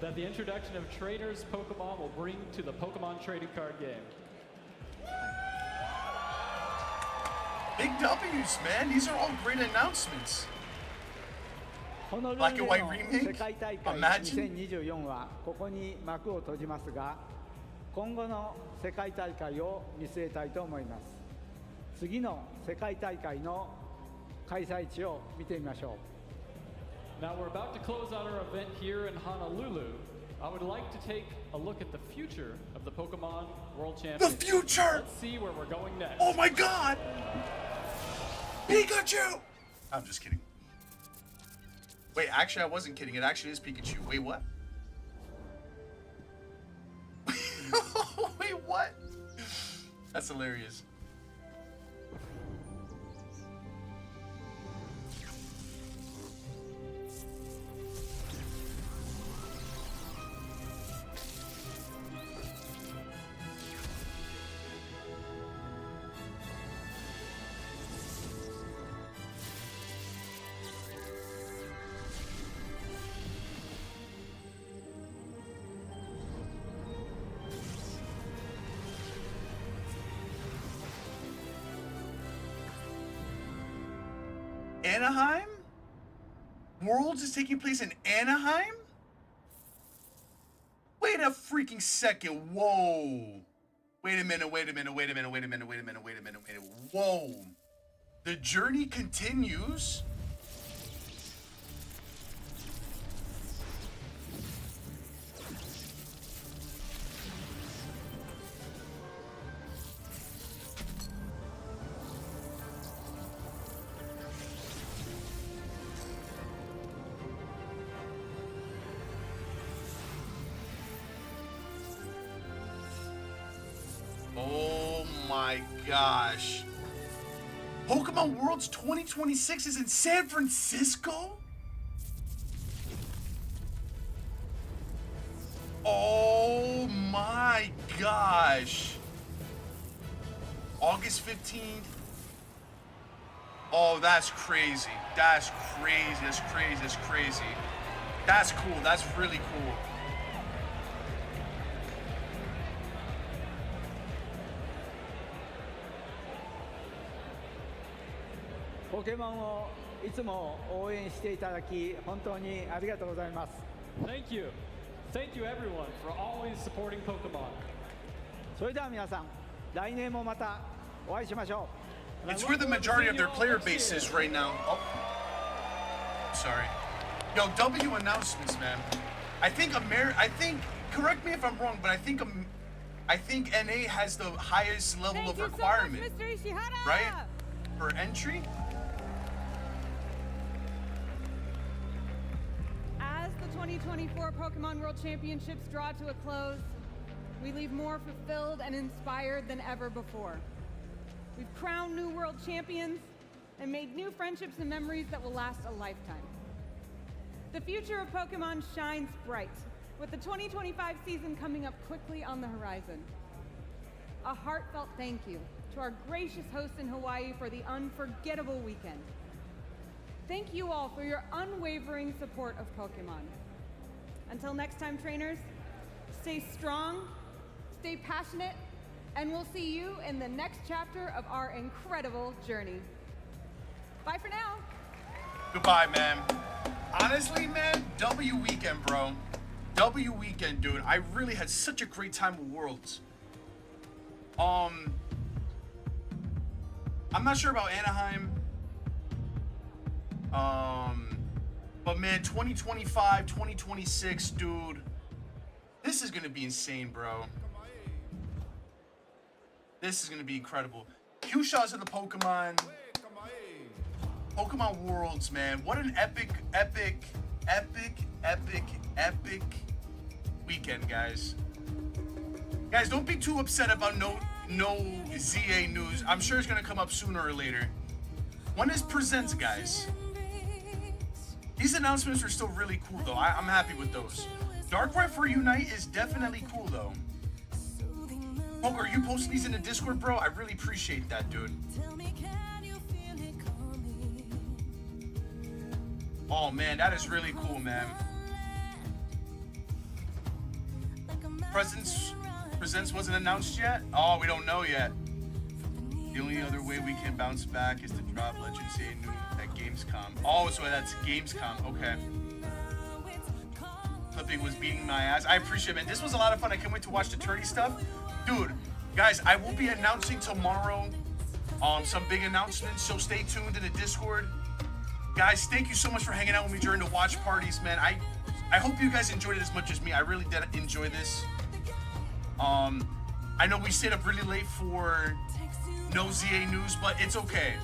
that the introduction of Trainers Pokemon will bring to the Pokemon trading card game. Big W's, man. These are all great announcements. このルー Black ル and の White remake? 世界大会 Imagine? 2024はここに幕を閉じますが、今後の世界大会を見据えたいと思います。次の世界大会の開催地を見てみましょう。 Now we're about to close out our event here in Honolulu. I would like to take a look at the future of the Pokemon World Championship. The future! Let's see where we're going next. Oh my god! Pikachu! I'm just kidding. Wait, actually, I wasn't kidding. It actually is Pikachu. Wait, what? Wait, what? That's hilarious. Anaheim? Worlds is taking place in Anaheim? Wait a freaking second. Whoa. Wait a minute, wait a minute, wait a minute, wait a minute, wait a minute, wait a minute, wait a minute. Whoa. The journey continues? my gosh. Pokemon Worlds 2026 is in San Francisco? Oh my gosh. August 15th. Oh, that's crazy. That's crazy. That's crazy. That's crazy. That's cool. That's really cool. Pokemon をいつも応援していただき本当にありがとうございます。 Thank you. Thank you everyone for always supporting Pokemon. それでは皆さん、来年もまたお会いしましょう。 It's where the majority of their player base is right now. Oh. Sorry. Yo, W announcements, man. I think correct me if I'm wrong, but I think NA has the highest level of requirement. Right? For entry? As the 2024 Pokemon World Championships draw to a close, we leave more fulfilled and inspired than ever before. We've crowned new world champions and made new friendships and memories that will last a lifetime. The future of Pokemon shines bright, with the 2025 season coming up quickly on the horizon. A heartfelt thank you to our gracious hosts in Hawaii for the unforgettable weekend. Thank you all for your unwavering support of Pokemon. Until next time, trainers, stay strong, stay passionate, and we'll see you in the next chapter of our incredible journey. Bye for now. Goodbye, man. Honestly, man, W weekend, bro. W weekend, dude. I really had such a great time with Worlds. I'm not sure about Anaheim. But man, 2025, 2026, dude. This is gonna be insane, bro. This is gonna be incredible. Q-Shots of the Pokemon Worlds, man. What an epic weekend, guys. Guys, don't be too upset about no ZA news. I'm sure it's gonna come up sooner or later. When is Presents, guys? These announcements are still really cool, though. I'm happy with those. Darkrai for Unite is definitely cool, though. Poker, are you posting these in the Discord, bro? I really appreciate that, dude. Oh, man, that is really cool, man. Presents wasn't announced yet? Oh, we don't know yet. The only other way we can bounce back is to drop Legend Say New at Gamescom. Oh, so that's Gamescom. Okay. Clipping was beating my ass. I appreciate it, man. This was a lot of fun. I can't wait to watch the tourney stuff. Dude, guys, I will be announcing tomorrow some big announcements, so stay tuned in the Discord. Guys, thank you so much for hanging out with me during the watch parties, man. I hope you guys enjoyed it as much as me. I really did enjoy this. I know we stayed up really late for no ZA news, but it's okay.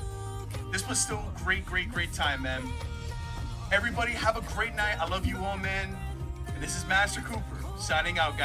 This was still a great time, man. Everybody have a great night. I love you all, man. And this is Master Cooper signing out, guys.